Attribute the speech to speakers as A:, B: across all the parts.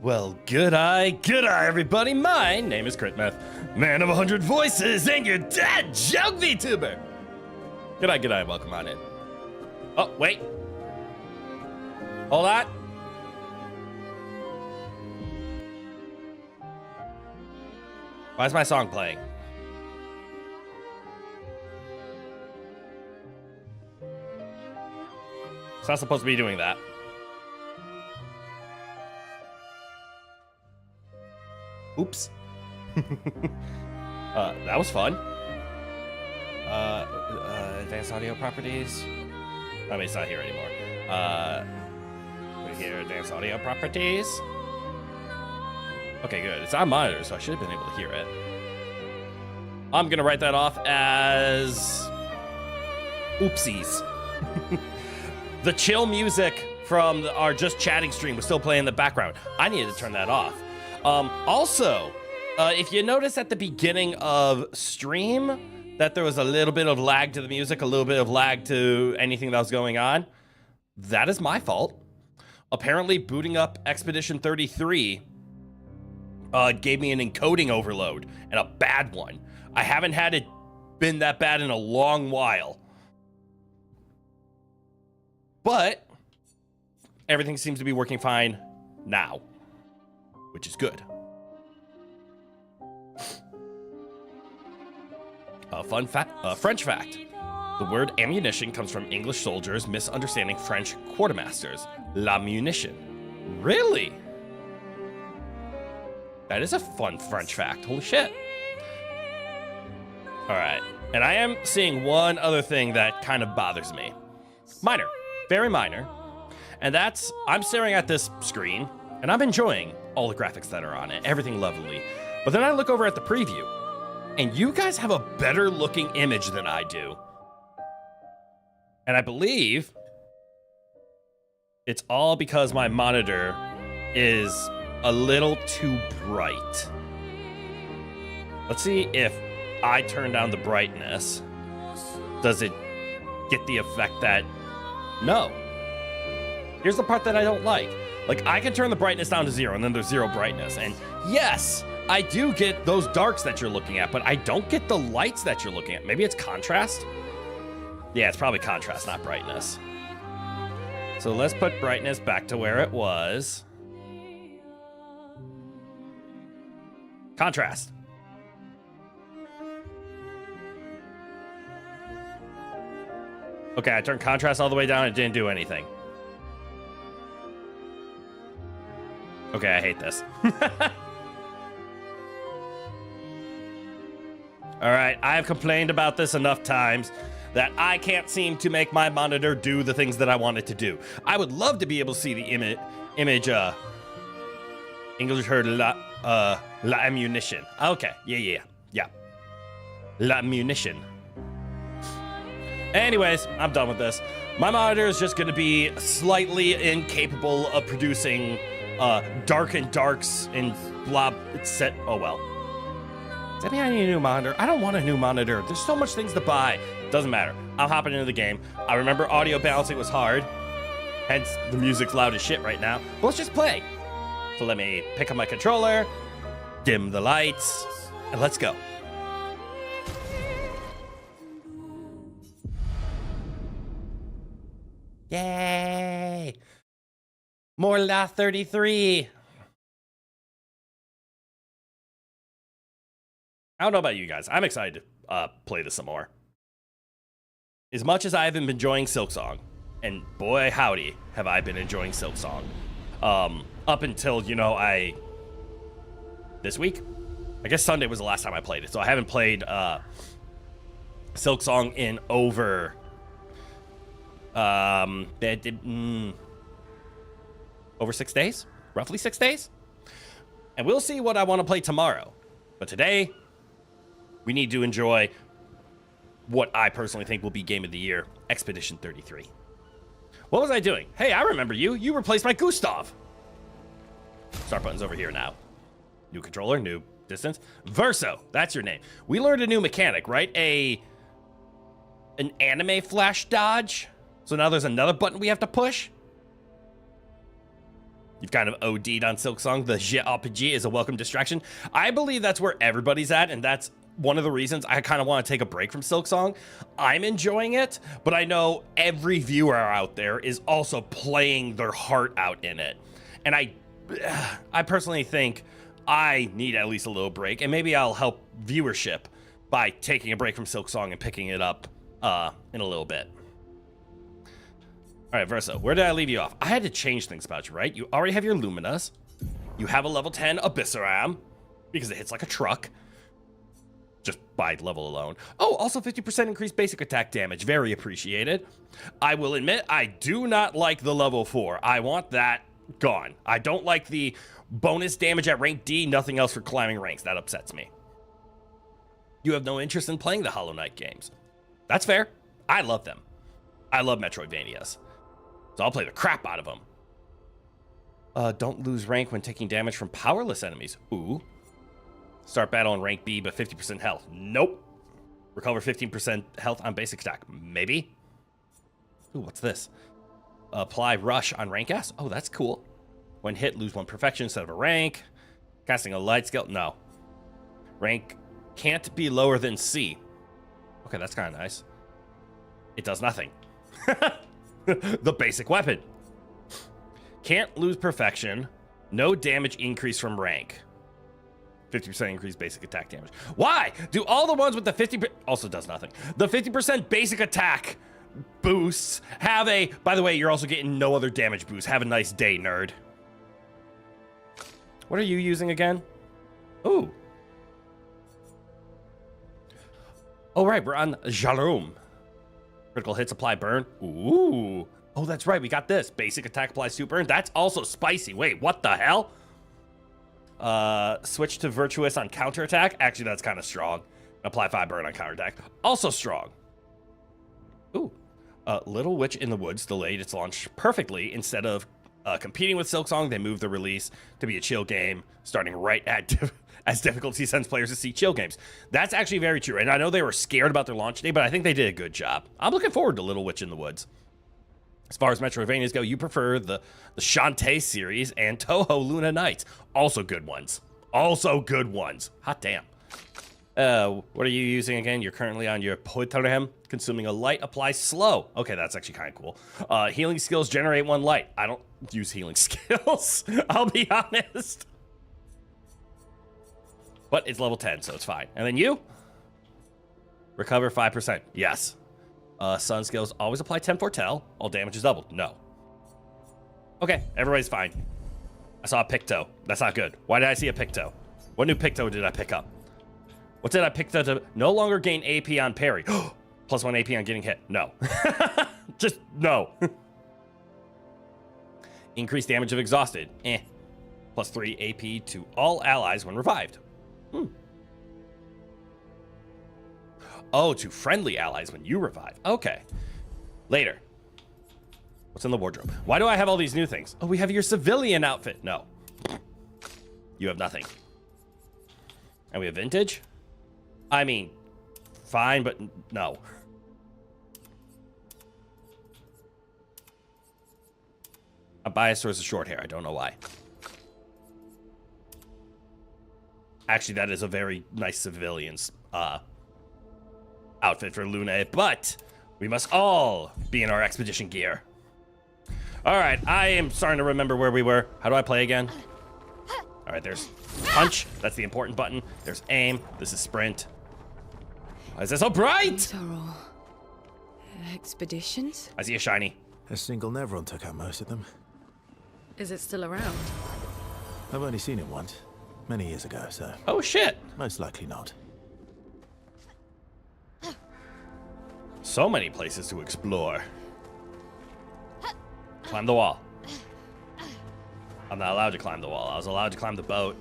A: Well, good eye, everybody. My name is Mith, man of 100 voices, and your dad joke VTuber. Good eye, welcome on in. Oh, wait. Hold on. Why is my song playing? It's not supposed to be doing that. Oops. That was fun. Advanced audio properties. I mean, it's not here anymore. Right here, advanced audio properties. Okay, good. It's on monitor, so I should have been able to hear it. I'm gonna write that off as oopsies. The chill music from our just chatting stream was still playing in the background. I needed to turn that off. Also, if you notice at the beginning of stream that there was a little bit of lag to the music, a little bit of lag to anything that was going on, that is my fault. Apparently, booting up Expedition 33 gave me an encoding overload, and a bad one. I haven't had it been that bad in a long while. But everything seems to be working fine now, which is good. French fact. The word ammunition comes from English soldiers misunderstanding French quartermasters. La munition. Really? That is a fun French fact. Holy shit. All right. And I am seeing one other thing that kind of bothers me. Minor. Very minor. And that's, I'm staring at this screen, and I'm enjoying all the graphics that are on it. Everything lovely. But then I look over at the preview, and you guys have a better looking image than I do. And I believe it's all because my monitor is a little too bright. Let's see if I turn down the brightness. Does it get the effect that... No. Here's the part that I don't like. Like, I can turn the brightness down to 0, and then there's 0 brightness. And yes, I do get those darks that you're looking at, but I don't get the lights that you're looking at. Maybe it's contrast? Yeah, it's probably contrast, not brightness. So let's put brightness back to where it was. Contrast. Okay, I turned contrast all the way down. It didn't do anything. Okay, I hate this. All right, I have complained about this enough times that I can't seem to make my monitor do the things that I want it to do. I would love to be able to see the image, English heard la ammunition. Okay, yeah. La ammunition. Anyways, I'm done with this. My monitor is just gonna be slightly incapable of producing dark and darks and blob set. Oh well. Does that mean I need a new monitor? I don't want a new monitor. There's so much things to buy. Doesn't matter. I'm hopping into the game. I remember audio balancing was hard. Hence, the music's loud as shit right now. But let's just play. So let me pick up my controller, dim the lights, and let's go. Yay! More La 33. I don't know about you guys. I'm excited to play this some more. As much as I have been enjoying Silksong, and boy howdy have I been enjoying Silksong. Up until, you know, this week? I guess Sunday was the last time I played it, so I haven't played Silksong in over... over 6 days? Roughly 6 days? And we'll see what I want to play tomorrow. But today... we need to enjoy what I personally think will be Game of the Year, Expedition 33. What was I doing? Hey, I remember you. You replaced my Gustav. Start button's over here now. New controller, new distance. Verso, that's your name. We learned a new mechanic, right? An anime flash dodge. So now there's another button we have to push. You've kind of OD'd on Silksong. The JRPG is a welcome distraction. I believe that's where everybody's at, and that's one of the reasons I kind of want to take a break from Silksong. I'm enjoying it, but I know every viewer out there is also playing their heart out in it. And I personally think I need at least a little break, and maybe I'll help viewership by taking a break from Silksong and picking it up in a little bit. All right, Verso, where did I leave you off? I had to change things about you, right? You already have your Luminas. You have a level 10 Abyssaram, because it hits like a truck, just by level alone. Oh, also 50% increased basic attack damage. Very appreciated. I will admit, I do not like the level 4. I want that gone. I don't like the bonus damage at rank D, nothing else for climbing ranks. That upsets me. You have no interest in playing the Hollow Knight games. That's fair. I love them. I love Metroidvanias. So I'll play the crap out of them. Don't lose rank when taking damage from powerless enemies. Ooh. Start battle in rank B, but 50% health. Nope. Recover 15% health on basic attack. Maybe. Ooh, what's this? Apply rush on rank S. Oh, that's cool. When hit, lose 1 perfection instead of a rank. Casting a light skill. No. Rank can't be lower than C. Okay, that's kind of nice. It does nothing. The basic weapon. Can't lose perfection. No damage increase from rank. 50% increased basic attack damage. Why? Do all the ones with the 50% also does nothing. The 50% basic attack boosts have a, by the way, you're also getting no other damage boost. Have a nice day, nerd. What are you using again? Ooh. Oh, right, we're on Jaloom. Critical hits apply burn. Ooh. Oh, that's right, we got this. Basic attack applies 2 burn. That's also spicy. Wait, what the hell? Switch to virtuous on counterattack. Actually, that's kind of strong. Apply 5 burn on counterattack. Also strong. Ooh. Little Witch in the Woods delayed its launch perfectly. Instead of competing with Silksong, they moved the release to be a chill game, starting right at as difficulty sends players to seek chill games. That's actually very true. And I know they were scared about their launch day, but I think they did a good job. I'm looking forward to Little Witch in the Woods. As far as Metroidvanias go, you prefer the Shantae series and Toho Luna Nights. Also good ones. Also good ones. Hot damn. What are you using again? You're currently on your Poitarem. Consuming a light applies slow. Okay, that's actually kind of cool. Healing skills generate 1 light. I don't use healing skills. I'll be honest. But it's level 10, so it's fine. And then you? Recover 5%. Yes. Sun skills always apply 10 foretell. All damage is doubled. No. Okay, everybody's fine. I saw a Picto. That's not good. Why did I see a Picto? What new Picto did I pick up? What did I pick up to no longer gain AP on parry? Plus 1 AP on getting hit. No. Just no. Increased damage of exhausted. Plus 3 AP to all allies when revived. Oh, to friendly allies when you revive. Okay. Later. What's in the wardrobe? Why do I have all these new things? Oh, we have your civilian outfit. No. You have nothing. And we have vintage? I mean, fine, but no. I'm biased towards the short hair. I don't know why. Actually, that is a very nice civilian's outfit for Luna, but we must all be in our expedition gear. All right, I am starting to remember where we were. How do I play again? All right, there's punch. That's the important button. There's aim. This is sprint. Why is it so bright?
B: These are all expeditions?
A: I see a shiny.
C: A single Nevron took out most of them.
B: Is it still around?
C: I've only seen it once, many years ago, so
A: Oh, shit.
C: most likely not.
A: So many places to explore. Climb the wall. I'm not allowed to climb the wall. I was allowed to climb the boat.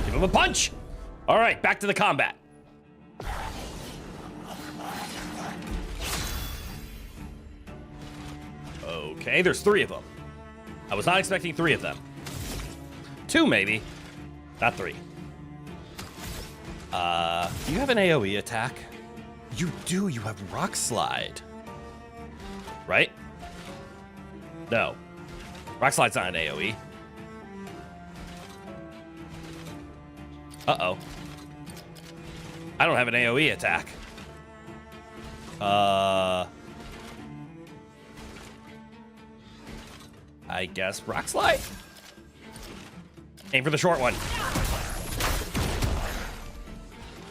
A: Give him a punch! All right, back to the combat. Okay, there's 3 of them. I was not expecting 3 of them. 2 maybe, not 3. Do you have an AoE attack? You do, you have Rock Slide. Right? No. Rock Slide's not an AoE. Uh-oh. I don't have an AoE attack. I guess Rock Slide? Aim for the short one.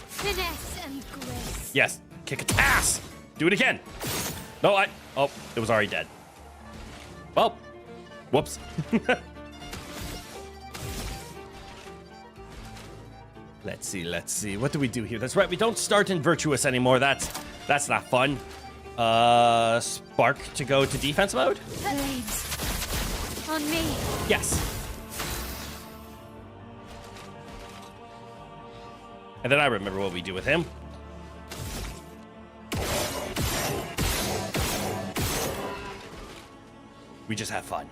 D: Finesse and grace.
A: Yes. Kick its ass. Do it again. No, oh, it was already dead. Well, whoops. Let's see. What do we do here? That's right, we don't start in Virtuous anymore. That's not fun. Spark to go to defense mode?
D: Blades. On me.
A: Yes. And then I remember what we do with him. We just have fun.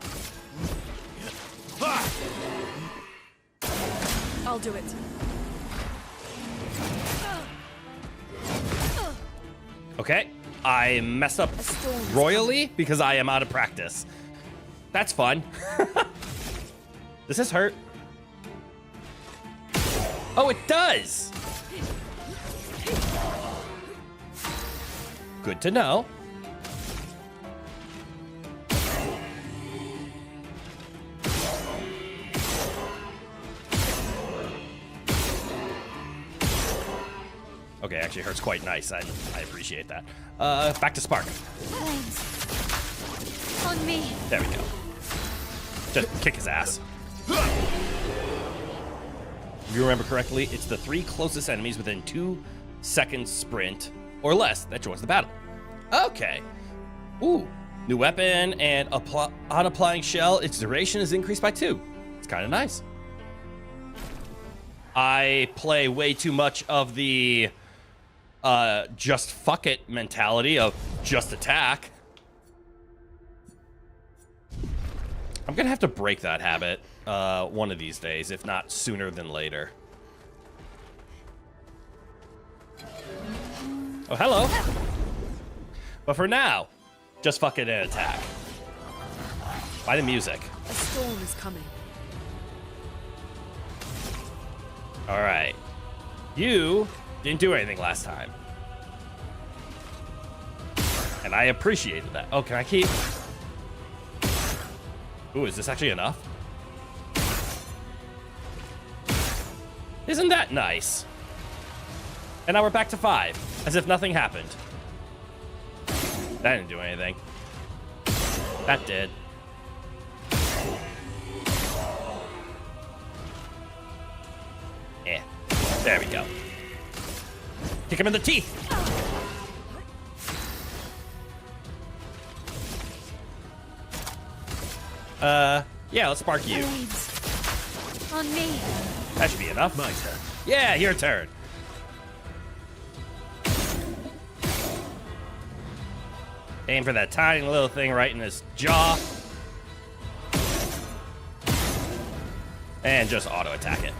B: I'll do it.
A: Okay, I messed up royally because I am out of practice. That's fun. Does this hurt? Oh, it does! Good to know. Okay, actually hurts quite nice. I appreciate that. Back to Spark.
D: Blades. On me.
A: There we go. Just kick his ass. If you remember correctly, it's the 3 closest enemies within 2 seconds sprint or less that joins the battle. Okay. Ooh. New weapon, and on applying shell, its duration is increased by 2. It's kind of nice. I play way too much of the just fuck it mentality of just attack. I'm gonna have to break that habit one of these days, if not sooner than later. Oh, hello. But for now, just fuck it and attack. By the music.
B: A storm is coming.
A: All right. You didn't do anything last time. And I appreciated that. Oh, can I keep? Ooh, is this actually enough? Isn't that nice? And now we're back to 5, as if nothing happened. That didn't do anything. That did. Eh. There we go. Kick him in the teeth. Yeah, let's spark you.
D: Blades. On me.
A: That should be enough.
C: My turn.
A: Yeah, your turn. Aim for that tiny little thing right in his jaw. And just auto attack it.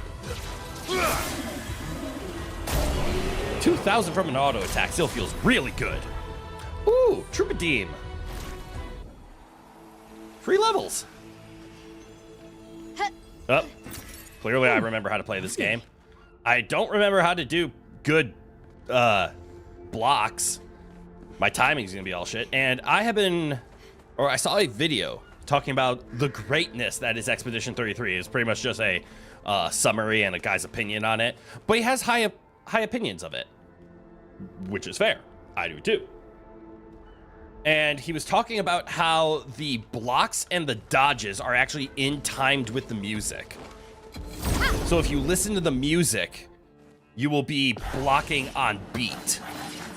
A: 2,000 from an auto attack still feels really good. Ooh, Troubadour. 3 levels. Oh, clearly I remember how to play this game. I don't remember how to do good blocks. My timing's gonna be all shit. And I saw a video talking about the greatness that is Expedition 33. It's pretty much just a summary and a guy's opinion on it. But he has high opinions of it, which is fair. I do too. And he was talking about how the blocks and the dodges are actually in-timed with the music. So if you listen to the music, you will be blocking on beat,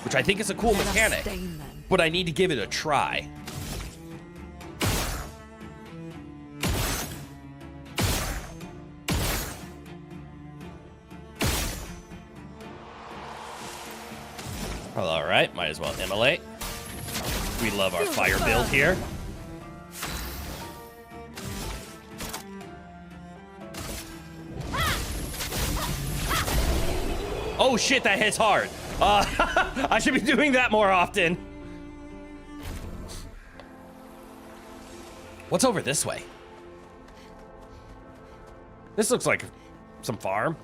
A: which I think is a cool mechanic,
B: Stain, then.
A: but I need to give it a try. Well, all right, might as well immolate. We love our fire build here. Oh shit, that hits hard. I should be doing that more often. What's over this way? This looks like some farm.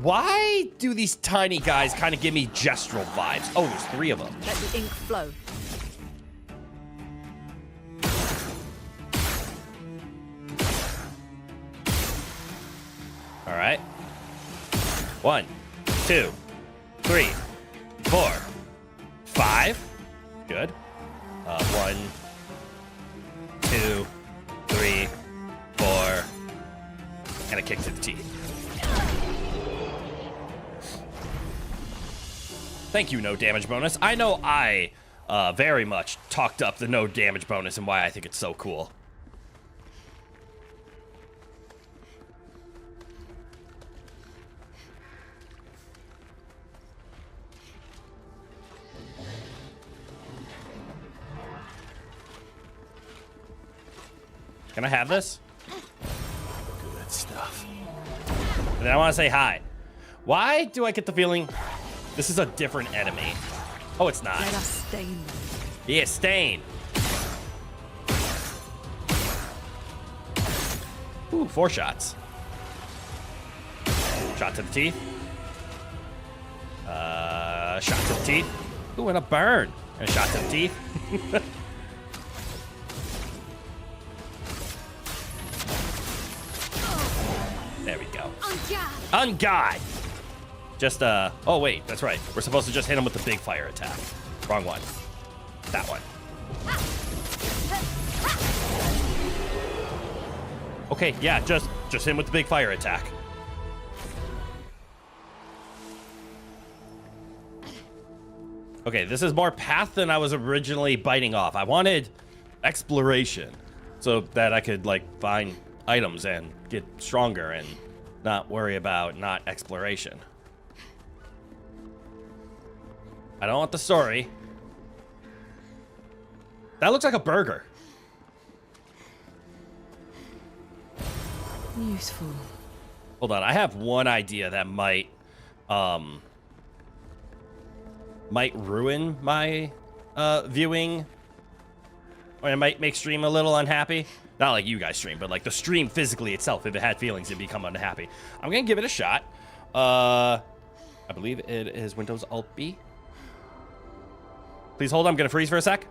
A: Why do these tiny guys kind of give me gestural vibes? Oh, there's 3 of them.
B: Let the ink flow.
A: All right. 1, 2, 3, 4, 5. Good. 1, 2, 3, 4, and a kick to the teeth. Thank you, no damage bonus. I know I very much talked up the no damage bonus and why I think it's so cool. Can I have this?
C: Good stuff.
A: And then I want to say hi. Why do I get the feeling this is a different enemy? Oh, it's not.
B: Let us stain them.
A: Yeah, stain. Ooh, 4 shots. Shot to the teeth. Shot to the teeth. Ooh, and a burn. And a shot to the teeth. There we go. On God. Just, oh wait, that's right. We're supposed to just hit him with the big fire attack. Wrong one. That one. Okay, yeah, just hit him with the big fire attack. Okay, this is more path than I was originally biting off. I wanted exploration so that I could, like, find items and get stronger and not worry about not exploration. I don't want the story. That looks like a burger.
B: Useful.
A: Hold on, I have one idea that might ruin my viewing, or it might make stream a little unhappy. Not like you guys stream, but like the stream physically itself, if it had feelings, it'd become unhappy. I'm gonna give it a shot. I believe it is Windows Alt B. Please hold on, I'm gonna freeze for a sec.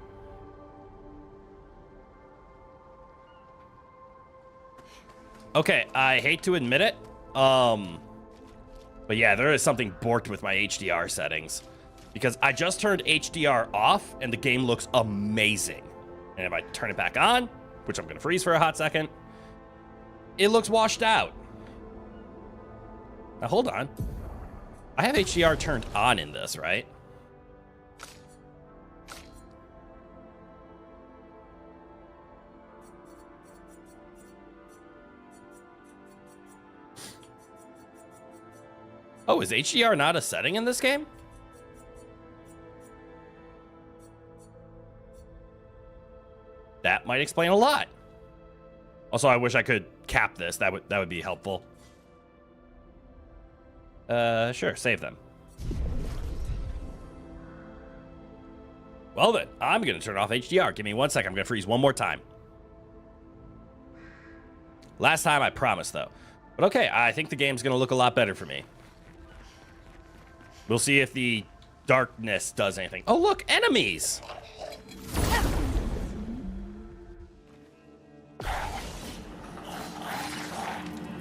A: Okay, I hate to admit it, but yeah, there is something borked with my HDR settings, because I just turned HDR off and the game looks amazing. And if I turn it back on, which I'm gonna freeze for a hot second, it looks washed out. Now hold on. I have HDR turned on in this, right? Oh, is HDR not a setting in this game? That might explain a lot. Also, I wish I could cap this. That would be helpful. Sure, save them. Well then, I'm gonna turn off HDR. Give me 1 second. I'm gonna freeze one more time. Last time, I promise though. But okay, I think the game's gonna look a lot better for me. We'll see if the darkness does anything. Oh look, enemies!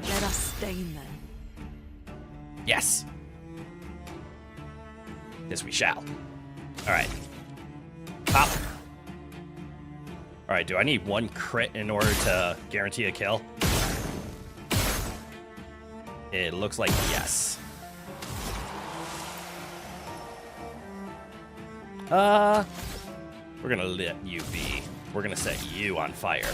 B: Let us stain them.
A: Yes. This we shall. All right. Pop. All right, do I need 1 crit in order to guarantee a kill? It looks like yes. We're gonna let you be. We're gonna set you on fire.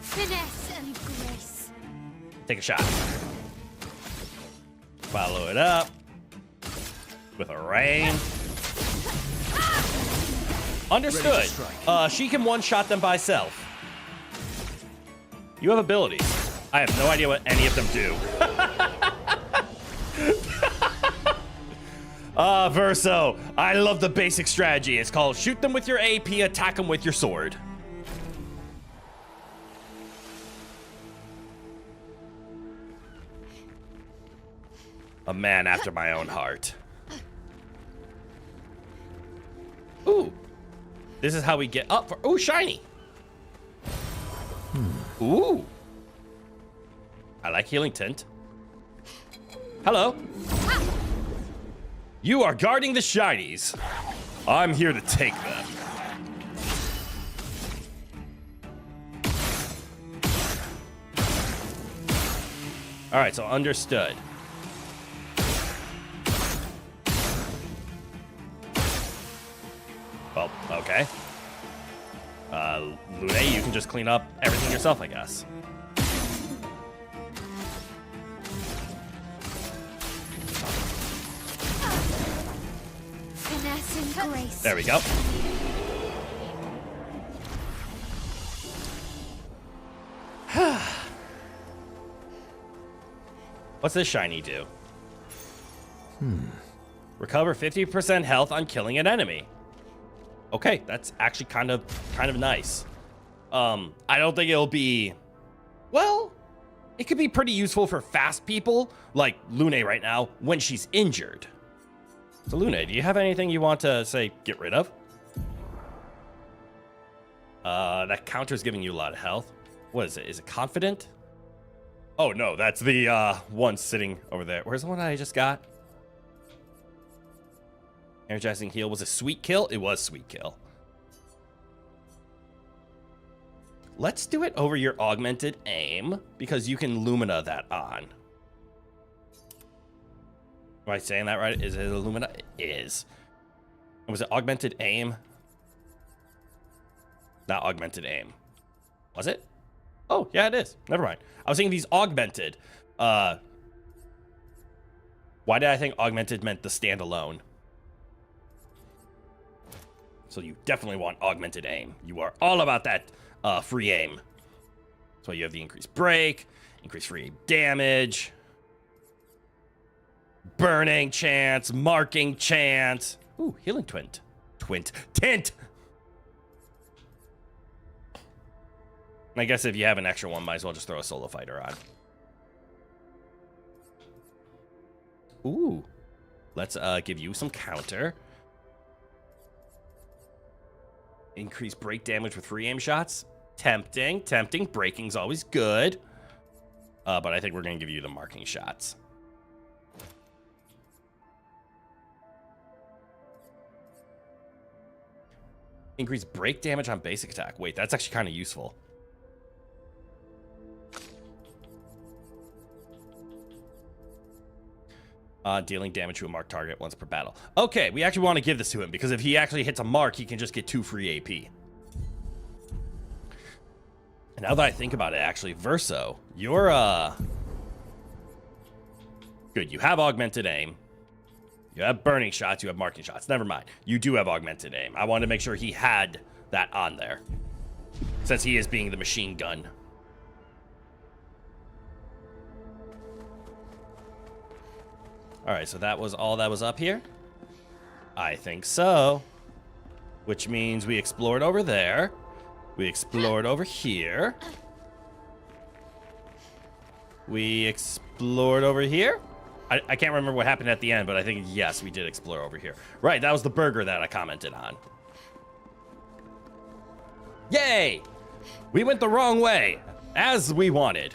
D: Finesse and grace.
A: Take a shot. Follow it up with a rain. Understood. She can one-shot them by self. You have abilities. I have no idea what any of them do. Verso, I love the basic strategy. It's called shoot them with your AP, attack them with your sword. A man after my own heart. Ooh. This is how we get up for... Ooh, shiny. Ooh. I like healing tint. Hello. You are guarding the shinies. I'm here to take them. All right, so understood. Well, okay. Lune, you can just clean up everything yourself, I guess.
D: Finesse and grace.
A: There we go. What's this shiny do? Recover 50% health on killing an enemy. Okay, that's actually kind of nice. I don't think it'll be... Well, it could be pretty useful for fast people, like Lune right now, when she's injured. So Lune, do you have anything you want to, say, get rid of? That counter's giving you a lot of health. What is it? Is it confident? Oh, no, that's the one sitting over there. Where's the one I just got? Energizing heal. Was it sweet kill? It was sweet kill. Let's do it over your augmented aim, because you can Lumina that on. Am I saying that right? Is it a Lumina? It is. And was it augmented aim? Not augmented aim. Was it? Oh, yeah, it is. Never mind. I was thinking these augmented. Why did I think augmented meant the standalone? So you definitely want augmented aim. You are all about that free aim. So you have the increased break, increased free damage, burning chance, marking chance. Ooh, healing tint. Tint! I guess if you have an extra one, might as well just throw a solo fighter on. Ooh. Let's give you some counter. Increase break damage with free aim shots. Tempting. Breaking's always good. But I think we're going to give you the marking shots. Increase break damage on basic attack. Wait, that's actually kind of useful. Dealing damage to a marked target once per battle. Okay, we actually want to give this to him, because if he actually hits a mark, he can just get 2 free AP. And now that I think about it, actually, Verso, you're, good, you have augmented aim. You have burning shots, you have marking shots. Never mind. You do have augmented aim. I wanted to make sure he had that on there, since he is being the machine gun. All right, so that was all that was up here? I think so. Which means we explored over there. We explored over here. We explored over here. I can't remember what happened at the end, but I think, yes, we did explore over here. Right, that was the burger that I commented on. Yay! We went the wrong way, as we wanted.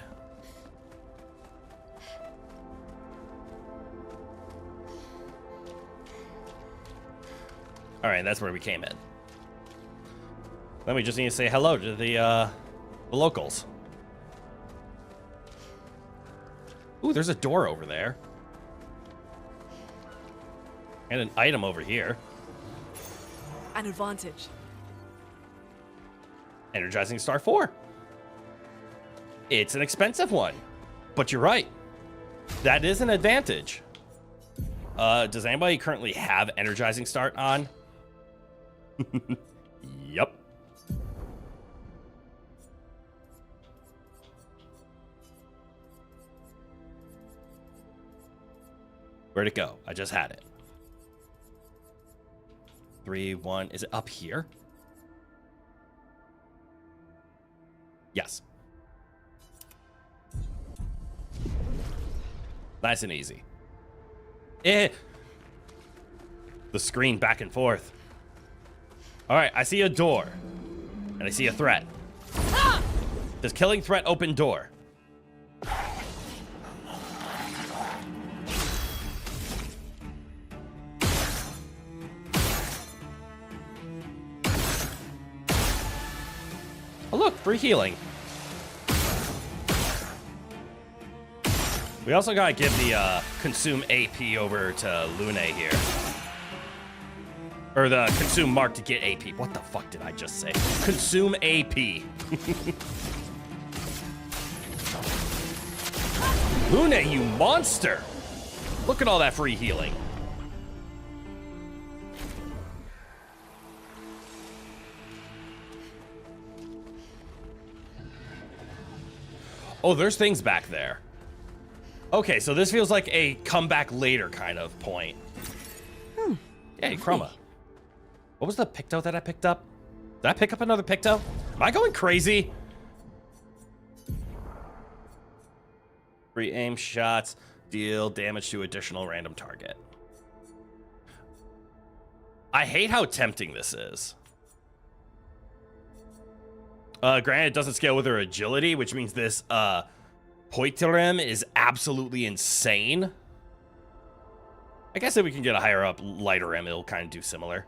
A: All right, that's where we came in. Then we just need to say hello to the locals. Ooh, there's a door over there. And an item over here.
B: An advantage.
A: Energizing Star 4. It's an expensive one. But you're right. That is an advantage. Does anybody currently have Energizing Start on? Yup. Where'd it go? I just had it. 3, 1. Is it up here? Yes. Nice and easy. The screen back and forth. All right, I see a door. And I see a threat. Does killing threat open door? Oh, look, free healing. We also gotta give the consume AP over to Lune here. Or the consume mark to get AP. What the fuck did I just say? Consume AP. Lune, you monster! Look at all that free healing. Oh, there's things back there. Okay, so this feels like a come back later kind of point. Hey, Chroma. What was the Picto that I picked up? Did I pick up another Picto? Am I going crazy? Free aim shots deal damage to additional random target. I hate how tempting this is. Granted, it doesn't scale with her agility, which means this VtuberEN is absolutely insane. I guess if we can get a higher up lighter M, it'll kind of do similar.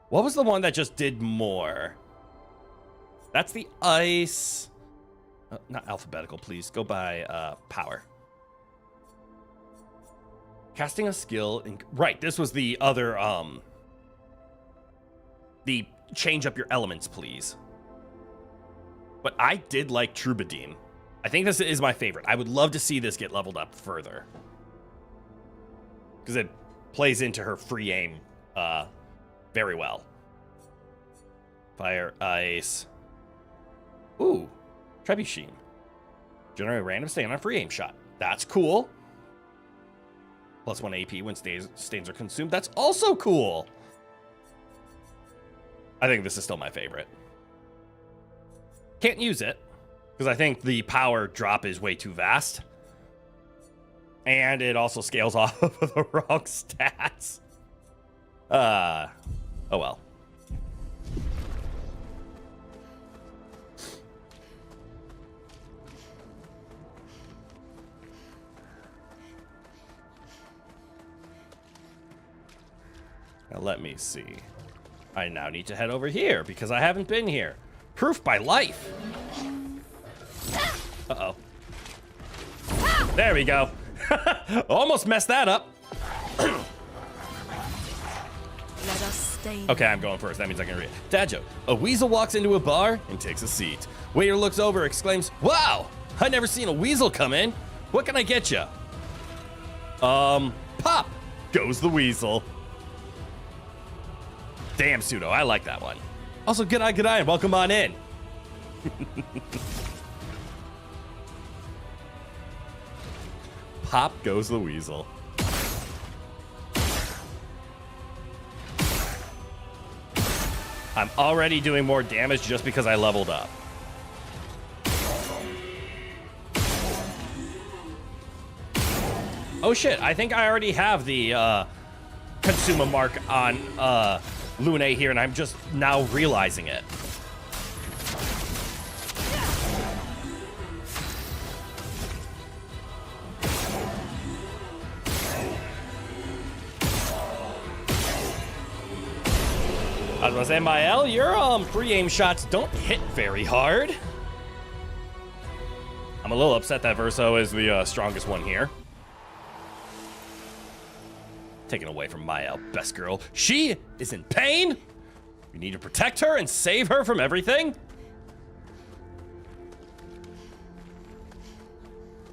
A: What was the one that just did more? That's the ice. Not alphabetical, please. Go by power. Casting a skill. Right, this was the other, the change up your elements, please. But I did like Troubadour. I think this is my favorite. I would love to see this get leveled up further. Because it plays into her free aim very well. Fire, ice. Ooh, Trebuchet. Generate a random stain on a free aim shot. That's cool. +1 AP when stains are consumed. That's also cool. I think this is still my favorite. Can't use it because I think the power drop is way too vast. And it also scales off of the wrong stats. Oh well. Now let me see. I now need to head over here because I haven't been here. Proof by life. Uh-oh. There we go. Almost messed that up.
B: Let us stain.
A: Okay, I'm going first. That means I can read. Dad joke. A weasel walks into a bar and takes a seat. Waiter looks over, exclaims, "Wow! I've never seen a weasel come in. What can I get you?" Pop! Goes the weasel. Damn, Pseudo. I like that one. Also, good eye, and welcome on in. Pop goes the weasel. I'm already doing more damage just because I leveled up. Oh shit, I think I already have the consumer mark on Lune here, and I'm just now realizing it. I was gonna say, Mael, your free aim shots don't hit very hard. I'm a little upset that Verso is the strongest one here. Taken away from Mael, best girl. She is in pain. We need to protect her and save her from everything.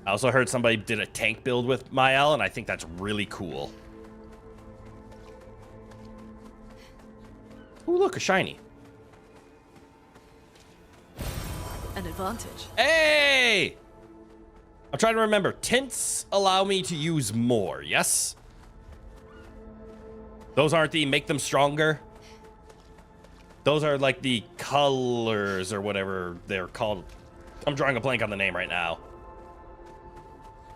A: I also heard somebody did a tank build with Mael, and I think that's really cool. Ooh, look, a shiny.
B: An advantage.
A: Hey! I'm trying to remember. Tints allow me to use more, yes? Those aren't the make them stronger. Those are like the colors or whatever they're called. I'm drawing a blank on the name right now.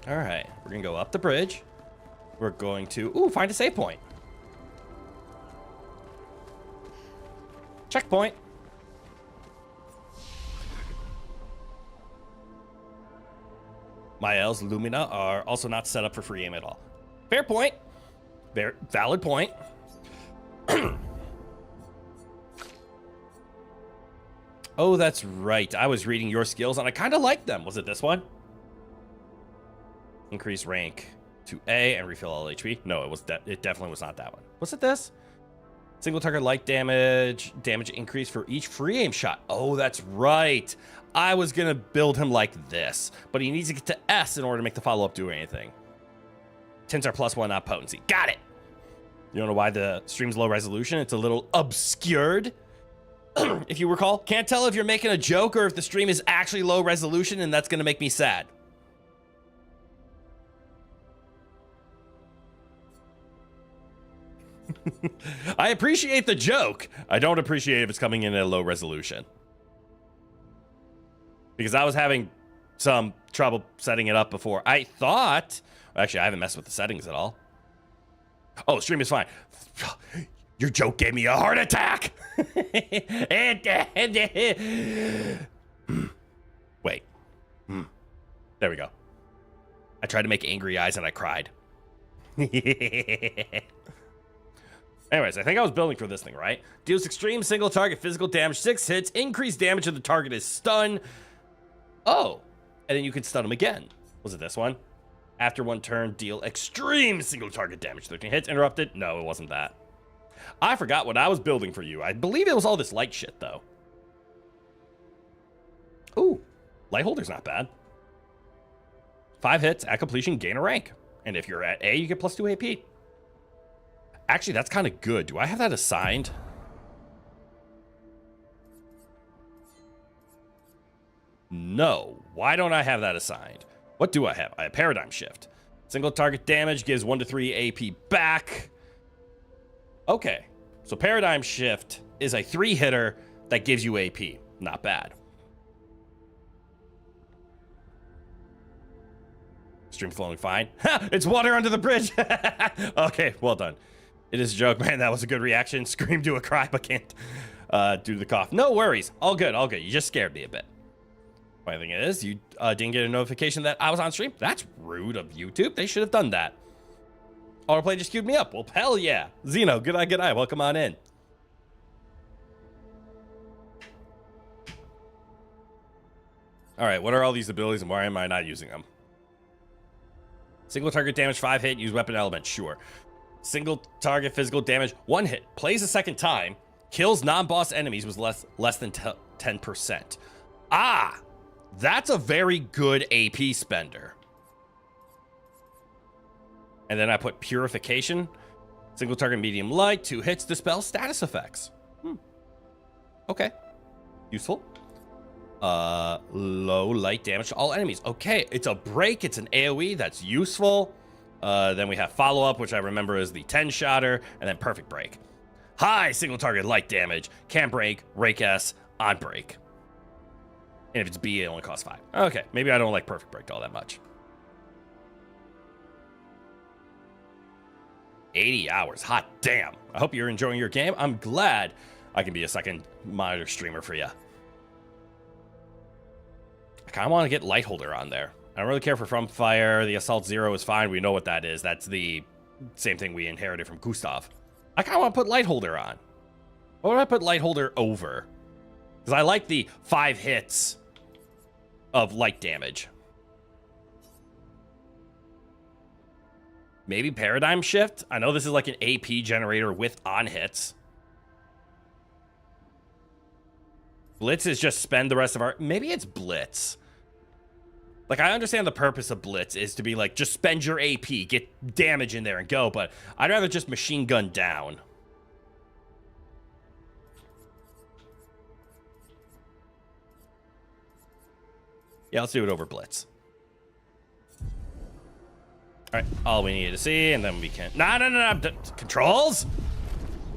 A: All right, we're gonna go up the bridge. We're going to, find a save point. Checkpoint. My L's Lumina are also not set up for free aim at all. Fair point. Very valid point. Oh, that's right. I was reading your skills and I kind of liked them. Was it this one? Increase rank to A and refill all HP. No, it definitely was not that one. Was it this? Single target light damage increase for each free aim shot. Oh, that's right. I was gonna build him like this, but he needs to get to S in order to make the follow-up do anything. Tints are +1, not potency. Got it. You don't know why the stream's low resolution? It's a little obscured. If you recall, can't tell if you're making a joke or if the stream is actually low resolution, and that's gonna make me sad. I appreciate the joke. I don't appreciate if it's coming in at a low resolution. Because I was having some trouble setting it up before. I thought... Actually, I haven't messed with the settings at all. Oh, stream is fine. Your joke gave me a heart attack. Wait. There we go. I tried to make angry eyes and I cried. Anyways, I think I was building for this thing, right? Deals extreme single target physical damage, 6 hits, increased damage if the target is stunned. Oh, and then you can stun him again. Was it this one? After one turn, deal extreme single target damage, 13 hits. Interrupted? No, it wasn't that. I forgot what I was building for you. I believe it was all this light shit, though. Ooh, light holder's not bad. 5 hits, at completion, gain a rank. And if you're at A, you get +2 AP. Actually, that's kind of good. Do I have that assigned? No. Why don't I have that assigned? What do I have? I have Paradigm Shift. Single target damage gives 1 to 3 AP back. Okay. So Paradigm Shift is a 3-hitter that gives you AP. Not bad. Stream flowing fine. Ha! It's water under the bridge. Okay, well done. It is a joke, man. That was a good reaction. Scream, do a cry, but can't do the cough. No worries. All good, all good. You just scared me a bit. Funny thing is, you didn't get a notification that I was on stream. That's rude of YouTube. They should have done that. Autoplay just queued me up. Well, hell yeah. Zeno, good eye. Welcome on in. All right, what are all these abilities and why am I not using them? Single target damage, 5 hit, use weapon element, sure. Single target physical damage, 1 hit, plays a second time, kills non-boss enemies with less than 10%. Ah, that's a very good AP spender. And then I put purification, single target medium light, 2 hits, dispel status effects. Okay, useful. Low light damage to all enemies. Okay, it's a break, it's an AoE, that's useful. Then we have follow-up, which I remember is the 10-shotter, and then perfect break. High single target light damage, can't break, rake S, on break. And if it's B, it only costs 5. Okay, maybe I don't like perfect break all that much. 80 hours, hot damn. I hope you're enjoying your game. I'm glad I can be a second monitor streamer for you. I kind of want to get Light Holder on there. I don't really care for From Fire. The Assault Zero is fine. We know what that is. That's the same thing we inherited from Gustav. I kind of want to put Light Holder on. What would I put Light Holder over? Because I like the 5 hits of light damage. Maybe Paradigm Shift? I know this is like an AP generator with on hits. Blitz is just spend the rest of our... Maybe it's Blitz. Like, I understand the purpose of Blitz is to be like, just spend your AP, get damage in there and go, but I'd rather just machine gun down. Yeah, let's do it over Blitz. All right, all we need to see, and then we can... No. Controls?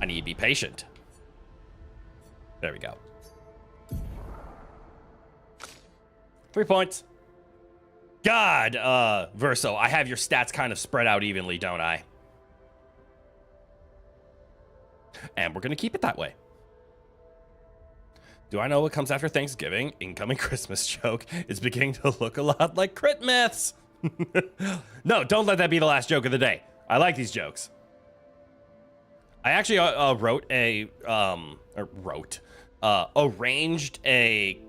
A: I need to be patient. There we go. 3 points. God, Verso, I have your stats kind of spread out evenly, don't I? And we're going to keep it that way. Do I know what comes after Thanksgiving? Incoming Christmas joke. It's beginning to look a lot like crit myths. No, don't let that be the last joke of the day. I like these jokes. I actually arranged a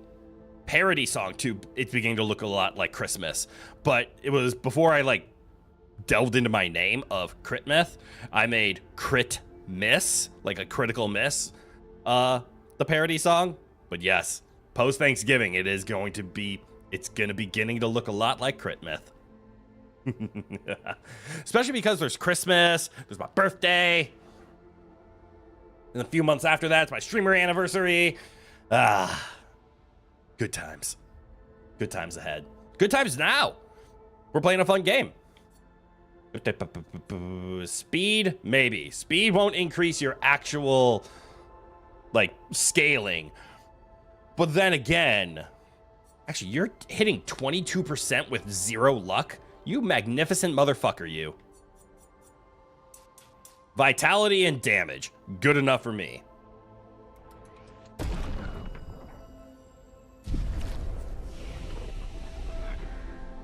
A: parody song to It's Beginning to Look a Lot Like Christmas. But it was before I, like, delved into my name of Crit Myth. I made Crit Miss, like a critical miss, the parody song. But yes, post-Thanksgiving, it's going to be beginning to look a lot like Crit Myth. Especially because there's Christmas, there's my birthday, and a few months after that, it's my streamer anniversary. Good times. Good times ahead. Good times now. We're playing a fun game. Speed, maybe. Speed won't increase your actual, like, scaling. But then again, actually, you're hitting 22% with 0 luck. You magnificent motherfucker, you. Vitality and damage. Good enough for me.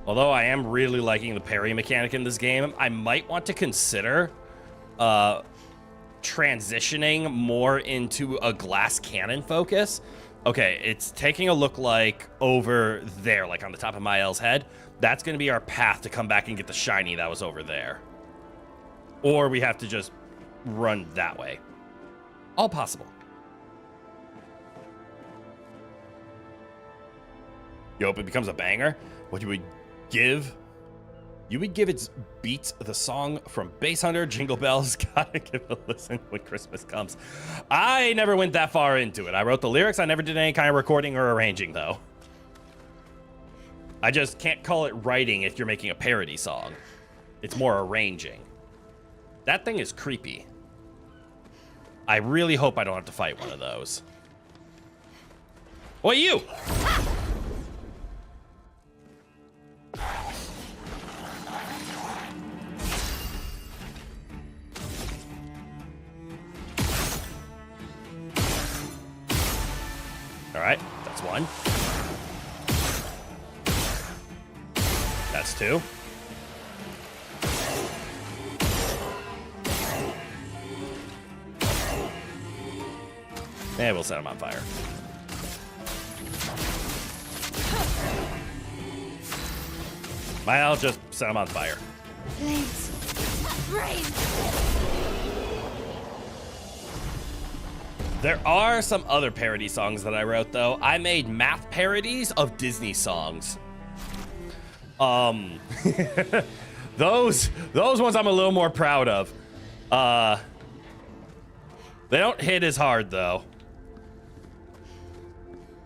A: Although I am really liking the parry mechanic in this game, I might want to consider transitioning more into a glass cannon focus. Okay, it's taking a look like over there, like on the top of Mael's head. That's going to be our path to come back and get the shiny that was over there. Or we have to just run that way. All possible. You hope it becomes a banger? What you would give? You would give its beats the song from Bass Hunter, Jingle Bells. Gotta give it a listen when Christmas comes. I never went that far into it. I wrote the lyrics. I never did any kind of recording or arranging, though. I just can't call it writing if you're making a parody song. It's more arranging. That thing is creepy. I really hope I don't have to fight one of those. What, you? All right, that's 1. That's 2. And we'll set him on fire. I'll just set him on fire.
D: Flames. Rain.
A: There are some other parody songs that I wrote, though. I made math parodies of Disney songs. Those ones I'm a little more proud of. They don't hit as hard, though.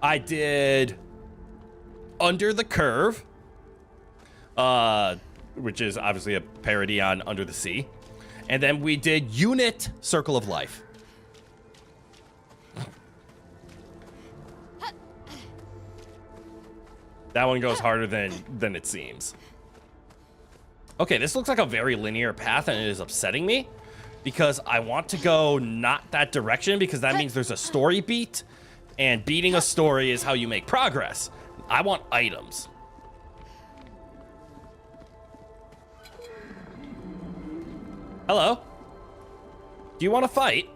A: I did Under the Curve, which is obviously a parody on Under the Sea. And then we did Unit Circle of Life. That one goes harder than it seems. Okay, this looks like a very linear path, and it is upsetting me because I want to go not that direction because that means there's a story beat, and beating a story is how you make progress. I want items. Hello? Do you want to fight?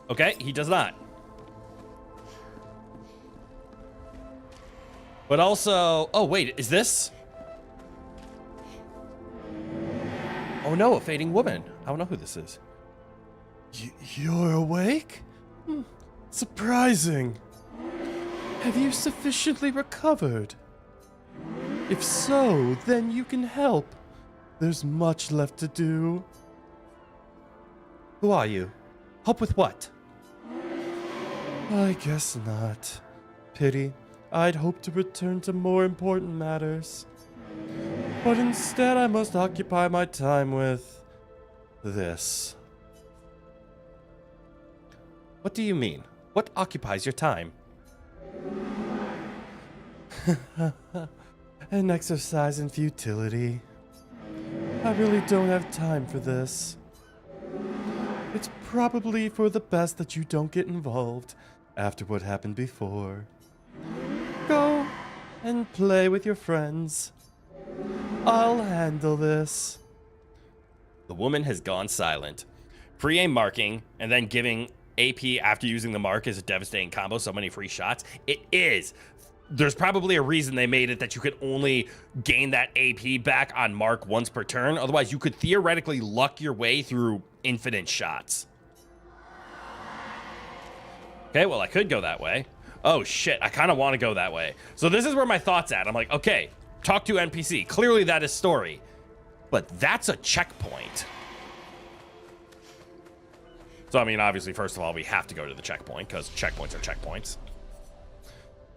A: Okay, he does not. But also, oh wait, is this? Oh no, a fading woman. I don't know who this is. You're awake? Surprising. Have you sufficiently recovered? If so, then you can help. There's much left to do. Who are you? Help with what? I guess not. Pity. I'd hoped to return to more important matters. But instead I must occupy my time with this. What do you mean? What occupies your time? An exercise in futility. I really don't have time for this. It's probably for the best that you don't get involved after what happened before. Go and play with your friends. I'll handle this. The woman has gone silent. Pre-aim marking and then giving AP after using the mark is a devastating combo. So many free shots. It is. There's probably a reason they made it that you could only gain that AP back on mark once per turn. Otherwise, you could theoretically luck your way through infinite shots. Okay, well, I could go that way. Oh, shit. I kind of want to go that way. So this is where my thought's at. I'm like, okay, talk to NPC. Clearly, that is story. But that's a checkpoint. So, I mean, obviously, first of all, we have to go to the checkpoint because checkpoints are checkpoints.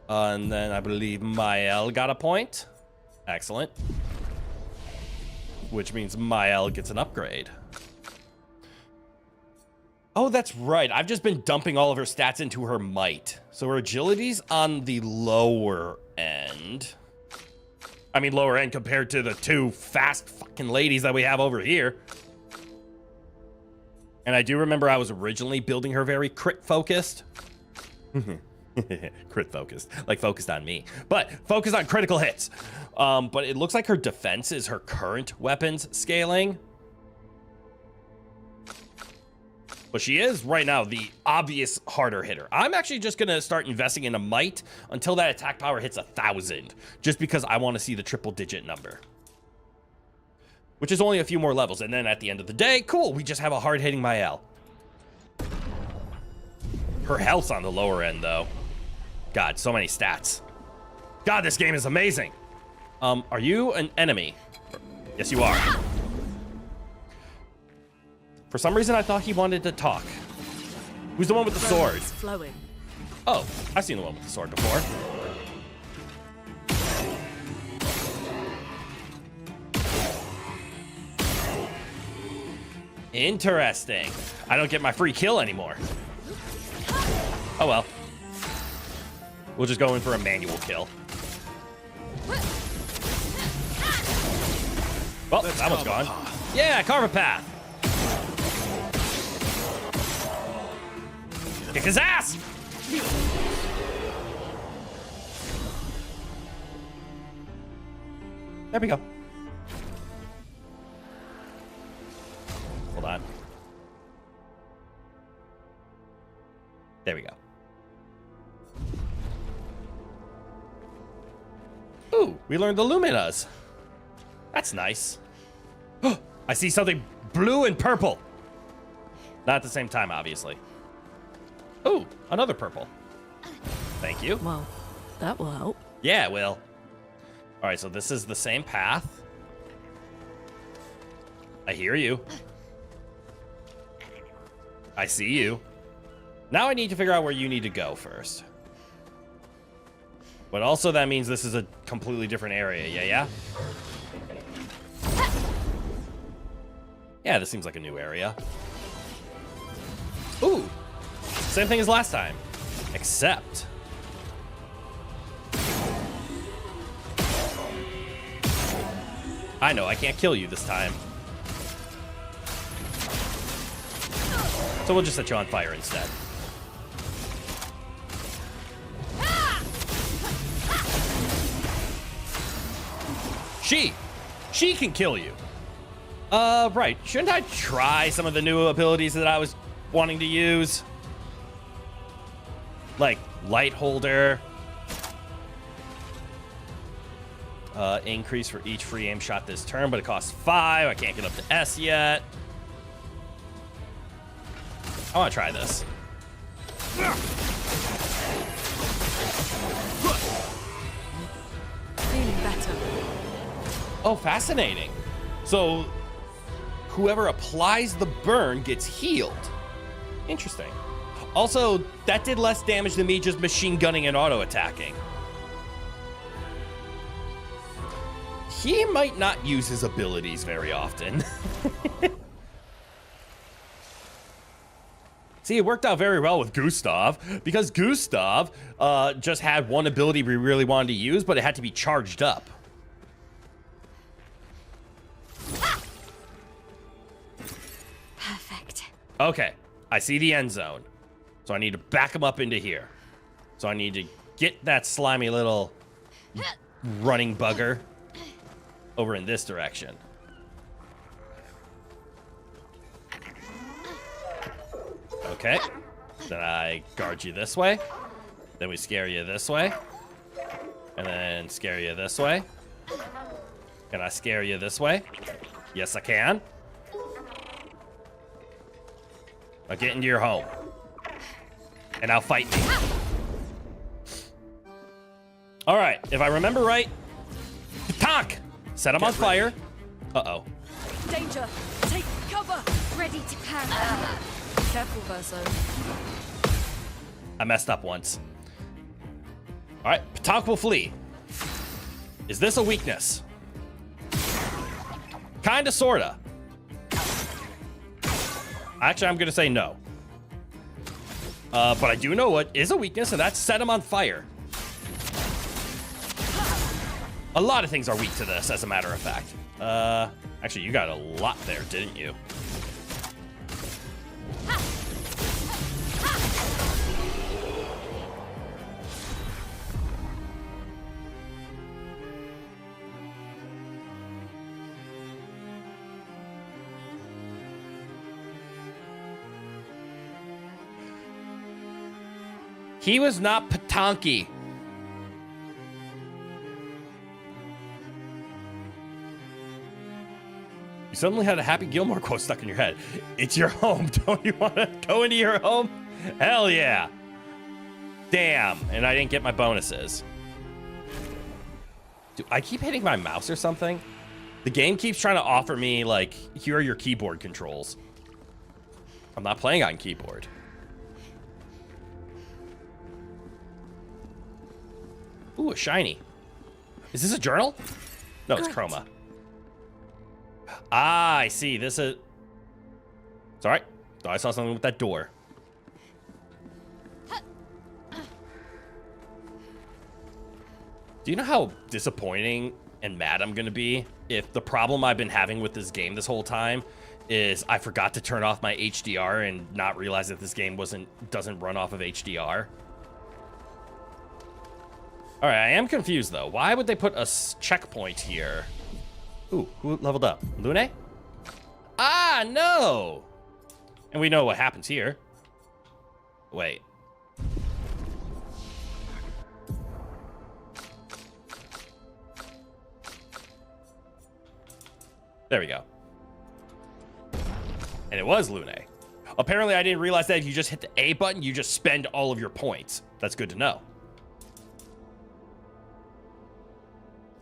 A: And then I believe Mael got a point. Excellent. Which means Mael gets an upgrade. Oh, that's right. I've just been dumping all of her stats into her might. So her agility's on the lower end. I mean, lower end compared to the two fast fucking ladies that we have over here. And I do remember I was originally building her very crit focused. Crit focused, like focused on me, but focused on critical hits. But it looks like her defense is her current weapons scaling. But she is right now the obvious harder hitter. I'm actually just gonna start investing in a might until that attack power hits 1,000, just because I want to see the triple digit number, which is only a few more levels. And then at the end of the day, cool, we just have a hard hitting Mael. Her health's on the lower end though. God, so many stats. God, this game is amazing. Are you an enemy? Yes, you are. For some reason, I thought he wanted to talk. Who's the one with the sword?
B: It's flowing.
A: Oh, I've seen the one with the sword before. Interesting. I don't get my free kill anymore. Oh well. We'll just go in for a manual kill. Well, that one's gone. Yeah, carve a path. Kick his ass! There we go. Hold on. There we go. Ooh, we learned the Luminas. That's nice. I see something blue and purple. Not at the same time, obviously. Ooh, another purple. Thank you.
B: Well, that will help.
A: Yeah, it will. All right, so this is the same path. I hear you. I see you. Now I need to figure out where you need to go first. But also that means this is a completely different area. Yeah? Yeah, this seems like a new area. Ooh. Same thing as last time. Except... I know, I can't kill you this time. So we'll just set you on fire instead. She can kill you. Right. Shouldn't I try some of the new abilities that I was wanting to use? Like light holder. Increase for each free aim shot this turn, but it costs 5. I can't get up to S yet. I want to try this.
B: Feeling better.
A: Oh, fascinating. So whoever applies the burn gets healed. Interesting. Also, that did less damage than me just machine gunning and auto attacking. he might not use his abilities very often. See, it worked out very well with Gustav, because Gustav just had one ability we really wanted to use, but it had to be charged up.
D: Perfect.
A: Okay, I see the end zone. So I need to back him up into here. So I need to get that slimy little running bugger over in this direction. Okay. Then I guard you this way. Then we scare you this way. And then scare you this way. Can I scare you this way? Yes, I can. Now get into your home. And now fight me. All right, if I remember right, Tonk! Set him on fire. Uh-oh.
B: Danger! Take cover!
D: Ready to pound.
B: Careful, Verso.
A: I messed up once. All right, Tonk will flee. Is this a weakness? Kinda, sorta. Actually, I'm gonna say no. But I do know what is a weakness, and that's set him on fire. A lot of things are weak to this, as a matter of fact. Actually, you got a lot there, didn't you? He was not Patonki. You suddenly had a Happy Gilmore quote stuck in your head. It's your home. Don't you want to go into your home? Hell yeah. Damn. And I didn't get my bonuses. Do I keep hitting my mouse or something? The game keeps trying to offer me, like, here are your keyboard controls. I'm not playing on keyboard. Ooh, a shiny. Is this a journal? No, it's Chroma. Ah, I see. This is... It's all right. Thought I saw something with that door. Do you know how disappointing and mad I'm going to be if the problem I've been having with this game this whole time is I forgot to turn off my HDR and not realize that this game doesn't run off of HDR? All right, I am confused, though. Why would they put a checkpoint here? Ooh, who leveled up? Lune? Ah, no! And we know what happens here. Wait. There we go. And it was Lune. Apparently, I didn't realize that if you just hit the A button, you just spend all of your points. That's good to know.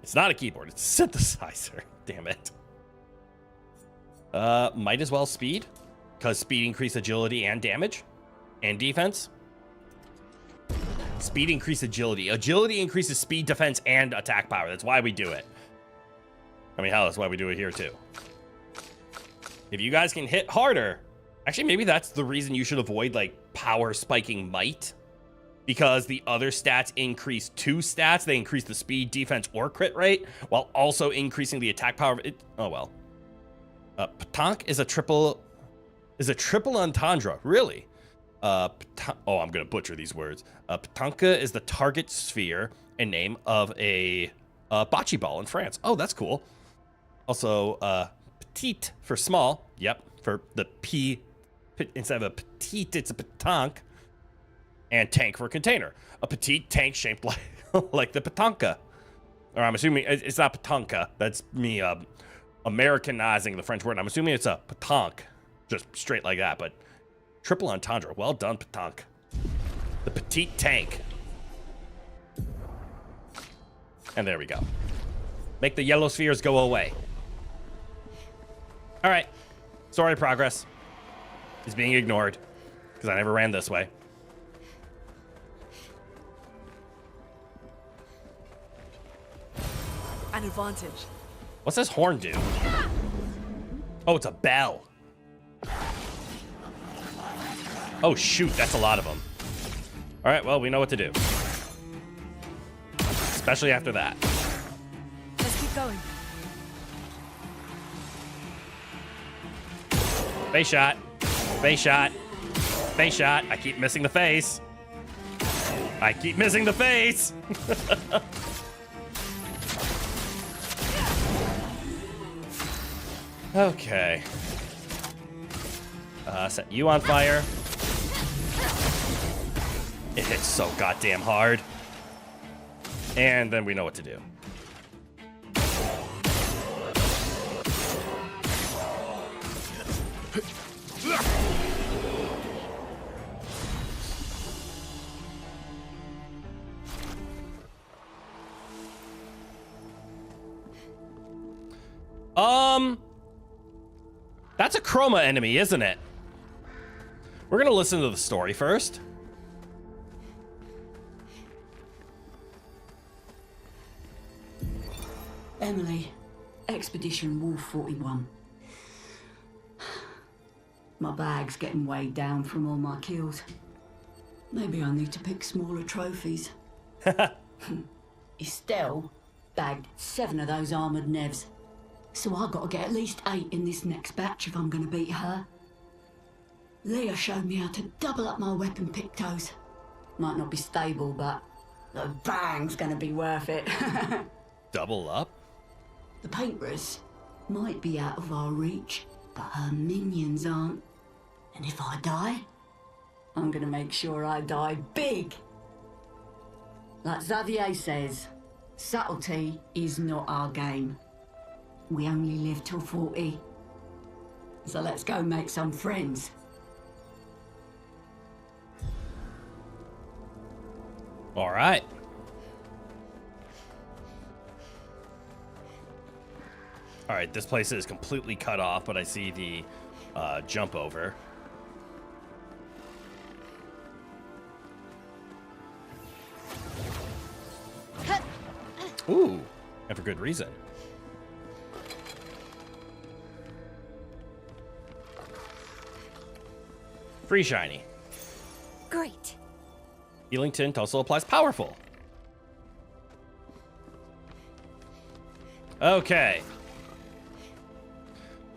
A: It's not a keyboard, it's a synthesizer. Damn it. Might as well speed, because speed increase agility and damage and defense. Speed increase agility. Agility increases speed, defense, and attack power. That's why we do it. I mean, hell, that's why we do it here too. If you guys can hit harder, actually, maybe that's the reason you should avoid like power spiking might. Because the other stats increase 2 stats. They increase the speed, defense, or crit rate, while also increasing the attack power. Oh, well. Patonk is a triple entendre. Really? Oh, I'm going to butcher these words. Patonka is the target sphere and name of a bocce ball in France. Oh, that's cool. Also, petite for small. Yep, for the P. Instead of a petite, it's a petanque. And tank for container. A petite tank shaped like, like the Patonka. Or I'm assuming it's not Patonka. That's me Americanizing the French word. I'm assuming it's a petanque. Just straight like that. But triple entendre. Well done, petanque. The petite tank. And there we go. Make the yellow spheres go away. All right. Story progress is being ignored because I never ran this way.
B: An advantage.
A: What's this horn do? Oh, it's a bell. Oh, shoot. That's a lot of them. All right, well, we know what to do. Especially after that.
B: Let's keep going.
A: Face shot. Face shot. Face shot. I keep missing the face. I keep missing the face. Okay. Set you on fire. It hits so goddamn hard. And then we know what to do. That's a chroma enemy, isn't it? We're gonna listen to the story first.
E: Emily, Expedition Wolf 41. My bag's getting weighed down from all my kills. Maybe I need to pick smaller trophies. Estelle bagged 7 of those armoured nevs. So I've got to get at least 8 in this next batch if I'm going to beat her. Leah showed me how to double up my weapon pictos. Might not be stable, but the bang's going to be worth it.
A: Double up?
E: The painters might be out of our reach, but her minions aren't. And if I die, I'm going to make sure I die big. Like Xavier says, subtlety is not our game. We only live till 40. So let's go make some friends.
A: All right. All right, this place is completely cut off, but I see the jump over. Ooh, and for good reason. Free shiny.
B: Great.
A: Healing tint also applies powerful. Okay.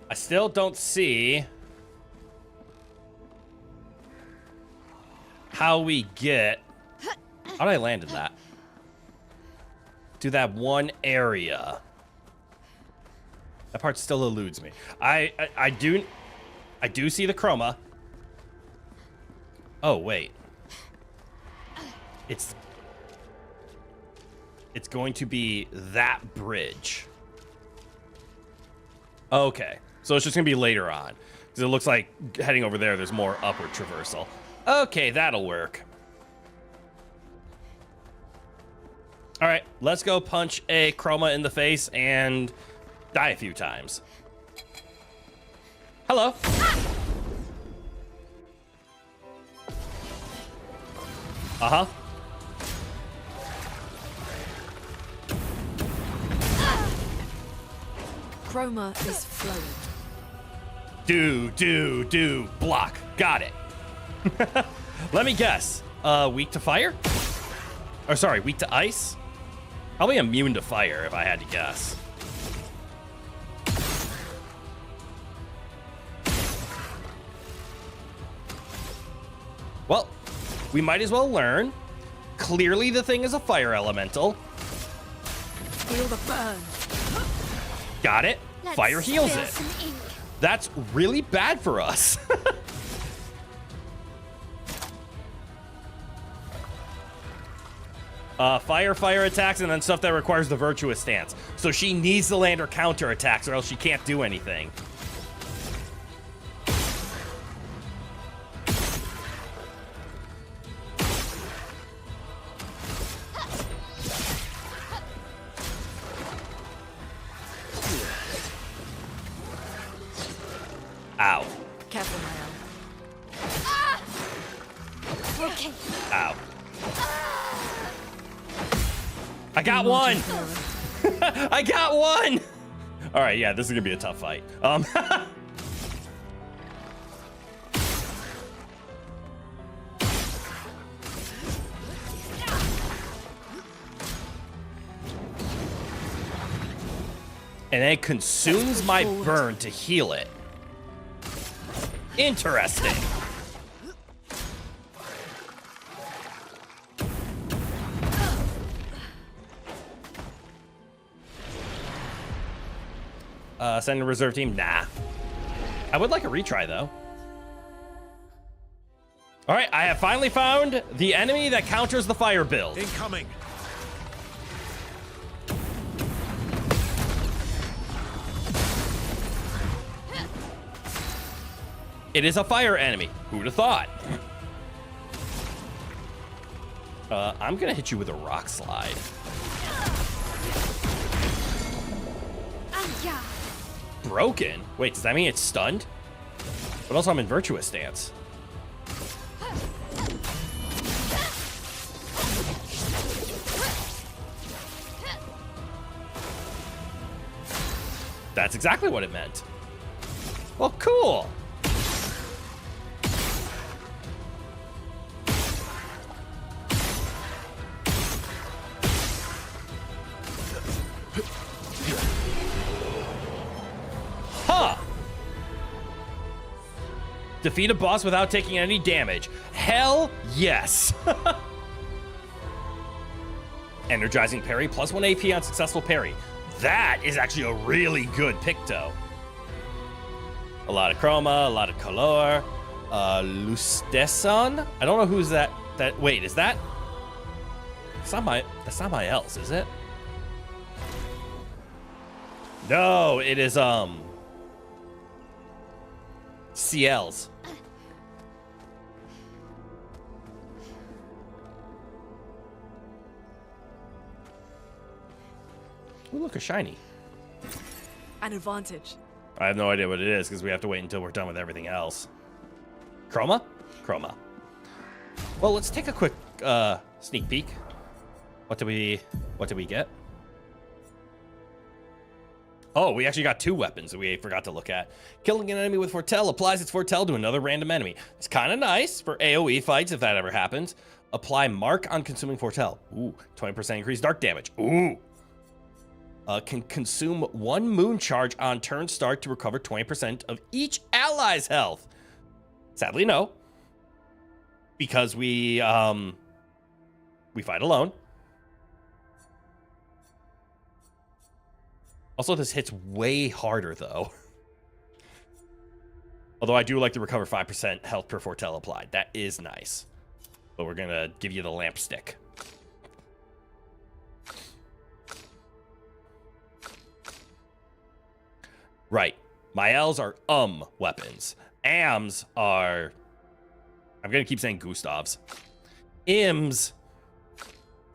A: I still don't see how we get... How did I land in that? To that one area. That part still eludes me. I do see the chroma. Oh, wait. It's going to be that bridge. Okay. So it's just going to be later on. Because it looks like heading over there, there's more upward traversal. Okay, that'll work. All right, let's go punch a chroma in the face and die a few times. Hello. Uh-huh.
B: Chroma is flowing.
A: Do, block. Got it. Let me guess. Weak to fire? Or sorry, weak to ice? Probably immune to fire if I had to guess. Well, we might as well learn. Clearly the thing is a fire elemental.
B: Feel the burn.
A: Got it.
D: Let's
A: Fire heals
D: spill
A: it.
D: some ink.
A: That's really bad for us. Fire attacks, and then stuff that requires the virtuous stance. So she needs to land her counter attacks, or else she can't do anything. Ow.
B: Careful, my own.
D: Okay.
A: Ow. I got one! I got one! All right, yeah, this is gonna be a tough fight. And then it consumes my burn to heal it. Interesting. Send a reserve team? Nah. I would like a retry, though. All right, I have finally found the enemy that counters the fire build.
C: Incoming.
A: It is a fire enemy. Who'd have thought? I'm gonna hit you with a rock slide. Broken? Wait, does that mean it's stunned? But also I'm in virtuous stance. That's exactly what it meant. Well, cool. Huh. Defeat a boss without taking any damage. Hell yes. Energizing parry, plus 1 AP on successful parry. That is actually a really good picto. A lot of chroma, a lot of color. Lusteson? I don't know who's that. Wait, is that? That's not my else, is it? No, it is CL's. Ooh, look, a shiny.
B: An advantage.
A: I have no idea what it is because we have to wait until we're done with everything else. Chroma? Chroma. Well, let's take a quick sneak peek. What did we get? Oh, we actually got 2 weapons that we forgot to look at. Killing an enemy with Foretell applies its Foretell to another random enemy. It's kind of nice for AoE fights if that ever happens. Apply Mark on consuming Foretell. Ooh, 20% increased dark damage. Ooh. Can consume 1 moon charge on turn start to recover 20% of each ally's health. Sadly, no. Because we fight alone. Also, this hits way harder, though. Although I do like to recover 5% health per Foretell applied. That is nice. But we're going to give you the lamp stick. Right. My L's are weapons. Ams are... I'm going to keep saying Gustavs. Ims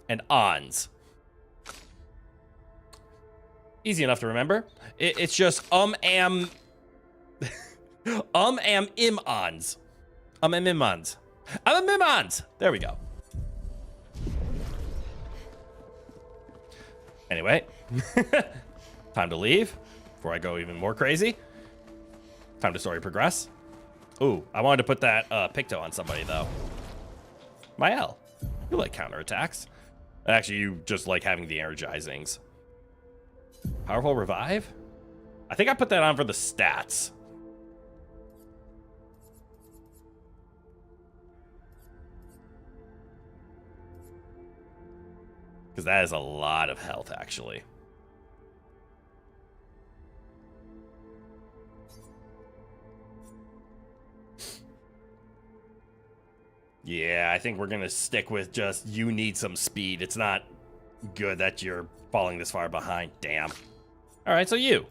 A: and ons. Easy enough to remember. It's just am, im, ons. Am, im, ons. I'm a mimons. There we go. Anyway. Time to leave before I go even more crazy. Time to story progress. Ooh, I wanted to put that Picto on somebody, though. Mael, you like counterattacks. Actually, you just like having the energizings. Powerful revive? I think I put that on for the stats. Because that is a lot of health, actually. Yeah, I think we're going to stick with just you need some speed. It's not good that you're falling this far behind. Damn. All right, so you.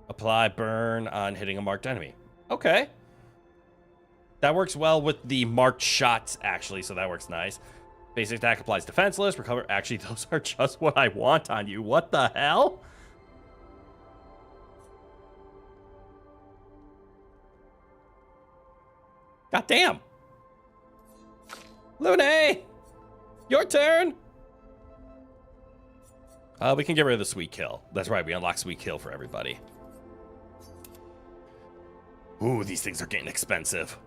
A: Apply burn on hitting a marked enemy. Okay. That works well with the marked shots, actually, so that works nice. Basic attack applies defenseless. Recover. Actually, those are just what I want on you. What the hell? God damn. Lune! Your turn! We can get rid of the sweet kill. That's right, we unlock sweet kill for everybody. Ooh, these things are getting expensive.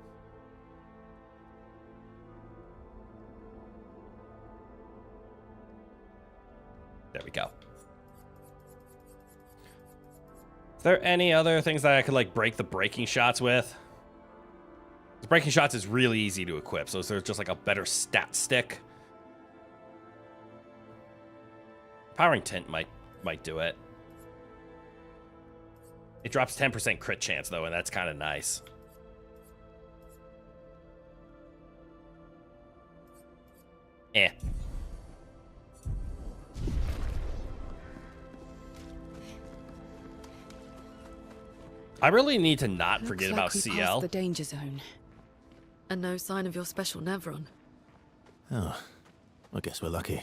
A: There we go. Is there any other things that I could like break the breaking shots with? The breaking shots is really easy to equip, so is there just like a better stat stick? Powering Tint might do it. It drops 10% crit chance though, and that's kind of nice. Eh. I really need to not forget about
B: we
A: CL.
B: passed the danger zone. And no sign of your special Nevron.
C: Oh, I guess we're lucky.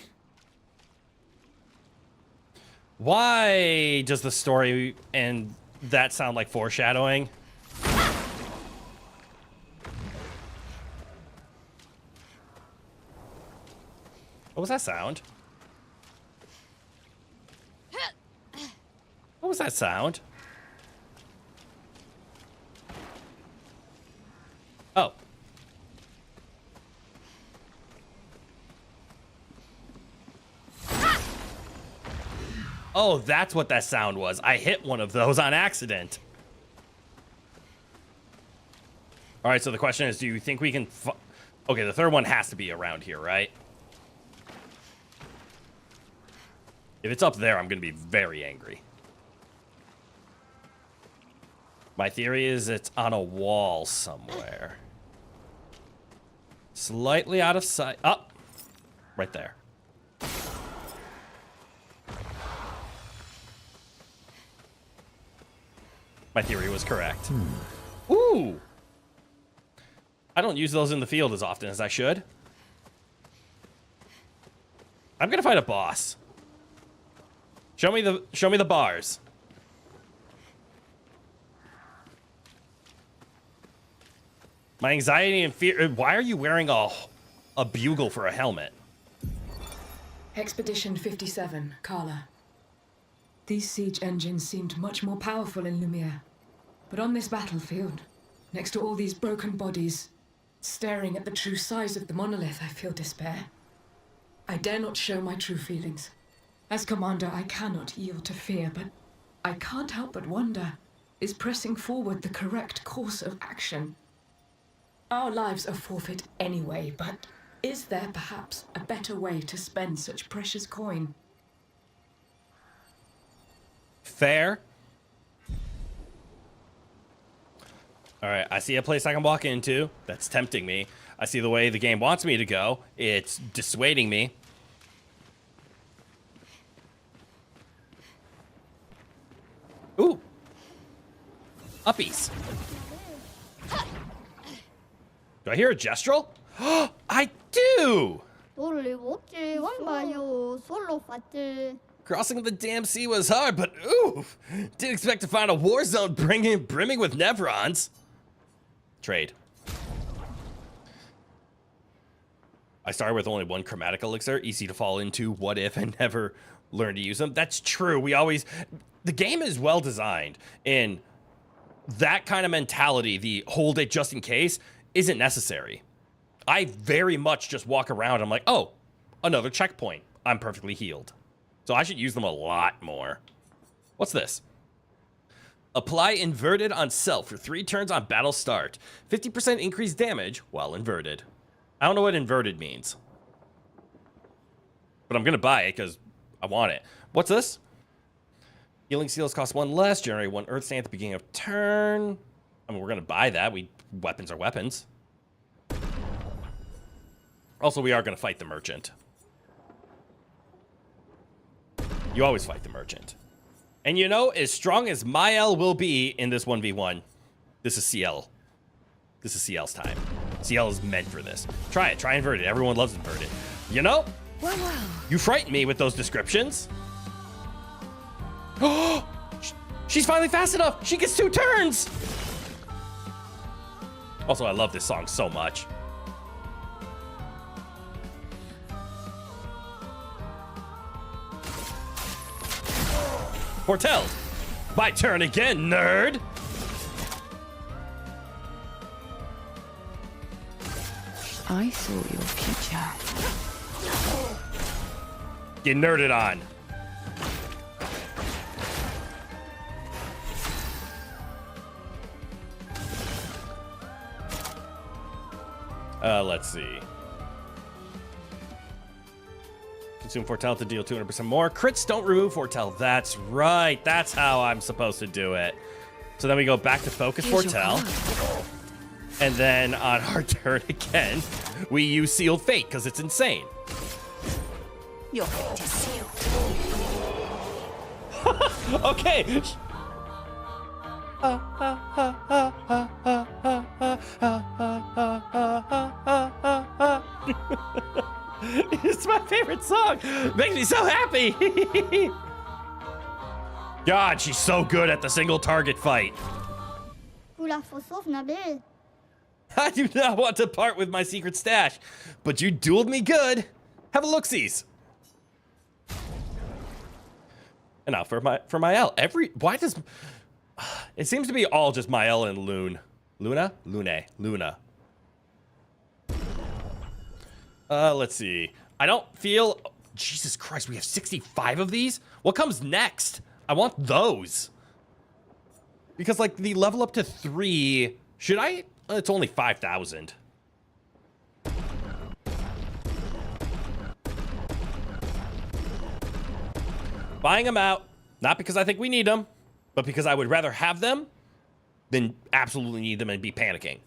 A: Why does the story and that sound like foreshadowing? What was that sound? What was that sound? Oh. Oh, that's what that sound was. I hit one of those on accident. All right, so the question is, do you think we can... Okay, the third one has to be around here, right? If it's up there, I'm going to be very angry. My theory is it's on a wall somewhere. Slightly out of sight. Oh, right there. My theory was correct. Ooh! I don't use those in the field as often as I should. I'm gonna fight a boss. Show me the bars. My anxiety and fear. Why are you wearing a bugle for a helmet?
F: Expedition 57, Carla. These siege engines seemed much more powerful in Lumiere. But on this battlefield, next to all these broken bodies, staring at the true size of the monolith, I feel despair. I dare not show my true feelings. As commander, I cannot yield to fear, but I can't help but wonder, is pressing forward the correct course of action? Our lives are forfeit anyway, but is there perhaps a better way to spend such precious coin?
A: Fair. All right, I see a place I can walk into. That's tempting me. I see the way the game wants me to go. It's dissuading me. Ooh. Uppies. Do I hear a gestural? I do! Crossing the damn sea was hard, but oof! Didn't expect to find a war zone brimming with Nevrons. Trade. I started with only one chromatic elixir, easy to fall into, what if, and never learn to use them. That's true. The game is well designed, and that kind of mentality, the hold it just in case, isn't necessary. I very much just walk around, I'm like, oh, another checkpoint. I'm perfectly healed. So I should use them a lot more. What's this? Apply inverted on self for 3 turns on battle start. 50% increased damage while inverted. I don't know what inverted means. But I'm going to buy it because I want it. What's this? Healing seals cost 1 less. Generate 1 earth stain at the beginning of turn. I mean, we're going to buy that. Weapons are weapons. Also, we are going to fight the merchant. You always fight the merchant. And you know, as strong as Mael will be in this 1v1, this is CL. This is CL's time. CL is meant for this. Try it. Try inverted. Everyone loves inverted. You know?
B: Well.
A: You frighten me with those descriptions. Oh! She's finally fast enough! She gets 2 turns! Also, I love this song so much. Foretelled. My turn again, nerd.
G: I saw your future.
A: Get nerded on. Let's see. Consume Foretell to deal 200% more. Crits don't remove Foretell. That's right. That's how I'm supposed to do it. So then we go back to focus Foretell. And then on our turn again, we use Sealed Fate because it's insane.
G: Your fate is sealed.
A: Okay. It's my favorite song. Makes me so happy. God, she's so good at the single target fight. I do not want to part with my secret stash, but you dueled me good. Have a look-sees. And now for my L. Why does it seems to be all just Mael and Luna? Luna. Let's see. I don't feel... Jesus Christ, we have 65 of these? What comes next? I want those. Because, like, the level up to 3... Should I? It's only 5,000. Buying them out. Not because I think we need them, but because I would rather have them than absolutely need them and be panicking.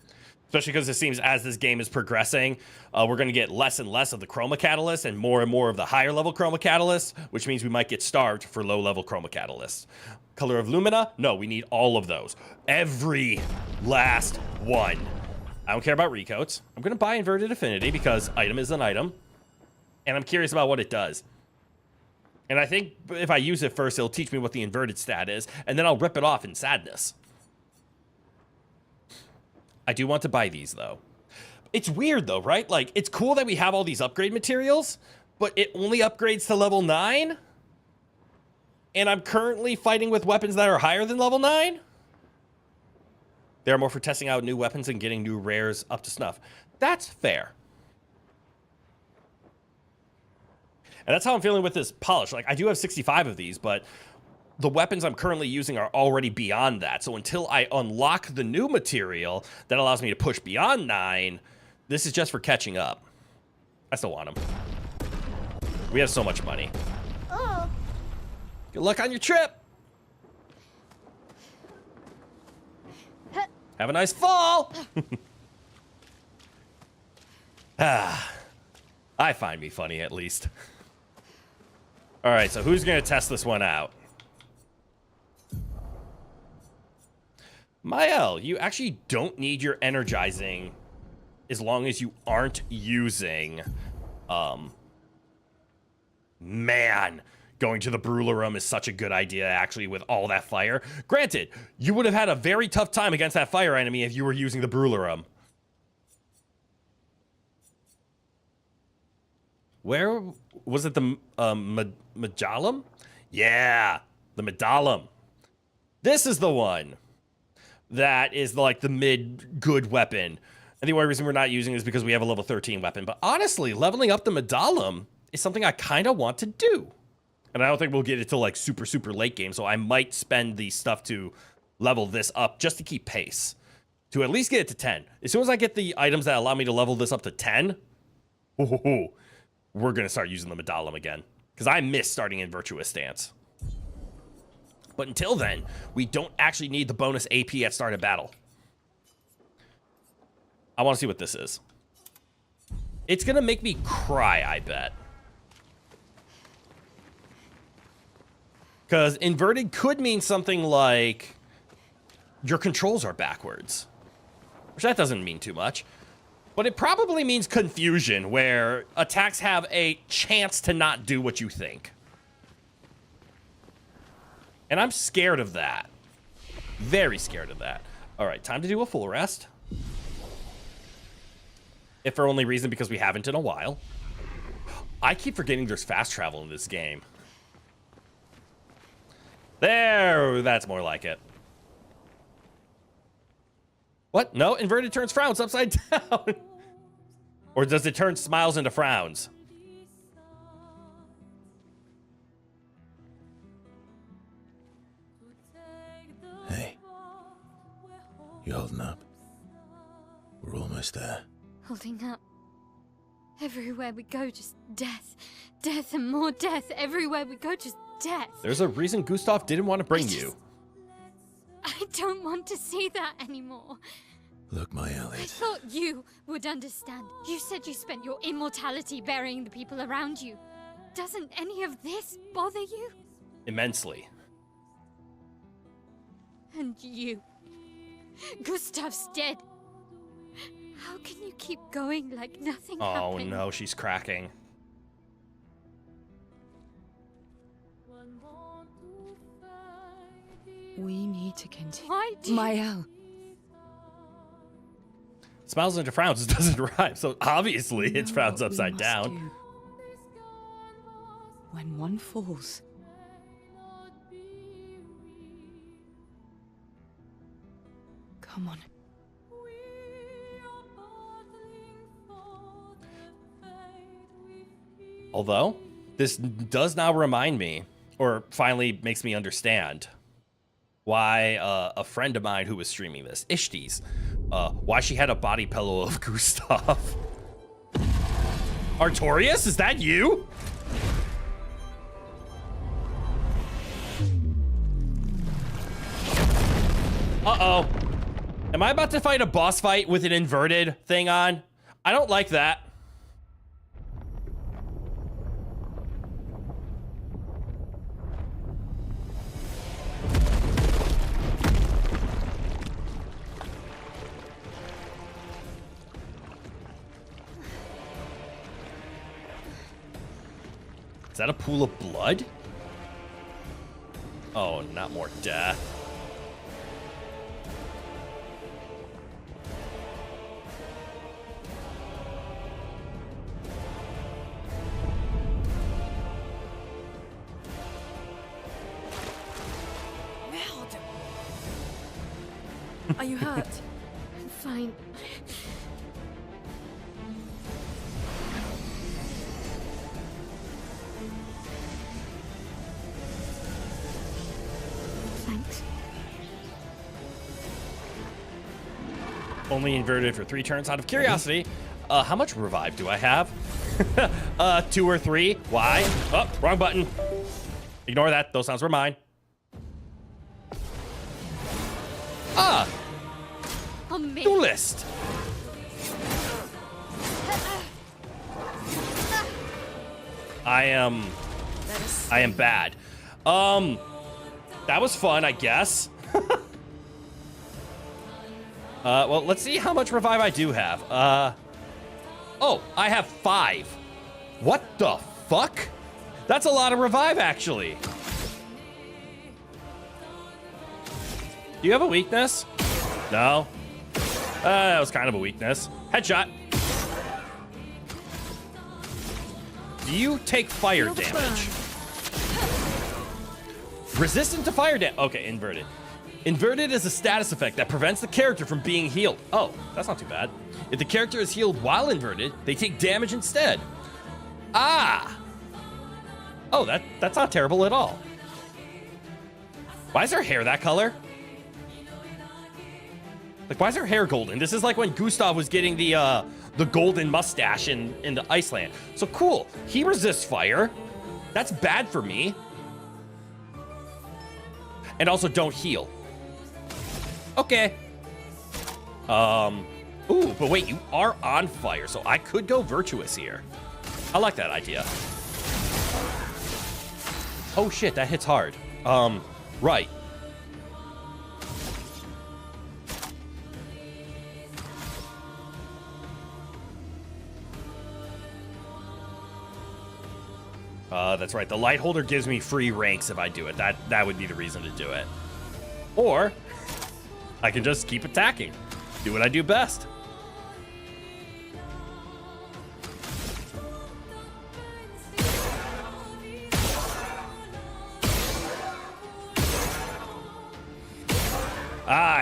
A: Especially because it seems as this game is progressing, we're going to get less and less of the Chroma Catalyst and more of the higher level Chroma Catalyst, which means we might get starved for low level Chroma Catalysts. Color of Lumina? No, we need all of those. Every last one. I don't care about recoats. I'm going to buy Inverted Affinity because item is an item. And I'm curious about what it does. And I think if I use it first, it'll teach me what the inverted stat is, and then I'll rip it off in sadness. I do want to buy these, though. It's weird, though, right? Like, it's cool that we have all these upgrade materials, but it only upgrades to level 9? And I'm currently fighting with weapons that are higher than level 9? They're more for testing out new weapons and getting new rares up to snuff. That's fair. And that's how I'm feeling with this polish. Like, I do have 65 of these, but the weapons I'm currently using are already beyond that. So until I unlock the new material that allows me to push beyond 9, this is just for catching up. I still want them. We have so much money.
D: Oh.
A: Good luck on your trip. Have a nice fall. I find me funny, at least. All right, so who's going to test this one out? Mael, you actually don't need your energizing as long as you aren't using... Man, going to the Brûler Room is such a good idea, actually, with all that fire. Granted, you would have had a very tough time against that fire enemy if you were using the Brûler Room. Where was it? The Medallum? Yeah, the Medallum. This is the one that is like the mid-good weapon. And the only reason we're not using it is because we have a level 13 weapon. But honestly, leveling up the Medallum is something I kind of want to do. And I don't think we'll get it till like super, super late game. So I might spend the stuff to level this up just to keep pace. To at least get it to 10. As soon as I get the items that allow me to level this up to 10, we're going to start using the Medallum again. Because I miss starting in Virtuous Stance. But until then, we don't actually need the bonus AP at start of battle. I want to see what this is. It's going to make me cry, I bet. Because inverted could mean something like your controls are backwards. Which that doesn't mean too much. But it probably means confusion, where attacks have a chance to not do what you think. And I'm scared of that. Very scared of that. All right, time to do a full rest. If for only reason because we haven't in a while. I keep forgetting there's fast travel in this game. There, that's more like it. What? No, inverted turns frowns upside down. Or does it turn smiles into frowns?
C: Hey. You holding up? We're almost there.
D: Holding up. Everywhere we go, just death. Death and more death. Everywhere we go, just death.
A: There's a reason Gustav didn't want to bring you.
D: I don't want to see that anymore.
C: Look, my
D: I
C: Elliot.
D: thought you would understand. You said you spent your immortality burying the people around you. Doesn't any of this bother you?
A: Immensely.
D: And you. Gustav's dead. How can you keep going like nothing
A: Oh
D: happened?
A: no, she's cracking.
G: We need to continue.
D: Why do you...
G: Mael.
A: Smiles into frowns doesn't rhyme, so obviously it's
G: know
A: frowns
G: what we
A: upside
G: must
A: down.
G: do. When one falls, come on.
A: Although, this does now remind me, or finally makes me understand, why a friend of mine who was streaming this, Ishtis, why she had a body pillow of Gustav. Artorias, is that you? Uh-oh. Am I about to fight a boss fight with an inverted thing on? I don't like that. Is that a pool of blood? Oh, not more death.
B: Are you hurt?
D: I'm fine. Thanks.
A: Only inverted for 3 turns. Out of curiosity, how much revive do I have? 2 or 3. Why? Oh, wrong button. Ignore that. Those sounds were mine. Ah,
D: Oh, me.
A: duelist. I am bad. That was fun, I guess. Well, let's see how much revive I do have. Oh, I have 5. What the fuck? That's a lot of revive, actually. Do you have a weakness? No. That was kind of a weakness. Headshot. Do you take fire damage? Resistant to fire damage. Okay, inverted. Inverted is a status effect that prevents the character from being healed. Oh, that's not too bad. If the character is healed while inverted, they take damage instead. Ah! Oh, that's not terrible at all. Why is her hair that color? Like, why is her hair golden? This is like when Gustav was getting the golden mustache in the Iceland. So cool. He resists fire. That's bad for me. And also don't heal. Okay. Ooh, but wait, you are on fire, so I could go virtuous here. I like that idea. Oh shit, that hits hard. Right. That's right. The light holder gives me free ranks if I do it. That would be the reason to do it. Or I can just keep attacking. Do what I do best.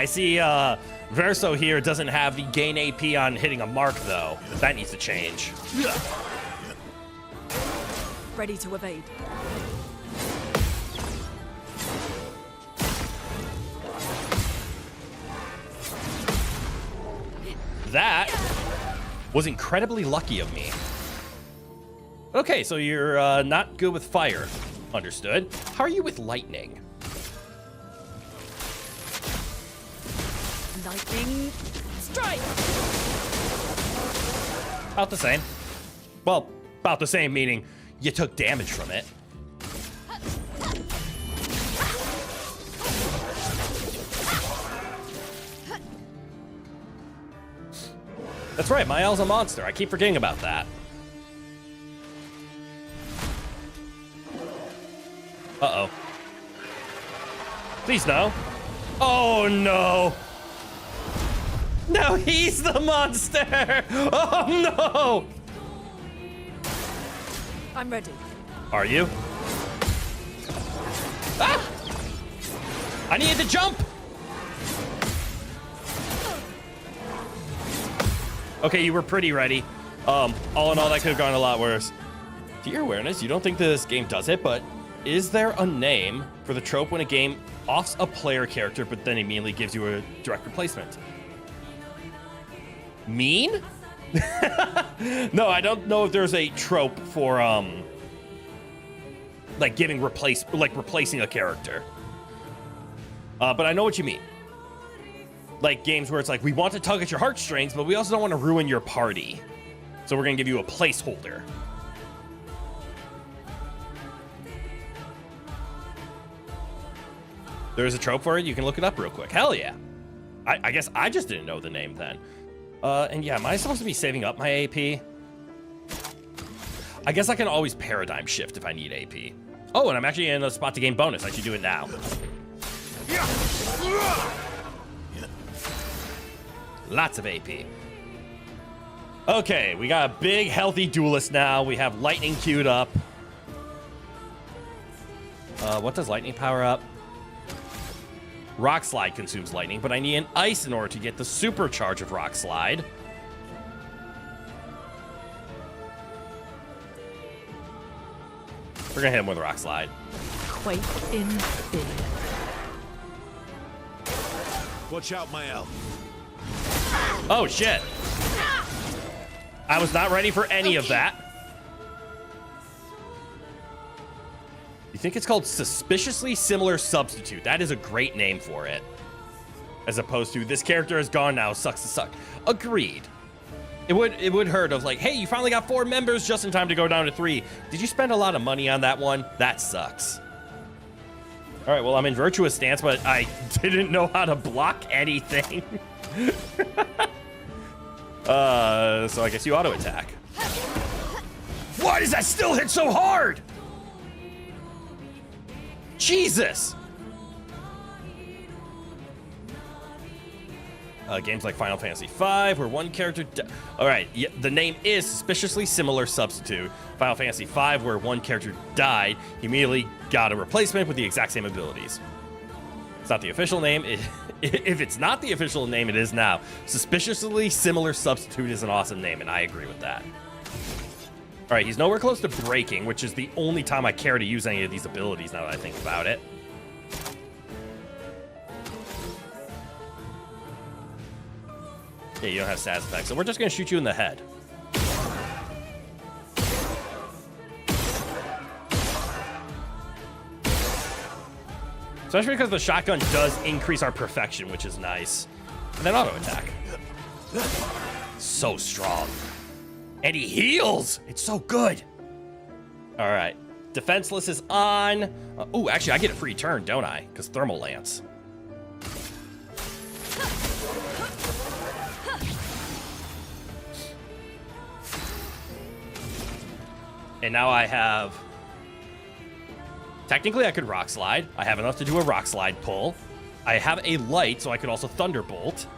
A: I see Verso here doesn't have the gain AP on hitting a mark, though. That needs to change.
G: Ready to evade.
A: That was incredibly lucky of me. Okay, so you're not good with fire. Understood. How are you with lightning?
G: Lightning strike.
A: About the same. Well, about the same, meaning you took damage from it. That's right, Mael's a monster. I keep forgetting about that. Uh-oh. Please no. Oh, no. No, he's the monster. Oh, no.
G: I'm ready.
A: Are you? Ah! I needed to jump. Okay, you were pretty ready. All in all, that could have gone a lot worse. To your awareness, you don't think this game does it, but is there a name for the trope when a game offs a player character, but then immediately gives you a direct replacement? Mean? No, I don't know if there's a trope for, like replacing a character. But I know what you mean. Like games where it's like, we want to tug at your heartstrings, but we also don't want to ruin your party. So we're going to give you a placeholder. There's a trope for it. You can look it up real quick. Hell yeah. I guess I just didn't know the name then. And yeah, am I supposed to be saving up my AP? I guess I can always paradigm shift if I need AP. Oh, and I'm actually in a spot to gain bonus. I should do it now. Lots of AP. Okay, we got a big, healthy duelist now. We have lightning queued up. What does lightning power up? Rock Slide consumes lightning, but I need an ice in order to get the supercharge of Rock Slide. We're gonna hit him with Rock Slide.
G: Quake in big.
C: Watch out, Mael.
A: Oh, shit. I was not ready for any of that. You think it's called Suspiciously Similar Substitute? That is a great name for it. As opposed to, this character is gone now, sucks to suck. Agreed. It would hurt of like, hey, you finally got 4 members just in time to go down to 3. Did you spend a lot of money on that one? That sucks. All right, well, I'm in Virtuous Stance, but I didn't know how to block anything. So I guess you auto attack. Why does that still hit so hard? Jesus. Games like Final Fantasy V, where one character... All right, yeah, the name is Suspiciously Similar Substitute. Final Fantasy V, where one character died, he immediately got a replacement with the exact same abilities. It's not the official name. If it's not the official name, it is now. Suspiciously Similar Substitute is an awesome name, and I agree with that. All right, he's nowhere close to breaking, which is the only time I care to use any of these abilities now that I think about it. Yeah, you don't have status effects, so we're just going to shoot you in the head. Especially because the shotgun does increase our perfection, which is nice. And then auto attack. So strong. And he heals! It's so good. All right. Defenseless is on. Oh, actually, I get a free turn, don't I? Because Thermal Lance. And now I have... Technically, I could Rock Slide. I have enough to do a Rock Slide pull. I have a light, so I could also Thunderbolt.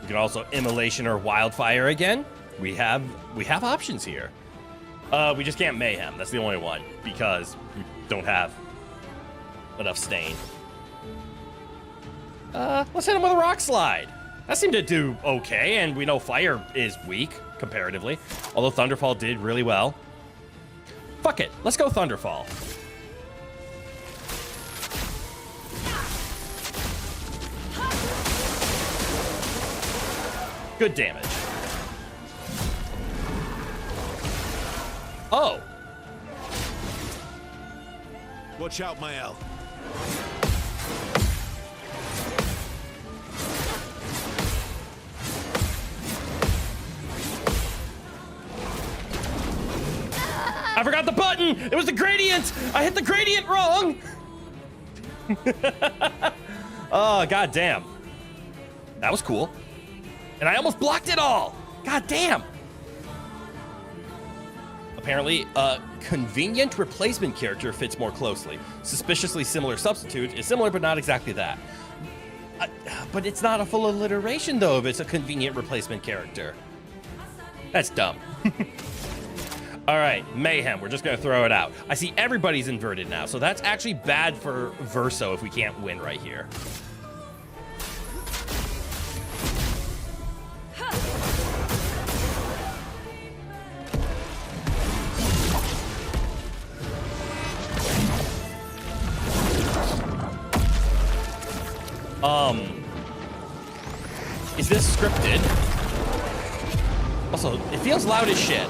A: You can also Immolation or Wildfire again. We have options here. We just can't Mayhem. That's the only one, because we don't have enough stain. Let's hit him with a rock slide. That seemed to do okay, and we know fire is weak, comparatively. Although Thunderfall did really well. Fuck it. Let's go Thunderfall. Good damage. Oh.
C: Watch out, Mael.
A: I forgot the button! It was the gradient! I hit the gradient wrong! Oh, god damn. That was cool. And I almost blocked it all! God damn! Apparently, a convenient replacement character fits more closely. Suspiciously similar substitute is similar, but not exactly that. But it's not a full alliteration, though, if it's a convenient replacement character. That's dumb. All right, Mayhem. We're just going to throw it out. I see everybody's inverted now, so that's actually bad for Verso if we can't win right here. Is this scripted? Also, it feels loud as shit.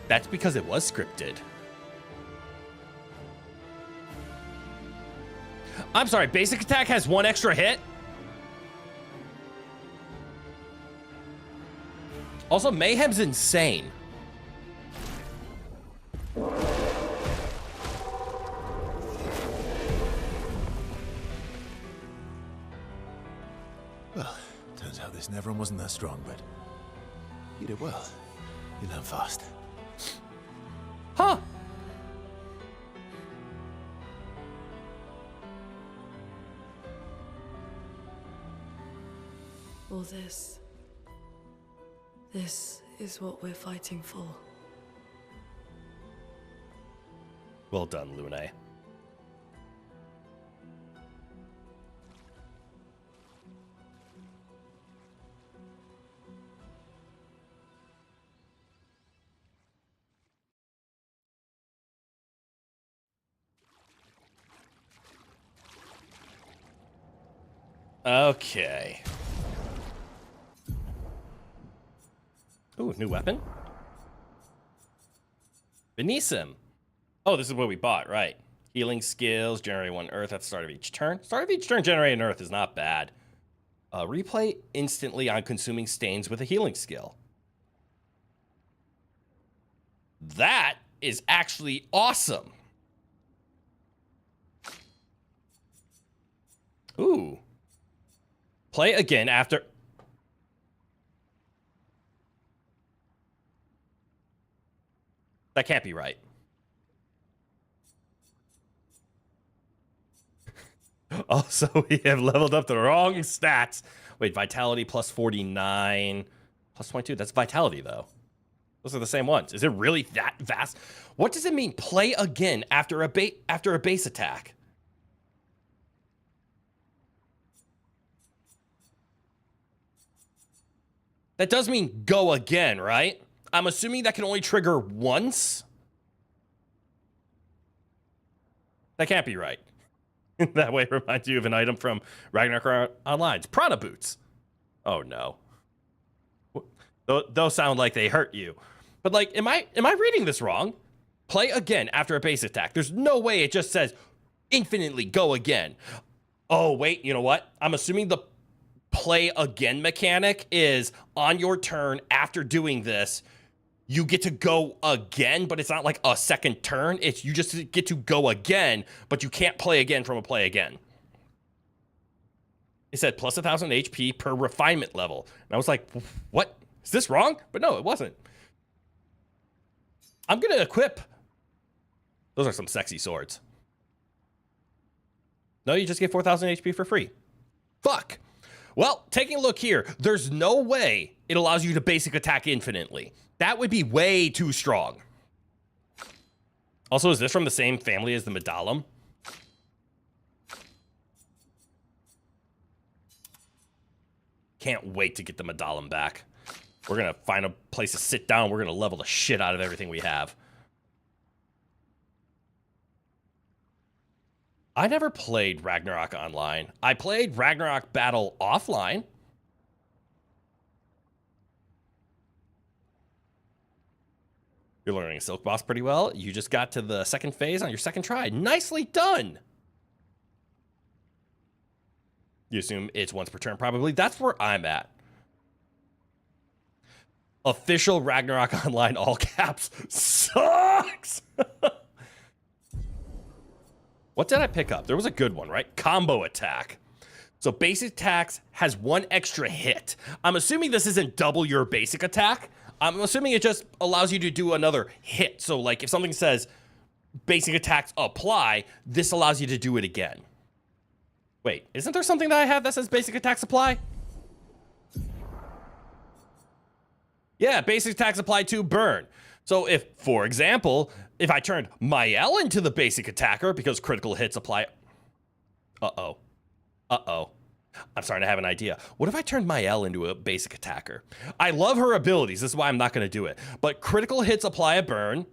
A: That's because it was scripted. I'm sorry, basic attack has one extra hit? Also, Mayhem's insane.
C: Well, turns out this Neveron wasn't that strong, but you did well. You learn fast.
A: Huh.
B: All this. This is what we're fighting for.
A: Well done, Lune. Okay. Ooh, new weapon? Beneath. Oh, this is what we bought, right. Healing skills, generate 1 earth at the start of each turn. Start of each turn, generate an earth is not bad. Replay instantly on consuming stains with a healing skill. That is actually awesome. Ooh. Play again after... That can't be right. Also, we have leveled up the wrong stats. Wait, vitality plus 49, plus 22. That's vitality, though. Those are the same ones. Is it really that vast? What does it mean, play again after a base attack? That does mean go again, right? I'm assuming that can only trigger once. That can't be right. That way it reminds you of an item from Ragnarok Online's Prana Boots. Oh no. Those sound like they hurt you. But like, am I reading this wrong? Play again after a base attack. There's no way it just says infinitely go again. Oh wait, you know what? I'm assuming the play again mechanic is on your turn after doing this, you get to go again, but it's not like a second turn. It's you just get to go again, but you can't play again from a play again. It said plus 1,000 HP per refinement level. And I was like, what? Is this wrong? But no, it wasn't. I'm going to equip Those are some sexy swords. No, you just get 4,000 HP for free. Fuck. Well, taking a look here, there's no way it allows you to basic attack infinitely. That would be way too strong. Also, is this from the same family as the Medallum? Can't wait to get the Medallum back. We're going to find a place to sit down. We're going to level the shit out of everything we have. I never played Ragnarok online. I played Ragnarok Battle offline. You're learning Silk Boss pretty well. You just got to the second phase on your second try. Nicely done. You assume it's once per turn, probably. That's where I'm at. Official Ragnarok Online, all caps, sucks. What did I pick up? There was a good one, right? Combo attack. So basic attacks has one extra hit. I'm assuming this isn't double your basic attack. I'm assuming it just allows you to do another hit. So like if something says basic attacks apply, this allows you to do it again. Wait, isn't there something that I have that says basic attacks apply? Yeah, basic attacks apply to burn. So if, for example, if I turned Mael into the basic attacker because critical hits apply... Uh-oh. I'm starting to have an idea. What if I turned Mael into a basic attacker? I love her abilities. This is why I'm not going to do it. But critical hits apply a burn.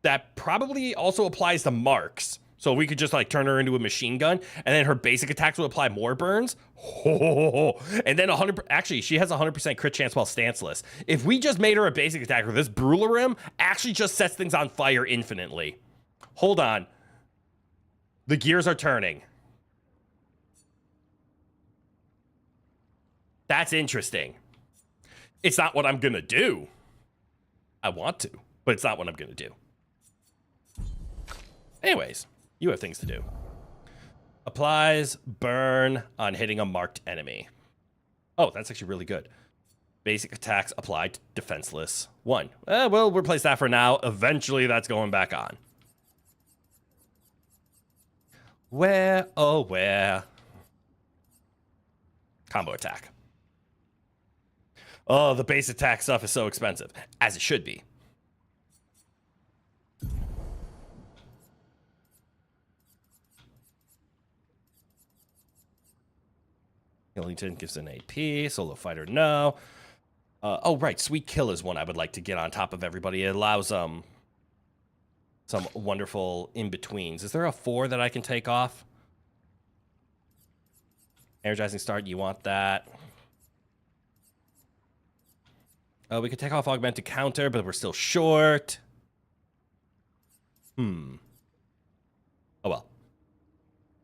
A: That probably also applies to marks. So we could just like turn her into a machine gun, and then her basic attacks will apply more burns. And then 100. Actually, she has 100% crit chance while stanceless. If we just made her a basic attacker, this Brularim actually just sets things on fire infinitely. Hold on. The gears are turning. That's interesting. It's not what I'm gonna do. I want to, but it's not what I'm gonna do. Anyways. You have things to do. Applies burn on hitting a marked enemy. Oh, that's actually really good. Basic attacks applied defenseless. 1. We'll replace that for now. Eventually, that's going back on. Where, oh, where? Combo attack. Oh, the base attack stuff is so expensive. As it should be. Hillington gives an AP. Solo fighter, no. Oh, right. Sweet Kill is one I would like to get on top of everybody. It allows some wonderful in-betweens. Is there a 4 that I can take off? Energizing Start, you want that. We could take off Augmented Counter, but we're still short. Oh, well.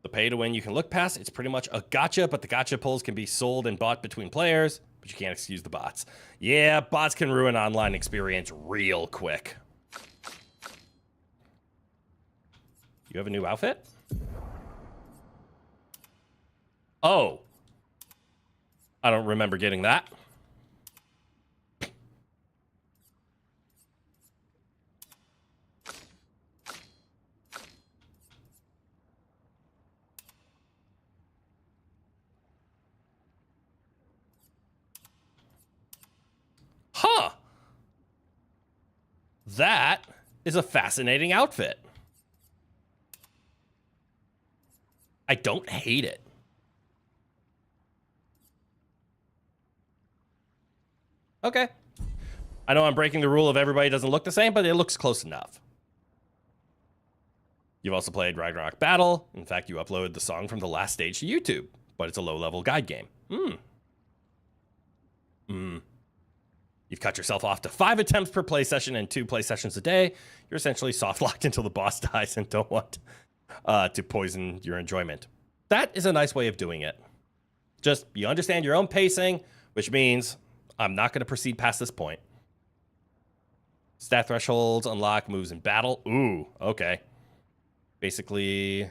A: The pay to win you can look past. It's pretty much a gotcha, but the gotcha pulls can be sold and bought between players, but you can't excuse the bots. Yeah, bots can ruin online experience real quick. You have a new outfit? Oh. I don't remember getting that. Huh. That is a fascinating outfit. I don't hate it. Okay. I know I'm breaking the rule of everybody doesn't look the same, but it looks close enough. You've also played Ragnarok Battle. In fact, you uploaded the song from the last stage to YouTube, but it's a low-level guide game. You've cut yourself off to 5 attempts per play session and 2 play sessions a day. You're essentially soft-locked until the boss dies and don't want to poison your enjoyment. That is a nice way of doing it. Just, you understand your own pacing, which means I'm not going to proceed past this point. Stat thresholds, unlock moves in battle. Ooh, okay. Basically,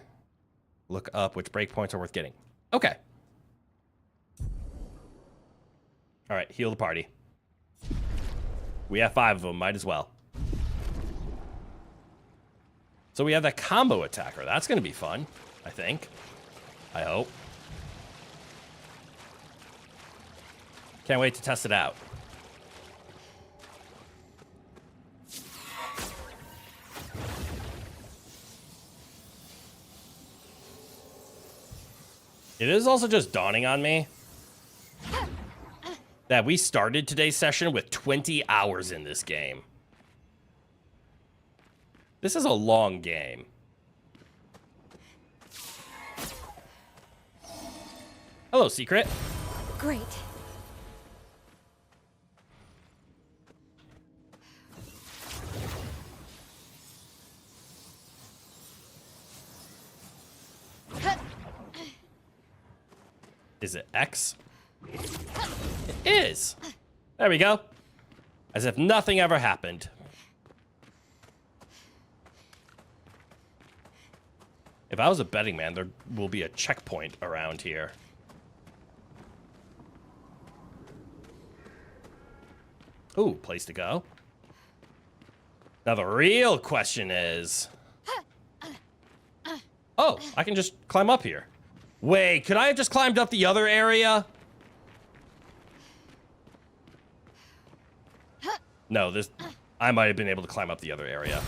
A: look up which breakpoints are worth getting. Okay. All right, heal the party. We have 5 of them, might as well. So we have that combo attacker. That's going to be fun, I think. I hope. Can't wait to test it out. It is also just dawning on me that we started today's session with 20 hours in this game. This is a long game. Hello, Secret.
D: Great.
A: Is it X? It is. There we go. As if nothing ever happened. If I was a betting man, there will be a checkpoint around here. Ooh, place to go. Now the real question is... Oh, I can just climb up here. Wait, could I have just climbed up the other area? No, this... I might have been able to climb up the other area.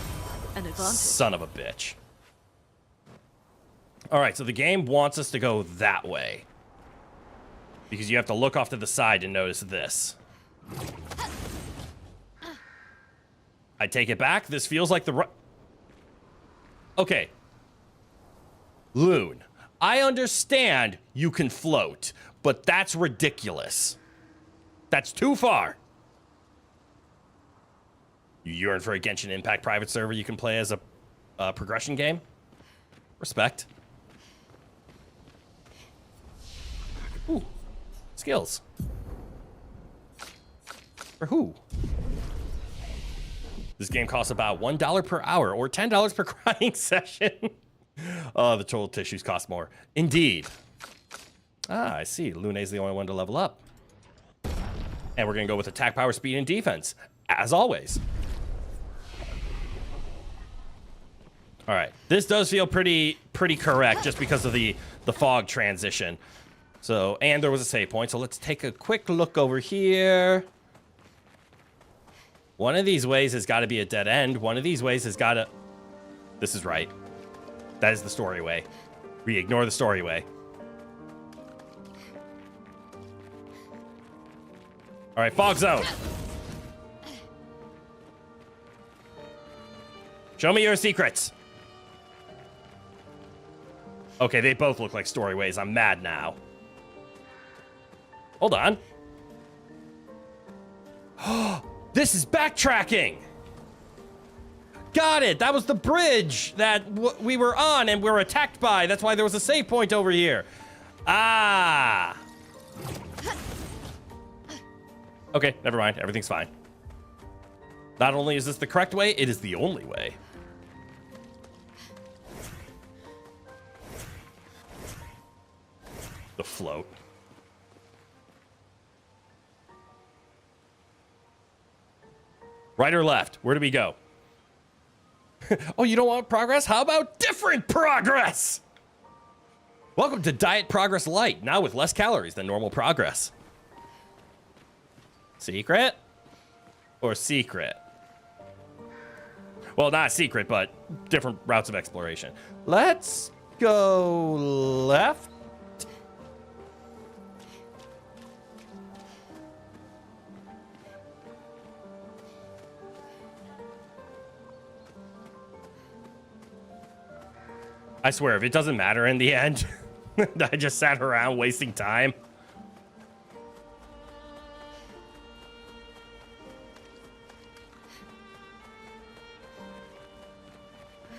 G: An advantage.
A: Son of a bitch. Alright, so the game wants us to go that way. Because you have to look off to the side and notice this. I take it back. This feels like the right... Okay. Loon. I understand you can float, but that's ridiculous. That's too far. You yearn for a Genshin Impact private server you can play as a progression game? Respect. Ooh. Skills. For who? This game costs about $1 per hour or $10 per grinding session. Oh, the total tissues cost more. Indeed. Ah, I see. Lune's the only one to level up. And we're going to go with attack, power, speed, and defense, as always. All right. This does feel pretty correct just because of the fog transition. So, and there was a save point, so let's take a quick look over here. One of these ways has got to be a dead end. One of these ways has got to... This is right. That is the story way. We ignore the story way. All right, fog zone. Show me your secrets. Okay, they both look like story ways. I'm mad now. Hold on. This is backtracking. Got it. That was the bridge that we were on and we were attacked by. That's why there was a save point over here. Ah. Okay, never mind. Everything's fine. Not only is this the correct way, it is the only way. The float. Right or left? Where do we go? Oh, you don't want progress? How about different progress? Welcome to Diet Progress Light, now with less calories than normal progress. Secret? Or secret? Well, not secret, but different routes of exploration. Let's go left. I swear, if it doesn't matter in the end, I just sat around wasting time.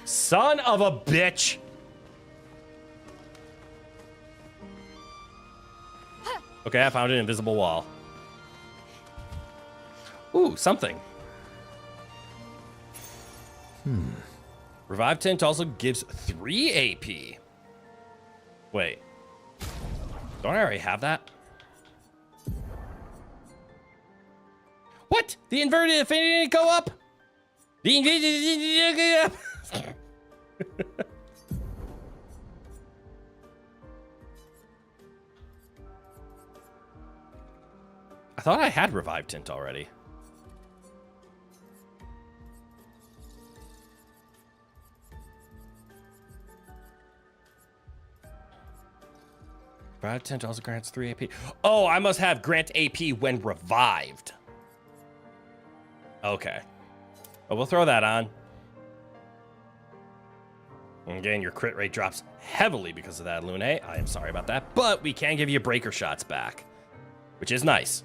A: Son of a bitch. Okay, I found an invisible wall. Ooh, something. Revive Tint also gives 3 AP. Wait. Don't I already have that? What? The inverted affinity didn't go up? The inverted didn't go up? thought I had Revive Tint already. Revive Tint also grants 3 AP. Oh, I must have grant AP when revived. Okay. Well, we'll throw that on. And again, your crit rate drops heavily because of that, Lune. I am sorry about that. But we can give you breaker shots back, which is nice.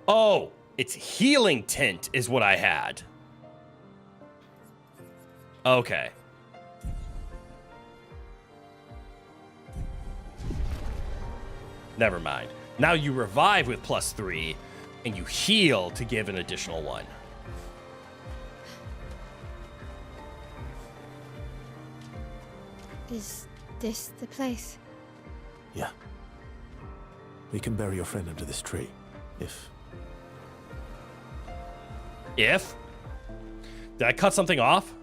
A: Oh, it's healing tint is what I had. Okay. Never mind. Now you revive with +3, and you heal to give an additional 1.
D: Is this the place?
C: Yeah. We can bury your friend under this tree. If...
A: If? Did I cut something off?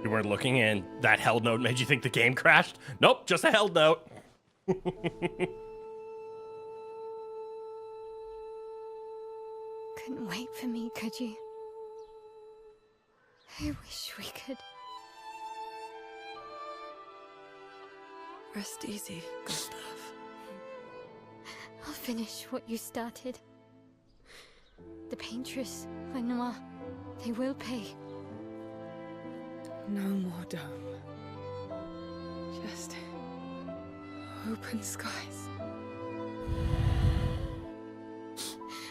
A: You weren't looking, and that held note made you think the game crashed? Nope, just a held note.
D: Couldn't wait for me, could you? I wish we could.
B: Rest easy, Gustav.
D: I'll finish what you started. The paintress, Renoir, they will pay.
F: No more dome. Just open skies.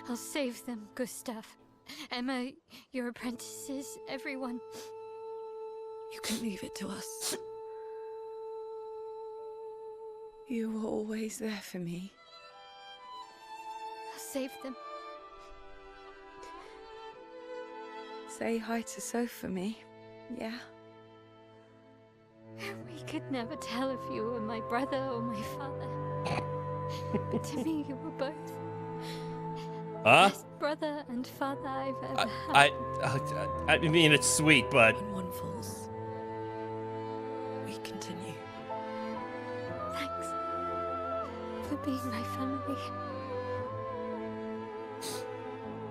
D: I'll save them, Gustav. Emma, your apprentices, everyone.
B: You can leave it to us.
F: You were always there for me.
D: I'll save them.
F: Say hi to Soph for me, yeah?
D: We could never tell if you were my brother or my father. But to me, you were both.
A: Huh?
D: Best brother and father I've ever had.
A: I mean, it's sweet, but...
B: When one falls, we continue.
D: Thanks for being my family.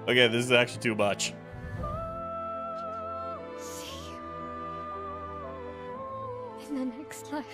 A: Okay, this is actually too much.
D: See you in the next life.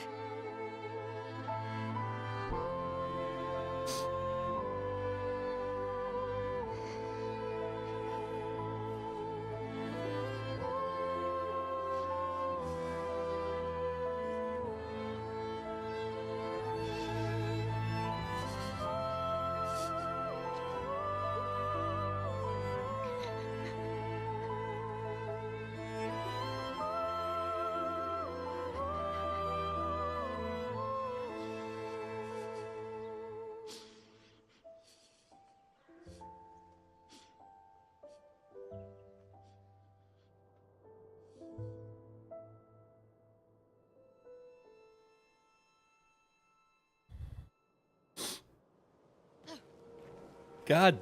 A: God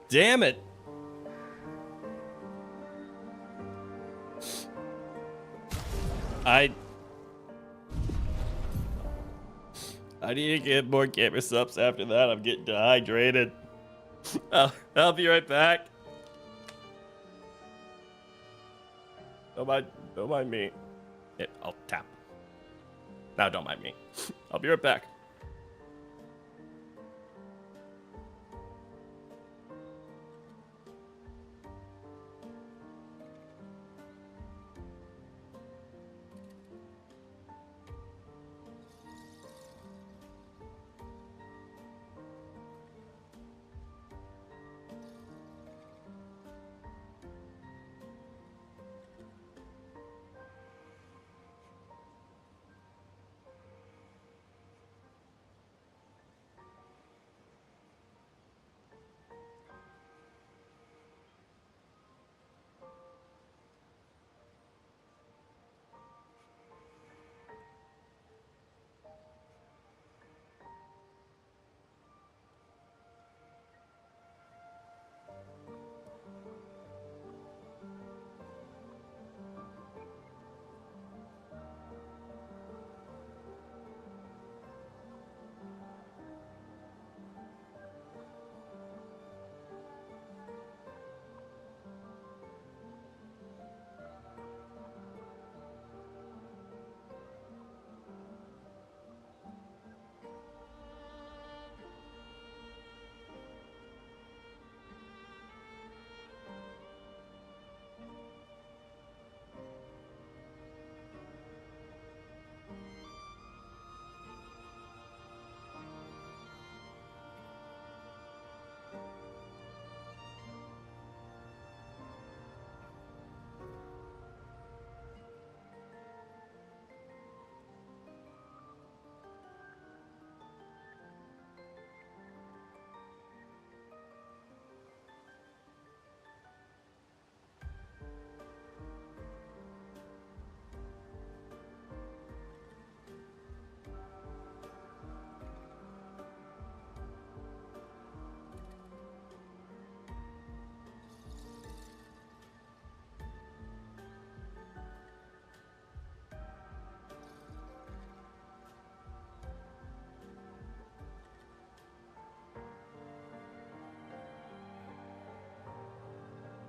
A: damn it. I need to get more camera subs after that. I'm getting dehydrated. I'll be right back. Don't mind me. I'll tap. No, don't mind me. I'll be right back.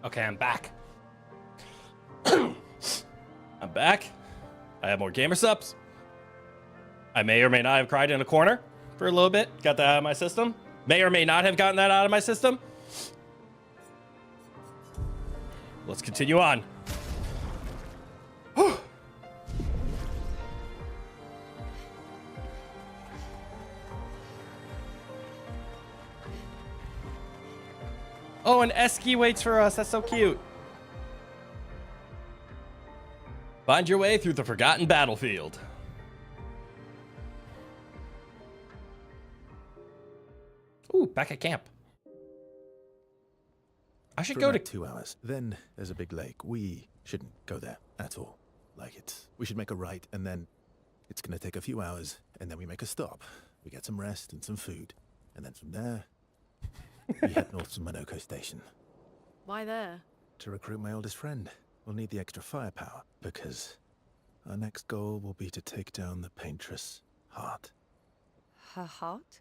A: Okay, I'm back. I'm back. I have more gamer subs. I may or may not have cried in a corner for a little bit. Got that out of my system. May or may not have gotten that out of my system. Let's continue on. Oh, and Eski waits for us. That's so cute. Find your way through the forgotten battlefield. Ooh, back at camp. I should
C: For
A: go
C: about
A: to
C: 2 hours. Then there's a big lake. We shouldn't go there at all. We should make a right, and then it's gonna take a few hours, and then we make a stop. We get some rest and some food, and then from there, we head north to Chroneco station
B: Why there?
C: to recruit my oldest friend. We'll need the extra firepower because our next goal will be to take down the paintress Heart.
G: Her heart?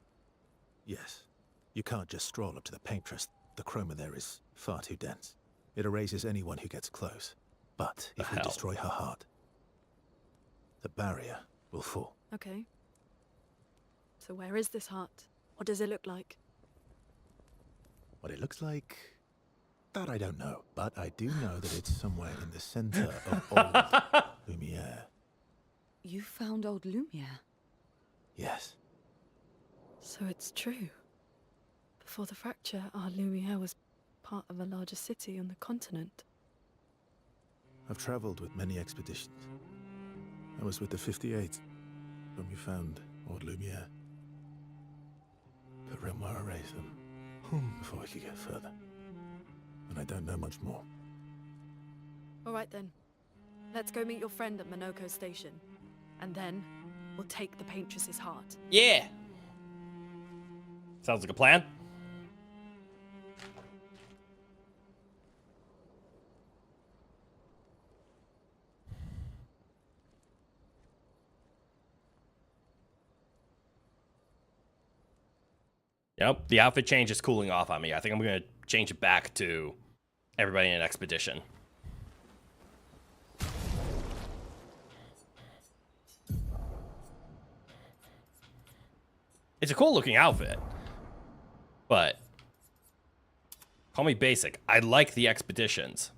C: Yes, you can't just stroll up to the paintress. The chroma there is far too dense. It erases anyone who gets close. But if we destroy her heart, the barrier will fall.
B: Okay. So where is this heart? What does it look like?
C: What it looks like, that I don't know. But I do know that it's somewhere in the center of old Lumiere.
G: You found old Lumiere?
C: Yes.
B: So it's true. Before the fracture, our Lumiere was part of a larger city on the continent.
C: I've traveled with many expeditions. I was with the 58th when we found old Lumiere. But Renoir erased them before we could get further. And I don't know much more.
B: All right then. Let's go meet your friend at Chroneco station. And then we'll take the paintress's heart.
A: Yeah. Sounds like a plan. Yep, the outfit change is cooling off on me. I think I'm going to change it back to everybody in an expedition. It's a cool looking outfit, but call me basic. I like the expeditions.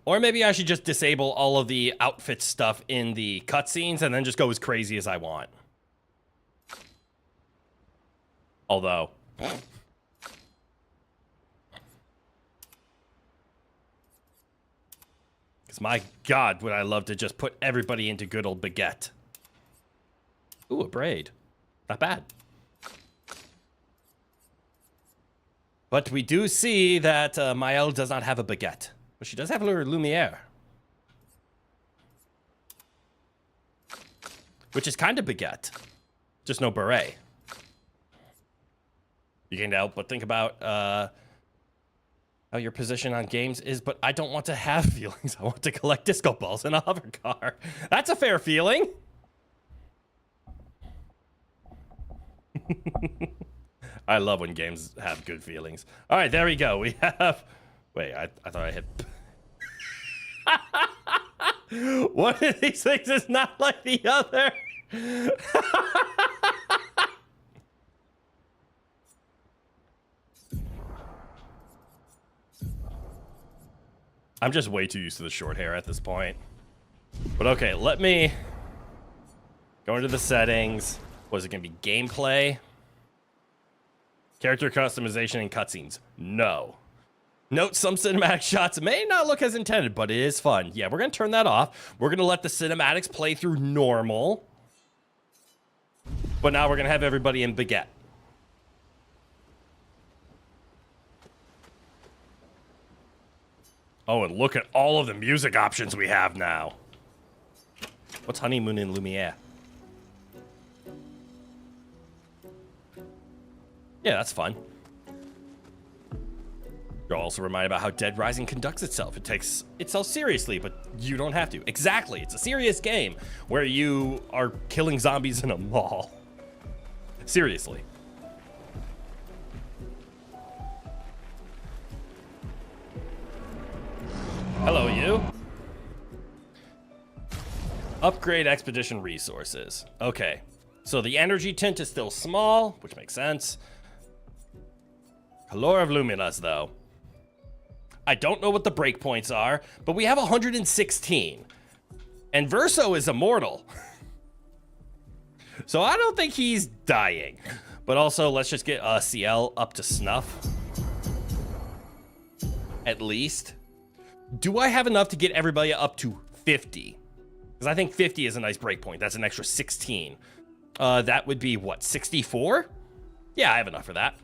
A: Or maybe I should just disable all of the outfit stuff in the cutscenes and then just go as crazy as I want. Although, because my God, would I love to just put everybody into good old baguette. Ooh, a braid. Not bad. But we do see that Maëlle does not have a baguette. But she does have her Lumiere. Which is kind of baguette. Just no beret. You can't help but think about how your position on games is, but I don't want to have feelings. I want to collect disco balls in a hover car. That's a fair feeling. I love when games have good feelings. All right, there we go. We have... Wait, I thought I hit... One of these things is not like the other. I'm just way too used to the short hair at this point. But okay, let me go into the settings. Was it going to be gameplay? Character customization and cutscenes? No. Note some cinematic shots may not look as intended, but it is fun. Yeah, we're going to turn that off. We're going to let the cinematics play through normal. But now we're going to have everybody in baguette. Oh, and look at all of the music options we have now. What's Honeymoon in Lumiere? Yeah, that's fun. You're also reminded about how Dead Rising conducts itself. It takes itself seriously, but you don't have to. Exactly. It's a serious game where you are killing zombies in a mall. Seriously. Upgrade expedition resources. Okay. So the energy tint is still small, which makes sense. Color of Luminas, though. I don't know what the breakpoints are, but we have 116. And Verso is immortal. So I don't think he's dying. But also, let's just get CL up to snuff. At least. Do I have enough to get everybody up to 50? Because I think 50 is a nice breakpoint. That's an extra 16. That would be, what, 64? Yeah, I have enough for that.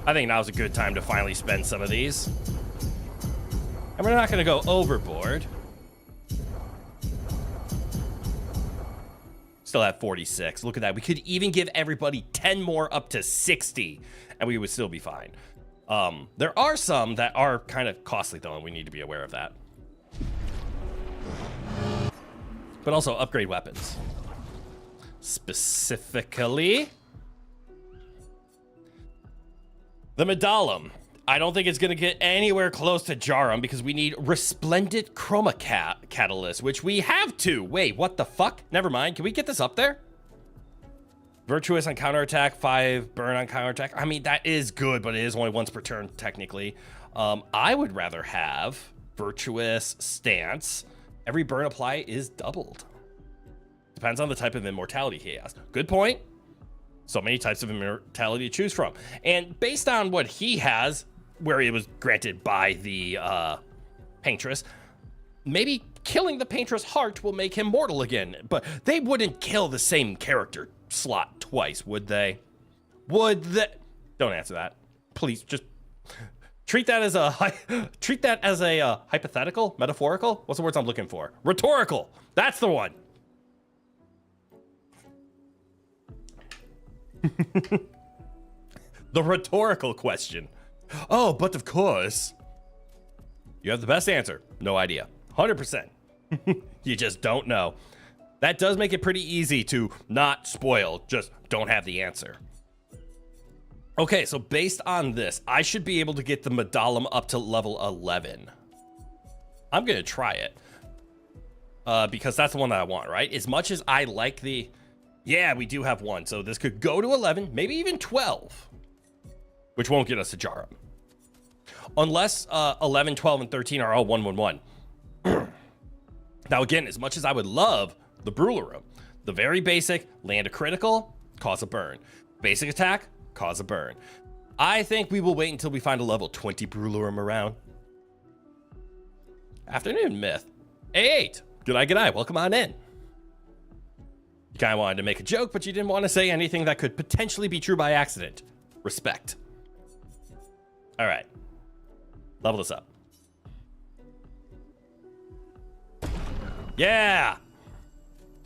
A: I think now's a good time to finally spend some of these. And we're not going to go overboard. Still have 46. Look at that. We could even give everybody 10 more up to 60, and we would still be fine. There are some that are kind of costly, though, and we need to be aware of that. But also upgrade weapons. Specifically, the Medallum. I don't think it's going to get anywhere close to Jarum because we need Resplendent Chroma Catalyst, which we have to. Wait, what the fuck? Never mind. Can we get this up there? Virtuous on counterattack, 5 burn on counterattack. I mean, that is good, but it is only once per turn, technically. I would rather have Virtuous Stance. Every burn apply is doubled. Depends on the type of immortality he has. Good point. So many types of immortality to choose from. And based on what he has, where it was granted by the Paintress, maybe killing the Paintress heart will make him mortal again. But they wouldn't kill the same character slot twice, would they? Would they? Don't answer that. Please, just treat that as a hypothetical, metaphorical. What's the words I'm looking for? Rhetorical. That's the one. The rhetorical question. Oh, but of course. You have the best answer. No idea. 100%. You just don't know. That does make it pretty easy to not spoil. Just don't have the answer. Okay, so based on this, I should be able to get the Medallum up to level 11. I'm going to try it. Because that's the one that I want, right? As much as I like the... Yeah, we do have one. So this could go to 11, maybe even 12. Which won't get us to Jarum. Unless 11, 12, and 13 are all 1-1-1. Now again, as much as I would love the Brularum, the very basic, land a critical, cause a burn. Basic attack, cause a burn. I think we will wait until we find a level 20 Brularum around. Afternoon, Myth. A8. Good eye, welcome on in. You kind of wanted to make a joke, but you didn't want to say anything that could potentially be true by accident. Respect. All right. Level this up. Yeah.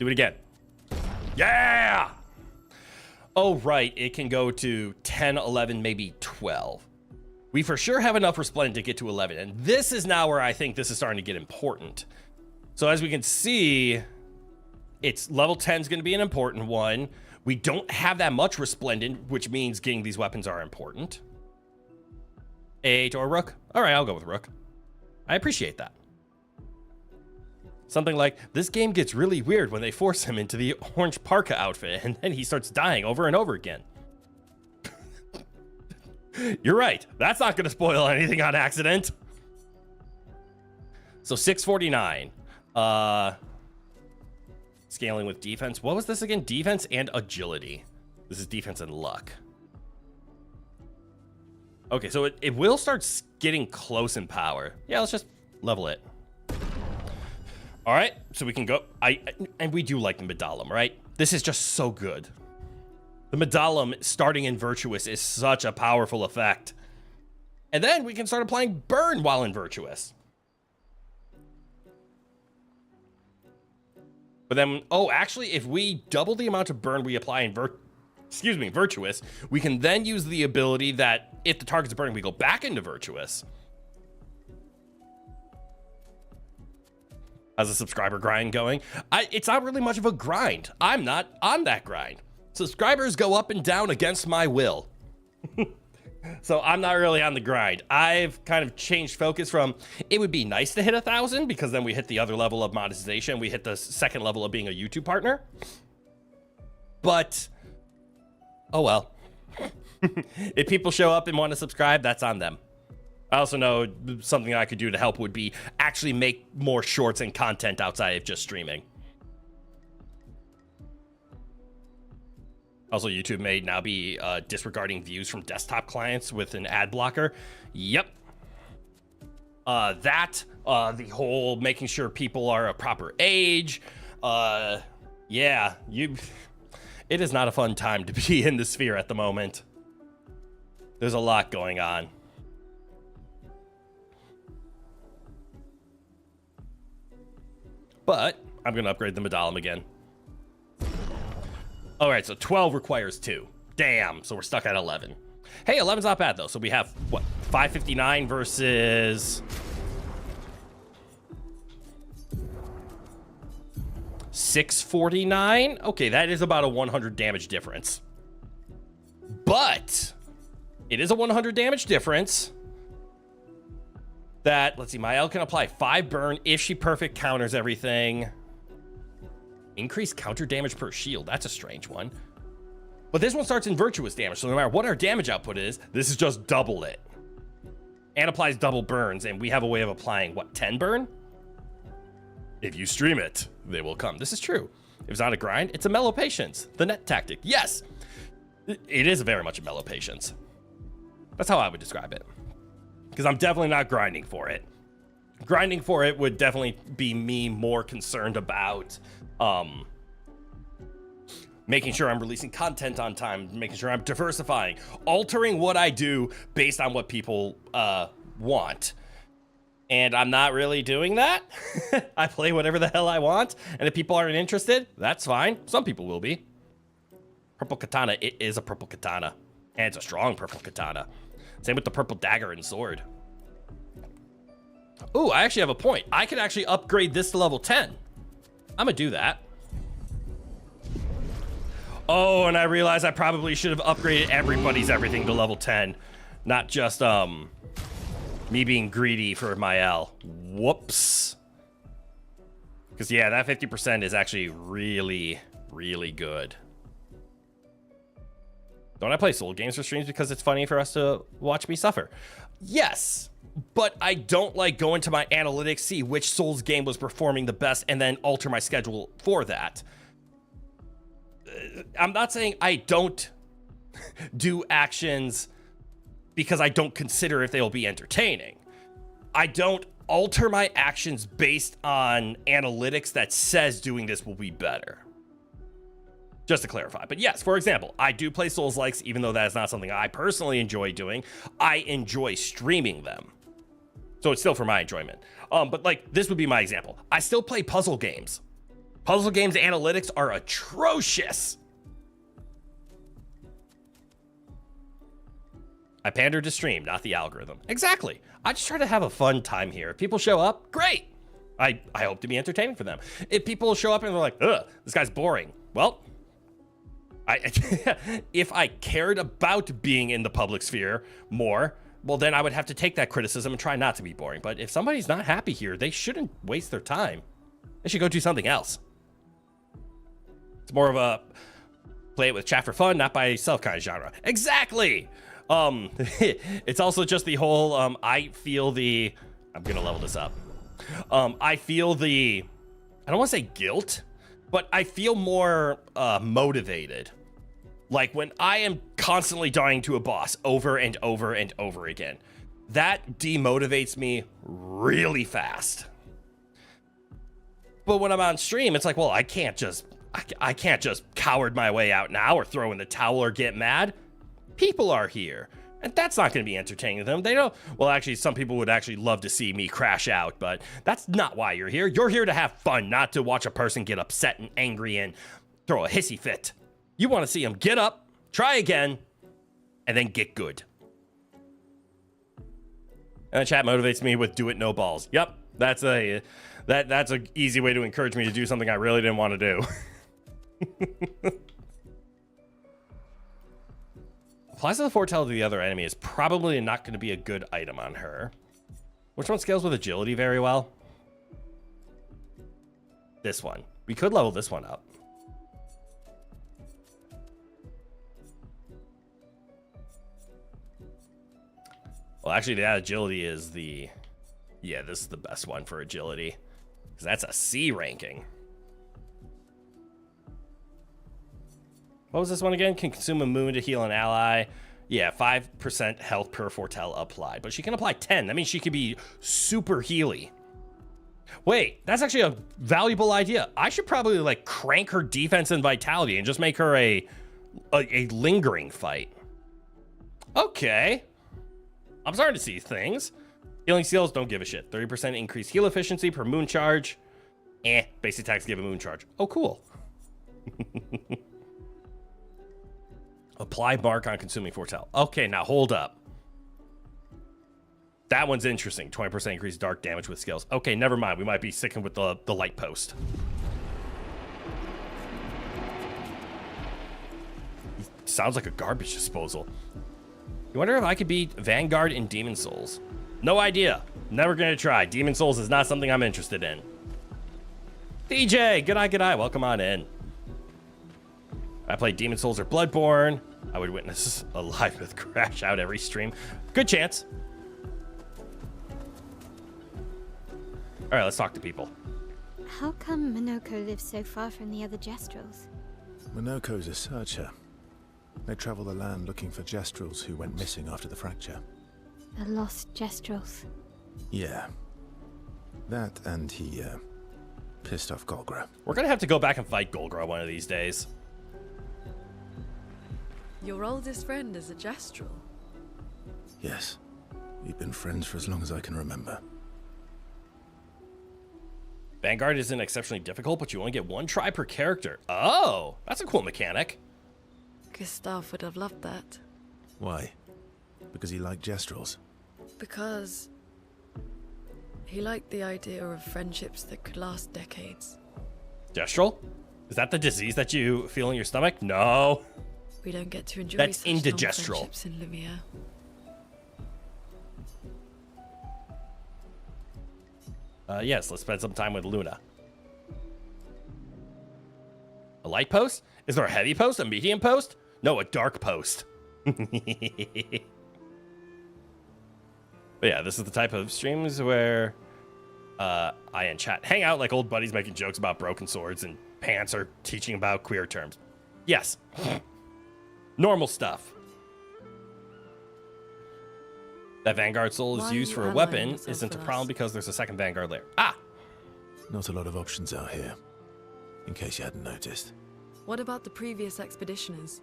A: Do it again. Yeah. Oh, right. It can go to 10, 11, maybe 12. We for sure have enough Resplendent to get to 11. And this is now where I think this is starting to get important. So as we can see, it's level 10 is going to be an important one. We don't have that much Resplendent, which means getting these weapons are important. A8 or Rook? All right, I'll go with Rook. I appreciate that. Something like, this game gets really weird when they force him into the orange parka outfit, and then he starts dying over and over again. You're right. That's not going to spoil anything on accident. So 649. Scaling with defense. What was this again? Defense and agility. This is defense and luck. Okay, so it will start getting close in power. Yeah, let's just level it. All right, so we can go. And we do like the Medallum, right? This is just so good. The Medallum starting in Virtuous is such a powerful effect. And then we can start applying Burn while in Virtuous. But then, oh, actually, if we double the amount of Burn we apply in Virtuous, we can then use the ability that if the target's burning, we go back into Virtuous. How's the subscriber grind going? It's not really much of a grind. I'm not on that grind. Subscribers go up and down against my will. So I'm not really on the grind. I've kind of changed focus from, it would be nice to hit 1,000 because then we hit the other level of monetization. We hit the second level of being a YouTube partner. But, oh well. If people show up and want to subscribe, that's on them. I also know something I could do to help would be actually make more shorts and content outside of just streaming. Also, YouTube may now be disregarding views from desktop clients with an ad blocker. Yep. The whole making sure people are a proper age. Yeah, it is not a fun time to be in the sphere at the moment. There's a lot going on. But I'm going to upgrade the Medallum again. All right, so 12 requires 2. Damn, so we're stuck at 11. Hey, 11's not bad, though. So we have, what, 559 versus... 649? Okay, that is about a 100 damage difference. But it is a 100 damage difference that, let's see, Mael can apply 5 burn if she perfect counters everything. Increased counter damage per shield. That's a strange one. But this one starts in virtuous damage, so no matter what our damage output is, this is just double it. And applies double burns, and we have a way of applying, what, 10 burn? If you stream it, they will come. This is true. If it's not a grind, it's a mellow patience. The net tactic. Yes, it is very much a mellow patience. That's how I would describe it. Because I'm definitely not grinding for it. Grinding for it would definitely be me more concerned about making sure I'm releasing content on time, making sure I'm diversifying, altering what I do based on what people want. And I'm not really doing that. I play whatever the hell I want. And if people aren't interested, that's fine. Some people will be. Purple katana, it is a purple katana. And it's a strong purple katana. Same with the purple dagger and sword. Ooh, I actually have a point. I could actually upgrade this to level 10. I'm gonna do that. Oh, and I realized I probably should have upgraded everybody's everything to level 10. Not just, me being greedy for my L. Whoops. Because, yeah, that 50% is actually really, really good. Don't I play Soul games for streams because it's funny for us to watch me suffer? Yes, but I don't like going to my analytics, see which Souls game was performing the best, and then alter my schedule for that. I'm not saying I don't do actions because I don't consider if they'll be entertaining. I don't alter my actions based on analytics that says doing this will be better. Just to clarify. But yes, for example, I do play Souls-likes, even though that is not something I personally enjoy doing. I enjoy streaming them. So it's still for my enjoyment. But like, this would be my example. I still play puzzle games. Puzzle games analytics are atrocious. I pander to stream, not the algorithm. Exactly. I just try to have a fun time here. If people show up, great. I hope to be entertaining for them. If people show up and they're like, ugh, this guy's boring. Well, if I cared about being in the public sphere more, well, then I would have to take that criticism and try not to be boring. But if somebody's not happy here, they shouldn't waste their time. They should go do something else. It's more of a play it with chat for fun, not by yourself kind of genre. Exactly. It's also just the whole, I'm gonna level this up. I feel I don't want to say guilt, but I feel more motivated. Like when I am constantly dying to a boss over and over and over again, that demotivates me really fast. But when I'm on stream, it's like, well, I can't just coward my way out now or throw in the towel or get mad. People are here, and that's not going to be entertaining to them. They don't. Well, actually, some people would actually love to see me crash out, but that's not why you're here. You're here to have fun, not to watch a person get upset and angry and throw a hissy fit. You want to see them get up, try again, and then get good. And the chat motivates me with "do it, no balls." Yep, that's a easy way to encourage me to do something I really didn't want to do. Applies to the foretell to the other enemy is probably not going to be a good item on her. Which one scales with agility very well? This one. We could level this one up. Well, actually, that agility is the... Yeah, this is the best one for agility. Because that's a C ranking. What was this one again? Can consume a moon to heal an ally. Yeah, 5% health per foretell applied. But she can apply 10. That means she could be super healy. Wait, that's actually a valuable idea. I should probably like crank her defense and vitality and just make her a lingering fight. Okay. I'm starting to see things. Healing skills, don't give a shit. 30% increased heal efficiency per moon charge. Basic attacks give a moon charge. Oh, cool. Apply mark on consuming foretell. Okay, now hold up. That one's interesting. 20% increased dark damage with skills. Okay, never mind. We might be sticking with the light post. Sounds like a garbage disposal. You wonder if I could beat Vanguard in Demon Souls? No idea. Never gonna try. Demon Souls is not something I'm interested in. DJ, good eye. Welcome on in. I play Demon Souls or Bloodborne. I would witness a live Myth crash out every stream. Good chance. All right, let's talk to people.
D: How come Minoko lives so far from the other Jestrels?
C: Monoko's a searcher. They travel the land looking for Jestrels who went missing after the fracture.
D: The lost Jestrels.
C: Yeah. That and he, pissed off Golgra.
A: We're gonna have to go back and fight Golgra one of these days.
B: Your oldest friend is a Jestrel.
C: Yes. We've been friends for as long as I can remember.
A: Vanguard isn't exceptionally difficult, but you only get one try per character. Oh, that's a cool mechanic.
B: Gustav would have loved that.
C: Why? Because he liked Jestrels.
B: Because he liked the idea of friendships that could last decades.
A: Jestrel? Is that the disease that you feel in your stomach? No.
B: We don't get to enjoy
A: That's
B: such
A: indigestrel.
B: long friendships in Lumiere.
A: Yes, let's spend some time with Luna. A light post? Is there a heavy post? A medium post? No, a dark post. But yeah, this is the type of streams where I and chat hang out like old buddies making jokes about broken swords and pants or teaching about queer terms. Yes. Normal stuff. That Vanguard soul is
B: Why
A: used
B: are
A: for
B: you
A: a weapon
B: allying yourself
A: isn't a
B: with
A: problem
B: us?
A: because there's a second Vanguard layer. Ah!
C: Not a lot of options out here. In case you hadn't noticed.
B: What about the previous expeditioners?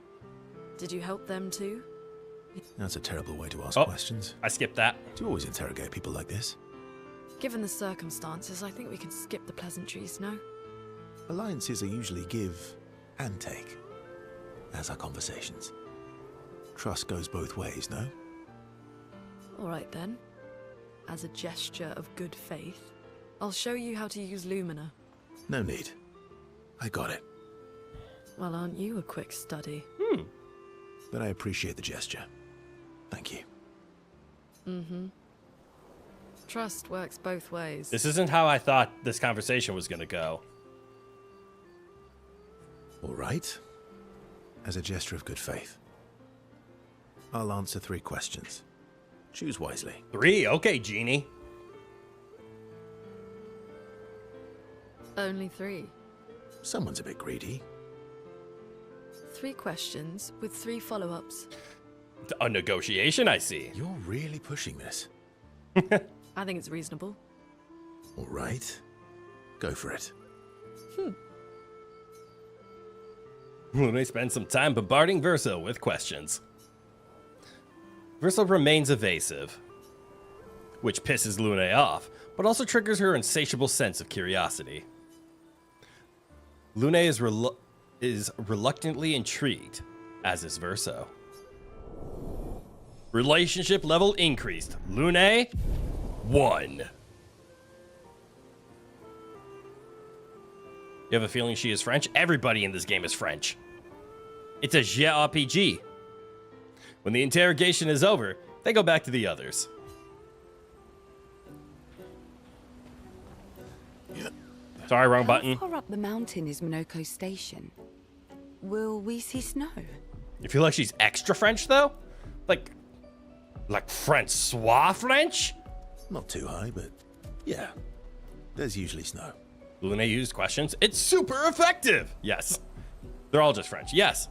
B: Did you help them too?
C: That's a terrible way to ask
A: Oh.
C: questions.
A: I skipped that.
C: Do you always interrogate people like this?
B: Given the circumstances, I think we can skip the pleasantries, no?
C: Alliances are usually give and take, as are conversations. Trust goes both ways, no?
B: Alright then. As a gesture of good faith, I'll show you how to use Lumina.
C: No need. I got it.
B: Well, aren't you a quick study?
C: But I appreciate the gesture. Thank you.
B: Trust works both ways.
A: This isn't how I thought this conversation was going to go.
C: All right. As a gesture of good faith, I'll answer 3 questions. Choose wisely.
A: 3? Okay, Genie.
B: Only 3.
C: Someone's a bit greedy.
B: 3 questions with 3 follow-ups.
A: A negotiation, I see.
C: You're really pushing this.
B: I think it's reasonable.
C: All right. Go for it.
A: Luna spends some time bombarding Verso with questions. Verso remains evasive, which pisses Luna off, but also triggers her insatiable sense of curiosity. Luna is reluctantly intrigued, as is Verso. Relationship level increased. Luna, 1. You have a feeling she is French? Everybody in this game is French. It's a JRPG. When the interrogation is over, they go back to the others. Sorry, wrong button.
G: How far up the mountain is Chroneco Station? Will we see snow?
A: You feel like she's extra French, though? Like Francois French?
C: Not too high, but yeah. There's usually snow.
A: Lune used questions. It's super effective. Yes. They're all just French. Yes.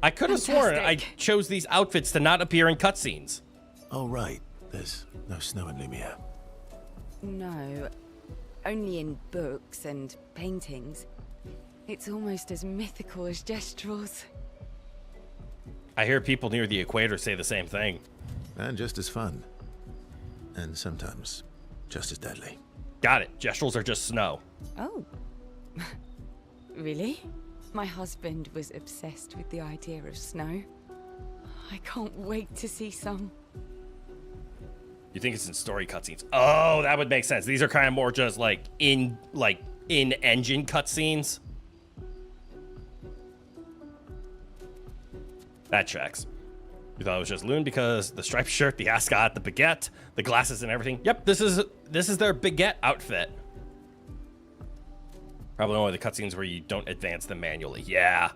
A: I could have sworn I chose these outfits to not appear in cutscenes.
C: Oh, right. There's no snow in Lumiere.
G: No, only in books and paintings. It's almost as mythical as Gestrels.
A: I hear people near the equator say the same thing.
C: And just as fun. And sometimes just as deadly.
A: Got it. Gestrels are just snow.
G: Oh. Really? My husband was obsessed with the idea of snow. I can't wait to see some.
A: You think it's in story cutscenes? Oh, that would make sense. These are kind of more just like in engine cutscenes. That tracks. You thought it was just Lune because the striped shirt, the ascot, the baguette, the glasses, and everything. Yep, this is their baguette outfit. Probably only the cutscenes where you don't advance them manually. Yeah.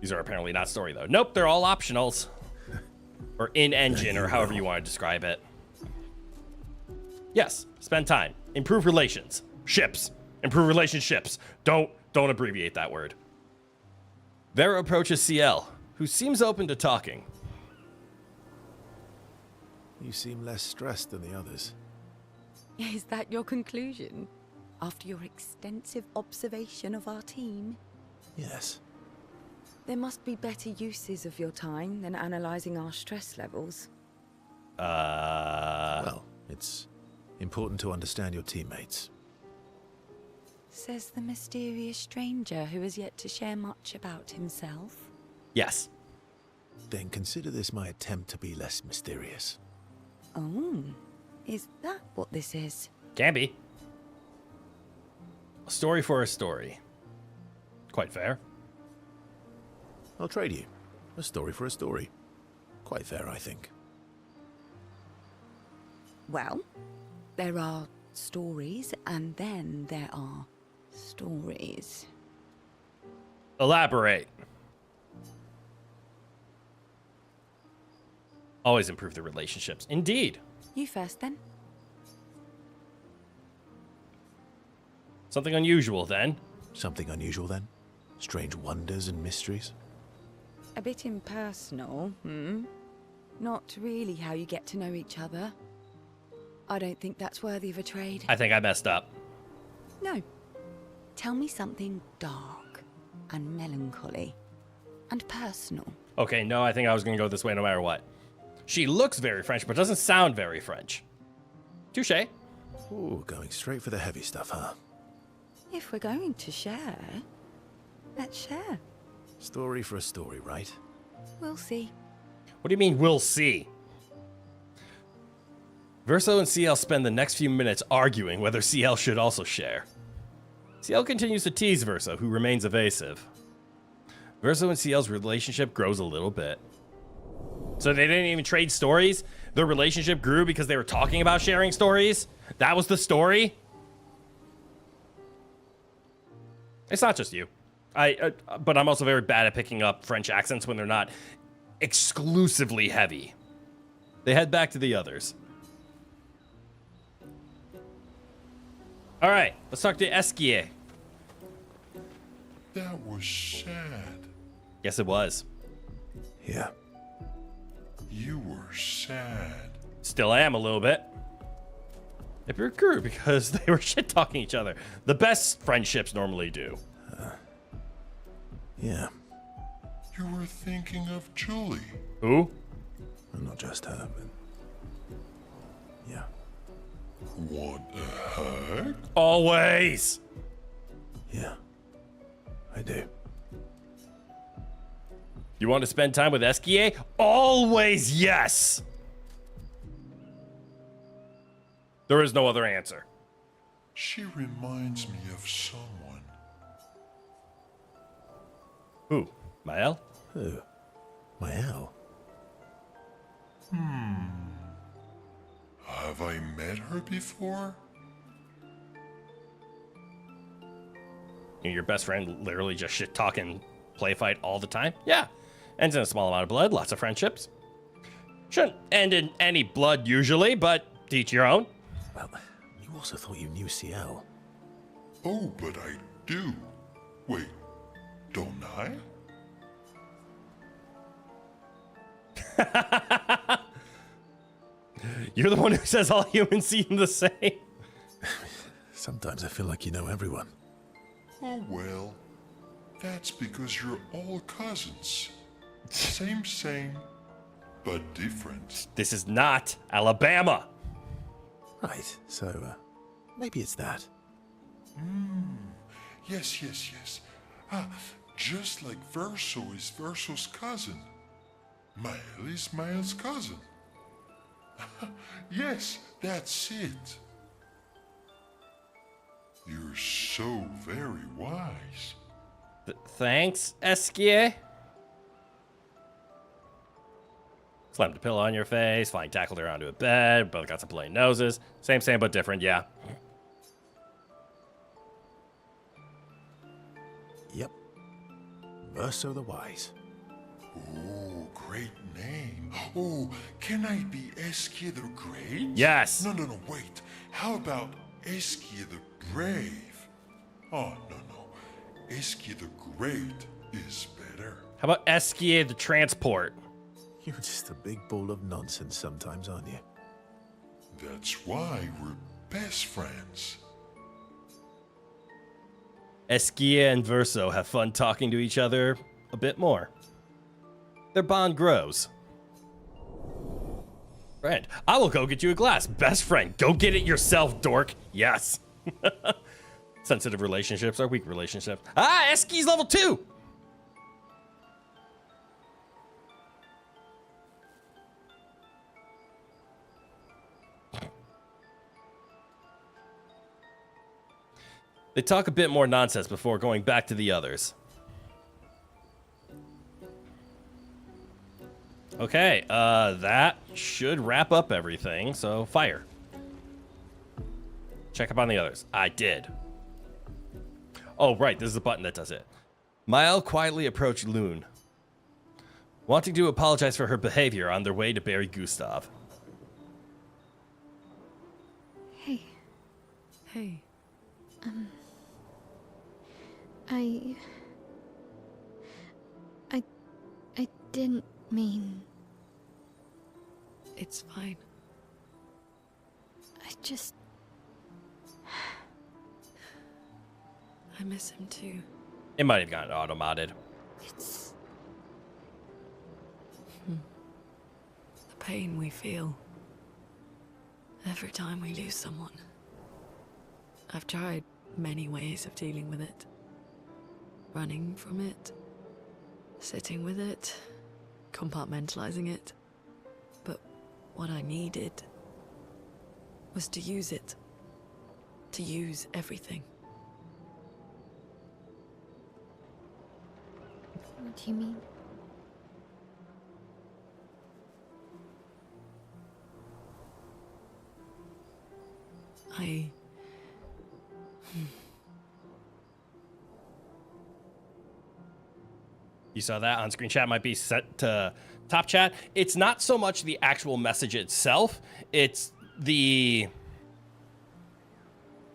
A: These are apparently not story, though. Nope, they're all optionals. Or in-engine, or however you want to describe it. Yes, spend time. Improve relations. Ships. Improve relationships. Don't abbreviate that word. Vera approaches CL, who seems open to talking.
C: You seem less stressed than the others.
G: Is that your conclusion? After your extensive observation of our team?
C: Yes.
G: There must be better uses of your time than analyzing our stress levels.
C: Well, it's important to understand your teammates.
G: Says the mysterious stranger who has yet to share much about himself.
A: Yes.
C: Then consider this my attempt to be less mysterious.
G: Oh, is that what this is?
A: Can be. A story for a story. Quite fair.
C: I'll trade you. A story for a story. Quite fair, I think.
G: Well, there are stories, and then there are stories.
A: Elaborate. Always improve the relationships. Indeed.
G: You first, then.
A: Something unusual, then.
C: Something unusual, then? Strange wonders and mysteries?
G: A bit impersonal, Not really how you get to know each other. I don't think that's worthy of a trade.
A: I think I messed up.
G: No. Tell me something dark and melancholy and personal.
A: Okay, no, I think I was going to go this way no matter what. She looks very French, but doesn't sound very French. Touché.
C: Ooh, going straight for the heavy stuff, huh?
G: If we're going to share, let's share.
C: Story for a story, right?
G: We'll see.
A: What do you mean, we'll see? Verso and CL spend the next few minutes arguing whether CL should also share. CL continues to tease Verso, who remains evasive. Verso and CL's relationship grows a little bit. So they didn't even trade stories? Their relationship grew because they were talking about sharing stories? That was the story? It's not just you. But I'm also very bad at picking up French accents when they're not exclusively heavy. They head back to the others. All right, let's talk to Esquier.
H: That was sad.
A: Yes, it was.
C: Yeah.
H: You were sad.
A: Still am a little bit. It grew because they were shit-talking each other. The best friendships normally do.
C: Yeah.
H: You were thinking of Julie.
A: Who?
C: Well, not just her, but... Yeah.
H: What the heck?
A: Always.
C: Yeah. I do.
A: You want to spend time with Esquier? Always yes. There is no other answer.
H: She reminds me of someone.
A: Who? Mael?
C: Who? Mael?
H: Have I met her before?
A: Your best friend literally just shit talking play fight all the time? Yeah. Ends in a small amount of blood, lots of friendships. Shouldn't end in any blood usually, but to each your own.
C: Well, you also thought you knew CL.
H: Oh, but I do. Wait, don't I?
A: You're the one who says all humans seem the same.
C: Sometimes I feel like you know everyone.
H: Oh, well. That's because you're all cousins. Same, but different.
A: This is not Alabama.
C: Right, so maybe it's that.
H: Yes. Just like Verso is Verso's cousin. Mael is Mael's cousin. Yes, that's it. You're so very wise.
A: Thanks, Esquier. Slammed a pillow on your face, flying tackled her onto a bed, both got some plain noses. Same, but different, yeah.
C: Yep. Verso the Wise.
H: Oh, great name. Oh, can I be Eskia the Great?
A: Yes.
H: No, wait. How about Eskia the Brave? Oh, no. Eskia the Great is better.
A: How about Esquier the Transport?
C: You're just a big ball of nonsense sometimes, aren't you?
H: That's why we're best friends.
A: Esquier and Verso have fun talking to each other a bit more. Their bond grows. Friend, I will go get you a glass. Best friend, go get it yourself, dork. Yes. Sensitive relationships are weak relationships. Ah, Esky's level 2. They talk a bit more nonsense before going back to the others. Okay, that should wrap up everything, so fire. Check up on the others. I did. Oh, right, this is the button that does it. Mael quietly approached Loon, wanting to apologize for her behavior on their way to bury Gustav.
D: Hey,
B: Hey,
D: I didn't mean.
B: it's fine.
D: I just.
B: I miss him too.
A: It might have gotten auto-modded.
D: It's.
B: The pain we feel every time we lose someone. I've tried many ways of dealing with it. Running from it, sitting with it, compartmentalizing it. But what I needed was to use it. To use everything.
D: What do you mean?
A: You saw that on-screen chat might be set to top chat. It's not so much the actual message itself. It's the...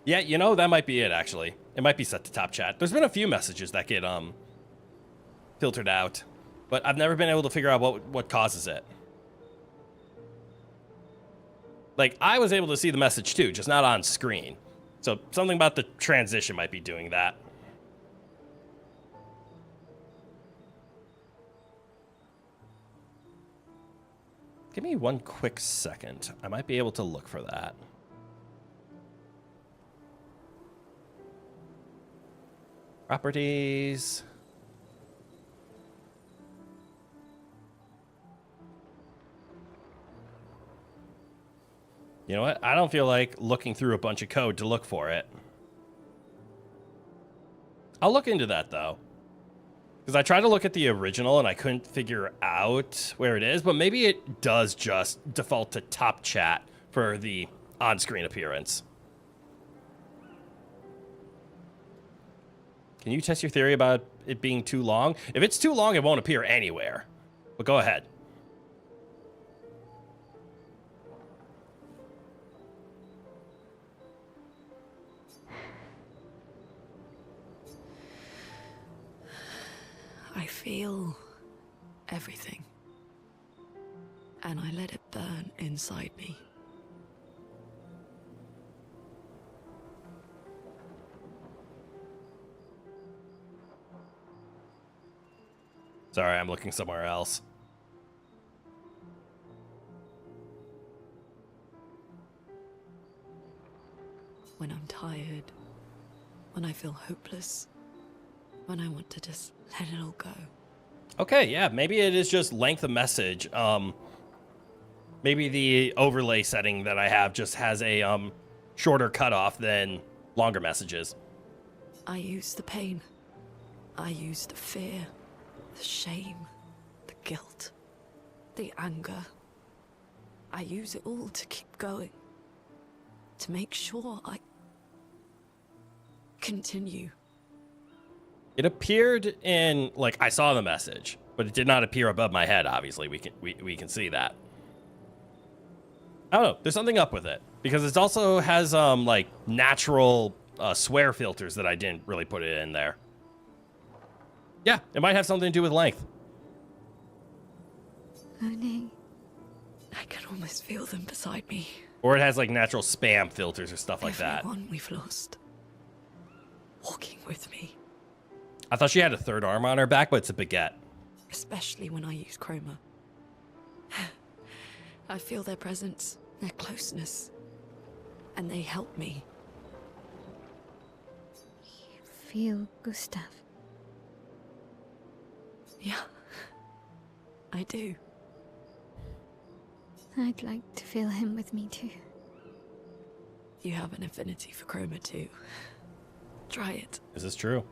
A: Yeah, you know, that might be it, actually. It might be set to top chat. There's been a few messages that get filtered out, but I've never been able to figure out what causes it. Like, I was able to see the message too, just not on screen. So something about the transition might be doing that. Give me one quick second. I might be able to look for that. Properties. You know what? I don't feel like looking through a bunch of code to look for it. I'll look into that, though. Because I tried to look at the original and I couldn't figure out where it is, but maybe it does just default to top chat for the on-screen appearance. Can you test your theory about it being too long? If it's too long, it won't appear anywhere. But go ahead.
B: I feel everything. And I let it burn inside me.
A: Sorry, I'm looking somewhere else.
B: When I'm tired, when I feel hopeless, when I want to just let it all go.
A: Okay, yeah, maybe it is just length of message. Maybe the overlay setting that I have just has a shorter cutoff than longer messages.
B: I use the pain. I use the fear, the shame, the guilt, the anger. I use it all to keep going. To make sure I continue.
A: It appeared in, like, I saw the message, but it did not appear above my head, obviously. We can see that. I don't know. There's something up with it. Because it also has, like, natural swear filters that I didn't really put it in there. Yeah, it might have something to do with length.
D: Moaning.
B: I can almost feel them beside me.
A: Or it has, like, natural spam filters or stuff like that.
B: Everyone we've lost. Walking with me.
A: I thought she had a third arm on her back, but it's a baguette.
B: Especially when I use chroma. I feel their presence, their closeness. And they help me.
D: You feel Gustav.
B: Yeah. I do.
D: I'd like to feel him with me too.
B: You have an affinity for chroma too. Try it.
A: Is this true?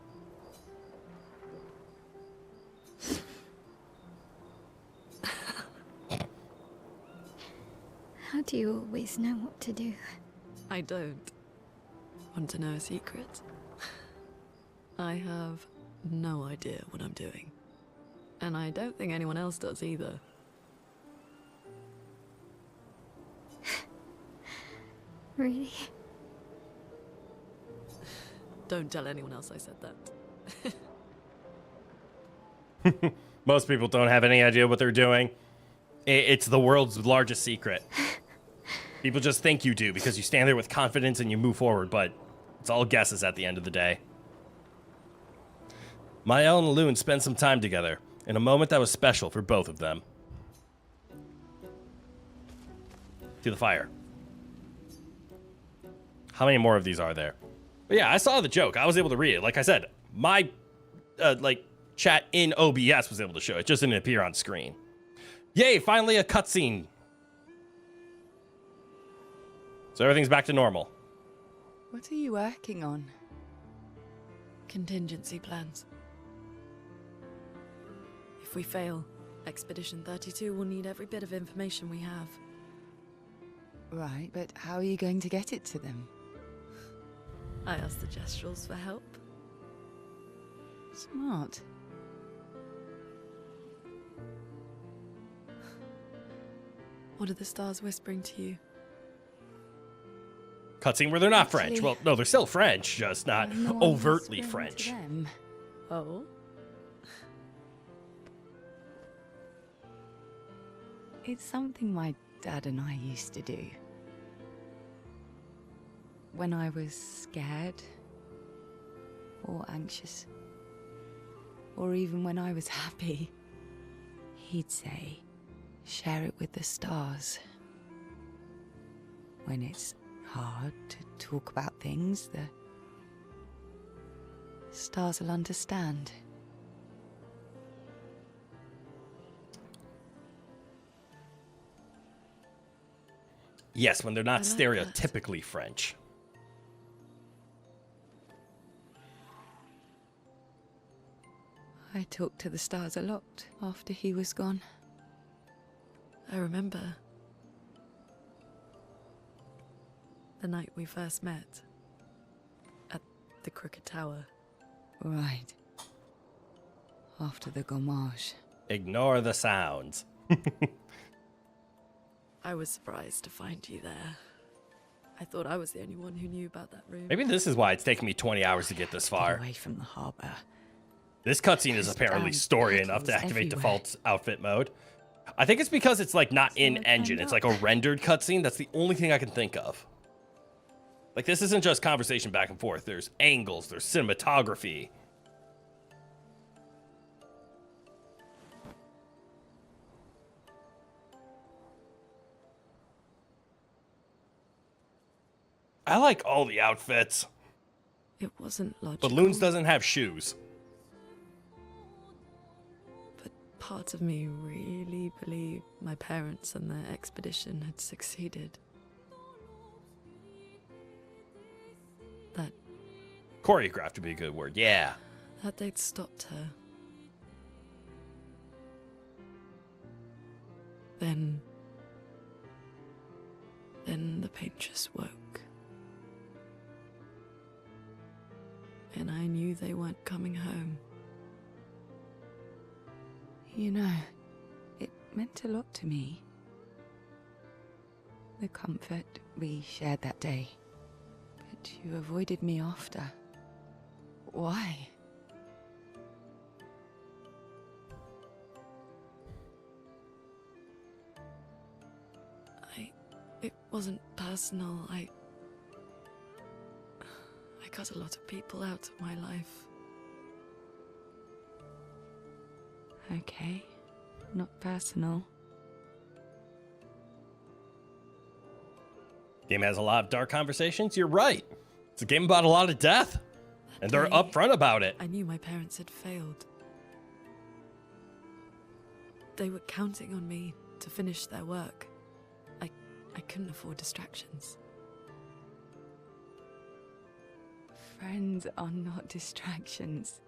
D: How do you always know what to do?
B: I don't. Want to know a secret? I have no idea what I'm doing. And I don't think anyone else does either.
D: Really?
B: Don't tell anyone else I said that.
A: Most people don't have any idea what they're doing. It's the world's largest secret. People just think you do because you stand there with confidence and you move forward, but it's all guesses at the end of the day. Mael and Loon spent some time together in a moment that was special for both of them. To the fire. How many more of these are there? But yeah, I saw the joke. I was able to read it. Like I said, my like chat in OBS was able to show it. Just didn't appear on screen. Yay, finally a cutscene. So everything's back to normal.
G: What are you working on?
B: Contingency plans. If we fail, Expedition 32 will need every bit of information we have.
G: Right, but how are you going to get it to them?
B: I asked the Gestrals for help.
G: Smart.
B: What are the stars whispering to you?
A: Cutscene where they're not French.
G: Actually,
A: Well, no, they're still French, just not
G: No one
A: overtly
G: whispering
A: French.
G: to them.
B: Oh?
G: It's something my dad and I used to do. When I was scared, or anxious, or even when I was happy, he'd say, share it with the stars. When it's hard to talk about things, the stars will understand.
A: Yes, when they're not
B: I like
A: stereotypically French.
G: I talked to the stars a lot after he was gone.
B: I remember the night we first met at the Crooked Tower.
G: Right. After the gommage.
A: Ignore the sounds.
B: I was surprised to find you there. I thought I was the only one who knew about that room.
A: Maybe this is why it's taken me 20 hours to get this far.
G: Get away from the harbor.
A: This cutscene is
G: Coast
A: apparently
G: down,
A: story enough to
G: battles
A: activate
G: everywhere.
A: default outfit mode. I think it's because it's like not in
G: I
A: engine.
G: found
A: It's
G: out.
A: like a rendered cutscene. That's the only thing I can think of. Like this isn't just conversation back and forth. There's angles, there's cinematography. I like all the outfits,
B: It wasn't logical.
A: but Loons doesn't have shoes.
B: But part of me really believed my parents and their expedition had succeeded. That
A: Choreographed would be a good word. Yeah.
B: they'd stopped her. Then the pain just woke. And I knew they weren't coming home.
G: You know, it meant a lot to me. The comfort we shared that day. But you avoided me after. Why?
B: It wasn't personal. I cut a lot of people out of my life.
G: Okay, not personal.
A: Game has a lot of dark conversations. You're right. It's a game about a lot of death. And they're
B: day,
A: upfront about it.
B: I knew my parents had failed. They were counting on me to finish their work. I couldn't afford distractions.
G: Friends are not distractions.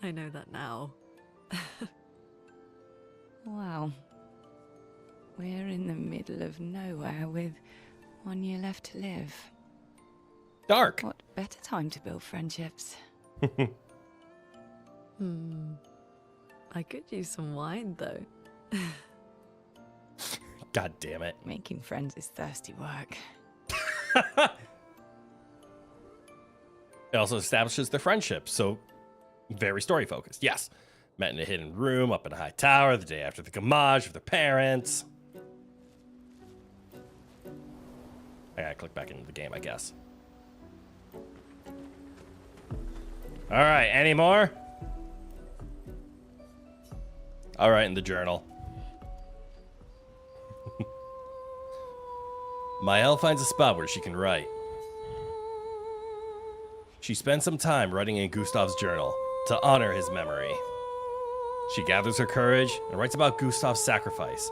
B: I know that now.
G: Wow. We're in the middle of nowhere with 1 year left to live.
A: Dark.
G: What better time to build friendships?
B: I could use some wine, though.
A: God damn it.
G: Making friends is thirsty work.
A: It also establishes their friendship, so very story focused. Yes. Met in a hidden room up in a high tower the day after the gommage of their parents. I gotta click back into the game, I guess. Alright, any more? Alright, in the journal. Maëlle finds a spot where she can write. She spends some time writing in Gustav's journal to honor his memory. She gathers her courage and writes about Gustav's sacrifice,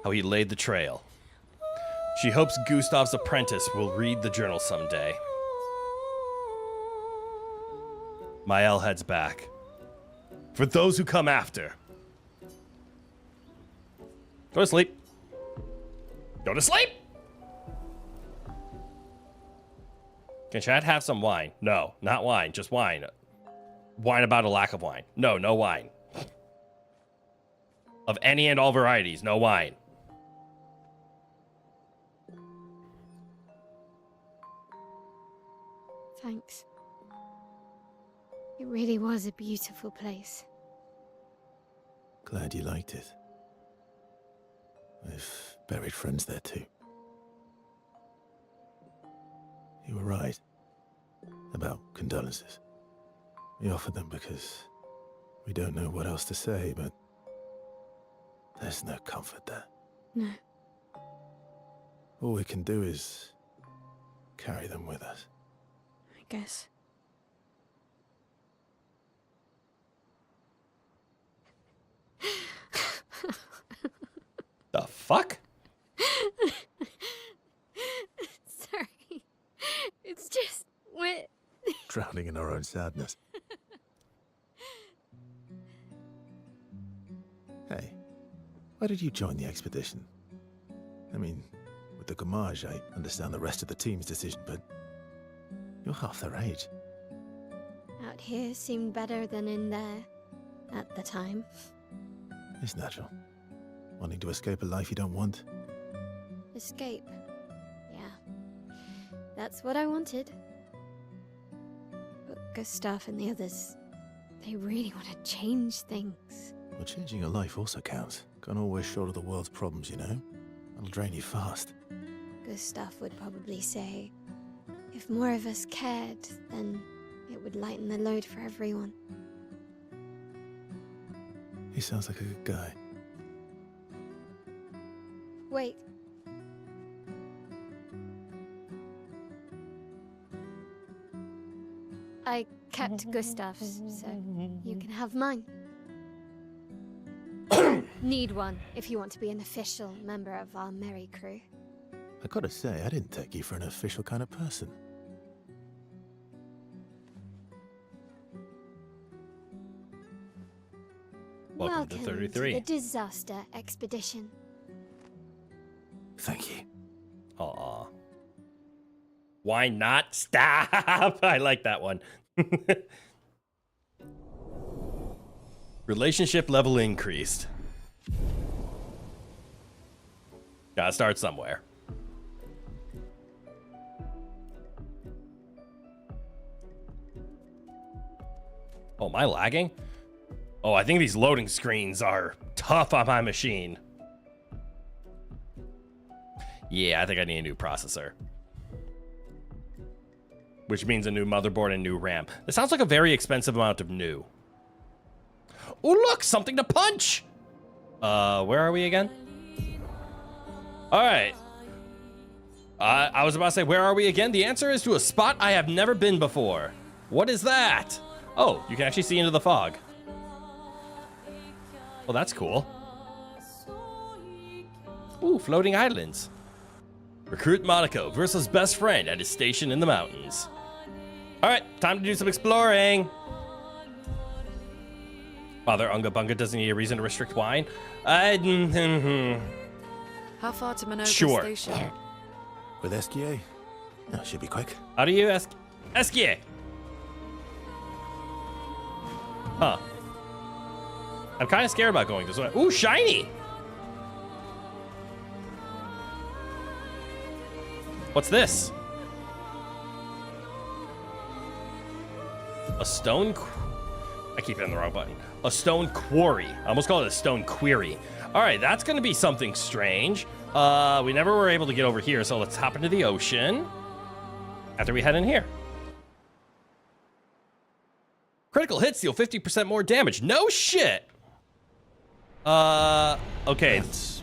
A: how he laid the trail. She hopes Gustav's apprentice will read the journal someday. Maëlle heads back. For those who come after. Go to sleep. Go to sleep! Can Chad have some wine? No, not wine, just wine. Wine about a lack of wine. No, no wine. Of any and all varieties, no wine.
D: Thanks. It really was a beautiful place.
C: Glad you liked it. I've buried friends there too. You were right about condolences. We offered them because we don't know what else to say, but there's no comfort there.
D: No.
C: All we can do is carry them with us.
D: I guess.
A: The fuck?
D: Sorry. It's just...
C: Drowning reveling in our own sadness. Hey, why did you join the expedition? I mean, with the Gamage, I understand the rest of the team's decision, but you're half their age.
I: Out here seemed better than in there at the time.
C: It's natural. Wanting to escape a life you don't want.
I: Escape. Yeah. That's what I wanted. But Gustav and the others, they really want to change things.
C: Well, changing a life also counts. Can't always shoulder the world's problems, you know? That'll drain you fast.
I: Gustav would probably say, if more of us cared, then it would lighten the load for everyone.
C: He sounds like a good guy.
I: Wait. I kept Gustav's, so you can have mine. Need one if you want to be an official member of our merry crew.
C: I gotta say, I didn't take you for an official kind of person.
A: Welcome to 33.
I: the disaster expedition.
C: Thank you.
A: Aw. Why not? Stop! I like that one. Relationship level increased. Gotta start somewhere. Oh, am I lagging? Oh, I think these loading screens are tough on my machine. Yeah, I think I need a new processor. Which means a new motherboard and new RAM. This sounds like a very expensive amount of new. Oh, look, something to punch! Where are we again? All right. I was about to say, where are we again? The answer is to a spot I have never been before. What is that? Oh, you can actually see into the fog. Well, that's cool. Ooh, floating islands. Recruit Monaco versus best friend at his station in the mountains. All right, time to do some exploring. Father Unga Bunga doesn't need a reason to restrict wine.
B: How far to Monaco
A: Sure.
B: Station?
C: With SKA? No, should be quick.
A: How do you ask? Eskie. Huh. I'm kind of scared about going this way. Ooh, shiny. What's this? A stone... I keep hitting the wrong button. A stone quarry. I almost call it a stone query. All right, that's going to be something strange. We never were able to get over here, so let's hop into the ocean after we head in here. Critical hits deal 50% more damage. No shit. Okay.
C: That's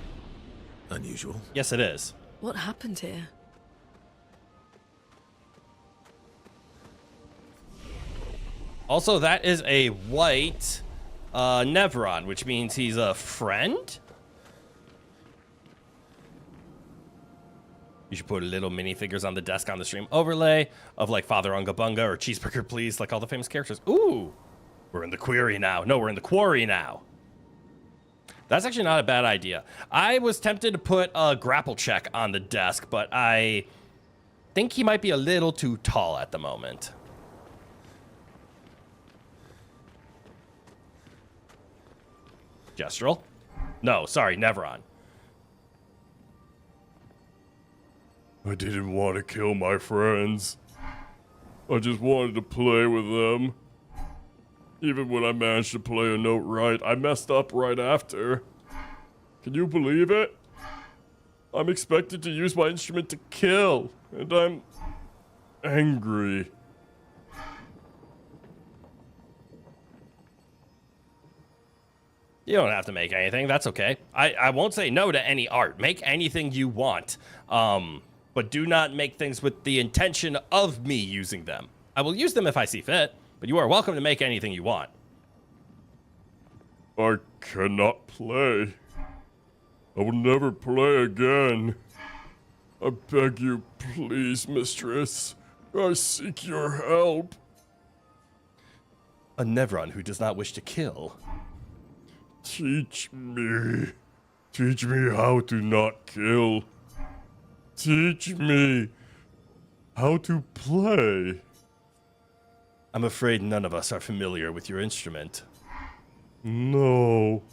C: unusual.
A: Yes, it is.
B: What happened here?
A: Also, that is a white Nevron, which means he's a friend. You should put little minifigures on the desk on the stream overlay of like Father Unga Bunga or Cheeseburger Please, like all the famous characters. Ooh, we're in the query now. No, we're in the quarry now. That's actually not a bad idea. I was tempted to put a grapple check on the desk, but I think he might be a little too tall at the moment. Gestural? No, sorry, Nevron.
H: I didn't want to kill my friends. I just wanted to play with them. Even when I managed to play a note right, I messed up right after. Can you believe it? I'm expected to use my instrument to kill, and I'm angry.
A: You don't have to make anything. That's okay. I won't say no to any art. Make anything you want. But do not make things with the intention of me using them. I will use them if I see fit, but you are welcome to make anything you want.
H: I cannot play. I will never play again. I beg you, please, mistress. I seek your help.
A: A Nevron who does not wish to kill.
H: Teach me. Teach me how to not kill. Teach me how to play.
A: I'm afraid none of us are familiar with your instrument.
H: No.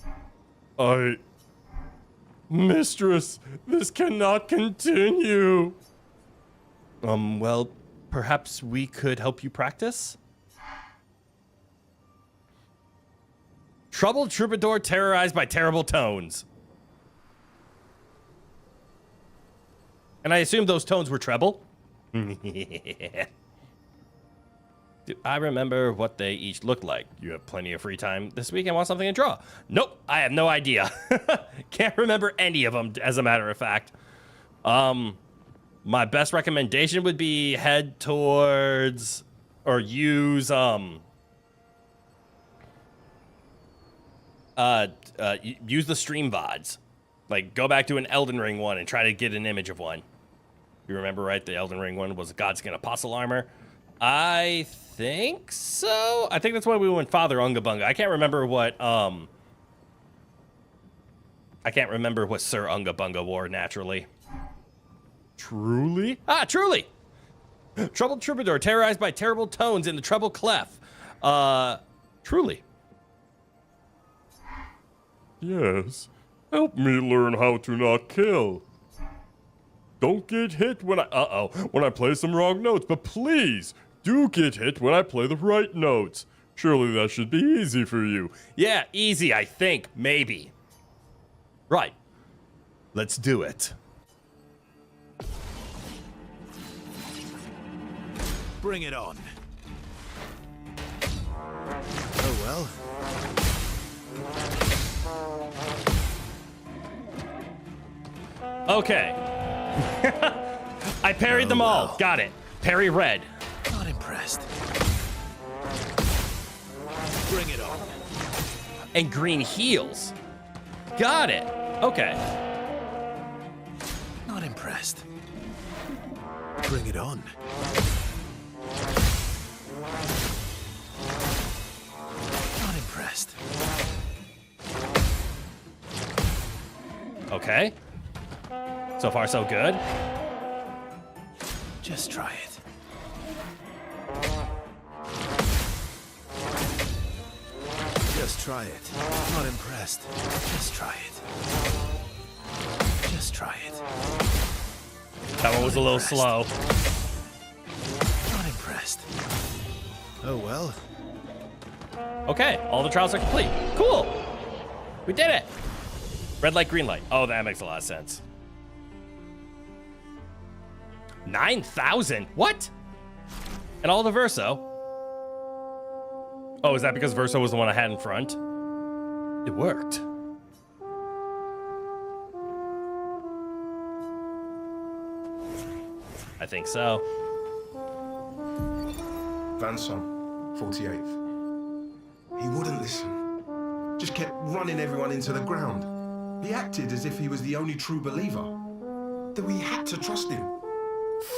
H: Mistress, this cannot continue.
A: Well, perhaps we could help you practice? Troubled troubadour terrorized by terrible tones. And I assume those tones were treble? Do I remember what they each looked like? You have plenty of free time this week and want something to draw? Nope, I have no idea. Can't remember any of them, as a matter of fact. My best recommendation would be head towards or use use the stream VODs. Like, go back to an Elden Ring one and try to get an image of one. You remember, right? The Elden Ring one was Godskin Apostle armor. I think so. I think that's why we went Father Unga Bunga. I can't remember what Sir Unga Bunga wore naturally.
H: Truly?
A: Ah, truly. Troubled troubadour terrorized by terrible tones in the treble clef. Truly.
H: Yes. Help me learn how to not kill. Don't get hit when I play some wrong notes, but please do get hit when I play the right notes. Surely that should be easy for you.
A: Yeah, easy, I think. Maybe. Right. Let's do it.
C: Bring it on. Oh well.
A: Okay. I parried them all.
C: well.
A: Got it. Parry red.
C: Not impressed. Bring it on.
A: And green heals. Got it. Okay.
C: Not impressed. Bring it on. Not impressed.
A: Okay. So far, so good.
C: Just try it. Just try it. Not impressed. Just try it. Just try it.
A: That one was a little slow.
C: Not impressed. Oh well.
A: Okay, all the trials are complete. Cool. We did it. Red light, green light. Oh, that makes a lot of sense. 9,000? What? And all the Verso? Oh, is that because Verso was the one I had in front? It worked. I think so.
J: Vanson, 48th. He wouldn't listen. Just kept running everyone into the ground. He acted as if he was the only true believer. That we had to trust him.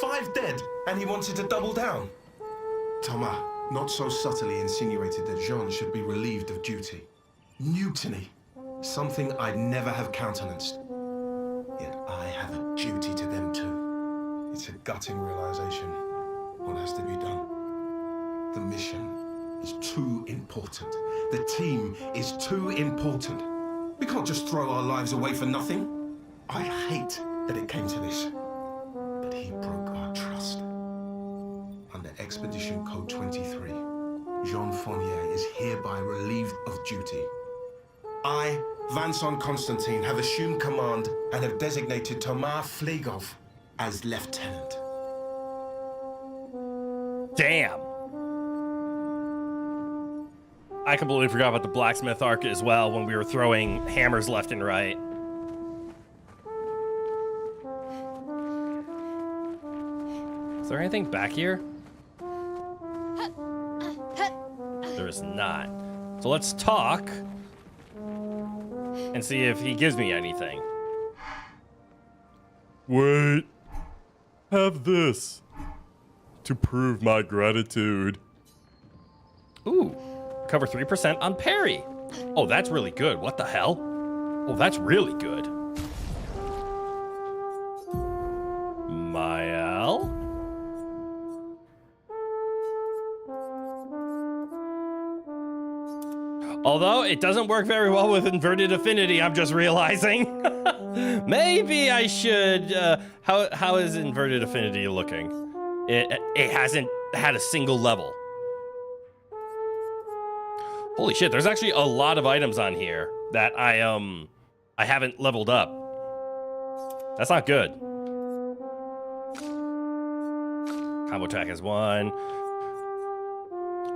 J: 5 dead, and he wanted to double down. Thomas not so subtly insinuated that Jean should be relieved of duty. Mutiny. Something I'd never have countenanced. Yet I have a duty to them too. It's a gutting realization. What has to be done? The mission is too important. The team is too important. We can't just throw our lives away for nothing. I hate that it came to this. But he broke our trust. Under Expedition Code 23, Jean Fournier is hereby relieved of duty. I, Vanson Constantine, have assumed command and have designated Thomas Flegov as lieutenant.
A: Damn. I completely forgot about the blacksmith arc as well when we were throwing hammers left and right. Is there anything back here? There is not. So let's talk and see if he gives me anything.
H: Wait. Have this. To prove my gratitude.
A: Ooh. Cover 3% on parry. Oh, that's really good. What the hell? Oh, that's really good. Mael? Although it doesn't work very well with inverted affinity, I'm just realizing. Maybe I should. How is inverted affinity looking? It hasn't had a single level. Holy shit! There's actually a lot of items on here that I haven't leveled up. That's not good. Combo attack has 1.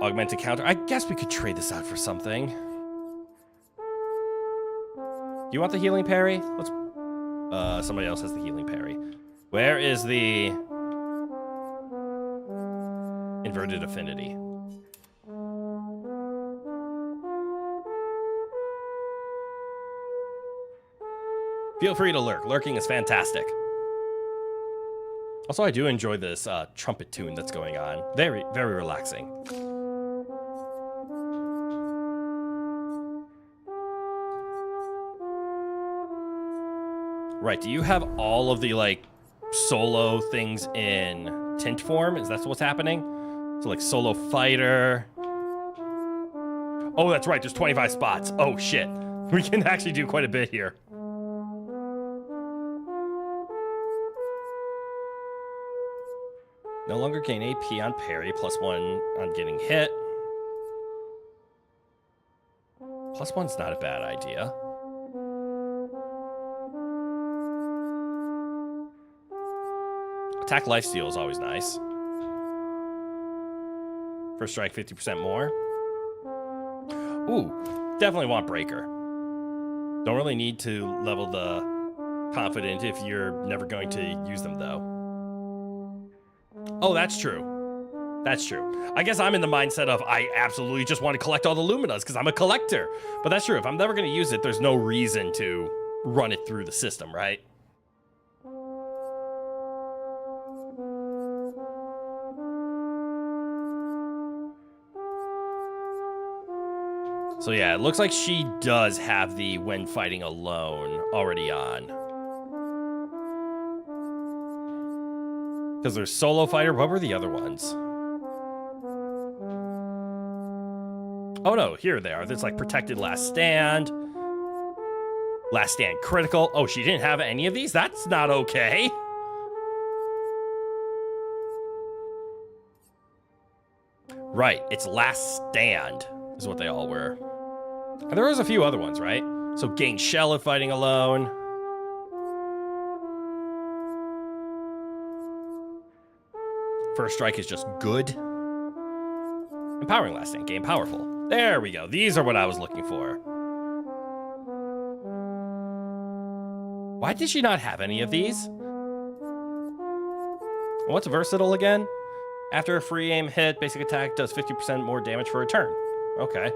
A: Augmented counter. I guess we could trade this out for something. Do you want the healing parry? Let's. Somebody else has the healing parry. Where is the inverted affinity? Feel free to lurk. Lurking is fantastic. Also, I do enjoy this trumpet tune that's going on. Very, very relaxing. Right, do you have all of the, like, solo things in tint form? Is that what's happening? So, like, solo fighter. Oh, that's right, there's 25 spots. Oh, shit. We can actually do quite a bit here. No longer gain AP on parry, +1 on getting hit. +1's not a bad idea. Attack lifesteal is always nice. First strike 50% more. Ooh, definitely want breaker. Don't really need to level the confident if you're never going to use them though. Oh, that's true. That's true. I guess I'm in the mindset of I absolutely just want to collect all the Luminas because I'm a collector. But that's true. If I'm never going to use it, there's no reason to run it through the system, right? So yeah, it looks like she does have the when fighting alone already on. Because there's solo fighter. What were the other ones? Oh no, here they are. There's like protected last stand. Last stand critical. Oh, she didn't have any of these? That's not okay. Right, it's last stand is what they all were. And there was a few other ones, right? So gain shell if fighting alone. First strike is just good. Empowering last stand, gain powerful. There we go. These are what I was looking for. Why did she not have any of these? What's versatile again? After a free aim hit, basic attack does 50% more damage for a turn. Okay.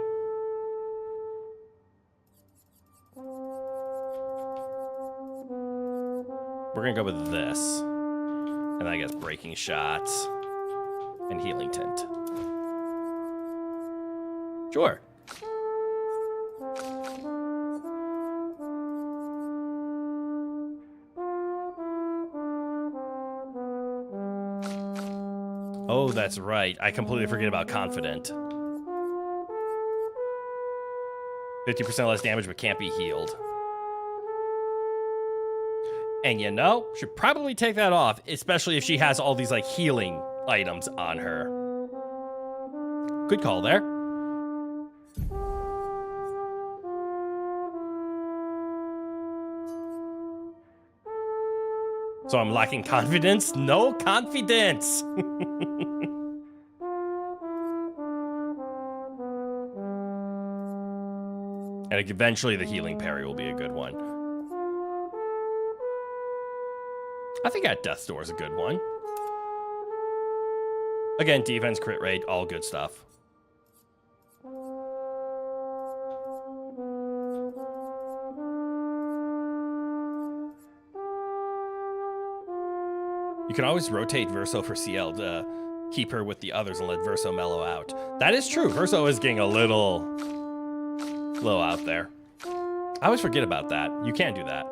A: We're gonna go with this. And I guess breaking shots and healing tint. Sure. Oh, that's right. I completely forget about confident. 50% less damage, but can't be healed. And you know, should probably take that off, especially if she has all these like healing items on her. Good call there. So I'm lacking confidence? No confidence! And eventually the healing parry will be a good one. I think at Death's Door is a good one. Again, defense, crit rate, all good stuff. You can always rotate Verso for CL. keep her with the others and let Verso mellow out. That is true. Verso is getting a little low out there. I always forget about that. You can't do that.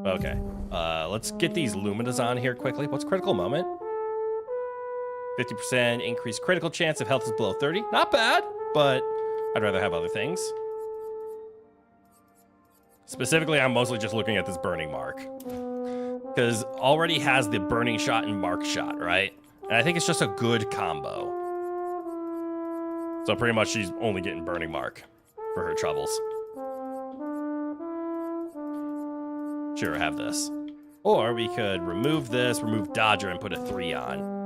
A: Okay. Let's get these Luminas on here quickly. What's critical moment? 50% increased critical chance if health is below 30. Not bad, but I'd rather have other things. Specifically, I'm mostly just looking at this burning mark. Because already has the burning shot and mark shot, right? And I think it's just a good combo. So pretty much she's only getting burning mark for her troubles. Sure, have this. Or we could remove this, remove Dodger, and put a 3 on.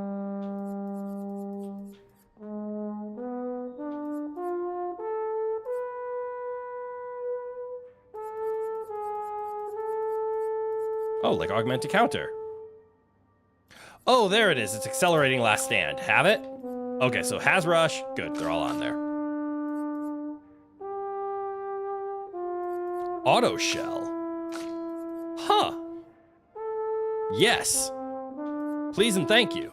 A: Oh, like augmented counter. Oh, there it is. It's accelerating last stand. Have it? Okay, so has rush. Good, they're all on there. Auto shell. Huh. Yes. Please and thank you.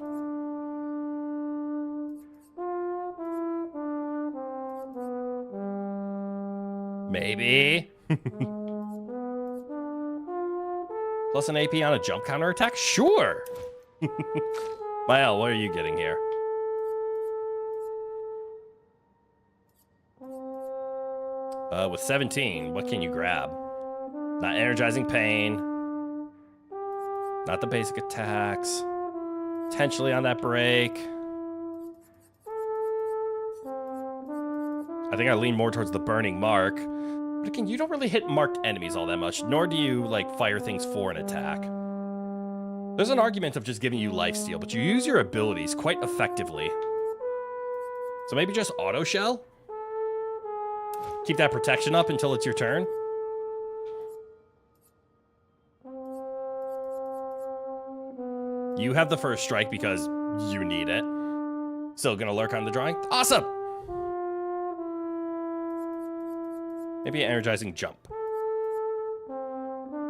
A: Maybe. Plus an AP on a jump counter attack? Sure. Mael, what are you getting here? With 17, what can you grab? Not energizing pain. Not the basic attacks. Potentially on that break. I think I lean more towards the burning mark. But again, you don't really hit marked enemies all that much, nor do you, like, fire things for an attack. There's an argument of just giving you lifesteal, but you use your abilities quite effectively. So maybe just auto shell? Keep that protection up until it's your turn. You have the first strike because you need it. Still gonna lurk on the drawing? Awesome! Maybe an energizing jump.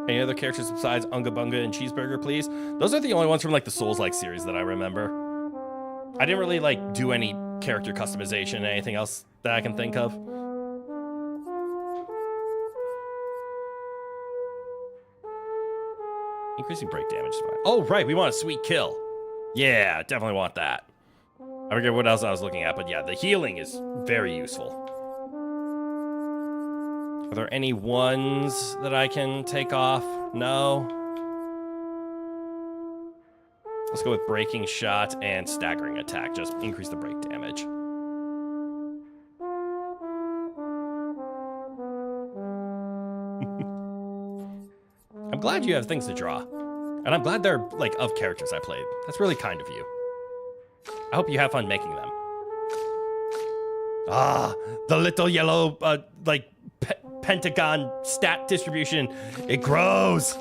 A: Any other characters besides Unga Bunga and Cheeseburger, please? Those are the only ones from, like, the Souls-like series that I remember. I didn't really, like, do any character customization, anything else that I can think of. Increasing break damage is fine. Oh, right, we want a sweet kill. Yeah, definitely want that. I forget what else I was looking at, but yeah, the healing is very useful. Are there any ones that I can take off? No. Let's go with breaking shot and staggering attack. Just increase the break damage. I'm glad you have things to draw. And I'm glad they're, like, of characters I played. That's really kind of you. I hope you have fun making them. Ah, the little yellow, pentagon stat distribution. It grows.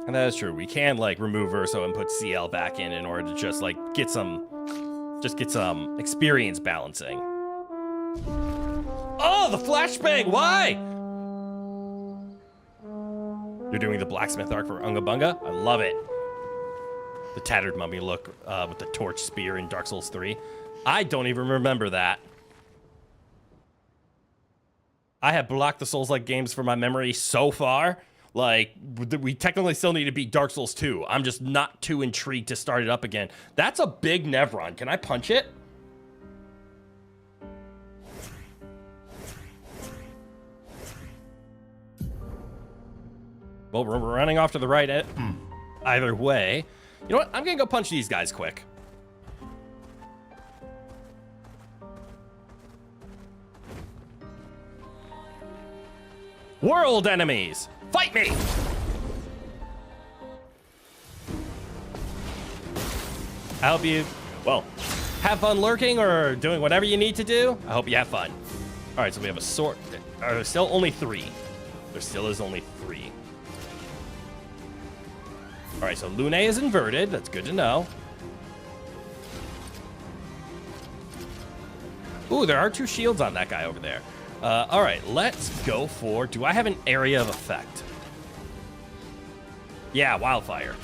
A: And that is true. We can, like, remove Verso and put CL back in order to just, like, get some experience balancing. Oh, the flashbang! Why? You're doing the blacksmith arc for Unga Bunga? I love it. The tattered mummy look with the torch spear in Dark Souls 3. I don't even remember that. I have blocked the Souls-like games from my memory so far. Like, we technically still need to beat Dark Souls 2. I'm just not too intrigued to start it up again. That's a big Nevron. Can I punch it? Well, we're running off to the right either way. You know what? I'm gonna go punch these guys quick. World enemies, fight me! I hope you, well, have fun lurking or doing whatever you need to do. I hope you have fun. All right, so we have a sword. There's still only 3. There still is only 3. All right, so Lune is inverted. That's good to know. Ooh, there are 2 shields on that guy over there. All right, let's go for... Do I have an area of effect? Yeah, wildfire.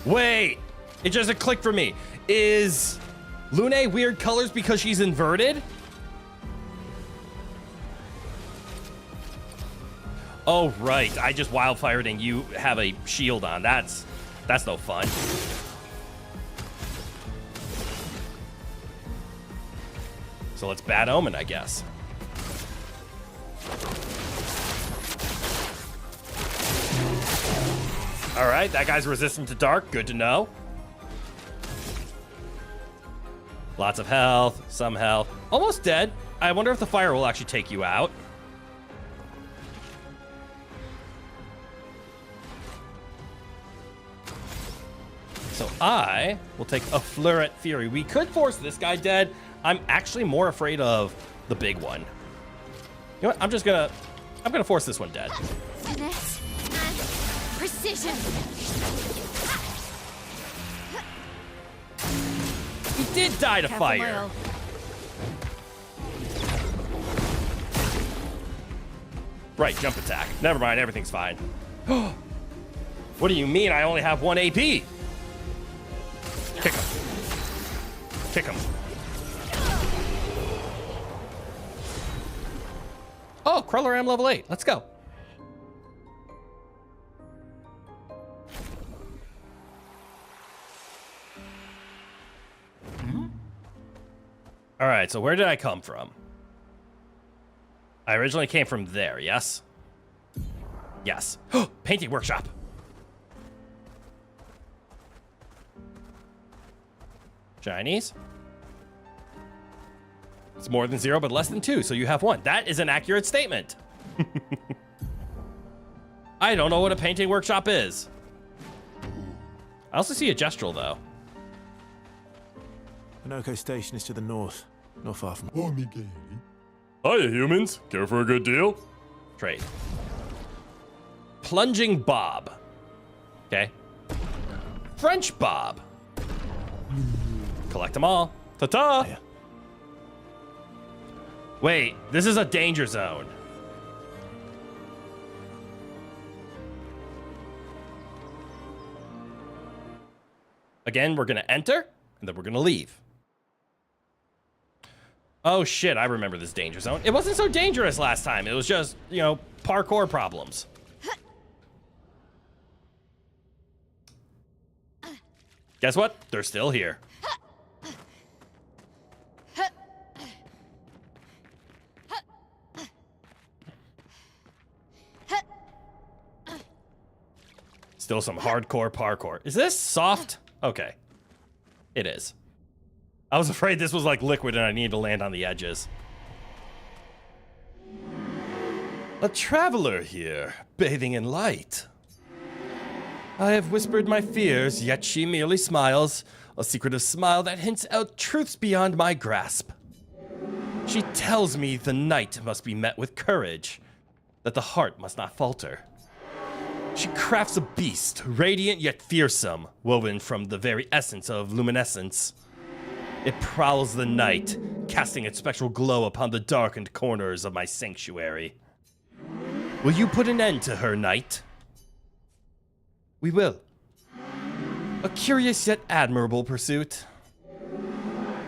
A: Wait! It just clicked for me. Is Lune weird colors because she's inverted? Oh, right. I just wildfired and you have a shield on. That's no fun. So let's Bad Omen, I guess. All right, that guy's resistant to dark. Good to know. Lots of health, some health. Almost dead. I wonder if the fire will actually take you out. So I will take a Fleuret Fury. We could force this guy dead. I'm actually more afraid of the big one. You know what? I'm gonna force this one dead.
D: Finesse and precision.
A: He did die to fire. Right, jump attack. Never mind, everything's fine. What do you mean I only have 1 AP? Kick him. Kick him. Oh, Cruller am level 8. Let's go. All right, so where did I come from? I originally came from there, yes? Yes. Painting workshop. Chinese. It's more than 0, but less than 2, so you have 1. That is an accurate statement. I don't know what a painting workshop is. I also see a gestural, though.
C: Chroneco station is to the north, not far from...
H: Hiya, humans. Care for a good deal?
A: Trade. Plunging Bob. Okay. French Bob. Collect them all. Ta-ta!
C: Yeah.
A: Wait, this is a danger zone. Again, we're gonna enter, and then we're gonna leave. Oh shit, I remember this danger zone. It wasn't so dangerous last time. It was just, you know, parkour problems. Guess what? They're still here. Still some hardcore parkour. Is this soft? Okay. It is. I was afraid this was like liquid and I needed to land on the edges. A traveler here, bathing in light. I have whispered my fears, yet she merely smiles. A secretive smile that hints out truths beyond my grasp. She tells me the night must be met with courage, that the heart must not falter. She crafts a beast, radiant yet fearsome, woven from the very essence of luminescence. It prowls the night, casting its spectral glow upon the darkened corners of my sanctuary. Will you put an end to her, knight? We will. A curious yet admirable pursuit.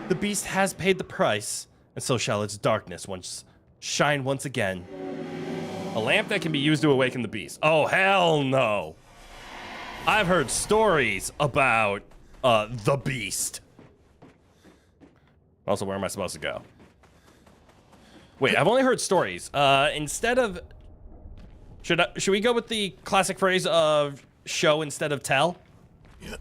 A: The beast has paid the price, and so shall its darkness shine once again. A lamp that can be used to awaken the beast. Oh, hell no. I've heard stories about the beast. Also, where am I supposed to go? Wait, I've only heard stories. Instead of... Should we go with the classic phrase of show instead of tell?
C: Yeah.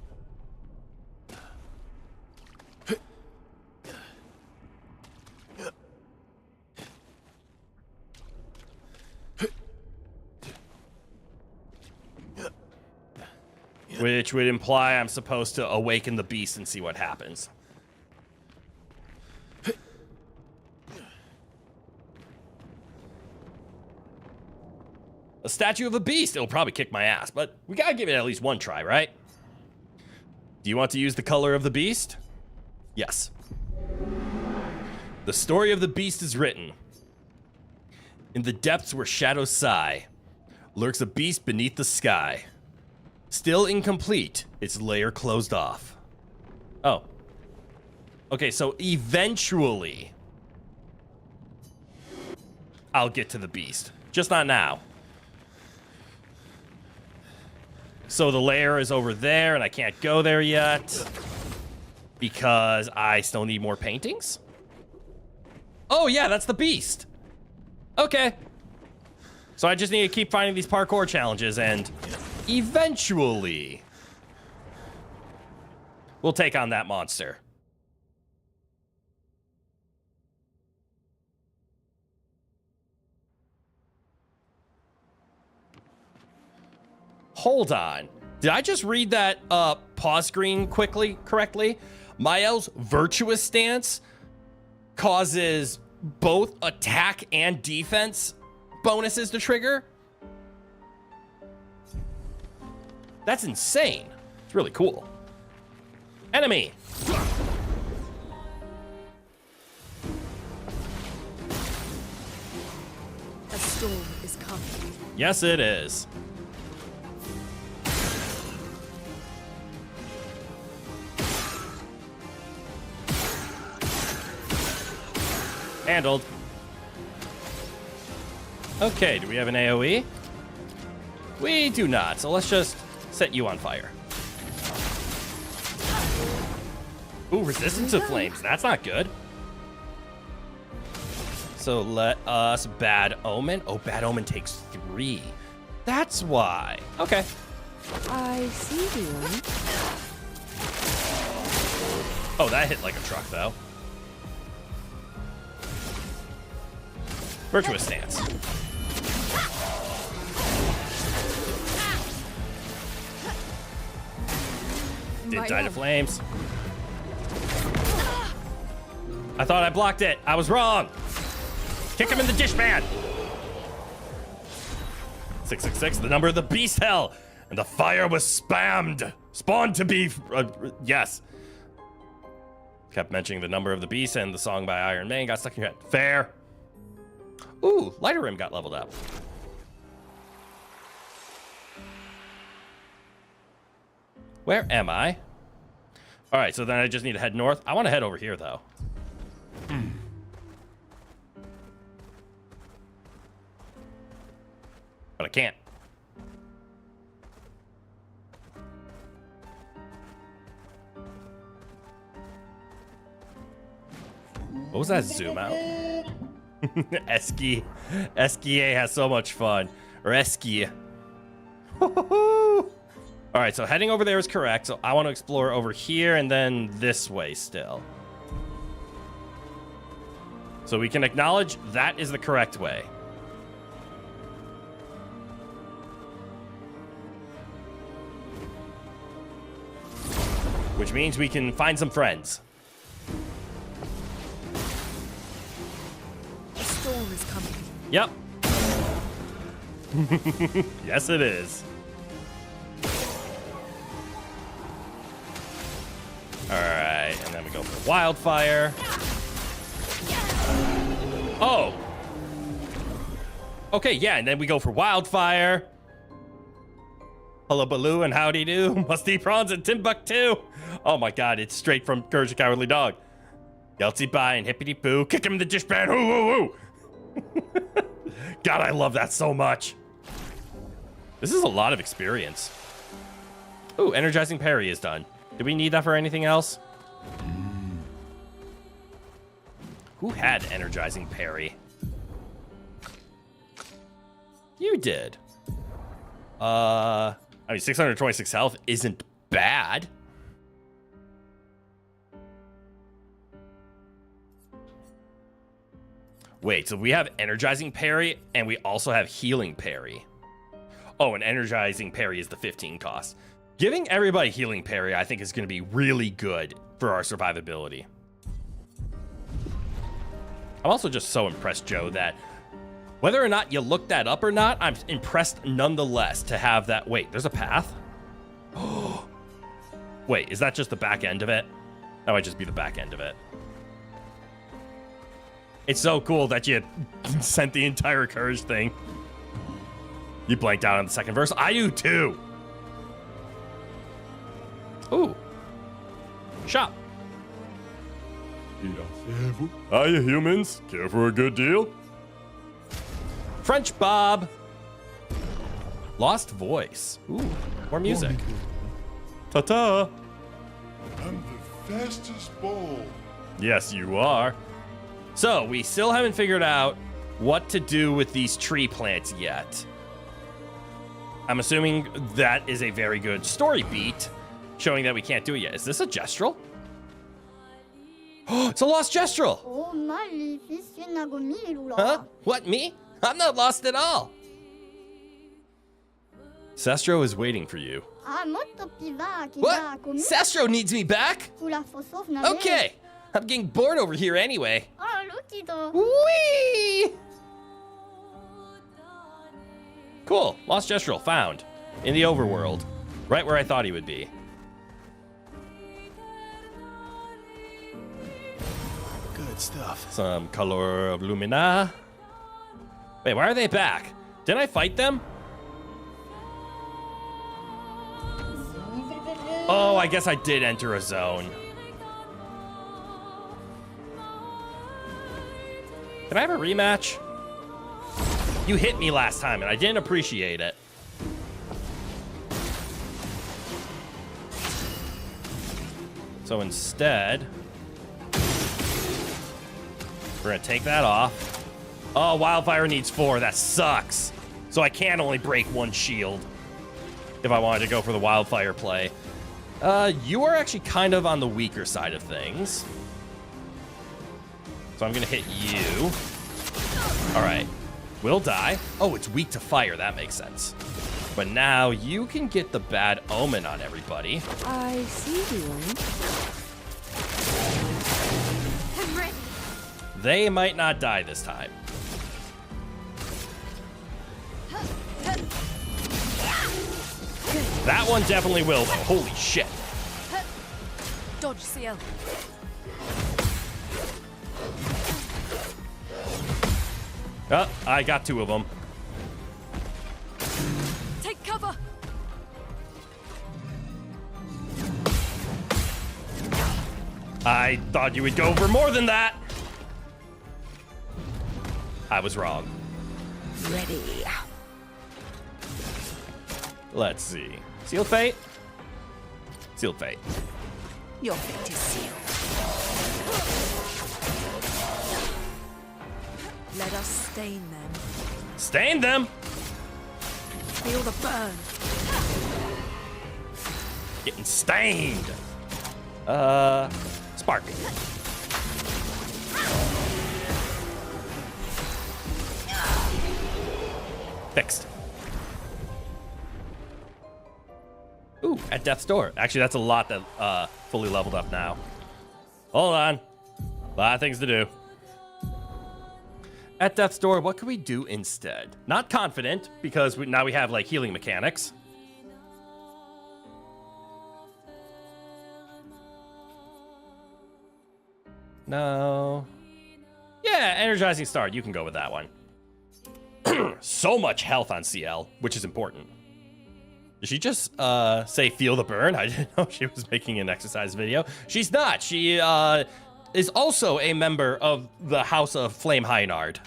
A: Which would imply I'm supposed to awaken the beast and see what happens. A statue of a beast. It'll probably kick my ass, but we gotta give it at least one try, right? Do you want to use the color of the beast? Yes. The story of the beast is written. In the depths where shadows sigh, lurks a beast beneath the sky. Still incomplete, its lair closed off. Oh. Okay, so eventually, I'll get to the beast. Just not now. So the lair is over there, and I can't go there yet because I still need more paintings? Oh, yeah, that's the beast. Okay. So I just need to keep finding these parkour challenges, and eventually, we'll take on that monster. Hold on. Did I just read that pause screen correctly? Mael's virtuous stance causes both attack and defense bonuses to trigger? That's insane. It's really cool. Enemy.
B: A storm is coming.
A: Yes, it is. Handled. Okay, do we have an AoE? We do not, so let's just set you on fire. Ooh, resistance to flames. That's not good. So let us Bad Omen. Oh, Bad Omen takes 3. That's why. Okay.
G: I see the one.
A: Oh, that hit like a truck, though. Virtuous stance. Did die to flames. I thought I blocked it. I was wrong. Kick him in the dish man. 666, the number of the beast hell. And the fire was spammed. Spawned to be... yes. Kept mentioning the number of the beast and the song by Iron Man got stuck in your head. Fair. Ooh, Lighter Rim got leveled up. Where am I? All right, so then I just need to head north. I want to head over here, though. But I can't. What was that zoom out? Esky has so much fun. Or Esky. All right, so heading over there is correct. So I want to explore over here and then this way still. So we can acknowledge that is the correct way. Which means we can find some friends.
B: A storm is coming.
A: Yep. Yes, it is. All right, and then we go for wildfire. Oh. Okay, yeah, and then we go for wildfire. Hullabaloo and howdy do. Musty prawns and Timbuktu. Oh my god, it's straight from Courage the Cowardly Dog. Yeltsy bye and hippity poo. Kick him in the dish pan. Hoo hoo hoo. God, I love that so much. This is a lot of experience. Ooh, energizing parry is done. Do we need that for anything else? Who had energizing parry? You did. I mean, 626 health isn't bad. Wait, so we have energizing parry and we also have healing parry. Oh, and energizing parry is the 15 cost. Giving everybody healing parry, I think, is going to be really good for our survivability. I'm also just so impressed, Joe, that whether or not you looked that up or not, I'm impressed nonetheless to have that. Wait, there's a path? Oh, wait, is that just the back end of it? That might just be the back end of it. It's so cool that you sent the entire courage thing. You blanked out on the second verse. I do too. Ooh. Shop.
H: Hiya, humans. Care for a good deal?
A: French Bob. Lost Voice. Ooh, more music. Ta-ta.
K: I'm the fastest ball.
A: Yes, you are. So, we still haven't figured out what to do with these tree plants yet. I'm assuming that is a very good story beat, showing that we can't do it yet. Is this a gestural? Oh, it's a lost gestural. Huh? What, me? I'm not lost at all. Sestro is waiting for you. What? Sestro needs me back? Okay. I'm getting bored over here anyway. Whee! Cool. Lost gestural found in the overworld. Right where I thought he would be.
C: Good stuff.
A: Some color of lumina. Wait, why are they back? Didn't I fight them? Oh, I guess I did enter a zone. Can I have a rematch? You hit me last time and I didn't appreciate it. So instead, we're gonna take that off. Oh, Wildfire needs 4. That sucks. So I can only break 1 shield if I wanted to go for the Wildfire play. You are actually kind of on the weaker side of things. So I'm gonna hit you. All right, will die. Oh, it's weak to fire, that makes sense. But now you can get the bad omen on everybody.
G: I see you.
D: I'm ready.
A: They might not die this time. That one definitely will, though. Holy shit.
B: Dodge, CL.
A: Oh, I got 2 of them.
B: Take cover.
A: I thought you would go for more than that. I was wrong.
G: Ready.
A: Let's see. Sealed Fate? Sealed Fate.
G: Your fate is sealed.
B: Let us stain them.
A: Stain them!
B: Feel the burn.
A: Getting stained. Spark. Fixed. Ooh, at Death's Door. Actually, that's a lot that fully leveled up now. Hold on. A lot of things to do. At Death's Door, what could we do instead? Not confident, because now we have like healing mechanics. No. Yeah, energizing star. You can go with that one. So much health on CL, which is important. Did she just say feel the burn? I didn't know she was making an exercise video. She's not. She is also a member of the House of Flame Hynard.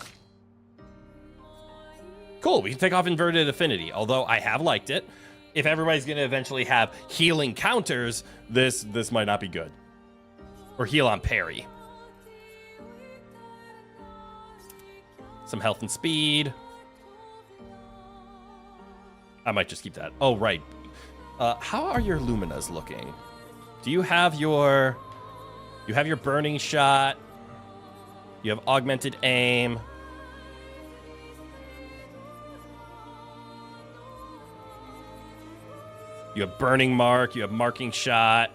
A: Cool, we can take off Inverted Affinity, although I have liked it. If everybody's going to eventually have healing counters, this might not be good. Or heal on parry. Some health and speed. I might just keep that. Oh, right. How are your Luminas looking? Do you have your... You have your burning shot. You have augmented aim. You have burning mark. You have marking shot.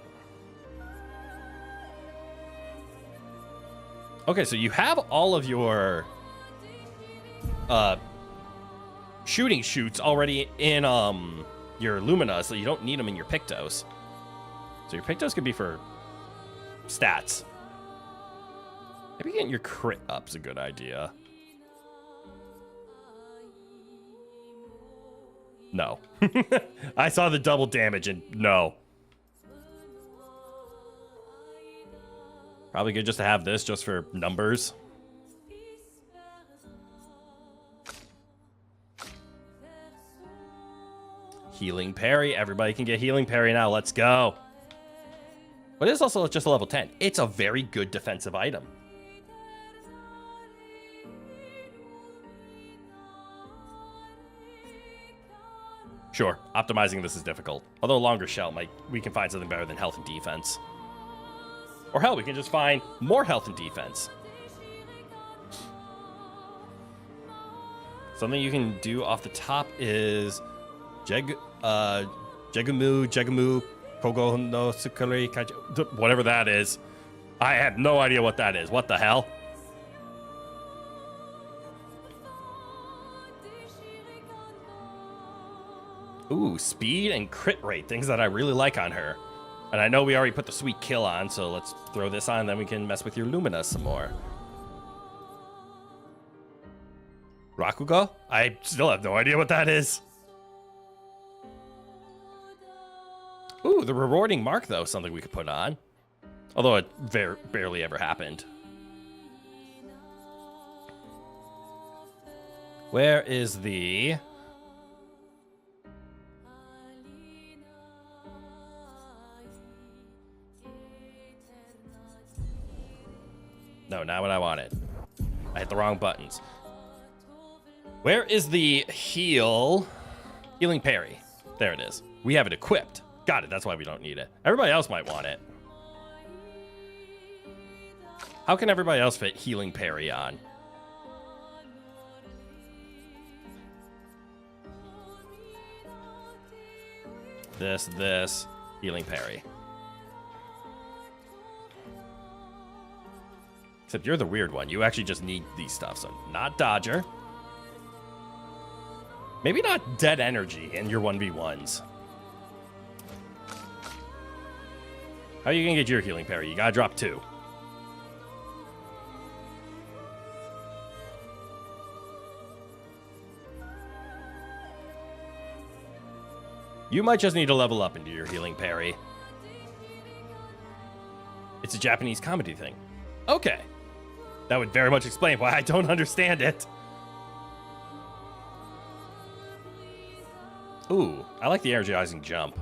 A: Okay, so you have all of your shooting shoots already in your Lumina, so you don't need them in your Pictos. So your Pictos could be for stats. Maybe getting your crit up's a good idea. No. I saw the double damage and no. Probably good just to have this just for numbers. Healing parry. Everybody can get healing parry now. Let's go. But it's also just a level 10. It's a very good defensive item. Sure, optimizing this is difficult. Although longer shell, we can find something better than health and defense. Or hell, we can just find more health and defense. Something you can do off the top is Jegumu, Kogo no Sukari, whatever that is. I have no idea what that is. What the hell? Ooh, speed and crit rate, things that I really like on her. And I know we already put the sweet kill on, so let's throw this on, then we can mess with your Lumina some more. Rakugo? I still have no idea what that is. Ooh, the rewarding mark, though, something we could put on. Although it barely ever happened. Where is the... No, not what I wanted. I hit the wrong buttons. Where is the healing parry? There it is. We have it equipped. Got it. That's why we don't need it. Everybody else might want it. How can everybody else fit healing parry on? This, healing parry. Except you're the weird one. You actually just need these stuff. So not Dodger. Maybe not Dead Energy in your 1v1s. How are you going to get your healing parry? You got to drop 2. You might just need to level up into your healing parry. It's a Japanese comedy thing. Okay. That would very much explain why I don't understand it. Ooh, I like the energizing jump.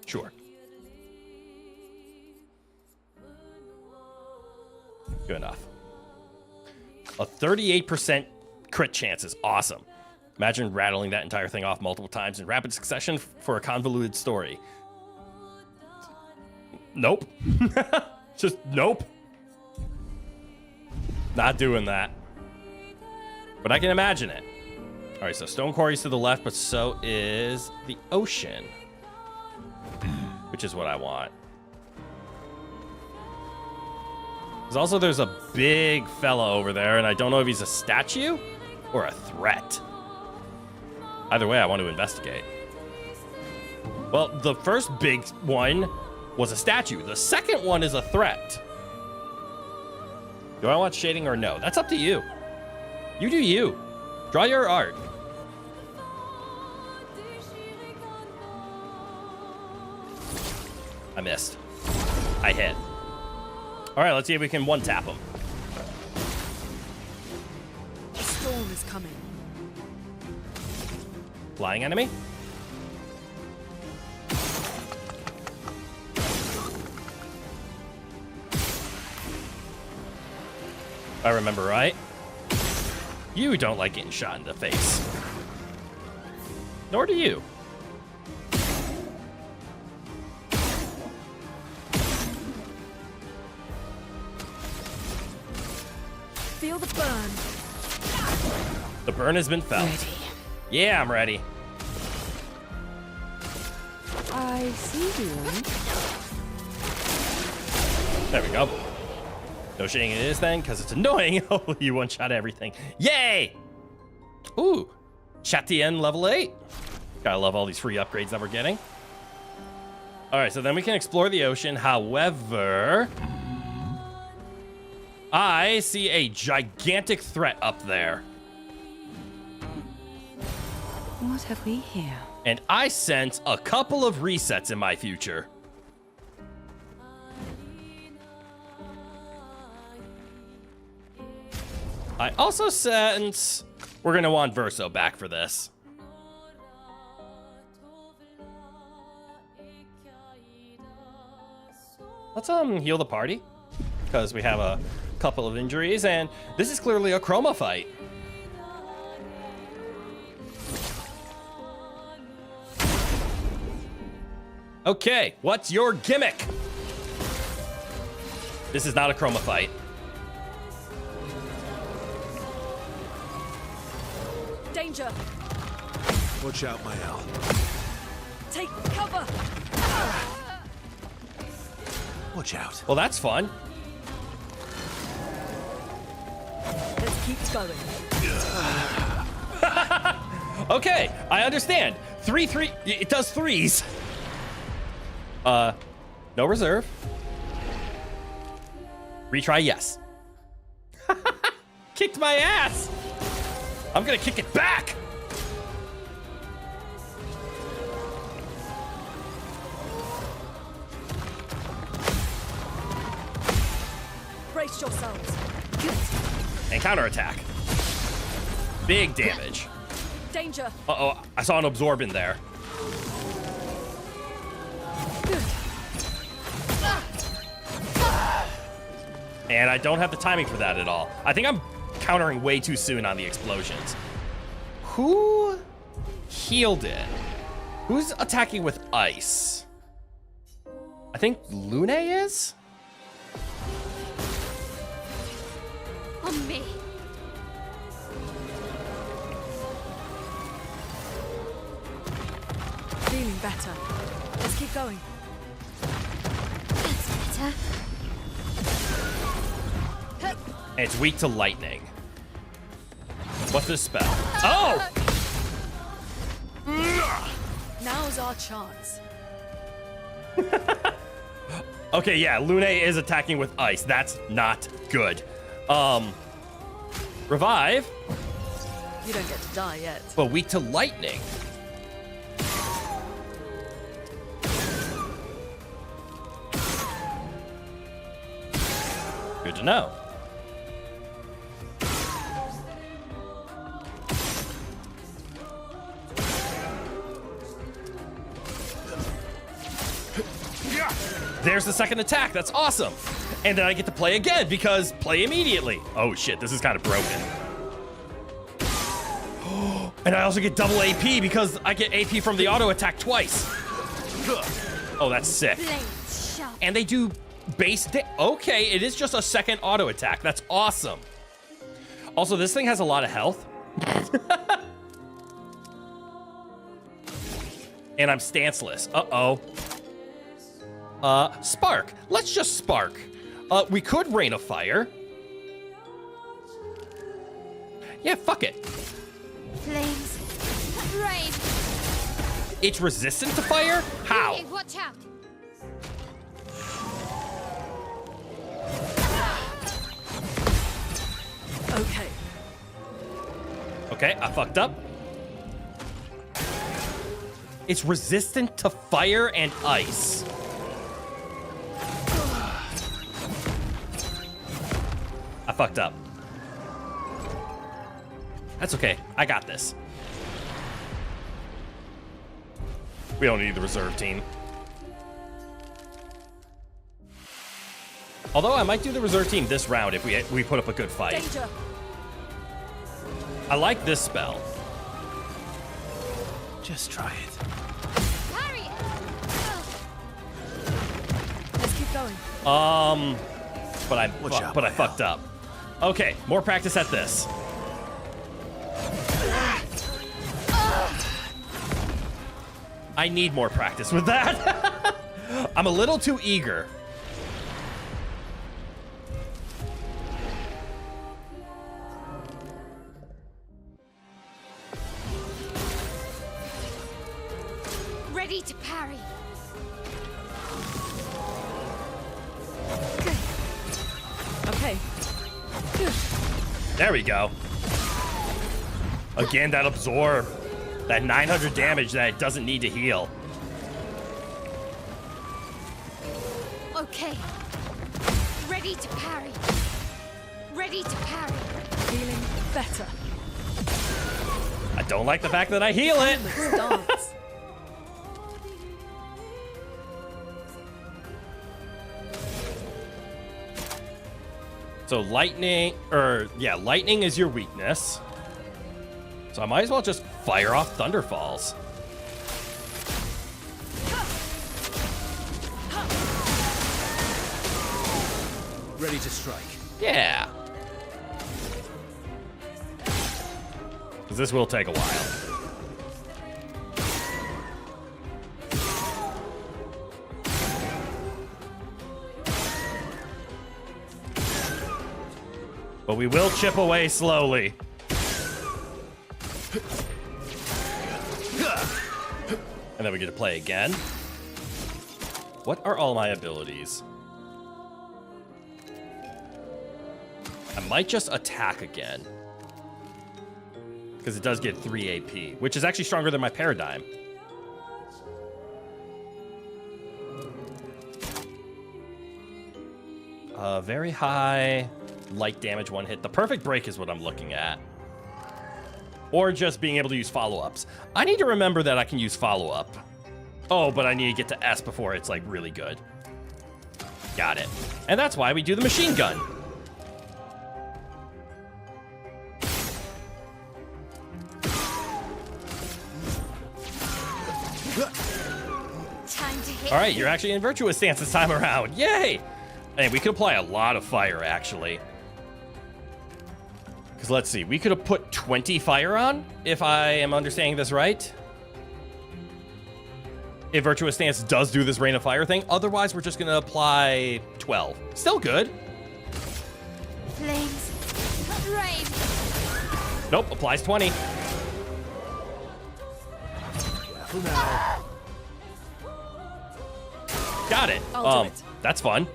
A: Sure. Good enough. A 38% crit chance is awesome. Imagine rattling that entire thing off multiple times in rapid succession for a convoluted story. Nope. Just nope. Not doing that. But I can imagine it. All right, so Stone Quarry's to the left, but so is the ocean. Which is what I want. There's a big fella over there, and I don't know if he's a statue or a threat. Either way, I want to investigate. Well, the first big one was a statue. The second one is a threat. Do I want shading or no? That's up to you. You do you. Draw your art. I missed. I hit. All right, let's see if we can one-tap him.
B: The storm is coming.
A: Flying enemy? If I remember right. You don't like getting shot in the face. Nor do you.
B: Feel the burn.
A: The burn has been felt.
G: Ready.
A: Yeah, I'm ready.
G: I see you.
A: There we go. No shading it is then, because it's annoying. Oh, you one-shot everything. Yay! Ooh, Chatien level 8. Gotta love all these free upgrades that we're getting. All right, so then we can explore the ocean. However, I see a gigantic threat up there.
G: What have we here?
A: And I sense a couple of resets in my future. I also sense we're gonna want Verso back for this. Let's heal the party, because we have a couple of injuries, and this is clearly a chroma fight. Okay, what's your gimmick? This is not a chroma fight.
B: Danger!
C: Watch out, Mael.
B: Take cover!
C: Watch out.
A: Well, that's fun.
B: Let's keep going.
A: Okay, I understand. 3-3, it does threes. No reserve. Retry, yes. Kicked my ass. I'm gonna kick it back.
B: Brace yourselves.
A: And counterattack. Big damage.
B: Danger!
A: Uh-oh, I saw an absorb in there. And I don't have the timing for that at all. I think I'm countering way too soon on the explosions. Who healed it? Who's attacking with ice? I think Lune is?
D: On me.
B: Feeling better. Let's keep going.
D: That's better.
A: And it's weak to lightning. What's this spell? Oh!
B: Now's our chance.
A: Okay, yeah, Lune is attacking with ice. That's not good. Revive,
B: You don't get to die yet.
A: but weak to lightning. Good to know. There's the second attack. That's awesome. And then I get to play again because play immediately. Oh shit, this is kind of broken. And I also get double AP because I get AP from the auto attack twice. Oh, that's sick.
D: Blades sharp.
A: And they do base okay, it is just a second auto attack. That's awesome. Also, this thing has a lot of health. And I'm stanceless. Uh-oh. Spark. Let's just spark. We could Rain of Fire. Yeah, fuck it.
D: Flames. Rain.
A: It's resistant to fire? How?
D: Hey, watch out.
B: Okay.
A: Okay, I fucked up. It's resistant to fire and ice. I fucked up. That's okay. I got this. We don't need the reserve team. Although I might do the reserve team this round if we put up a good fight.
B: Danger.
A: I like this spell.
C: Just try it.
D: Parry it.
B: Let's keep going.
A: But I
C: Watch out,
A: but I
C: Mael.
A: fucked up. Okay, more practice at this. I need more practice with that. I'm a little too eager.
D: Ready to parry.
B: Okay. Good.
A: There we go. Again, that absorb. That 900 damage that it doesn't need to heal.
D: Okay. Ready to parry. Ready to parry.
B: Feeling better.
A: I don't like the fact that I heal it.
B: Stance.
A: So lightning is your weakness. So I might as well just fire off Thunderfalls.
C: Ready to strike.
A: Yeah. Because this will take a while. But we will chip away slowly. And then we get to play again. What are all my abilities? I might just attack again. Because it does get 3 AP, which is actually stronger than my paradigm. Very high light damage, one hit. The perfect break is what I'm looking at. Or just being able to use follow-ups. I need to remember that I can use follow-up. Oh, but I need to get to S before it's like really good. Got it. And that's why we do the machine gun.
D: Time to hit.
A: All right, you're actually in virtuous stance this time around. Yay! And we could apply a lot of fire, actually. Because let's see, we could have put 20 fire on, if I am understanding this right. If virtuous stance does do this rain of fire thing. Otherwise, we're just going to apply 12. Still good.
D: Flames. Rain.
A: Nope, applies 20. Got it.
B: I'll do it.
A: That's fun.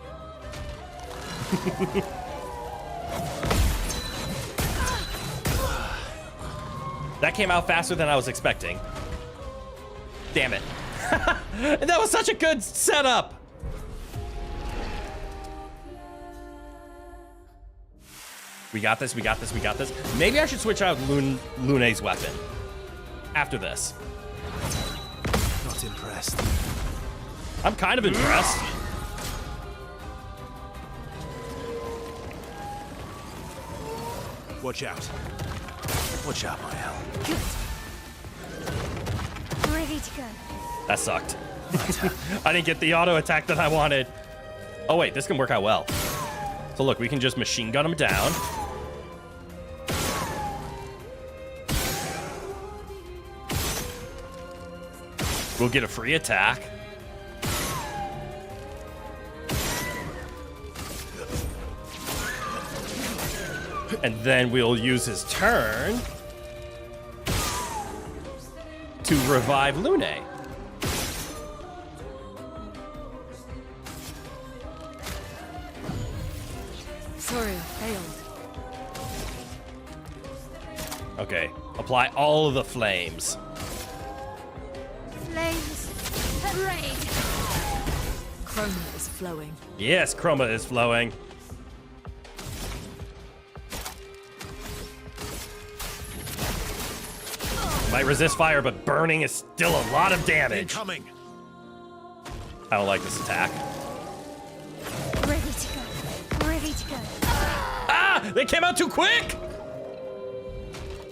A: That came out faster than I was expecting. Damn it. That was such a good setup. We got this, we got this, we got this. Maybe I should switch out Lune's weapon after this.
C: Not impressed.
A: I'm kind of impressed.
C: Watch out. Watch out, my hell.
D: Ready to go.
A: That sucked. I didn't get the auto attack that I wanted. Oh wait, this can work out well. So look, we can just machine gun him down. We'll get a free attack. And then we'll use his turn to revive Lune.
B: Sorry, I failed.
A: Okay, apply all of the flames.
D: Flames. Rain.
B: Chroma is flowing.
A: Yes, Chroma is flowing. Might resist fire, but burning is still a lot of damage.
C: Incoming.
A: I don't like this attack.
D: Ready to go. Ready to go.
A: Ah! They came out too quick!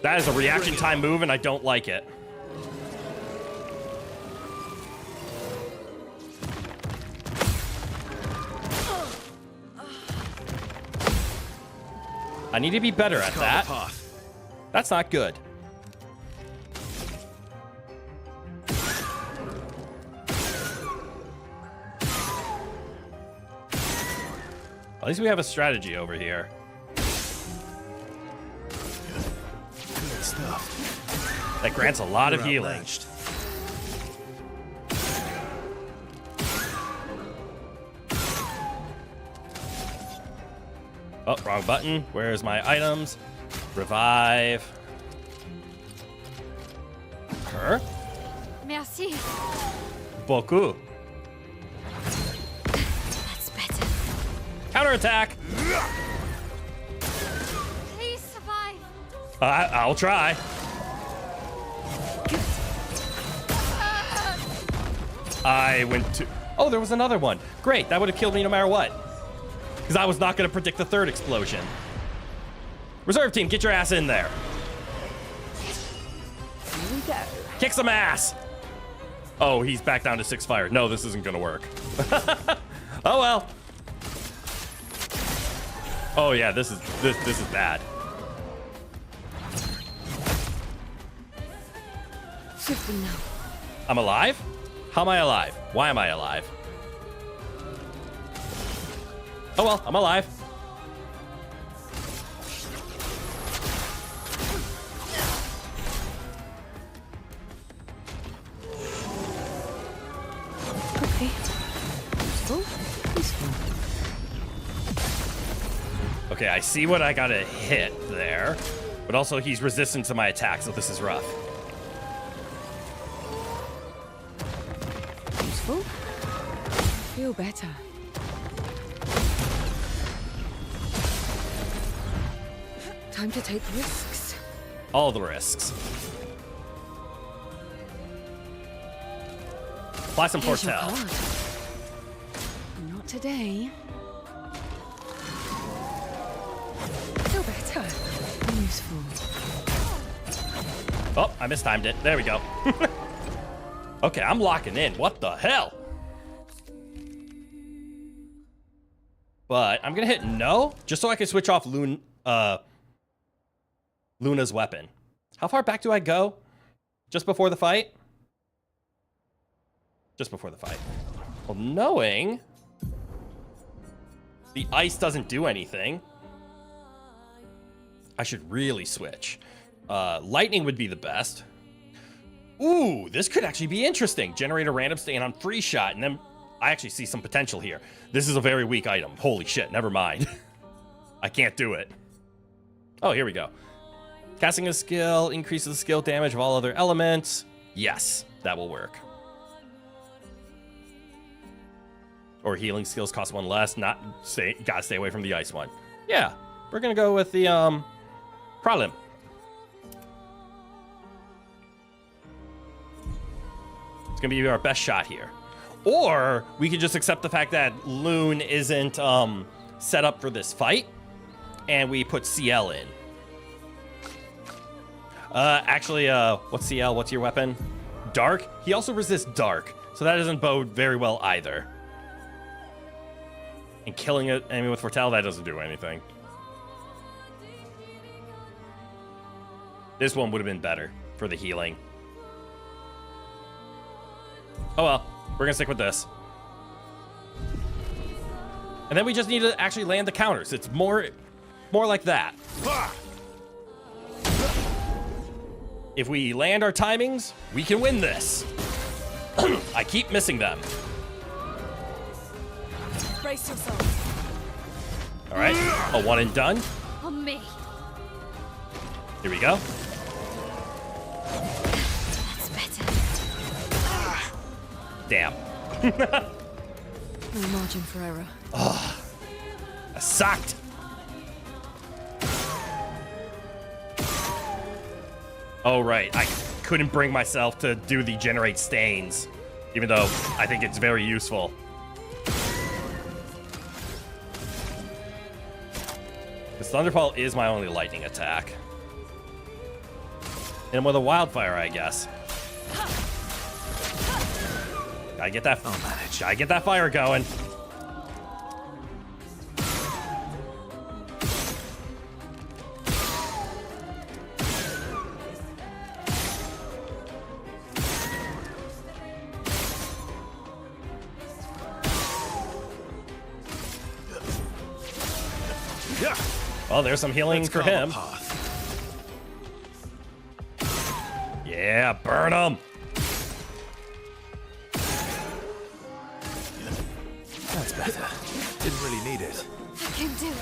A: That is a reaction time move, and I don't like it. I need to be better at that. That's not good. At least we have a strategy over here.
C: Good stuff.
A: That grants a lot of
C: We're
A: healing.
C: outmatched.
A: Oh, wrong button. Where's my items? Revive. Her.
D: Merci.
A: Beaucoup.
D: That's better.
A: Counterattack.
D: Please survive.
A: I'll try. I went to... Oh, there was another one. Great, that would have killed me no matter what. Because I was not going to predict the third explosion. Reserve team, get your ass in there.
G: Here we go.
A: Kick some ass. Oh, he's back down to 6 fire. No, this isn't going to work. Oh, well. Oh, yeah, this is bad.
G: 50 now.
A: I'm alive? How am I alive? Why am I alive? Oh well, I'm alive.
G: Okay. Peaceful. Peaceful.
A: Okay, I see what I gotta hit there. But also he's resistant to my attack, so this is rough.
G: Peaceful. Feel better. Time to take risks.
A: All the risks. Apply some
G: Here's your
A: Portel.
G: card. Not today. Feel better. Useful.
A: Oh, I mistimed it. There we go. Okay, I'm locking in. What the hell? But I'm gonna hit no, just so I can switch off Luna's weapon. How far back do I go? Just before the fight? Just before the fight. Well, knowing the ice doesn't do anything, I should really switch. Lightning would be the best. Ooh, this could actually be interesting. Generate a random stain on free shot, and then I actually see some potential here. This is a very weak item. Holy shit, never mind. I can't do it. Oh, here we go. Casting a skill increases the skill damage of all other elements. Yes, that will work. Or healing skills cost 1 less. Gotta stay away from the ice one. Yeah, we're gonna go with the Pralim. It's gonna be our best shot here. Or we could just accept the fact that Loon isn't set up for this fight, and we put CL in. Actually, what's CL? What's your weapon? Dark? He also resists dark, so that doesn't bode very well either. And killing an enemy with Foretell, that doesn't do anything. This one would have been better for the healing. Oh well, we're gonna stick with this. And then we just need to actually land the counters. It's more like that. If we land our timings, we can win this. I keep missing them.
B: Brace yourself.
A: All right, a one and done.
D: On me.
A: Here we go.
D: That's better.
A: Damn.
B: No margin for error.
A: I sucked. Oh, right. I couldn't bring myself to do the generate stains, even though I think it's very useful. Because Thunderfall is my only lightning attack. And with a wildfire, I guess. Gotta get that. Gotta get that fire going. Well, there's some healing for him. Yeah, burn him.
C: That's better. Didn't really need it.
D: I can do it.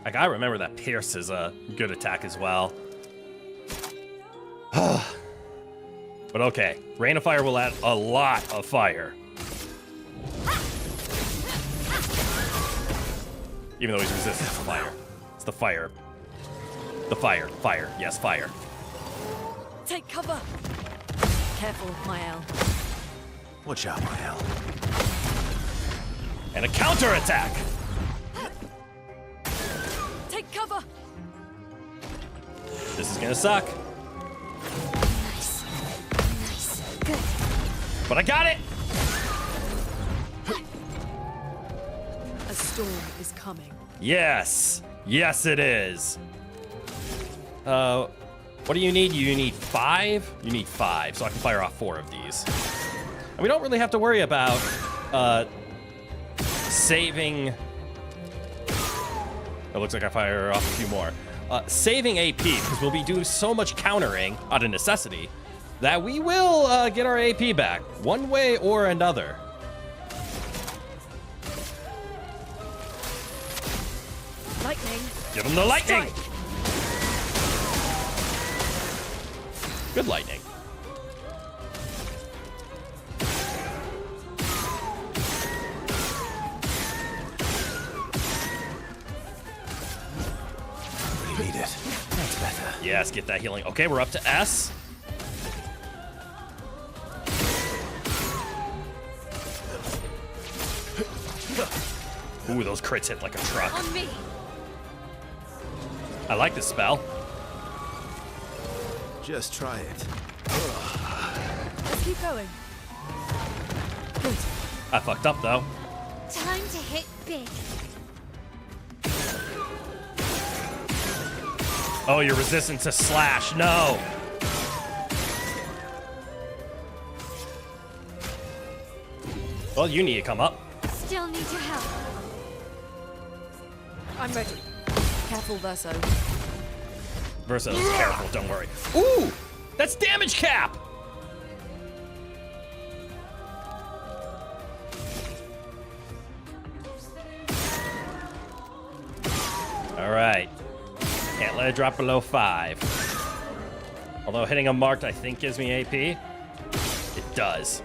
A: I gotta remember that Pierce is a good attack as well. But okay, Rain of Fire will add a lot of fire. Even though he's resistant to fire. It's the fire. The fire. Fire. Yes, fire.
B: Take cover. Careful, Mael.
C: Watch out, Mael.
A: And a counterattack!
B: Take cover.
A: This is gonna suck.
I: Nice. Nice. Good.
A: But I got it!
B: A storm is coming.
A: Yes. Yes, it is. What do you need? You need 5? You need 5, so I can fire off 4 of these. And we don't really have to worry about, saving... It looks like I fire off a few more. Saving AP, because we'll be doing so much countering out of necessity that we will get our AP back, one way or another.
B: Lightning.
A: Give him the lightning!
B: Strike.
A: Good lightning.
C: We need it. That's better.
A: Yes, get that healing. Okay, we're up to S. Ooh, those crits hit like a truck.
D: On me.
A: I like this spell.
C: Just try it.
B: Let's keep going. Good.
A: I fucked up, though.
D: Time to hit big.
A: Oh, you're resistant to slash. No. Well, you need to come up.
D: Still need your help.
B: I'm ready. Careful, Verso.
A: Versus careful, don't worry. Ooh, that's damage cap. All right. Can't let it drop below 5. Although hitting a marked, I think, gives me AP. It does.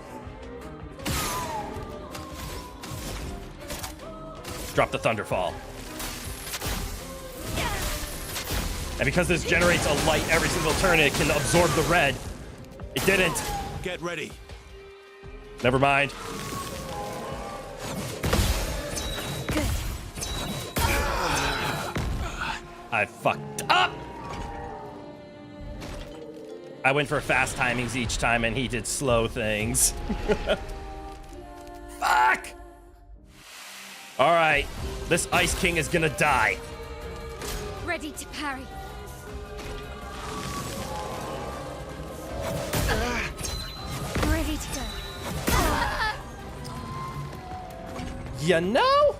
A: Drop the Thunderfall. And because this generates a light every single turn, it can absorb the red. It didn't.
C: Get ready.
A: Never mind.
D: Good.
A: I fucked up. I went for fast timings each time, and he did slow things. Fuck! All right, this Ice King is gonna die.
D: Ready to parry. Ready to go.
A: You know?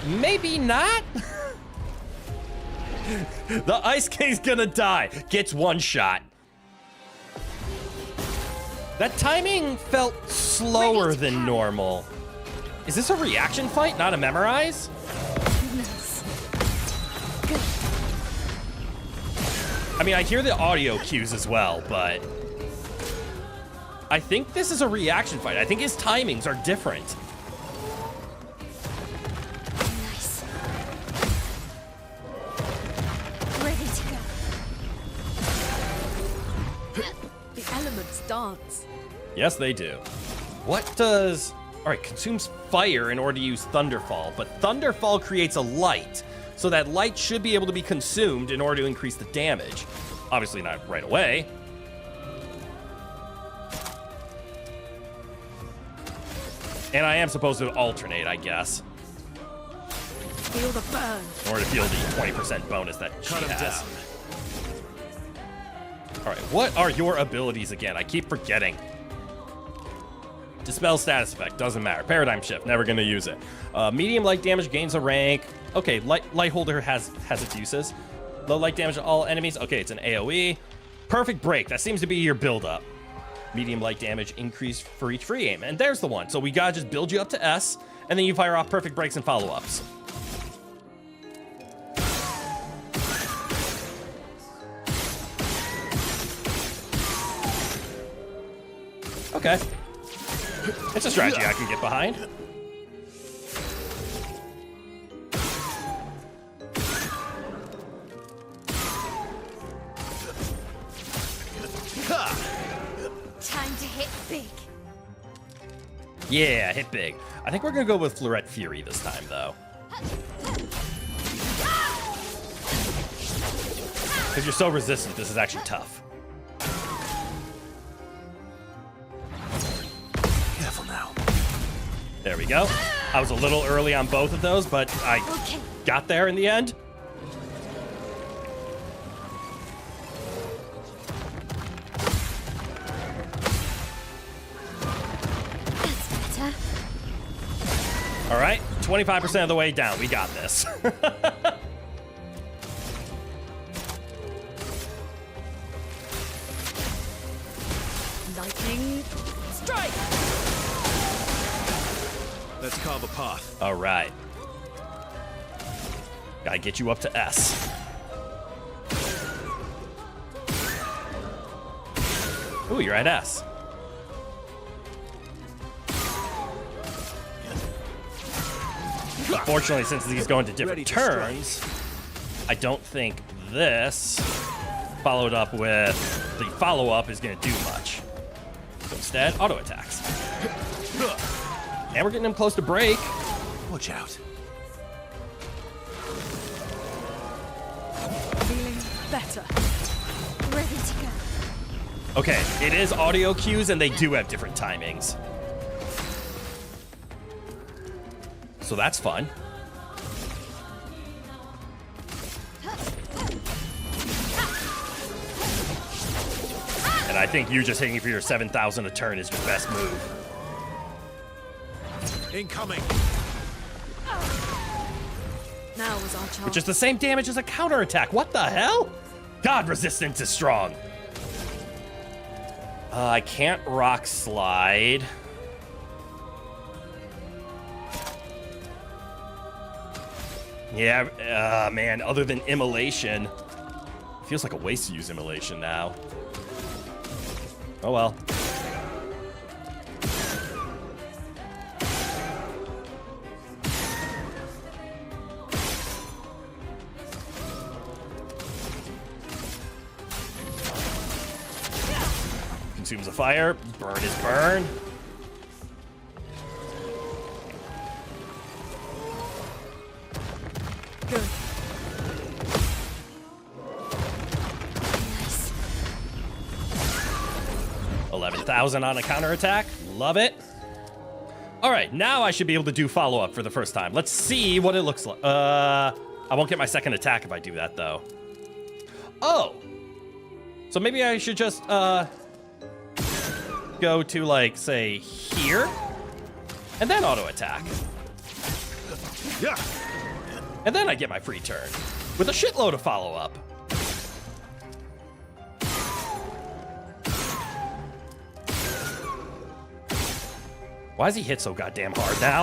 A: Maybe not. The Ice King's gonna die. Gets one shot. That timing felt slower than normal. Is this a reaction fight, not a memorize?
D: Nice. Good.
A: I mean, I hear the audio cues as well, but I think this is a reaction fight. I think his timings are different.
D: Nice. Ready to go.
B: The elements dance.
A: Yes, they do. What does... All right, consumes fire in order to use Thunderfall, but Thunderfall creates a light, so that light should be able to be consumed in order to increase the damage. Obviously not right away. And I am supposed to alternate, I guess,
B: Feel the burn.
A: in order to feel the 20% bonus that she has. All right, what are your abilities again? I keep forgetting. Dispel status effect, doesn't matter. Paradigm shift, never gonna use it. Medium light damage gains a rank. Okay, light holder has its uses. Low light damage to all enemies. Okay, it's an AoE. Perfect break, that seems to be your build up. Medium light damage increase for each free aim. And there's the one. So we gotta just build you up to S, and then you fire off perfect breaks and follow-ups. Okay. It's a strategy I can get behind.
D: Time to hit big.
A: Yeah, hit big. I think we're gonna go with Florette Fury this time, though. Because you're so resistant, this is actually tough.
C: Careful now.
A: There we go. I was a little early on both of those, but I got there in the end.
D: That's better.
A: All right, 25% of the way down. We got this.
B: Lightning strike.
C: Let's carve a path.
A: All right. Gotta get you up to S. Ooh, you're at S. Unfortunately, since these go into different turns, I don't think this followed up with the follow-up is going to do much. So instead, auto attacks. And we're getting him close to break.
C: Watch out.
B: Feeling better.
D: Ready to go.
A: Okay, it is audio cues, and they do have different timings. So that's fun. And I think you just hitting for your 7,000 a turn is your best move.
C: Incoming.
B: Now was our chance.
A: Which is the same damage as a counterattack. What the hell? God, resistance is strong. I can't rock slide. Yeah, man, other than immolation. It feels like a waste to use immolation now. Oh well. Consumes a fire. Burn is burn.
B: Good.
D: Nice.
A: 11,000 on a counterattack. Love it. All right, now I should be able to do follow-up for the first time. Let's see what it looks like. I won't get my second attack if I do that, though. Oh. So maybe I should just go to, like, say, here? And then auto-attack.
C: Yeah.
A: And then I get my free turn. With a shitload of follow-up. Why does he hit so goddamn hard now?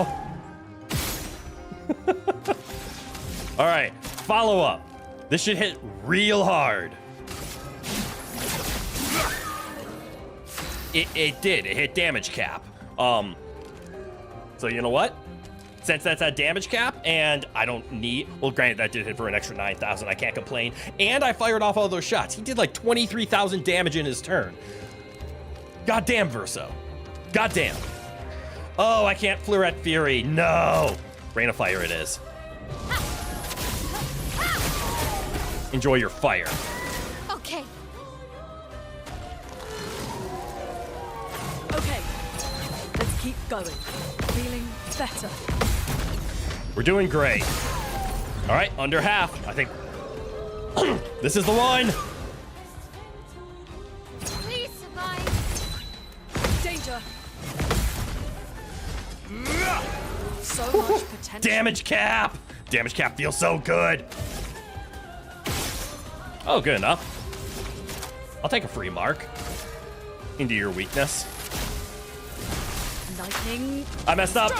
A: All right, follow-up. This should hit real hard. It did. It hit damage cap. So you know what? Since that's at damage cap, and I don't need... Well, granted, that did hit for an extra 9,000. I can't complain. And I fired off all those shots. He did like 23,000 damage in his turn. Goddamn, Verso. Goddamn. Oh, I can't Florette Fury. No. Rain of Fire it is. Enjoy your fire.
D: Okay.
B: Okay. Let's keep going. Feeling better.
A: We're doing great. All right, under half. I think this is the one.
D: Please survive.
B: Danger. So much potential.
A: Damage cap. Damage cap feels so good. Oh, good enough. I'll take a free mark into your weakness.
B: Lightning.
A: I messed up.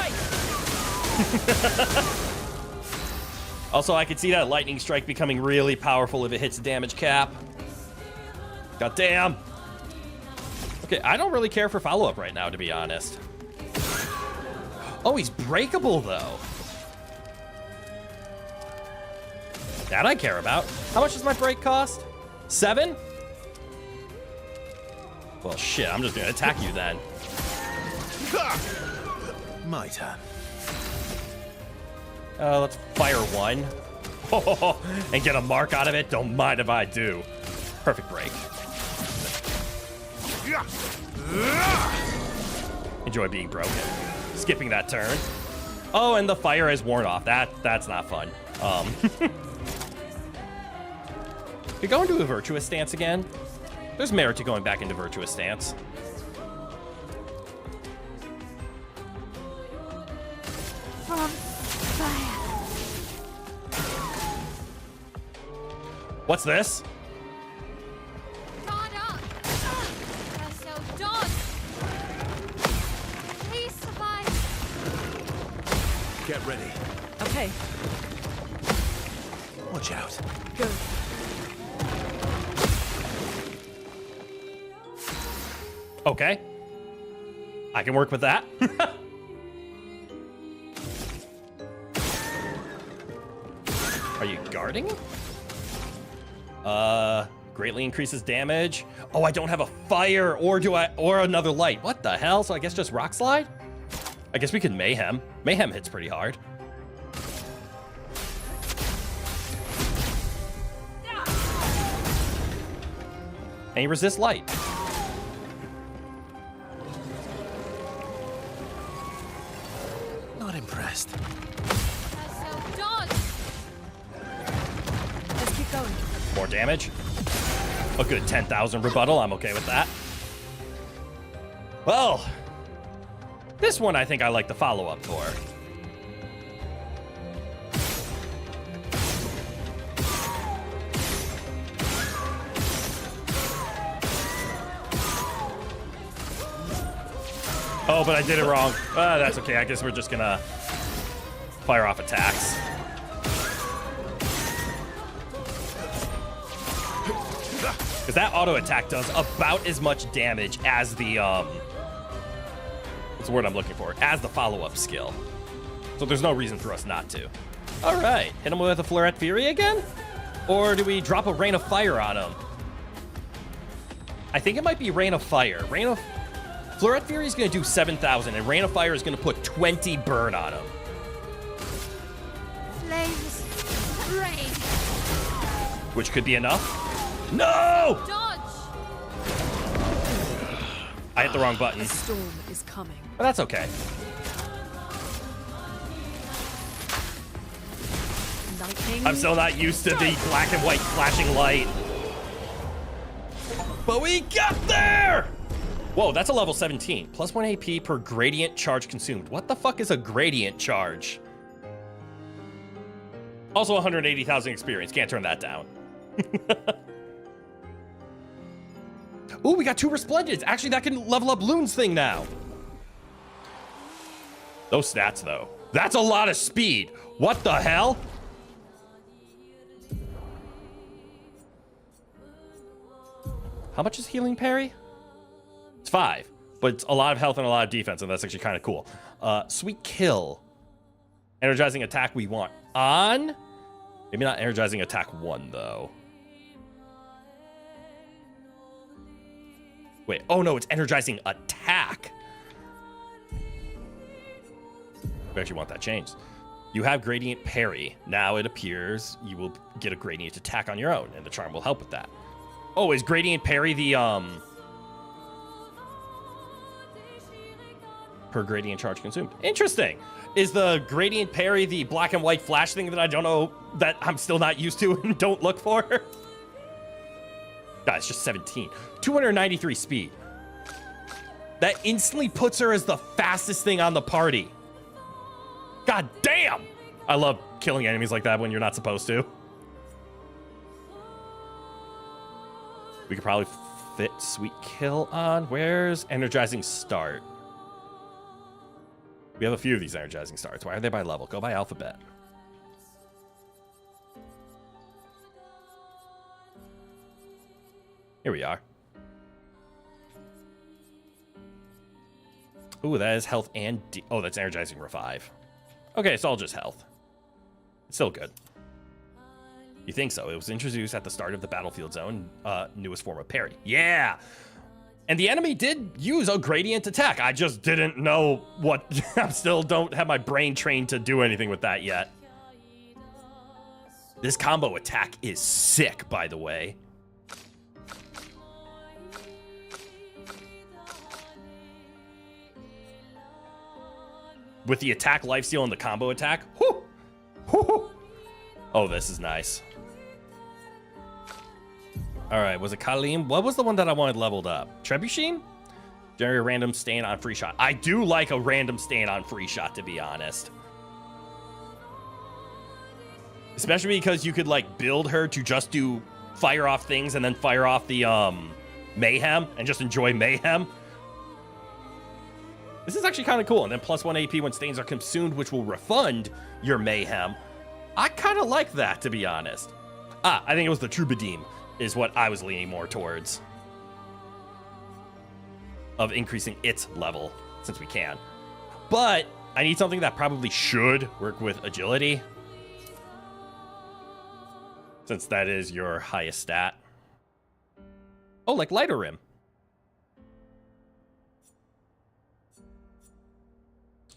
A: Also, I could see that lightning strike becoming really powerful if it hits damage cap. God damn. Okay, I don't really care for follow-up right now, to be honest. Oh, he's breakable, though. That I care about. How much does my break cost? 7? Well, shit, I'm just gonna attack you then.
C: My turn.
A: Let's fire 1. And get a mark out of it. Don't mind if I do. Perfect break. Enjoy being broken. Skipping that turn. Oh, and the fire has worn off. That's not fun. Could go into a virtuous stance again. There's merit to going back into virtuous stance.
D: From fire.
A: What's this?
D: Guard up. So dodge. Please survive.
C: Get ready.
B: Okay,
C: Watch out.
B: go.
A: Okay. I can work with that. Are you guarding? Greatly increases damage. Oh, I don't have a fire, or another light. What the hell? So I guess just rock slide? I guess we could mayhem. Mayhem hits pretty hard. And you resist light.
C: Not impressed.
D: So dodge.
B: Let's keep going.
A: More damage. A good 10,000 rebuttal. I'm okay with that. Well, this one I think I like the follow-up for. Oh, but I did it wrong. That's okay. I guess we're just gonna fire off attacks. Because that auto attack does about as much damage as the, what's the word I'm looking for? As the follow-up skill. So there's no reason for us not to. All right, hit him with a Fleuret Fury again? Or do we drop a Rain of Fire on him? I think it might be Rain of Fire. Fleuret Fury is going to do 7,000, and Rain of Fire is going to put 20 burn on him.
D: Flames. Rain.
A: Which could be enough. No!
D: Dodge.
A: I hit the wrong button.
B: A storm is coming.
A: But that's okay.
B: Lightning.
A: I'm still not used to the black and white flashing light. But we got there! Whoa, that's a level 17. Plus 1 AP per gradient charge consumed. What the fuck is a gradient charge? Also 180,000 experience. Can't turn that down. Ooh, we got 2 Resplendents. Actually, that can level up Loon's thing now. Those stats, though. That's a lot of speed. What the hell? How much is healing parry? It's 5, but it's a lot of health and a lot of defense, and that's actually kind of cool. Sweet kill. Energizing attack we want on. Maybe not energizing attack 1, though. Wait, oh no, it's energizing attack. We actually want that changed. You have gradient parry. Now it appears you will get a gradient attack on your own, and the charm will help with that. Oh, is gradient parry the, per gradient charge consumed? Interesting. Is the gradient parry the black and white flash thing that I don't know, that I'm still not used to and don't look for? God, it's just 17. 293 speed. That instantly puts her as the fastest thing on the party. God damn! I love killing enemies like that when you're not supposed to. We could probably fit Sweet Kill on. Where's Energizing Start? We have a few of these Energizing Starts. Why are they by level? Go by alphabet. Here we are. Ooh, that is health and... oh, that's energizing revive. Okay, it's all just health. It's still good. You think so? It was introduced at the start of the battlefield zone, newest form of parry. Yeah! And the enemy did use a gradient attack. I just didn't know what... I still don't have my brain trained to do anything with that yet. This combo attack is sick, by the way. With the attack, lifesteal, and the combo attack. Whoo! Whoo! Oh, this is nice. All right, was it Kalim? What was the one that I wanted leveled up? Trebuchet? Generate a random stain on free shot. I do like a random stain on free shot, to be honest. Especially because you could, like, build her to just do fire off things and then fire off the, mayhem and just enjoy mayhem. This is actually kind of cool. And then plus 1 AP when stains are consumed, which will refund your mayhem. I kind of like that, to be honest. I think it was the Troubadour is what I was leaning more towards. Of increasing its level, since we can. But I need something that probably should work with agility. Since that is your highest stat. Oh, like Lighter Rim.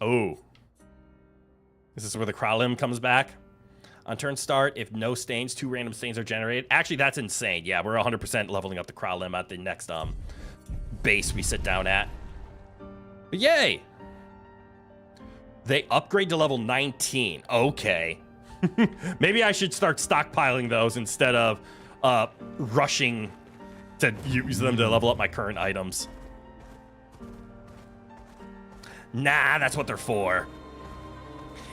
A: Oh. This is where the Kralim comes back. On turn start, if no stains, 2 random stains are generated. Actually, that's insane. Yeah, we're 100% leveling up the Kralim at the next base we sit down at. But yay! They upgrade to level 19. Okay. Maybe I should start stockpiling those instead of rushing to use them to level up my current items. Nah, that's what they're for.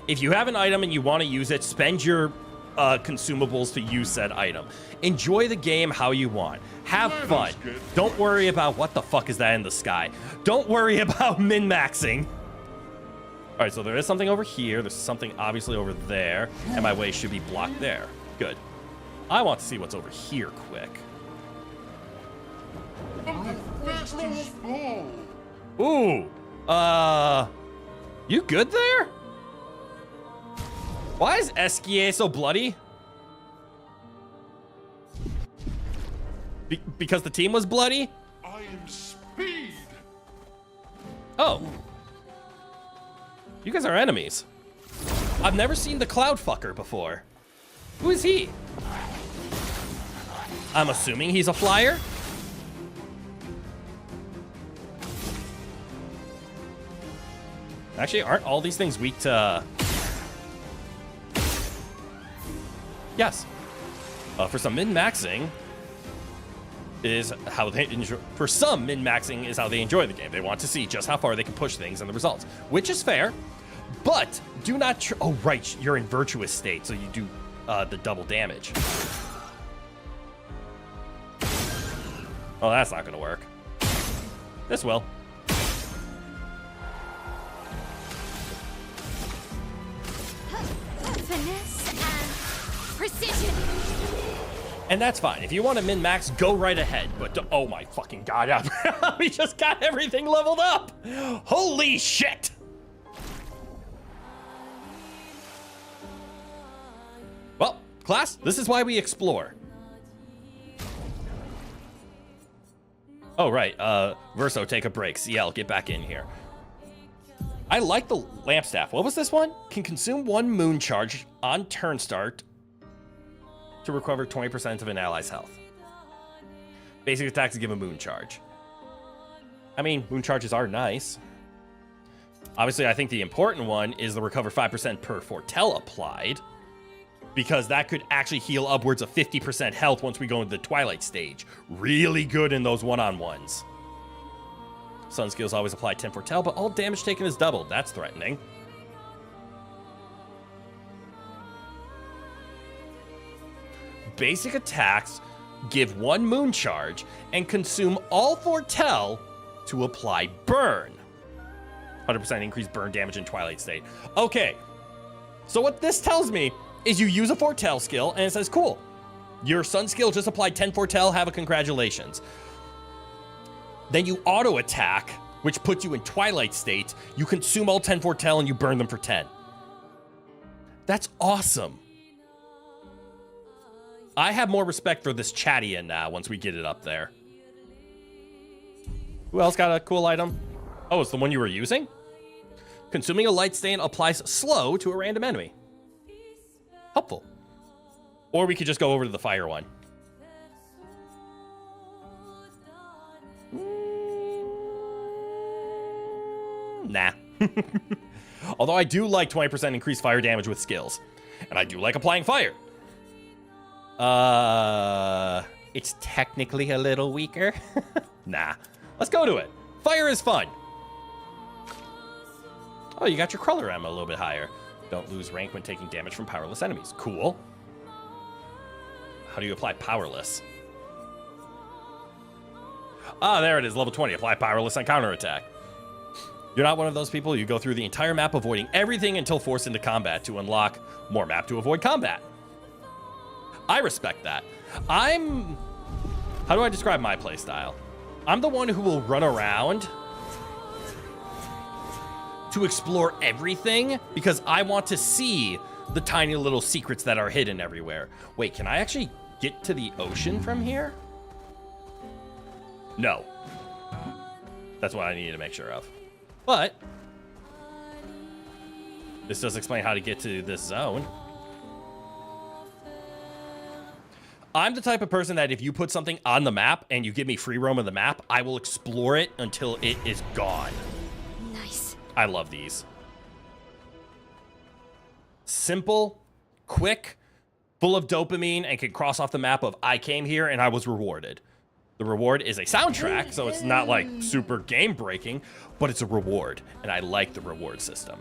A: If you have an item and you want to use it, spend your consumables to use said item. Enjoy the game how you want. Have fun. Don't worry about what the fuck is that in the sky. Don't worry about min-maxing. All right, so there is something over here. There's something obviously over there. And my way should be blocked there. Good. I want to see what's over here quick. Ooh. You good there? Why is Esquier so bloody? Because the team was bloody?
K: I am speed.
A: Oh. You guys are enemies. I've never seen the Cloud Fucker before. Who is he? I'm assuming he's a flyer? Actually, aren't all these things weak to... Yes. For some min-maxing is how they enjoy... For some, min-maxing is how they enjoy the game. They want to see just how far they can push things and the results, which is fair. But do not... oh, right. You're in virtuous state, so you do the double damage. Oh, that's not going to work. This will.
D: Finesse and precision.
A: And that's fine. If you want to min-max, go right ahead. But oh my fucking god, we just got everything leveled up. Holy shit. Well, class, this is why we explore. Oh, right. Verso, take a break. CL, get back in here. I like the lamp staff. What was this one? Can consume 1 moon charge on turn start to recover 20% of an ally's health. Basic attacks give a moon charge. I mean, moon charges are nice. Obviously, I think the important one is the recover 5% per foretell applied, because that could actually heal upwards of 50% health once we go into the Twilight stage. Really good in those one-on-ones. Sun skills always apply 10 foretell, but all damage taken is doubled. That's threatening. Basic attacks give 1 moon charge and consume all foretell to apply burn. 100% increased burn damage in Twilight state. Okay, so what this tells me is you use a foretell skill and it says, cool, your sun skill just applied 10 foretell, have a congratulations. Then you auto attack which puts you in twilight state. You consume all 10 foretell and you burn them for 10. That's awesome. I have more respect for this Chadian now once we get it up there. Who else got a cool item? Oh, it's the one you were using? Consuming a light stain applies slow to a random enemy. Helpful. Or we could just go over to the fire one. Nah. Although I do like 20% increased fire damage with skills. And I do like applying fire. It's technically a little weaker. Nah. Let's go to it. Fire is fun. Oh, you got your crawler ammo a little bit higher. Don't lose rank when taking damage from powerless enemies. Cool. How do you apply powerless? Ah, there it is. Level 20. Apply powerless on counterattack. You're not one of those people. You go through the entire map avoiding everything until forced into combat to unlock more map to avoid combat. I respect that. How do I describe my playstyle? I'm the one who will run around to explore everything because I want to see the tiny little secrets that are hidden everywhere. Wait, can I actually get to the ocean from here? No. That's what I needed to make sure of. But this does explain how to get to this zone. I'm the type of person that if you put something on the map and you give me free roam of the map, I will explore it until it is gone.
I: Nice.
A: I love these. Simple, quick, full of dopamine, and can cross off the map of I came here and I was rewarded. The reward is a soundtrack, so it's not like super game breaking, but it's a reward, and I like the reward system.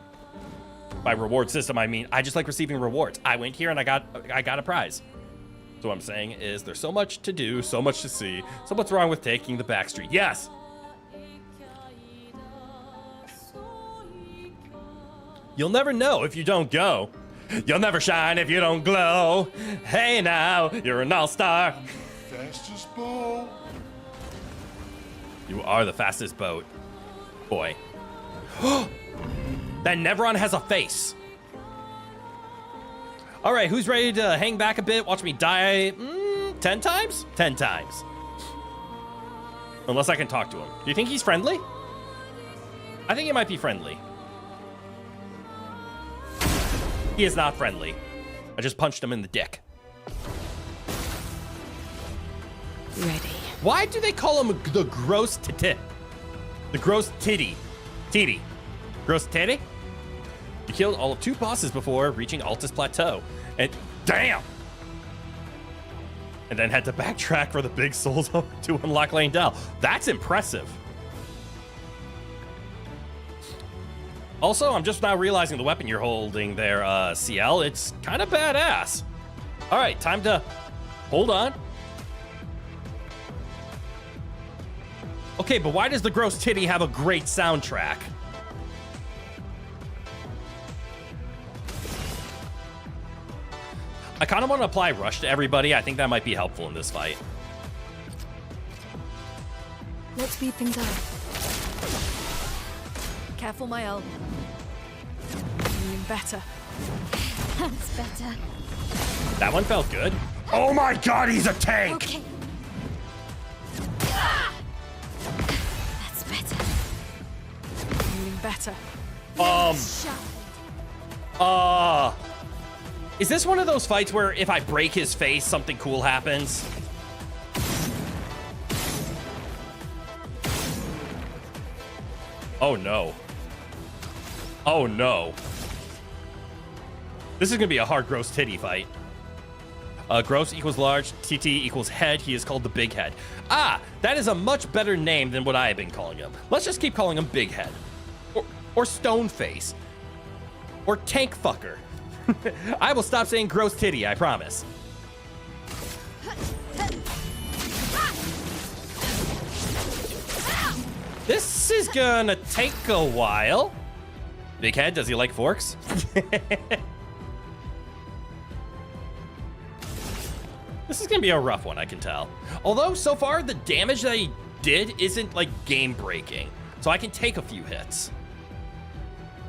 A: By reward system, I mean I just like receiving rewards. I went here and I got a prize. So what I'm saying is there's so much to do, so much to see. So what's wrong with taking the back street? Yes. You'll never know if you don't go. You'll never shine if you don't glow. Hey now, you're an all-star.
K: Fastest boat.
A: You are the fastest boat. Boy. That Nevron has a face. All right, who's ready to hang back a bit? Watch me die 10 times? 10 times. Unless I can talk to him. Do you think he's friendly? I think he might be friendly. He is not friendly. I just punched him in the dick.
G: Ready.
A: Why do they call him the gross titty? The gross titty. Titty. Gross titty? You killed all of 2 bosses before reaching Altus Plateau. And damn! And then had to backtrack for the big souls to unlock Lane Dell. That's impressive. Also, I'm just now realizing the weapon you're holding there, CL. It's kind of badass. All right, time to hold on. Okay, but why does the gross titty have a great soundtrack? I kind of want to apply rush to everybody. I think that might be helpful in this fight.
B: Let's speed things up. Careful, my elbow. Feeling better.
I: That's better.
A: That one felt good. Oh my god, he's a tank!
I: Okay. That's better.
B: Feeling better.
A: Is this one of those fights where if I break his face, something cool happens? Oh no. Oh no. This is gonna be a hard gross titty fight. Gross equals large, TT equals head. He is called the Big Head. Ah, that is a much better name than what I have been calling him. Let's just keep calling him Big Head. Or Stone Face. Or Tank Fucker. I will stop saying gross titty, I promise. This is gonna take a while. Big Head, does he like forks? This is gonna be a rough one, I can tell. Although, so far, the damage that he did isn't, like, game-breaking. So I can take a few hits.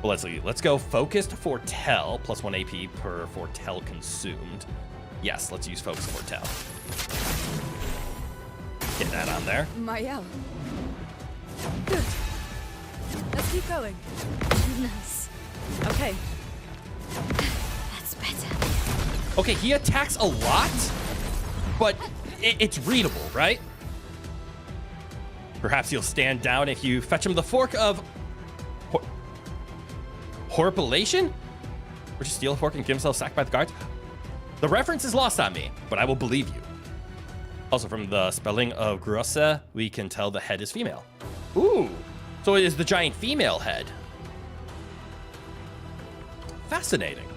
A: Well, let's see. Let's go focused foretell, plus 1 AP per foretell consumed. Yes, let's use focused foretell. Get that on there.
B: Mael. Good. Let's keep going.
D: Nice.
B: Okay.
D: That's better.
A: Okay, he attacks a lot, but it's readable, right? Perhaps he'll stand down if you fetch him the fork of horripilation? Or just steal a fork and get himself sacked by the guards? The reference is lost on me, but I will believe you. Also, from the spelling of grosse, we can tell the head is female. Ooh, so it is the giant female head. Fascinating.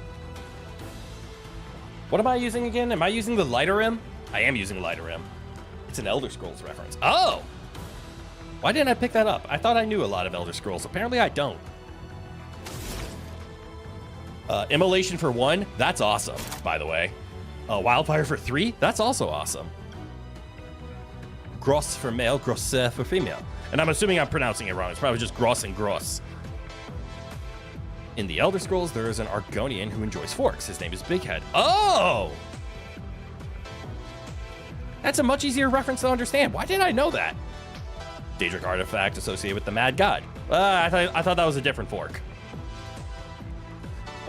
A: What am I using again? Am I using the VtuberEN? I am using VtuberEN. It's an Elder Scrolls reference. Oh! Why didn't I pick that up? I thought I knew a lot of Elder Scrolls. Apparently I don't. Immolation for 1, that's awesome, by the way. Wildfire for 3, that's also awesome. Gross for male, grosse for female. And I'm assuming I'm pronouncing it wrong. It's probably just gross and gross. In the Elder Scrolls, there is an Argonian who enjoys forks. His name is Bighead. Oh! That's a much easier reference to understand. Why didn't I know that? Daedric artifact associated with the Mad God. I thought that was a different fork.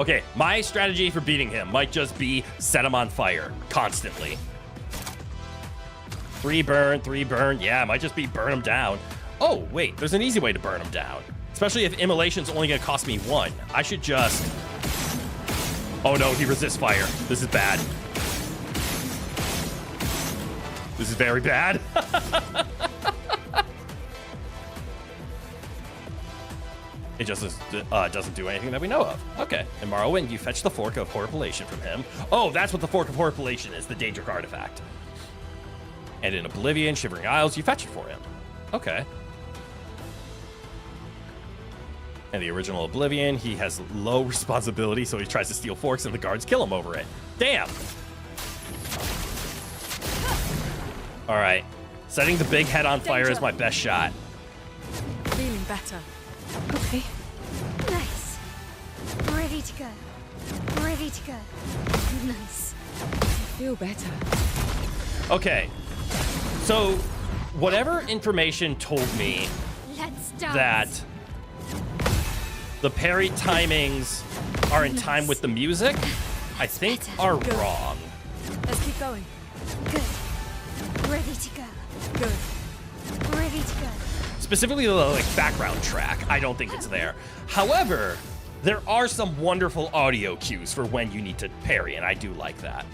A: Okay, my strategy for beating him might just be set him on fire constantly. 3 burn. Yeah, it might just be burn him down. Oh, wait, there's an easy way to burn him down. Especially if immolation's only gonna cost me 1. I should just... Oh no, he resists fire. This is bad. This is very bad. It just doesn't do anything that we know of. Okay. And Morrowind, you fetch the Fork of Horripilation from him. Oh, that's what the Fork of Horripilation is, the Daedric artifact. And in Oblivion, Shivering Isles, you fetch it for him. Okay. And the original Oblivion, he has low responsibility, so he tries to steal forks and the guards kill him over it. Damn! Alright. Setting the big head on fire is my best shot.
B: Feeling better.
G: Okay.
D: Nice. Ready to go. Ready to go. Nice.
G: I feel better.
A: Okay. So, whatever information told me
D: Let's dance.
A: that the parry timings are in time with the music, I think are wrong.
B: Let's keep going.
D: Good. Ready to go.
B: Good.
D: Ready to go.
A: Specifically the background track, I don't think it's there. However, there are some wonderful audio cues for when you need to parry, and I do like that.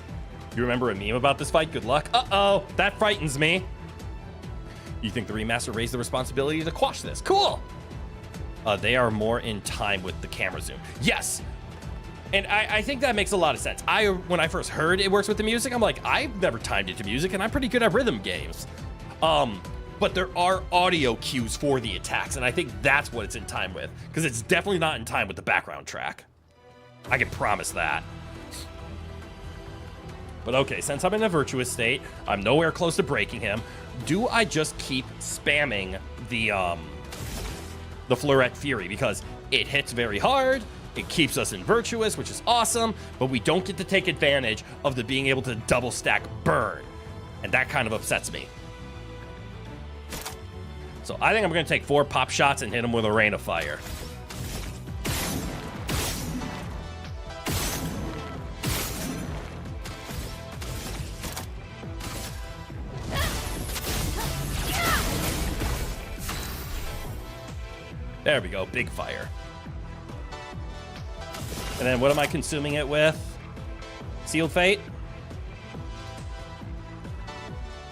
A: You remember a meme about this fight? Good luck. Uh-oh, that frightens me. You think the remaster raised the responsibility to quash this? Cool. They are more in time with the camera zoom. Yes. And I think that makes a lot of sense. When I first heard it works with the music, I'm like, I've never timed it to music, and I'm pretty good at rhythm games. But there are audio cues for the attacks, and I think that's what it's in time with, because it's definitely not in time with the background track. I can promise that. But okay, since I'm in a virtuous state, I'm nowhere close to breaking him. Do I just keep spamming the Fleurette Fury? Because it hits very hard, it keeps us in virtuous, which is awesome, but we don't get to take advantage of the being able to double stack burn. And that kind of upsets me. So I think I'm going to take 4 pop shots and hit him with a rain of fire. There we go, big fire. And then what am I consuming it with? Sealed Fate?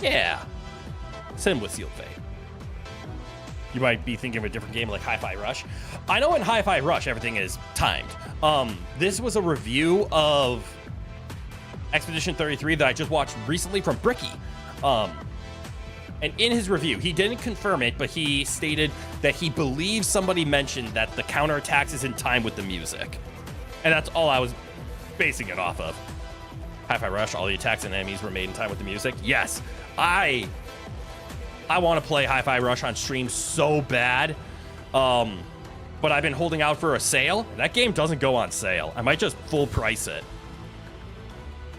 A: Yeah. Send him with Sealed Fate. You might be thinking of a different game like Hi-Fi Rush. I know in Hi-Fi Rush everything is timed. This was a review of Expedition 33 that I just watched recently from Bricky. And in his review, he didn't confirm it, but he stated that he believes somebody mentioned that the counterattacks is in time with the music. And that's all I was basing it off of. Hi-Fi Rush, all the attacks and enemies were made in time with the music. Yes, I want to play Hi-Fi Rush on stream so bad. But I've been holding out for a sale. That game doesn't go on sale. I might just full price it.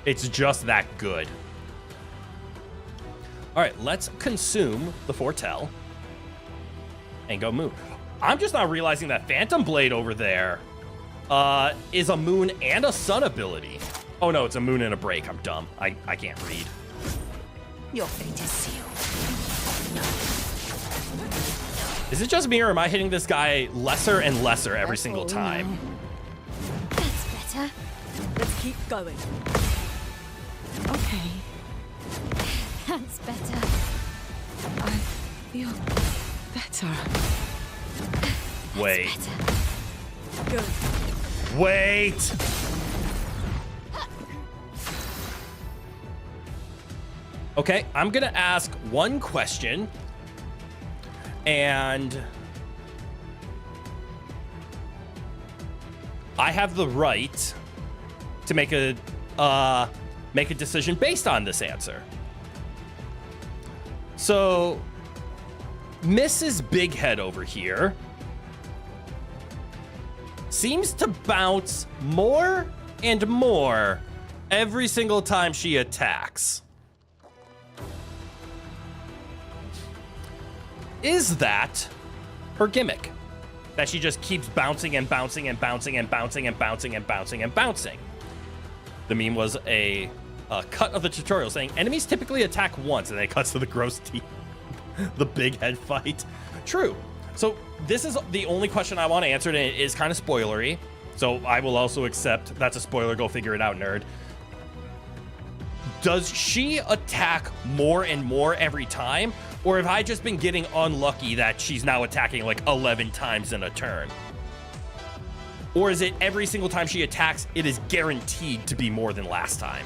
A: It's just that good. All right, let's consume the foretell and go moon. I'm just not realizing that Phantom Blade over there is a moon and a sun ability. Oh no, it's a moon and a break. I'm dumb. I can't read.
G: Your fate is sealed.
A: Is it just me, or am I hitting this guy lesser and lesser every single time?
D: That's better.
B: Let's keep going.
G: Okay.
D: That's better.
G: I feel better.
A: Wait.
D: Better.
B: Good.
A: Wait. Okay, I'm gonna ask one question, and I have the right to make a decision based on this answer. So, Mrs. Big Head over here seems to bounce more and more every single time she attacks. Is that her gimmick? That she just keeps bouncing and bouncing and bouncing and bouncing and bouncing and bouncing and bouncing. The meme was a cut of the tutorial saying enemies typically attack once, and then it cuts to the gross teeth. The big head fight. True. So this is the only question I want to answer, and it is kind of spoilery. So I will also accept that's a spoiler. Go figure it out, nerd. Does she attack more and more every time? Or have I just been getting unlucky that she's now attacking like 11 times in a turn? Or is it every single time she attacks, it is guaranteed to be more than last time?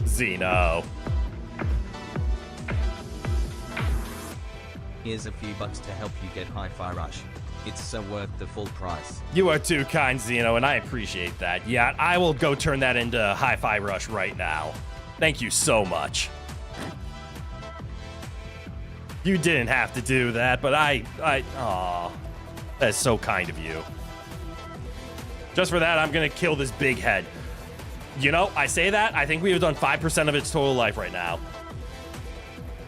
A: Xeno.
L: Here's a few bucks to help you get Hi-Fi Rush. It's so worth the full price.
A: You are too kind, Xeno, and I appreciate that. Yeah, I will go turn that into Hi-Fi Rush right now. Thank you so much. You didn't have to do that, but aw, that's so kind of you. Just for that, I'm gonna kill this big head. You know, I say that, I think we have done 5% of its total life right now.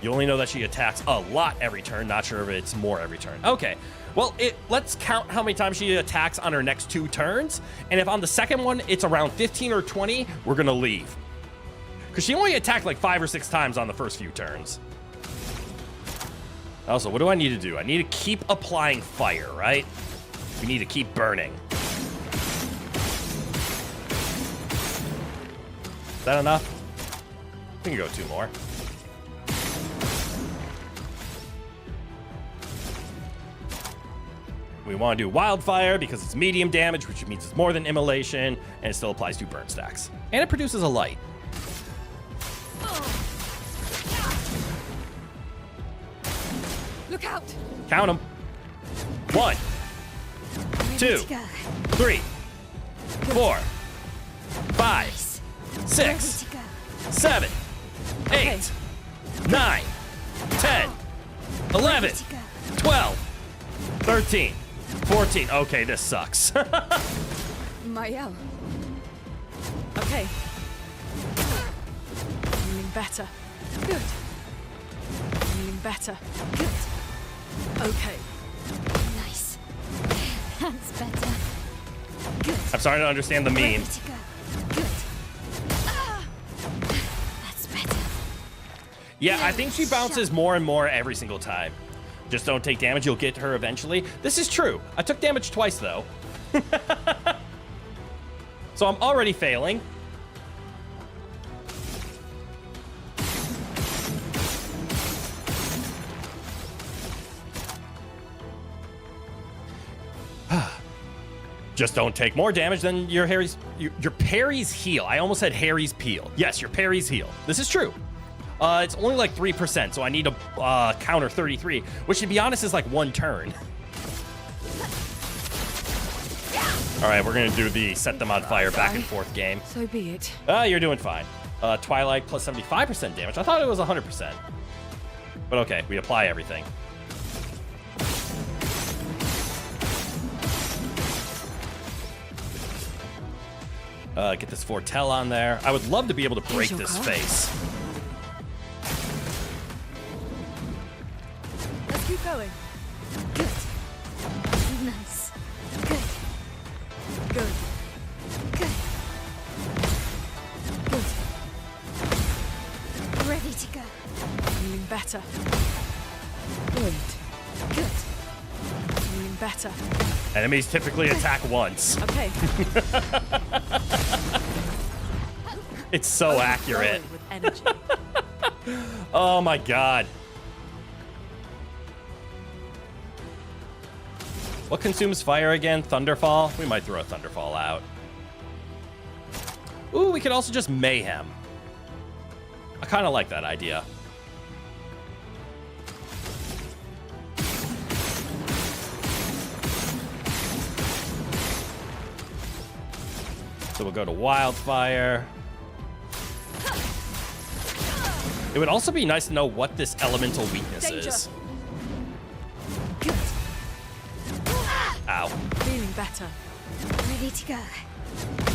A: You only know that she attacks a lot every turn, not sure if it's more every turn. Okay, well, let's count how many times she attacks on her next 2 turns, and if on the second one it's around 15 or 20, we're gonna leave. Because she only attacked like 5 or 6 times on the first few turns. Also, what do I need to do? I need to keep applying fire, right? We need to keep burning. Is that enough? We can go 2 more. We want to do wildfire because it's medium damage, which means it's more than immolation, and it still applies to burn stacks. And it produces a light.
B: Look out!
A: Count them. 1, 2, 3, 4, 5, 6, 7, 8, 9, 10, 11, 12, 13, 14. Okay, this sucks.
B: Mael. Okay. Feeling better. Good. Feeling better. Good. Okay.
D: Nice. That's better. Good.
A: I'm starting to understand the meme.
D: Ready to go. Good. That's better.
A: Yeah, I think she bounces more and more every single time. Just don't take damage, you'll get her eventually. This is true. I took damage twice, though. So I'm already failing. Just don't take more damage than your parry's heal. I almost said Harry's peel. Yes, your parry's heal. This is true. It's only like 3%, so I need to counter 33, which to be honest is like 1 turn. All right, we're gonna do the set them on fire back and forth game.
G: So be it.
A: You're doing fine. Twilight plus 75% damage. I thought it was 100%. But okay, we apply everything. Get this Foretell on there. I would love to be able to break this face.
B: Let's keep going.
D: Good. Nice. Good.
B: Good.
D: Good.
B: Good.
D: Ready to go.
B: Feeling better. Good.
D: Good.
B: Feeling better.
A: Enemies typically attack once.
B: Okay.
A: It's so accurate.
B: With energy.
A: Oh my god. What consumes fire again? Thunderfall? We might throw a Thunderfall out. Ooh, we could also just Mayhem. I kind of like that idea. So we'll go to Wildfire. It would also be nice to know what this elemental weakness is.
D: Good.
A: Ow.
B: Feeling better.
D: Ready to go.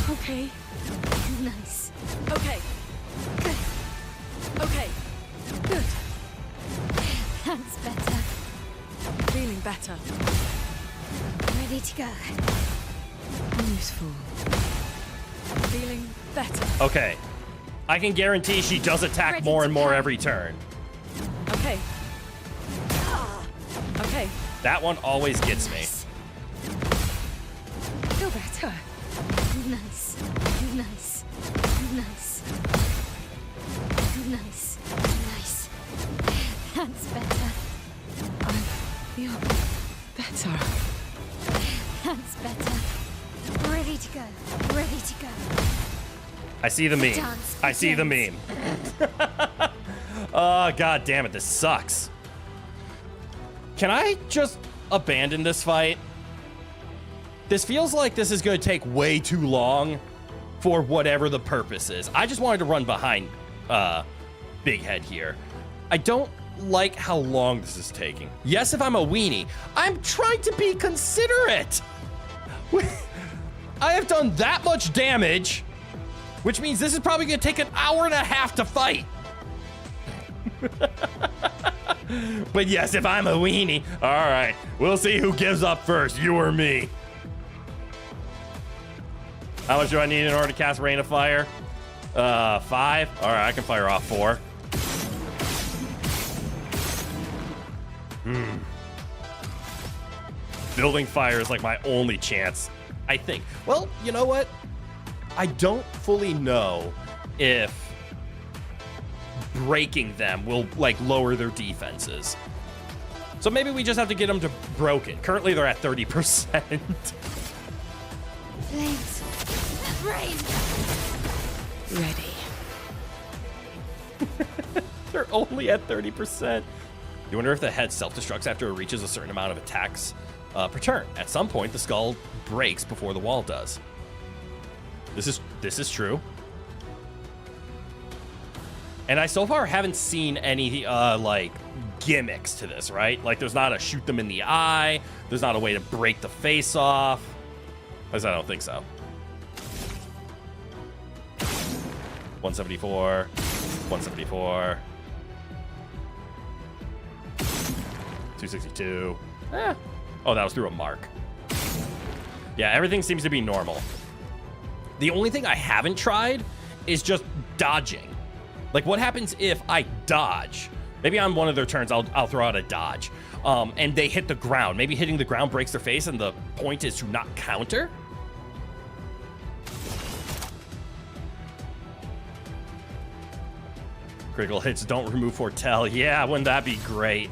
B: Okay.
D: Nice.
B: Okay.
D: Good.
B: Okay. Good.
D: That's better.
B: Feeling better.
D: Ready to go.
B: Useful. Feeling better.
A: Okay. I can guarantee she does attack
D: Ready
A: more
D: to
A: and more
D: pounce.
A: every turn.
B: Okay. Okay.
A: That one always gets me.
D: Feel better. Nice. Nice. Nice. Nice. Nice. That's better.
G: I feel better.
D: That's better. Ready to go. Ready to go.
A: I see the meme.
D: dance
A: I see the meme. Oh, god damn it. This sucks. Can I just abandon this fight? This feels like this is going to take way too long for whatever the purpose is. I just wanted to run behind Big Head here. I don't like how long this is taking. Yes, if I'm a weenie, I'm trying to be considerate. I have done that much damage, which means this is probably going to take an hour and a half to fight. But yes, if I'm a weenie, all right, we'll see who gives up first, you or me. How much do I need in order to cast Rain of Fire? 5. All right, I can fire off 4. Building fire is like my only chance, I think. Well, you know what? I don't fully know if breaking them will like lower their defenses. So maybe we just have to get them to broken. Currently they're at 30%.
D: Flames. Rain.
G: Ready.
A: They're only at 30%. You wonder if the head self-destructs after it reaches a certain amount of attacks per turn. At some point, the skull breaks before the wall does. This is true. And I so far haven't seen any like gimmicks to this, right? Like there's not a shoot them in the eye. There's not a way to break the face off. At least I don't think so. 174. 174. 262. Oh, that was through a mark. Yeah, everything seems to be normal. The only thing I haven't tried is just dodging. Like, what happens if I dodge? Maybe on one of their turns, I'll throw out a dodge. And they hit the ground. Maybe hitting the ground breaks their face, and the point is to not counter? Critical hits don't remove Foretell. Yeah, wouldn't that be great?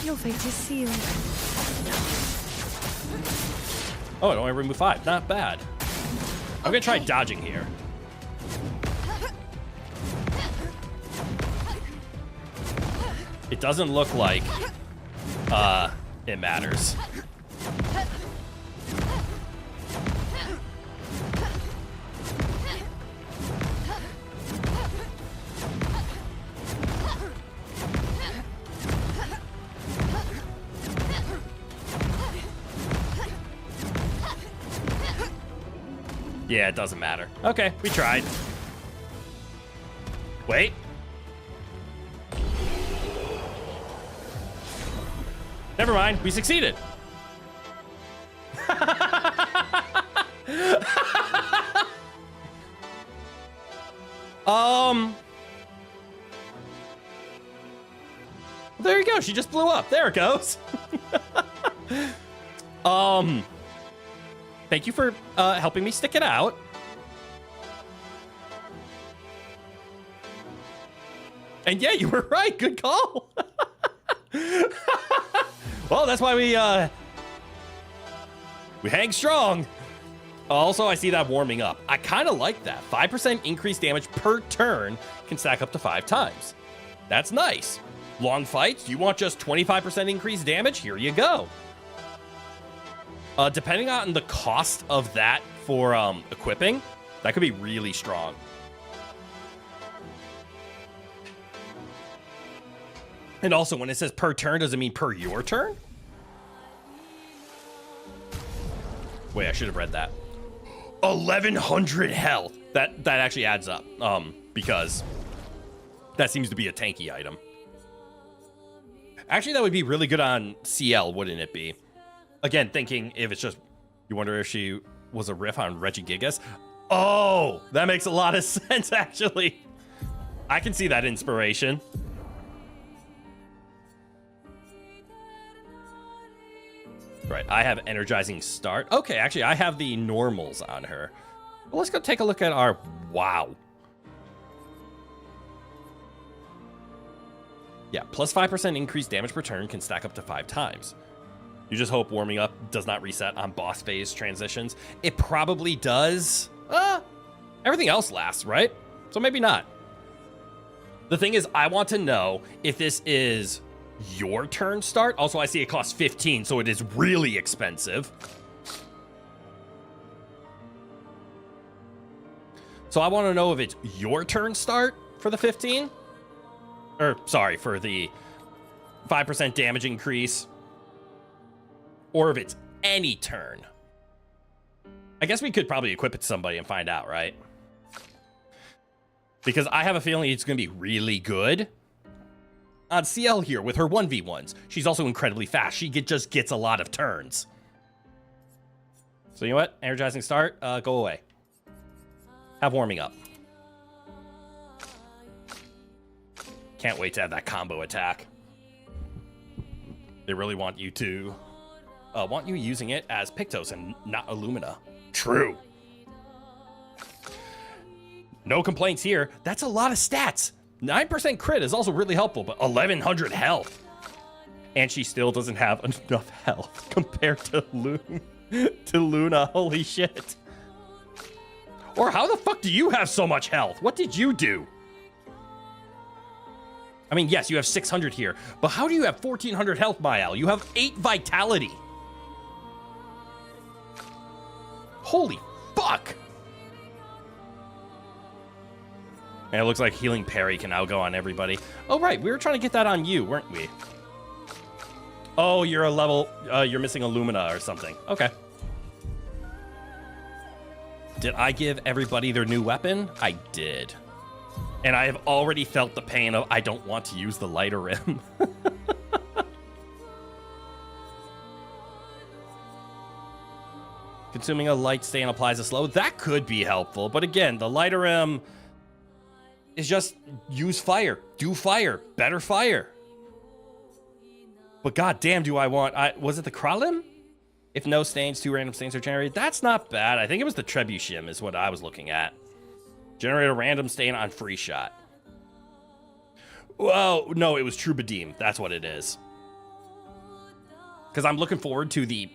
G: Your fate is sealed.
A: Oh, it only removed 5. Not bad. I'm gonna try dodging here. It doesn't look like it matters. Yeah, it doesn't matter. Okay, we tried. Wait. Never mind, we succeeded. There you go. She just blew up. There it goes. Thank you for helping me stick it out. And yeah, you were right. Good call. Well, that's why we hang strong. Also, I see that warming up. I kind of like that. 5% increased damage per turn can stack up to 5 times. That's nice. Long fights, you want just 25% increased damage? Here you go. Depending on the cost of that for equipping, that could be really strong. And also, when it says per turn, does it mean per your turn? Wait, I should have read that. 1,100 health. That actually adds up, because that seems to be a tanky item. Actually, that would be really good on CL, wouldn't it be? Again, thinking if it's just, you wonder if she was a riff on Regigigas. Oh, that makes a lot of sense, actually. I can see that inspiration. Right, I have energizing start. Okay, actually, I have the normals on her. Well, let's go take a look at our... Wow. Yeah, plus 5% increased damage per turn can stack up to 5 times. You just hope warming up does not reset on boss phase transitions. It probably does. Everything else lasts, right? So maybe not. The thing is, I want to know if this is your turn start. Also, I see it costs 15, so it is really expensive. So I want to know if it's your turn start for the 15. Or, sorry, for the 5% damage increase. Or if it's any turn. I guess we could probably equip it to somebody and find out, right? Because I have a feeling it's going to be really good. On CL here with her 1v1s. She's also incredibly fast. She just gets a lot of turns. So you know what? Energizing start, go away. Have warming up. Can't wait to have that combo attack. They really want you to... want you using it as Pictos and not Illumina. True. No complaints here. That's a lot of stats. 9% crit is also really helpful, but 1,100 health. And she still doesn't have enough health compared to Luna. Holy shit. Or how the fuck do you have so much health? What did you do? I mean, yes, you have 600 here, but how do you have 1,400 health, Mael? You have 8 vitality. Holy fuck. And it looks like Healing Parry can now go on everybody. Oh, right. We were trying to get that on you, weren't we? Oh, you're a level... you're missing Illumina or something. Okay. Did I give everybody their new weapon? I did. And I have already felt the pain of I don't want to use the lighter rim. Consuming a light stain applies a slow. That could be helpful. But again, the lighter rim... is just use fire, do fire, better fire. But goddamn, do I want? Was it the Kralim? If no stains, 2 random stains are generated. That's not bad. I think it was the Trebuchet is what I was looking at. Generate a random stain on free shot. Well, no, it was Troubadour. That's what it is. Because I'm looking forward to the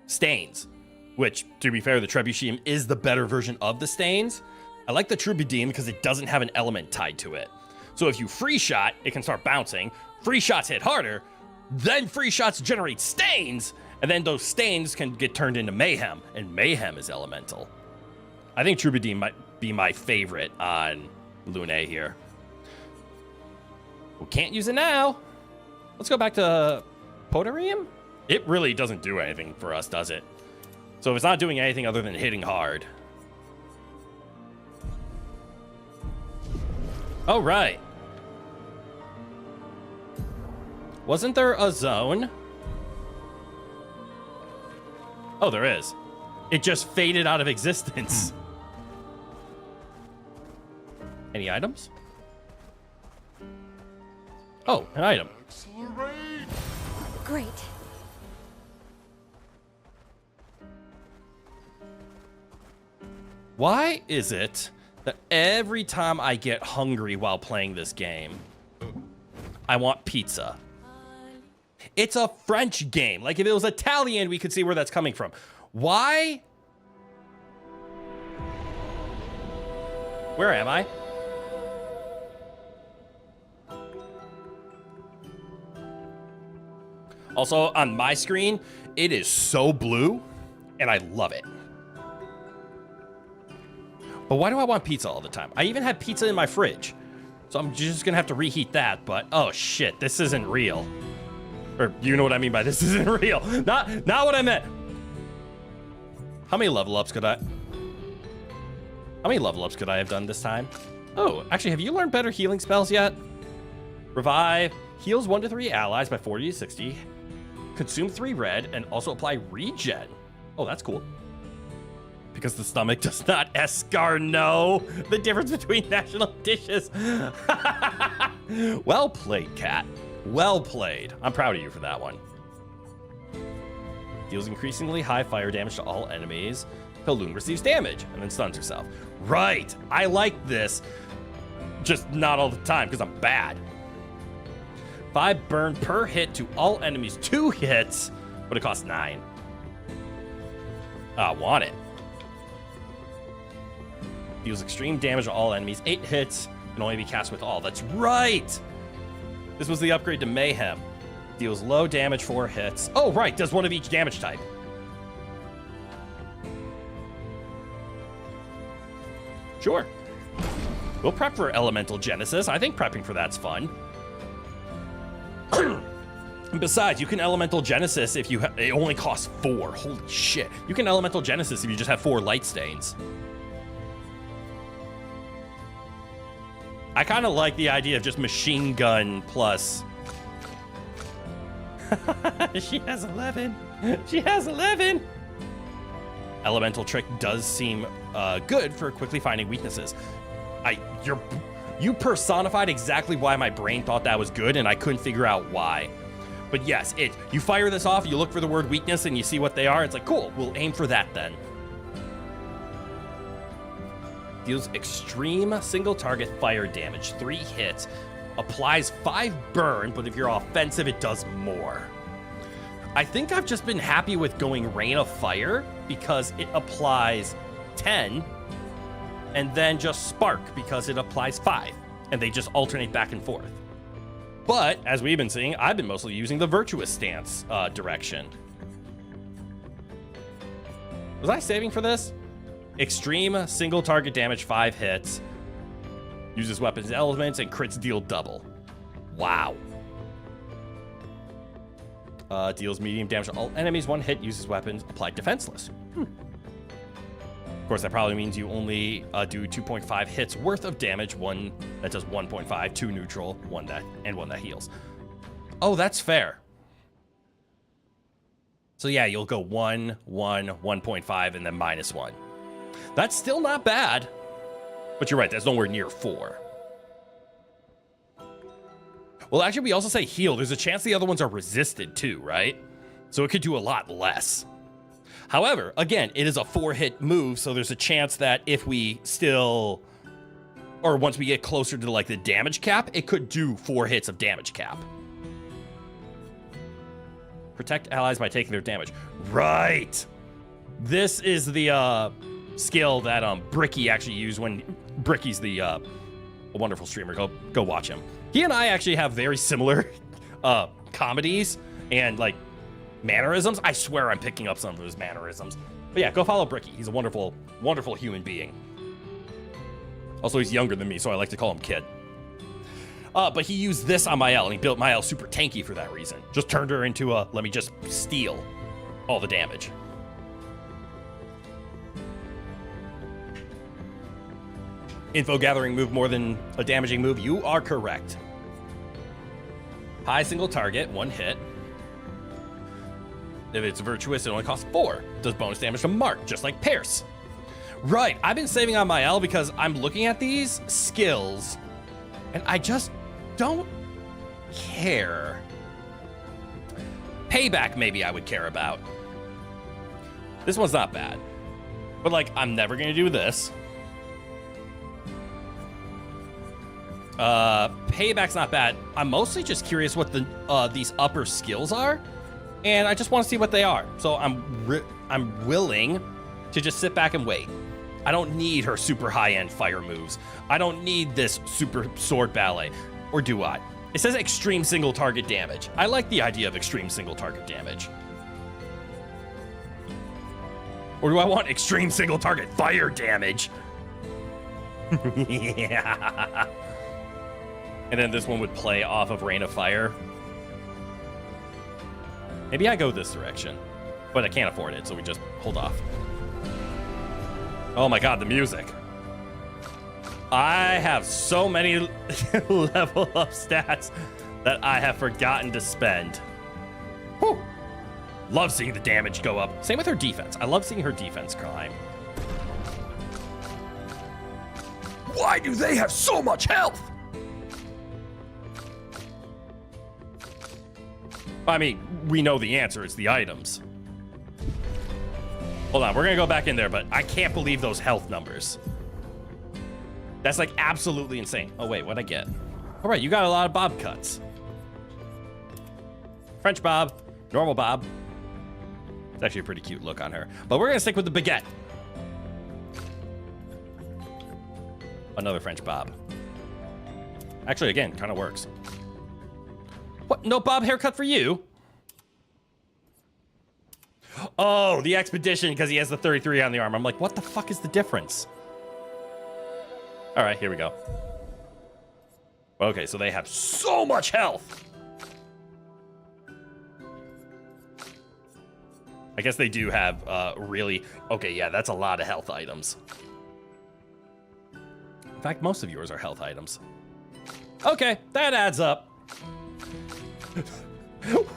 A: stains, which, to be fair, the Trebuchet is the better version of the stains. I like the Troubadour because it doesn't have an element tied to it. So if you free shot, it can start bouncing. Free shots hit harder. Then free shots generate stains. And then those stains can get turned into mayhem. And mayhem is elemental. I think Troubadour might be my favorite on Lune here. We can't use it now. Let's go back to Potarium. It really doesn't do anything for us, does it? So if it's not doing anything other than hitting hard. Oh, right. Wasn't there a zone? Oh, there is. It just faded out of existence. Any items? Oh, an item.
I: Great.
A: Why is it that every time I get hungry while playing this game, I want pizza? It's a French game. Like, if it was Italian, we could see where that's coming from. Why? Where am I? Also, on my screen, it is so blue, and I love it. But why do I want pizza all the time? I even have pizza in my fridge. So I'm just gonna have to reheat that, but oh shit, this isn't real. Or you know what I mean by this isn't real. Not what I meant. How many level ups could I have done this time? Oh, actually, have you learned better healing spells yet? Revive, heals 1 to 3 allies by 40 to 60. Consume 3 red, and also apply regen. Oh, that's cool. Because the stomach does not escarno the difference between national dishes. Well played, cat. Well played. I'm proud of you for that one. Deals increasingly high fire damage to all enemies. Pilloon receives damage and then stuns herself. Right. I like this. Just not all the time because I'm bad. 5 burn per hit to all enemies. 2 hits, but it costs 9. I want it. Deals extreme damage to all enemies. 8 hits, can only be cast with all. That's right! This was the upgrade to Mayhem. Deals low damage, 4 hits. Oh, right, does 1 of each damage type. Sure. We'll prep for Elemental Genesis. I think prepping for that's fun. And besides, you can Elemental Genesis if you it only costs 4. Holy shit. You can Elemental Genesis if you just have 4 light stains. I kind of like the idea of just machine gun plus. She has 11. She has 11. Elemental Trick does seem good for quickly finding weaknesses. You personified exactly why my brain thought that was good, and I couldn't figure out why. But yes, you fire this off, you look for the word weakness, and you see what they are. It's like, cool, we'll aim for that then. Deals extreme single target fire damage, 3 hits. Applies 5 burn, but if you're offensive, it does more. I think I've just been happy with going Rain of Fire because it applies 10, and then just Spark because it applies 5, and they just alternate back and forth. But, as we've been seeing, I've been mostly using the Virtuous Stance direction. Was I saving for this? Extreme single target damage, 5 hits. Uses weapons elements and crits deal double. Wow. Deals medium damage to all enemies, 1 hit, uses weapons, applied defenseless. Of course, that probably means you only do 2.5 hits worth of damage, 1 that does 1.5, 2 neutral, 1 that heals. Oh, that's fair. So yeah, you'll go 1, 1, 1.5, and then -1. That's still not bad. But you're right, that's nowhere near 4. Well, actually, we also say heal. There's a chance the other ones are resisted too, right? So it could do a lot less. However, again, it is a 4-hit move, so there's a chance that if we still, or once we get closer to like the damage cap, it could do 4 hits of damage cap. Protect allies by taking their damage. Right. This is the skill that Bricky actually used when Bricky's the a wonderful streamer. Go watch him. He and I actually have very similar comedies and like mannerisms. I swear I'm picking up some of his mannerisms. But yeah, go follow Bricky. He's a wonderful, wonderful human being. Also, he's younger than me, so I like to call him Kid. But he used this on Mael, and he built Mael super tanky for that reason. Just turned her into a, let me just steal all the damage. Info gathering move more than a damaging move. You are correct. High single target, 1 hit. If it's virtuous, it only costs 4. Does bonus damage to Mark, just like Pierce. Right, I've been saving on my L because I'm looking at these skills and I just don't care. Payback, maybe I would care about. This one's not bad. But, like, I'm never going to do this. Payback's not bad. I'm mostly just curious what the these upper skills are. And I just want to see what they are. So I'm willing to just sit back and wait. I don't need her super high-end fire moves. I don't need this super sword ballet. Or do I? It says extreme single target damage. I like the idea of extreme single target damage. Or do I want extreme single target fire damage? Yeah. And then this one would play off of Rain of Fire. Maybe I go this direction. But I can't afford it, so we just hold off. Oh my god, the music. I have so many level up stats that I have forgotten to spend. Whew. Love seeing the damage go up. Same with her defense. I love seeing her defense climb. Why do they have so much health? I mean, we know the answer. It's the items. Hold on, we're gonna go back in there, but I can't believe those health numbers. That's like absolutely insane. Oh wait, what'd I get? All right, you got a lot of bob cuts. French bob, normal bob. It's actually a pretty cute look on her. But we're gonna stick with the baguette. Another French bob. Actually, again, kind of works. What? No bob haircut for you? Oh, the expedition, because he has the 33 on the arm. I'm like, what the fuck is the difference? All right, here we go. Okay, so they have so much health. I guess they do have really... Okay, yeah, that's a lot of health items. In fact, most of yours are health items. Okay, that adds up.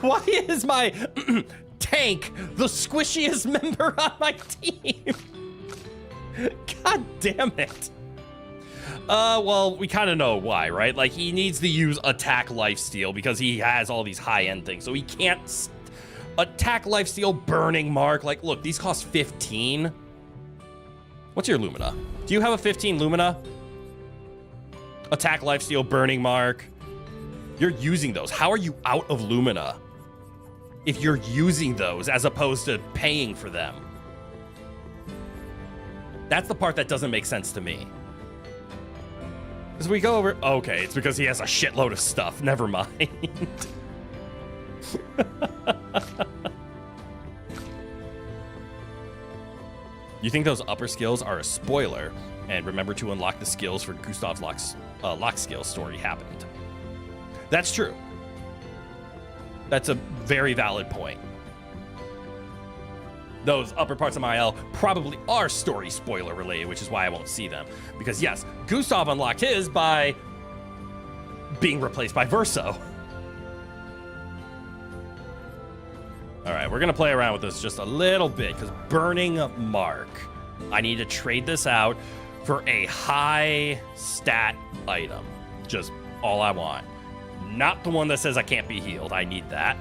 A: Why is my tank the squishiest member on my team? God damn it. Well, we kind of know why, right? Like, he needs to use attack lifesteal because he has all these high-end things. So he can't attack lifesteal, burning mark. Like, look, these cost 15. What's your Lumina? Do you have a 15 Lumina? Attack lifesteal, burning mark. You're using those. How are you out of Lumina if you're using those as opposed to paying for them? That's the part that doesn't make sense to me. As we go over... Okay, it's because he has a shitload of stuff. Never mind. You think those upper skills are a spoiler, and remember to unlock the skills for Gustav's lock skill story happened. That's true. That's a very valid point. Those upper parts of my L probably are story spoiler related, which is why I won't see them. Because yes, Gustav unlocked his by being replaced by Verso. All right, we're gonna play around with this just a little bit because burning mark. I need to trade this out for a high stat item. Just all I want. Not the one that says I can't be healed. I need that.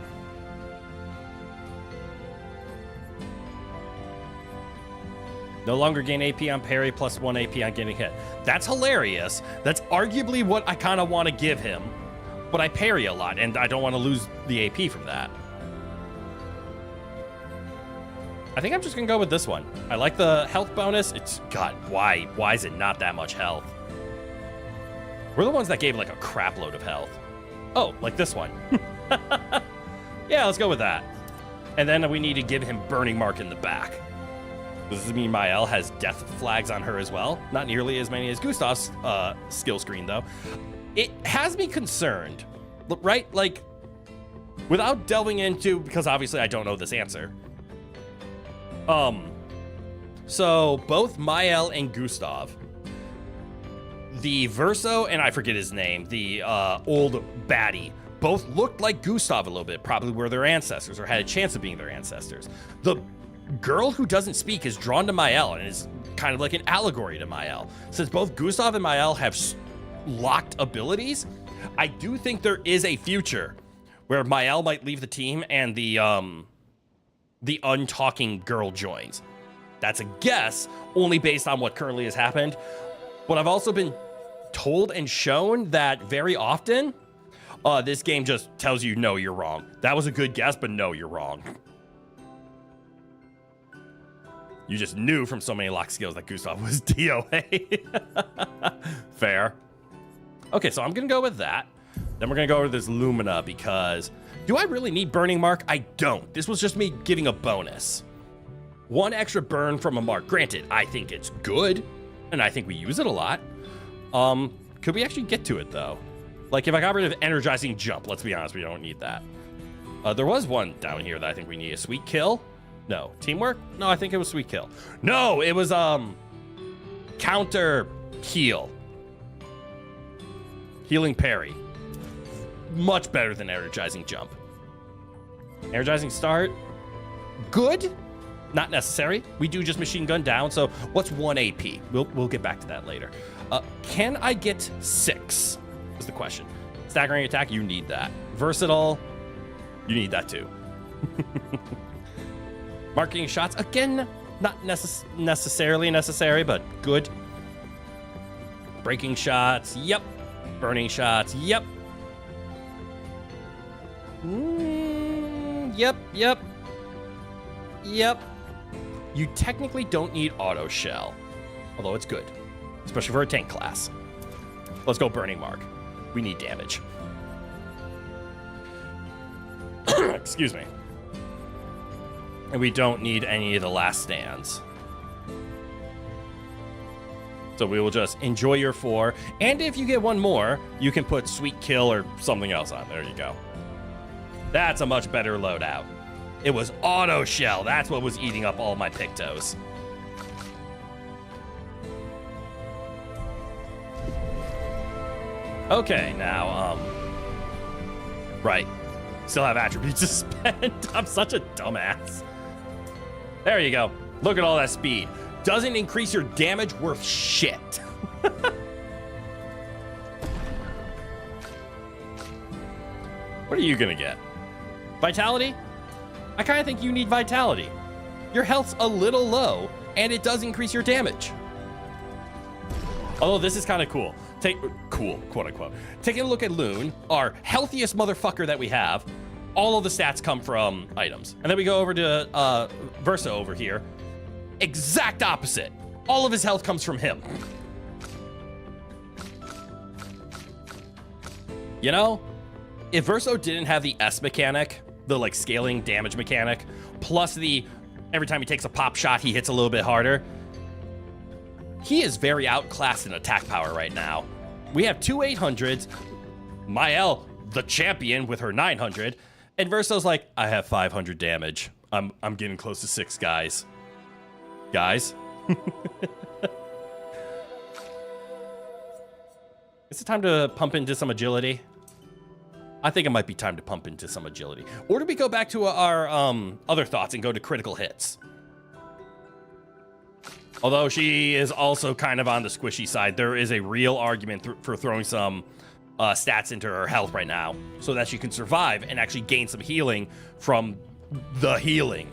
A: No longer gain AP on parry, plus 1 AP on getting hit. That's hilarious. That's arguably what I kind of want to give him. But I parry a lot, and I don't want to lose the AP from that. I think I'm just going to go with this one. I like the health bonus. It's, God, why is it not that much health? We're the ones that gave like a crap load of health. Oh, like this one. Yeah, let's go with that. And then we need to give him burning mark in the back. Does this mean Mael has death flags on her as well? Not nearly as many as Gustav's skill screen, though. It has me concerned, right? Like, without delving into, because obviously I don't know this answer. So both Mael and Gustav the Verso and I forget his name, the old baddie, both looked like Gustav a little bit, probably were their ancestors or had a chance of being their ancestors. The girl who doesn't speak is drawn to Mael and is kind of like an allegory to Mael. Since both Gustav and Mael have locked abilities, I do think there is a future where Mael might leave the team and the untalking girl joins. That's a guess, only based on what currently has happened. But I've also been told and shown that very often, this game just tells you, no, you're wrong. That was a good guess, but no, you're wrong. You just knew from so many lock skills that Gustav was DOA. Fair. Okay, so I'm gonna go with that. Then we're gonna go over this Lumina because do I really need Burning Mark? I don't. This was just me giving a bonus. One extra burn from a mark. Granted, I think it's good, and I think we use it a lot. Could we actually get to it though? Like if I got rid of Energizing Jump, let's be honest, we don't need that. There was one down here that I think we need. A Sweet Kill? No. Teamwork? No, I think it was Sweet Kill. No, it was Counter Heal. Healing Parry. Much better than Energizing Jump. Energizing Start? Good? Not necessary. We do just machine gun down, so what's 1 AP? We'll get back to that later. Can I get 6? Is the question. Staggering attack, you need that. Versatile, you need that too. Marking shots, again, not necessarily necessary, but good. Breaking shots, yep. Burning shots, yep. Yep. You technically don't need auto shell, although it's good, especially for a tank class. Let's go Burning Mark. We need damage. Excuse me. And we don't need any of the last stands. So we will just enjoy your 4. And if you get one more, you can put Sweet Kill or something else on. There you go. That's a much better loadout. It was auto shell. That's what was eating up all my Pictos. Okay, now, right. Still have attributes to spend. I'm such a dumbass. There you go. Look at all that speed. Doesn't increase your damage worth shit. What are you gonna get? Vitality? I kind of think you need Vitality. Your health's a little low, and it does increase your damage. Although this is kind of cool. Cool, quote unquote. Taking a look at Loon, our healthiest motherfucker that we have. All of the stats come from items. And then we go over to Versa over here. Exact opposite. All of his health comes from him. You know, if Verso didn't have the S mechanic, the like scaling damage mechanic, plus the every time he takes a pop shot, he hits a little bit harder, he is very outclassed in attack power right now. We have 2 800s, Mael, the champion, with her 900, and Verso's like, I have 500 damage. I'm getting close to 6, guys. Guys? Is it time to pump into some agility? I think it might be time to pump into some agility. Or do we go back to our other thoughts and go to critical hits? Although she is also kind of on the squishy side, there is a real argument for throwing some stats into her health right now so that she can survive and actually gain some healing from the healing.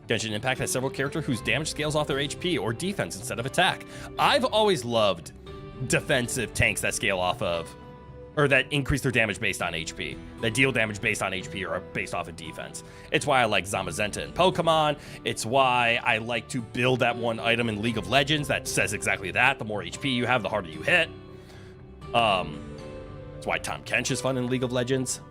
A: Genshin Impact has several characters whose damage scales off their HP or defense instead of attack. I've always loved defensive tanks that scale off of, or that increase their damage based on HP, that deal damage based on HP or based off of defense. It's why I like Zamazenta in Pokemon. It's why I like to build that one item in League of Legends that says exactly that. The more HP you have, the harder you hit. It's why Tom Kench is fun in League of Legends.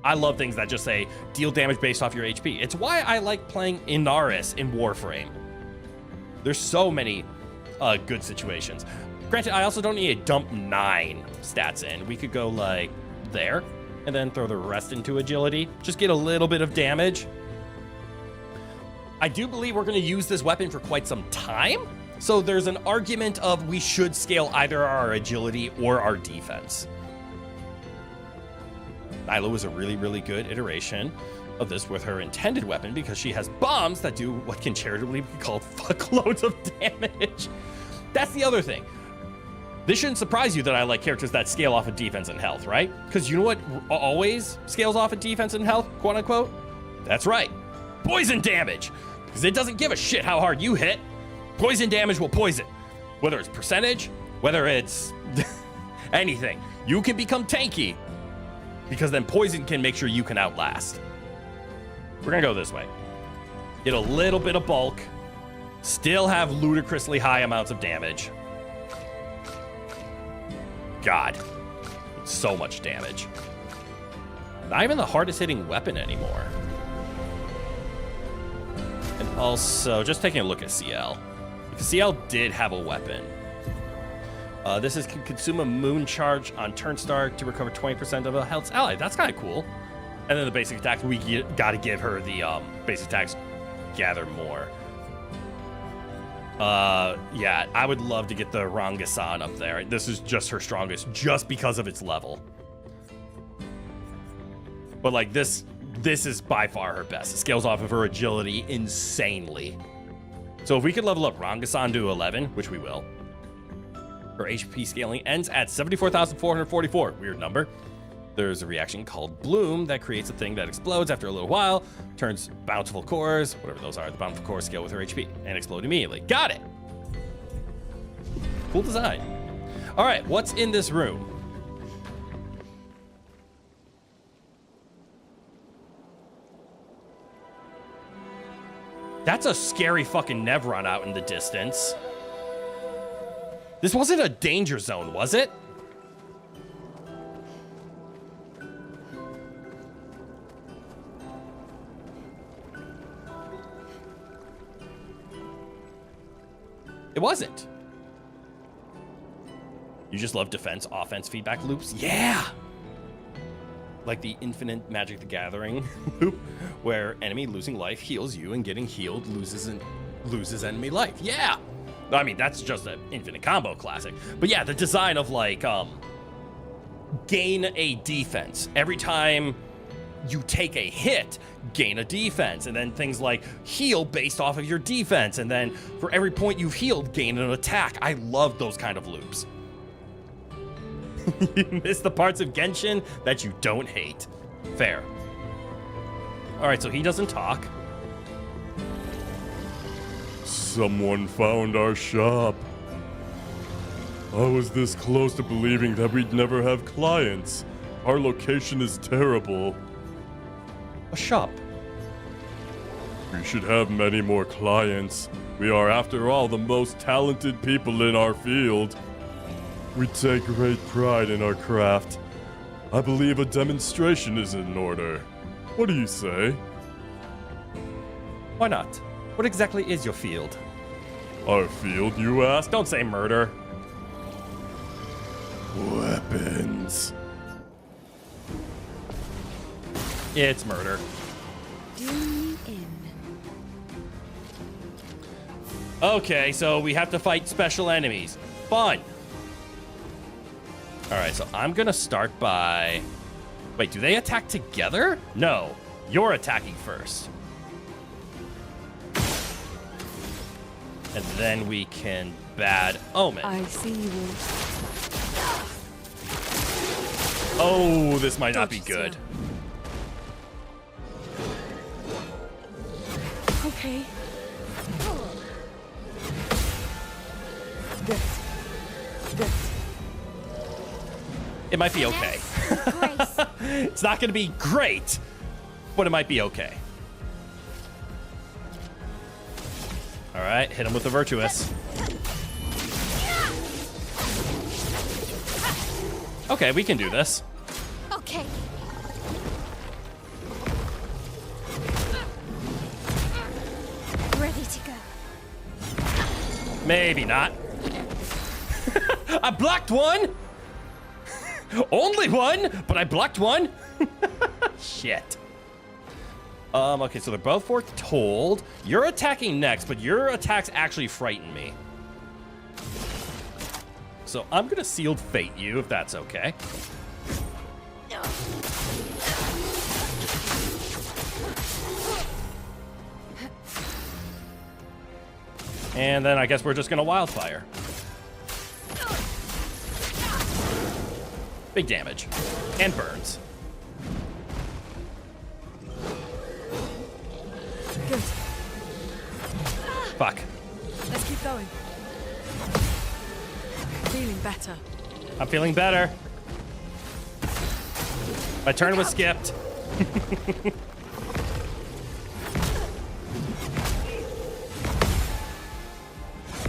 A: I love things that just say deal damage based off your HP. It's why I like playing Inaris in Warframe. There's so many good situations. Granted, I also don't need a dump 9 stats in. We could go like there and then throw the rest into agility. Just get a little bit of damage. I do believe we're going to use this weapon for quite some time. So there's an argument of we should scale either our agility or our defense. Nyla is a really, really good iteration of this with her intended weapon because she has bombs that do what can charitably be called fuckloads of damage. That's the other thing. This shouldn't surprise you that I like characters that scale off of defense and health, right? Because you know what always scales off of defense and health, quote unquote? That's right, poison damage. Because it doesn't give a shit how hard you hit. Poison damage will poison. Whether it's percentage, whether it's anything. You can become tanky because then poison can make sure you can outlast. We're gonna go this way. Get a little bit of bulk, still have ludicrously high amounts of damage. God, so much damage. Not even the hardest hitting weapon anymore. And also, just taking a look at CL. Because CL did have a weapon. This is can consume a moon charge on turn start to recover 20% of a health's ally. That's kind of cool. And then the basic attacks, we gotta give her the basic attacks gather more. Yeah, I would love to get the Rangasan up there. This is just her strongest, just because of its level. But like this is by far her best. It scales off of her agility insanely. So if we could level up Rangasan to 11, which we will, her HP scaling ends at 74,444. Weird number. There's a reaction called Bloom that creates a thing that explodes after a little while, turns bountiful cores, whatever those are, the bountiful cores scale with her HP, and explode immediately. Got it! Cool design. All right, what's in this room? That's a scary fucking Nevron out in the distance. This wasn't a danger zone, was it? It wasn't. You just love defense, offense, feedback loops? Yeah! Like the infinite Magic the Gathering loop, where enemy losing life heals you and getting healed loses enemy life. Yeah! I mean, that's just an infinite combo classic. But yeah, the design of like, gain a defense. Every time you take a hit, gain a defense, and then things like heal based off of your defense, and then for every point you've healed, gain an attack. I love those kind of loops. You miss the parts of Genshin that you don't hate. Fair. All right, so he doesn't talk.
H: Someone found our shop. I was this close to believing that we'd never have clients. Our location is terrible.
A: A shop.
H: We should have many more clients. We are, after all, the most talented people in our field. We take great pride in our craft. I believe a demonstration is in order. What do you say?
A: Why not? What exactly is your field?
H: Our field, you ask?
A: Don't say murder.
H: Weapons.
A: It's murder. Okay, so we have to fight special enemies. Fun. All right, so I'm gonna start by... Wait, do they attack together? No, you're attacking first. And then we can Bad Omen.
G: I see you.
A: Oh, this might not be good.
G: Okay.
A: It might be okay. It's not going to be great, but it might be okay. All right, hit him with the Virtuous. Okay, we can do this.
D: Okay. Ready to go.
A: Maybe not. I blocked one! Only one, but I blocked one? Shit. Okay, so they're both foretold. You're attacking next, but your attacks actually frighten me. So I'm gonna sealed fate you, if that's okay. And then I guess we're just gonna wildfire. Big damage. And burns.
B: Good.
A: Fuck.
B: Let's keep going. Feeling better.
A: I'm feeling better. My turn was skipped.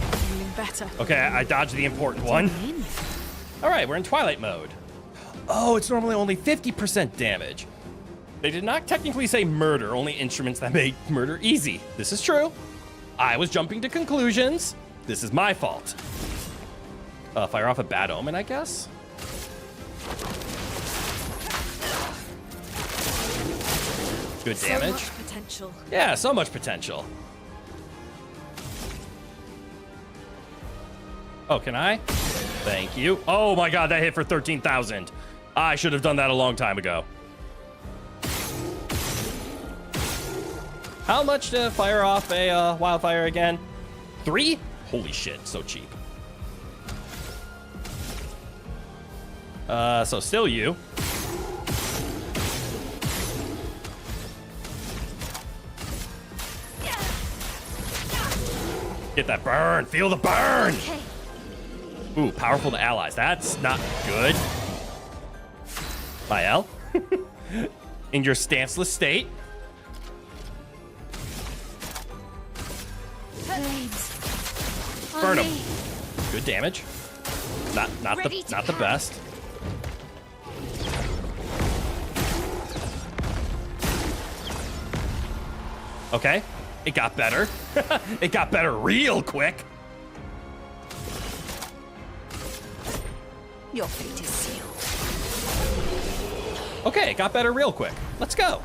B: Feeling better.
A: Okay, I dodged the important one. All right, we're in Twilight mode. Oh, it's normally only 50% damage. They did not technically say murder, only instruments that make murder easy. This is true. I was jumping to conclusions. This is my fault. Fire off a bad omen, I guess? Good damage.
B: So much potential.
A: Yeah, so much potential. Oh, can I? Thank you. Oh my god, that hit for 13,000. I should have done that a long time ago. How much to fire off a wildfire again? 3? Holy shit, so cheap. So still you. Get that burn. Feel the burn.
D: Okay.
A: Ooh, powerful to allies. That's not good. Mael. In your stanceless state.
D: Flames.
A: Burn
D: On
A: him.
D: me.
A: Good damage. Not
D: Ready
A: the
D: to
A: not the
D: pounce.
A: best. Okay, it got better. It got better real quick.
G: Your fate is sealed.
A: Okay, it got better real quick. Let's go.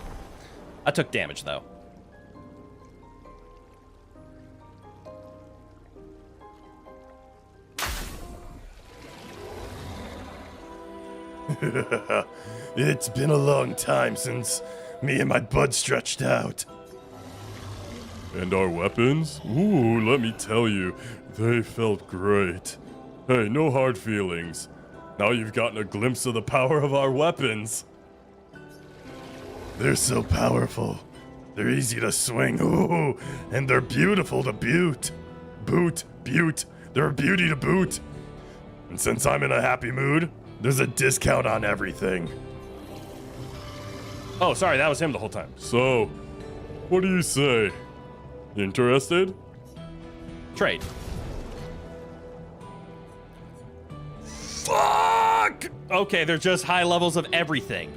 A: I took damage though.
H: It's been a long time since me and my bud stretched out. And our weapons? Ooh, let me tell you, they felt great. Hey, no hard feelings. Now you've gotten a glimpse of the power of our weapons. They're so powerful. They're easy to swing, ooh, and they're beautiful to boot. Boot. They're a beauty to boot. And since I'm in a happy mood, there's a discount on everything.
A: Oh, sorry, that was him the whole time.
H: So, what do you say? Interested?
A: Trade. Fuck! Okay, they're just high levels of everything.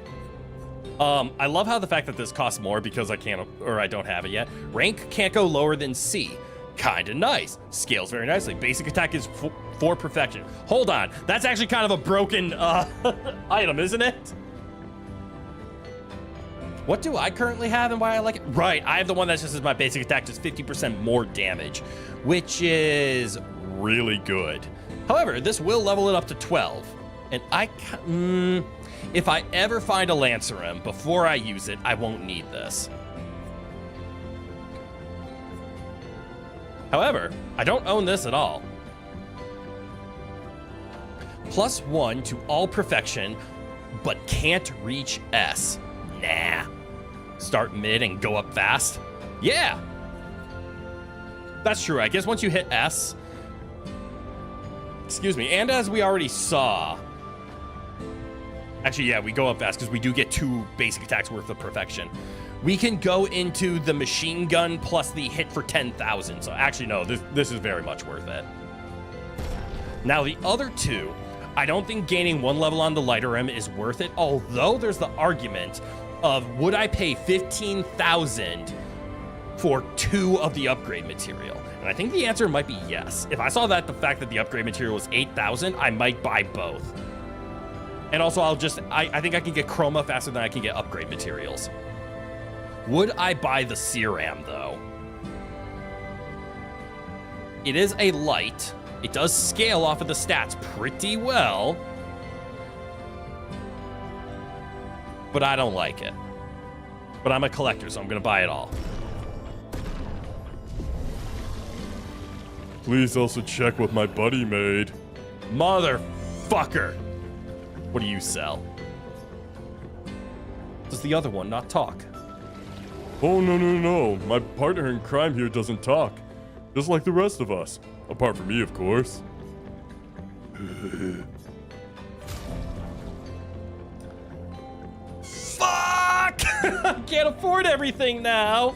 A: I love how the fact that this costs more because I can't, or I don't have it yet. Rank can't go lower than C. Kinda nice. Scales very nicely. Basic attack is for perfection. Hold on, that's actually kind of a broken item, isn't it? What do I currently have and why I like it? Right, I have the one that just says my basic attack does 50% more damage, which is really good. However, this will level it up to 12. And if I ever find a Lancerim before I use it, I won't need this. However, I don't own this at all. +1 to all perfection, but can't reach S. Nah. Start mid and go up fast? Yeah. That's true. I guess once you hit S, excuse me, and as we already saw, actually, yeah, we go up fast because we do get 2 basic attacks worth of perfection. We can go into the machine gun plus the hit for 10,000. So actually, no, this is very much worth it. Now, the other 2, I don't think gaining 1 level on the lighter M is worth it, although there's the argument of would I pay 15,000 for 2 of the upgrade material? And I think the answer might be yes. If I saw that the fact that the upgrade material was 8,000, I might buy both. And also I think I can get chroma faster than I can get upgrade materials. Would I buy the Seram though? It is a light, It does scale off of the stats pretty well. But I don't like it. But I'm a collector, so I'm gonna buy it all.
H: Please also check what my buddy made.
A: Motherfucker! What do you sell? Does the other one not talk?
H: Oh, no. My partner in crime here doesn't talk. Just like the rest of us. Apart from me, of course.
A: Fuck! I can't afford everything now.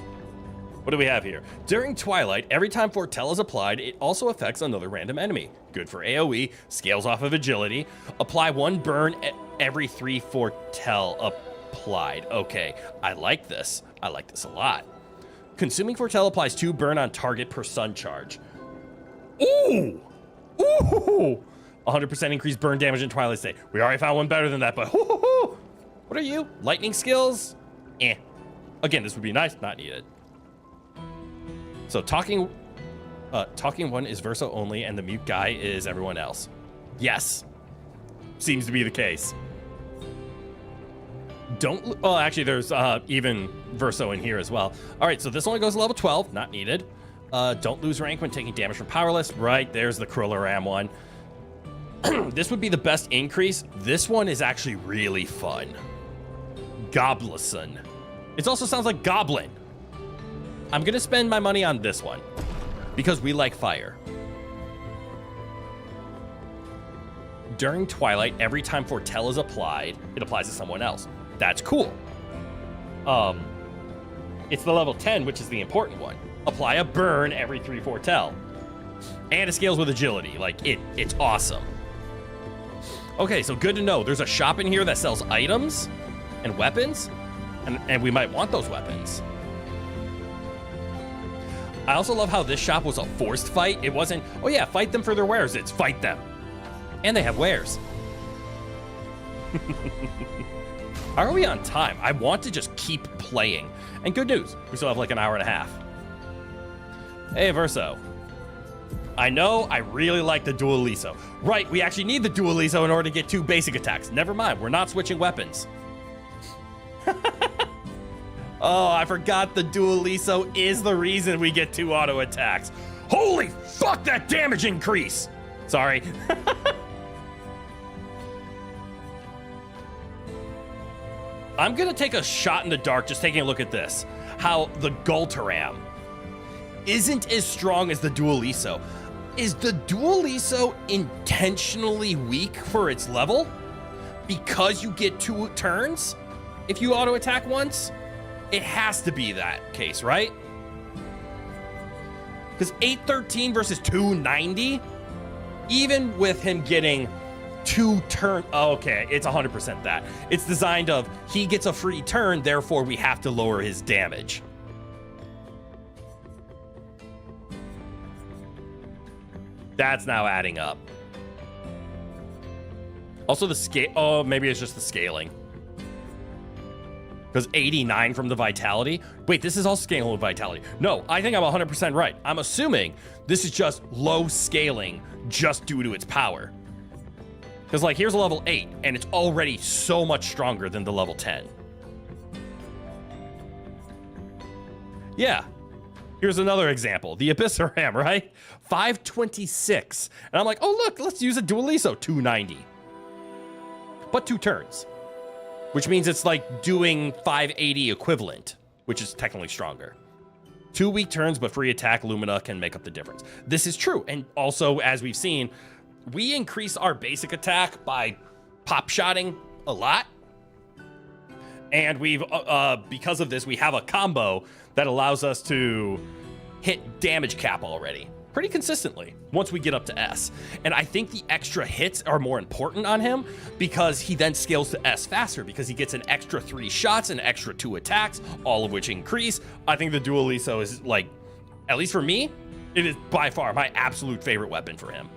A: What do we have here? During Twilight, every time Foretell is applied, it also affects another random enemy. Good for AoE, scales off of agility. Apply 1 burn every 3 Foretell applied. Okay, I like this. I like this a lot. Consuming Foretell applies 2 burn on target per sun charge. Ooh! Ooh! 100% increased burn damage in Twilight State. We already found one better than that, but what are you? Lightning skills? Eh. Again, this would be nice, not needed. So talking one is Verso only, and the mute guy is everyone else. Yes. Seems to be the case. Well, actually, there's even Verso in here as well. All right, so this only goes to level 12, not needed. Don't lose rank when taking damage from Powerless. Right, there's the Krulleram one. This would be the best increase. This one is actually really fun. Goblison. It also sounds like Goblin. I'm gonna spend my money on this one because we like fire. During Twilight, every time Foretell is applied, it applies to someone else. That's cool. It's the level 10, which is the important one. Apply a burn every 3 Foretell. And it scales with agility. Like, it's awesome. Okay, so good to know. There's a shop in here that sells items and weapons, and we might want those weapons. I also love how this shop was a forced fight. It wasn't, oh yeah, fight them for their wares. It's fight them. And they have wares. How are we on time? I want to just keep playing. And good news, we still have like an hour and a half. Hey, Verso. I know I really like the Dualiso. Right, we actually need the Dualiso in order to get 2 basic attacks. Never mind, we're not switching weapons. Oh, I forgot the Dualiso is the reason we get 2 auto attacks. Holy fuck, that damage increase! Sorry. I'm gonna take a shot in the dark just taking a look at this. How the Gultaram isn't as strong as the Dualiso. Is the Dualiso intentionally weak for its level? Because you get 2 turns if you auto attack once? It has to be that case, right? Because 813 versus 290, even with him getting 2 turn, okay, it's 100% that. It's designed of, he gets a free turn, therefore we have to lower his damage. That's now adding up. Also the scale, oh, maybe it's just the scaling. Because 89 from the Vitality. Wait, this is all scaling with Vitality. No, I think I'm 100% right. I'm assuming this is just low scaling just due to its power. Because like here's a level 8 and it's already so much stronger than the level 10. Yeah. Here's another example. The Abyssaram, right? 526. And I'm like, oh look, let's use a Dualiso 290. But 2 turns. Which means it's like doing 580 equivalent, which is technically stronger. 2 weak turns, but free attack Lumina can make up the difference. This is true. And also, as we've seen, we increase our basic attack by pop-shotting a lot. And we've, because of this, we have a combo that allows us to hit damage cap already pretty consistently once we get up to S. And I think the extra hits are more important on him because he then scales to S faster because he gets an extra 3 shots and extra 2 attacks, all of which increase. I think the Dualiso is like, at least for me, it is by far my absolute favorite weapon for him.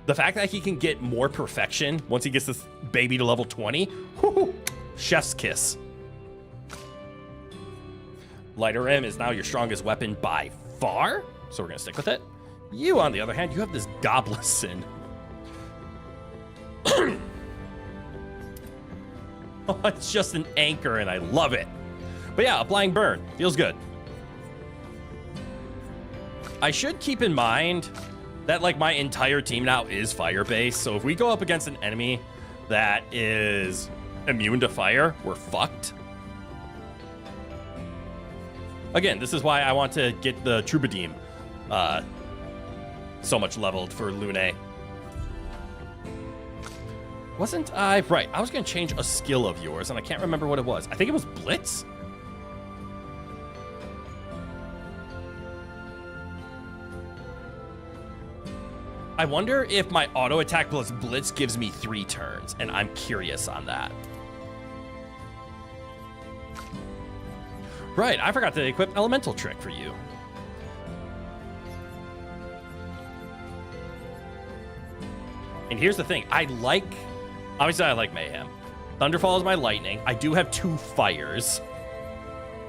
A: The fact that he can get more perfection once he gets this baby to level 20, whoo, chef's kiss. Lighter M is now your strongest weapon by far, so we're gonna stick with it. You, on the other hand, you have this Goblin. Oh, it's just an anchor, and I love it. But yeah, applying burn. Feels good. I should keep in mind that, like, my entire team now is fire-based, so if we go up against an enemy that is immune to fire, we're fucked. Again, this is why I want to get the Troubadour so much leveled for Lune. Wasn't I? Right, I was going to change a skill of yours, and I can't remember what it was. I think it was Blitz? I wonder if my auto attack plus Blitz gives me 3 turns, and I'm curious on that. Right, I forgot to equip Elemental Trick for you. And here's the thing, obviously I like Mayhem. Thunderfall is my lightning. I do have 2 fires.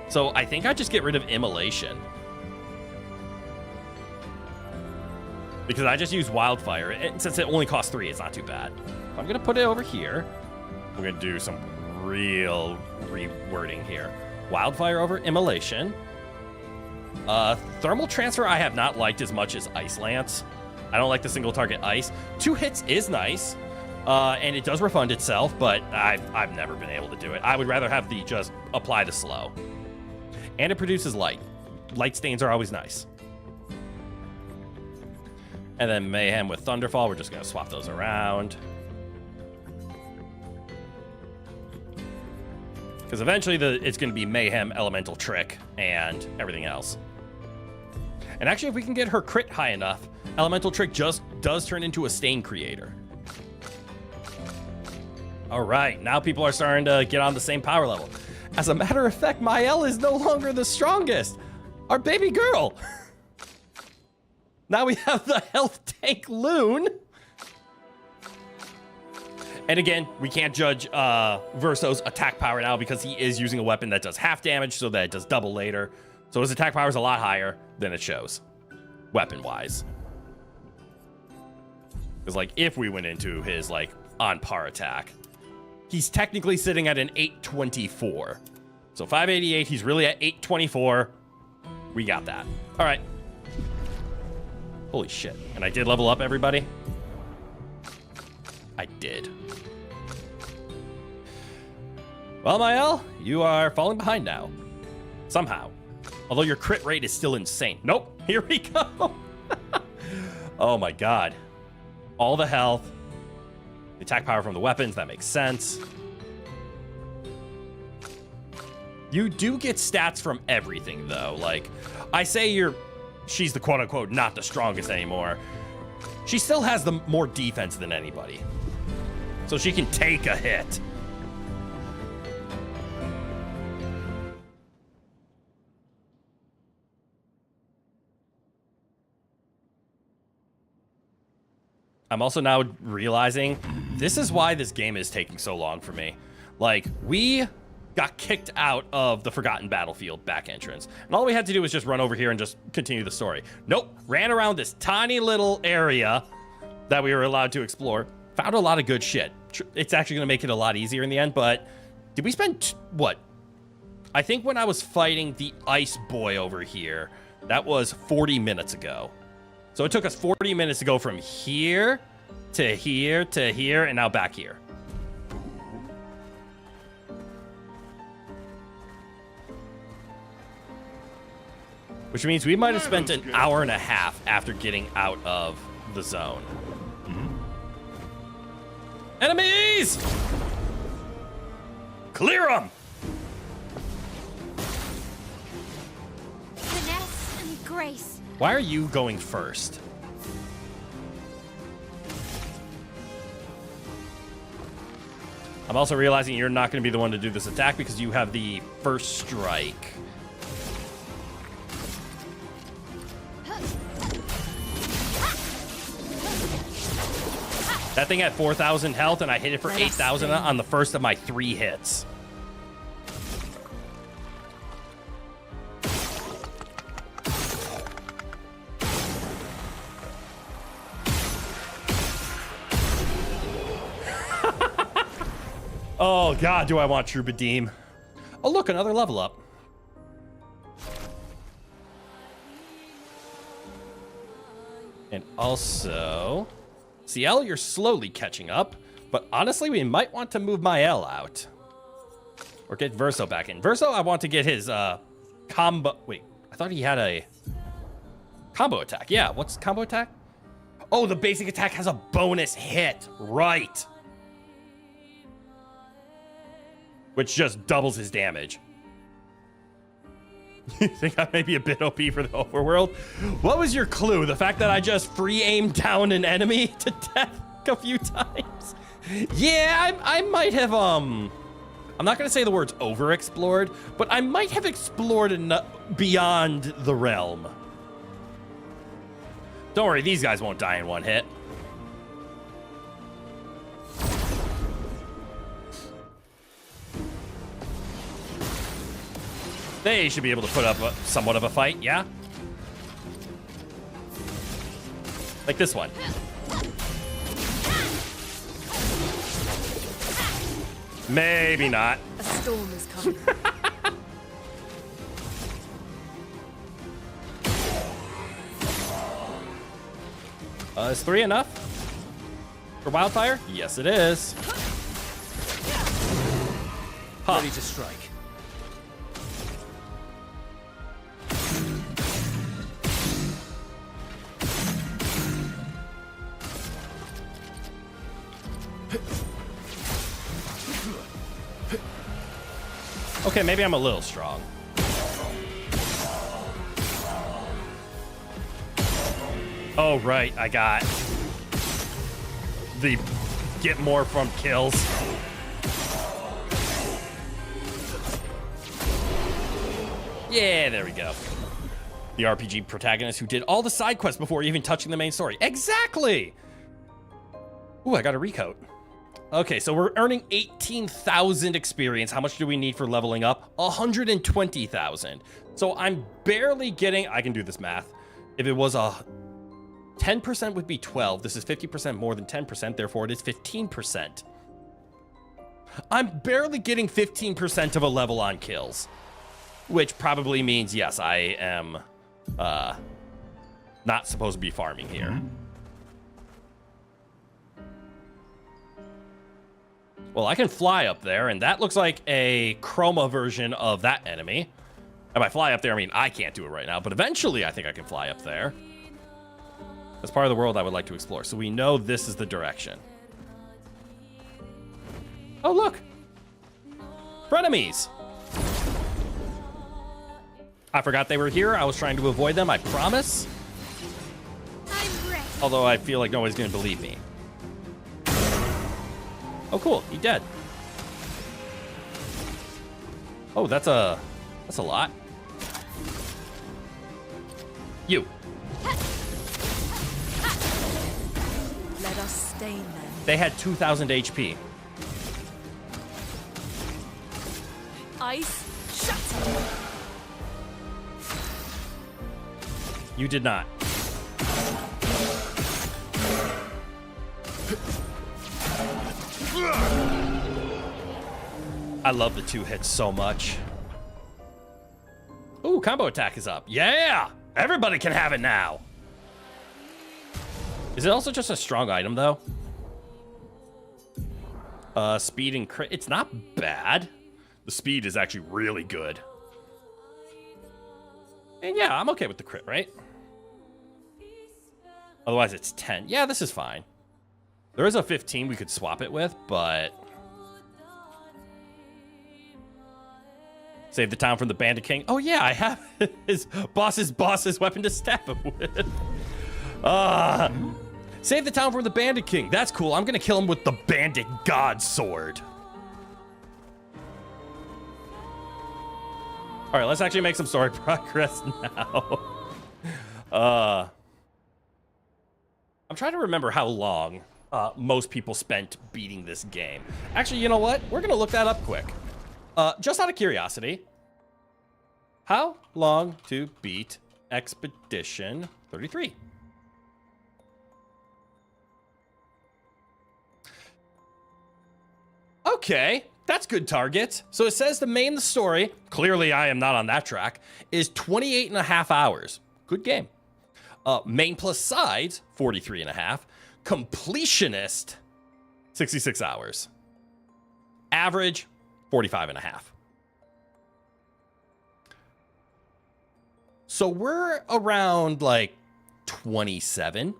A: So I think I just get rid of Immolation. Because I just use Wildfire, and since it only costs 3, it's not too bad. So I'm gonna put it over here. We're gonna do some real rewording here. Wildfire over Immolation. Thermal Transfer I have not liked as much as Ice Lance. I don't like the single target ice. 2 hits is nice, and it does refund itself, but I've never been able to do it. I would rather have the just apply the slow. And it produces light. Light stains are always nice. And then Mayhem with Thunderfall, we're just gonna swap those around. Because eventually it's gonna be Mayhem, Elemental Trick, and everything else. And actually, if we can get her crit high enough, Elemental Trick just does turn into a stain creator. All right, now people are starting to get on the same power level. As a matter of fact, Mael is no longer the strongest. Our baby girl. Now we have the health tank Loon. And again, we can't judge Verso's attack power now because he is using a weapon that does half damage so that it does double later. So his attack power is a lot higher than it shows, weapon-wise. Because, like, if we went into his, like, on-par attack, he's technically sitting at an 824. So 588, he's really at 824. We got that. All right. Holy shit. And I did level up, everybody? I did. Well, Mael, you are falling behind now. Somehow. Although your crit rate is still insane. Nope. Here we go. Oh my god. All the health. The attack power from the weapons. That makes sense. You do get stats from everything, though. Like, I say she's the quote-unquote not the strongest anymore. She still has the more defense than anybody. So she can take a hit. I'm also now realizing this is why this game is taking so long for me. Like, we got kicked out of the Forgotten Battlefield back entrance. And all we had to do was just run over here and just continue the story. Nope, ran around this tiny little area that we were allowed to explore. Found a lot of good shit. It's actually gonna make it a lot easier in the end, but did we spend, what? I think when I was fighting the Ice Boy over here, that was 40 minutes ago. So it took us 40 minutes to go from here to here to here, and now back here. Which means we might have spent an hour and a half after getting out of the zone. Enemies! Clear them!
D: Finesse and grace.
A: Why are you going first? I'm also realizing you're not going to be the one to do this attack because you have the first strike. That thing had 4,000 health, and I hit it for 8,000 on the first of my 3 hits. Oh, God, do I want Troubadour. Oh, look, another level up. And also, CL, you're slowly catching up, but honestly, we might want to move Mael out. Or get Verso back in. Verso, I want to get his combo. Wait, I thought he had a combo attack. Yeah, what's combo attack? Oh, the basic attack has a bonus hit. Right. Which just doubles his damage. You think I may be a bit OP for the overworld? What was your clue? The fact that I just free aimed down an enemy to death a few times? Yeah, I might have, I'm not going to say the words overexplored, but I might have explored beyond the realm. Don't worry, these guys won't die in one hit. They should be able to put up somewhat of a fight, yeah? Like this one. Maybe not.
B: A storm is coming.
A: Is 3 enough? For wildfire? Yes, it is. Huh.
L: Ready to strike.
A: Okay, maybe I'm a little strong. Oh, right, I got the get more from kills. Yeah, there we go. The RPG protagonist who did all the side quests before even touching the main story. Exactly! Ooh, I got a recoat. Okay, so we're earning 18,000 experience. How much do we need for leveling up? 120,000. So I'm barely getting, I can do this math. If it was 10% would be 12. This is 50% more than 10%, therefore it is 15%. I'm barely getting 15% of a level on kills. Which probably means, yes, I am not supposed to be farming here. Mm-hmm. Well, I can fly up there, and that looks like a chroma version of that enemy. And by fly up there, I mean I can't do it right now, but eventually I think I can fly up there. That's part of the world I would like to explore. So we know this is the direction. Oh, look. Frenemies. I forgot they were here. I was trying to avoid them, I promise.
D: I'm ready.
A: Although I feel like nobody's going to believe me. Oh, cool. He dead. Oh, that's a lot. You.
B: Let us stain them.
A: They had 2,000 HP.
B: Ice, shut.
A: You did not. I love the 2 hits so much. Ooh, combo attack is up. Yeah! Everybody can have it now. Is it also just a strong item, though? Speed and crit. It's not bad. The speed is actually really good. And yeah, I'm okay with the crit, right? Otherwise, it's 10. Yeah, this is fine. There is a 15 we could swap it with, but... Save the town from the Bandit King. Oh, yeah, I have his boss's weapon to stab him with. Save the town from the Bandit King. That's cool. I'm going to kill him with the Bandit God Sword. All right, let's actually make some story progress now. I'm trying to remember how long most people spent beating this game. Actually, you know what? We're going to look that up quick. Just out of curiosity. How long to beat Expedition 33? Okay, that's good target. So it says the main story, clearly I am not on that track, is 28 and a half hours. Good game. Main plus sides, 43 and a half. Completionist, 66 hours. Average, 45 and a half. So we're around like 27.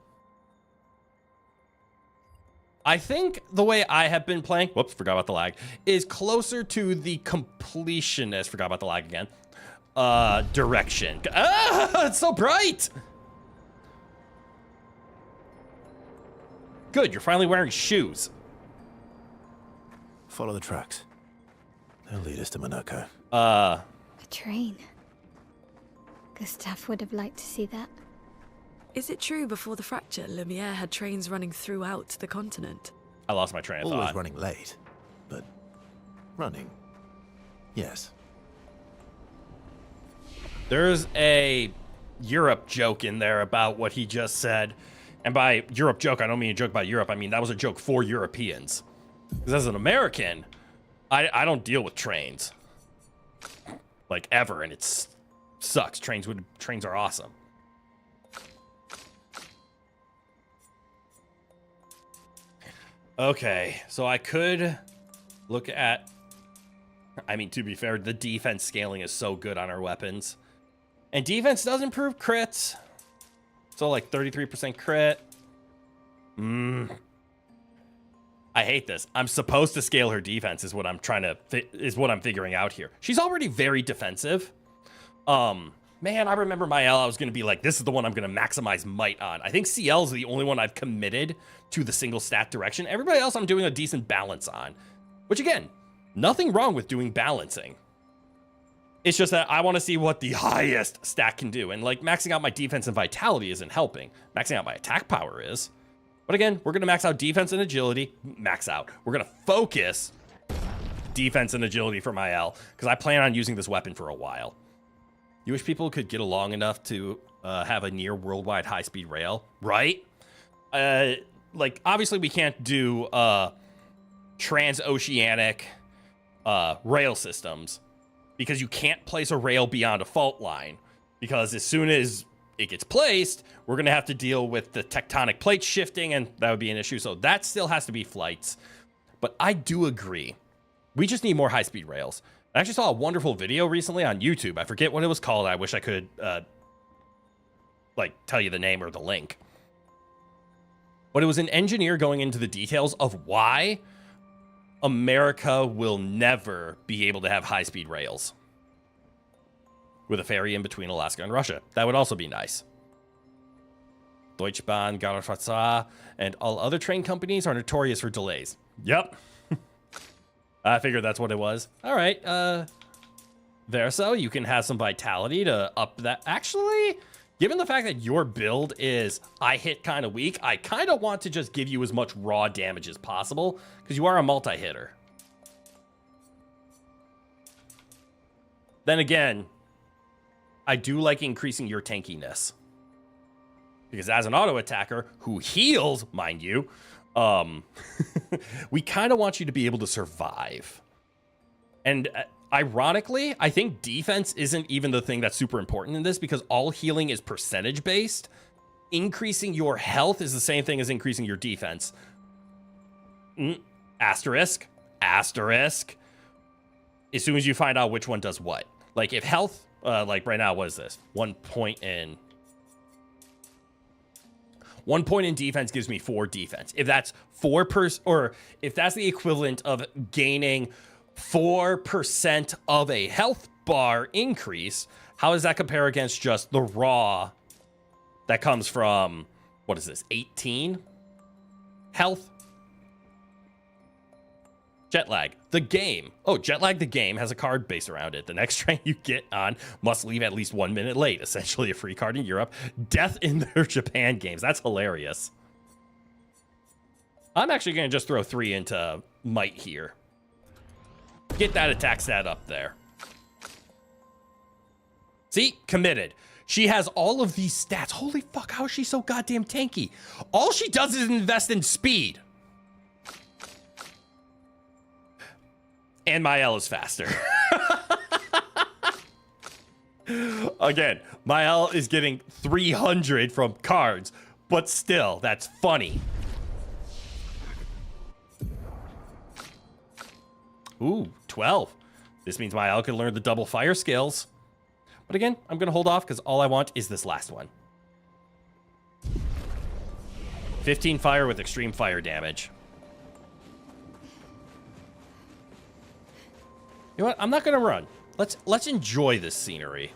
A: I think the way I have been playing, whoops, forgot about the lag, is closer to the completionist, forgot about the lag again, direction. Ah, it's so bright! Good, you're finally wearing shoes.
C: Follow the tracks. They'll lead us to Monaco.
I: A train. Gustav would have liked to see that.
B: Is it true before the fracture, Lumiere had trains running throughout the continent?
A: I lost my train of thought.
C: Always running late, but running, yes.
A: There's a Europe joke in there about what he just said. And by Europe joke, I don't mean a joke about Europe. I mean, that was a joke for Europeans. Because as an American, I don't deal with trains. Like, ever, and it sucks. Trains are awesome. Okay, so I could look at... I mean, to be fair, the defense scaling is so good on our weapons. And defense does improve crits. So, like, 33% crit. I hate this. I'm supposed to scale her defense is what I'm figuring out here. She's already very defensive. Man, I remember my L, I was going to be like, this is the one I'm going to maximize might on. I think CL is the only one I've committed to the single stat direction. Everybody else I'm doing a decent balance on. Which, again, nothing wrong with doing balancing. It's just that I want to see what the highest stat can do. And, like, maxing out my defense and vitality isn't helping. Maxing out my attack power is. But, again, we're going to max out defense and agility. Max out. We're going to focus defense and agility for my L. Because I plan on using this weapon for a while. You wish people could get along enough to have a near worldwide high-speed rail, right? Like, obviously we can't do transoceanic rail systems because you can't place a rail beyond a fault line. Because as soon as it gets placed, we're going to have to deal with the tectonic plate shifting, and that would be an issue. So that still has to be flights. But I do agree. We just need more high-speed rails. I actually saw a wonderful video recently on YouTube. I forget what it was called. I wish I could, like, tell you the name or the link. But it was an engineer going into the details of why America will never be able to have high-speed rails with a ferry in between Alaska and Russia. That would also be nice. Deutsche Bahn, Gautraza, and all other train companies are notorious for delays. Yep. I figured that's what it was. All right, Verso, you can have some vitality to up that. Actually, given the fact that your build is I hit kind of weak, I kind of want to just give you as much raw damage as possible because you are a multi-hitter. Then again, I do like increasing your tankiness because as an auto attacker who heals, mind you, we kind of want you to be able to survive. And ironically, I think defense isn't even the thing that's super important in this because all healing is percentage based. Increasing your health is the same thing as increasing your defense. Asterisk. As soon as you find out which one does what. Like if health, like right now, what is this? 1 point in... 1 point in defense gives me 4 defense. If that's or if that's the equivalent of gaining 4% of a health bar increase, how does that compare against just the raw that comes from, what is this, 18 health? Jetlag, the game. Oh, Jetlag, the game has a card based around it. The next train you get on must leave at least 1 minute late. Essentially a free card in Europe. Death in their Japan games. That's hilarious. I'm actually going to just throw 3 into Might here. Get that attack stat up there. See? Committed. She has all of these stats. Holy fuck, how is she so goddamn tanky? All she does is invest in speed. And Mael is faster. Again, Mael is getting 300 from cards, but still, that's funny. Ooh, 12. This means Mael can learn the double fire skills. But again, I'm going to hold off because all I want is this last one. 15 fire with extreme fire damage. You know what? I'm not going to run. Let's enjoy this scenery.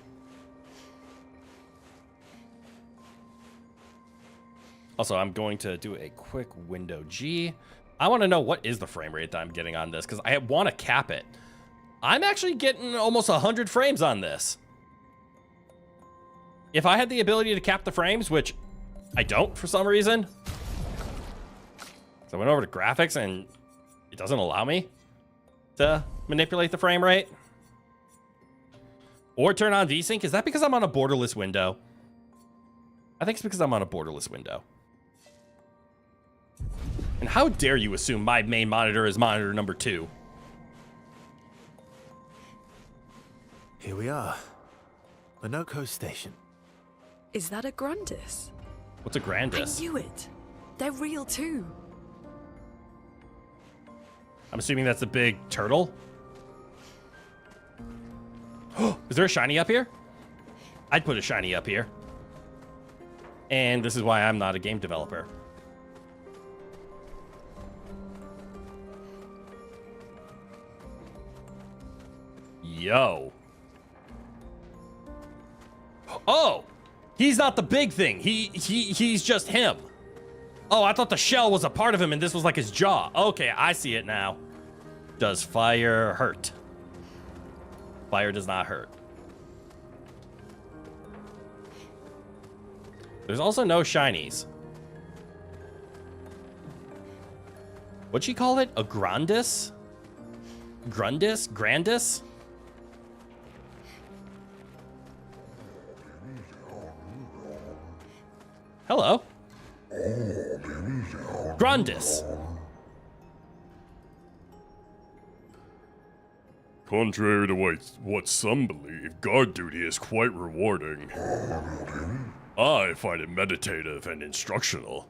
A: Also, I'm going to do a quick window G. I want to know what is the frame rate that I'm getting on this because I want to cap it. I'm actually getting almost 100 frames on this. If I had the ability to cap the frames, which I don't for some reason. So I went over to graphics and it doesn't allow me to manipulate the frame rate. Or turn on VSync. Is that because I'm on a borderless window? I think it's because I'm on a borderless window. And how dare you assume my main monitor is monitor number 2?
C: Here we are. Chroneco Station.
B: Is that a Grundis?
A: What's a Grandis?
B: I knew it. They're real too.
A: I'm assuming that's a big turtle. Is there a shiny up here? I'd put a shiny up here. And this is why I'm not a game developer. Yo. Oh, he's not the big thing. He's just him. Oh, I thought the shell was a part of him and this was like his jaw. Okay, I see it now. Does fire hurt? Fire does not hurt. There's also no shinies. What'd she call it? A Grandis? Grundis? Grandis? Hello. Grandis.
H: Contrary to what some believe, guard duty is quite rewarding. I find it meditative and instructional.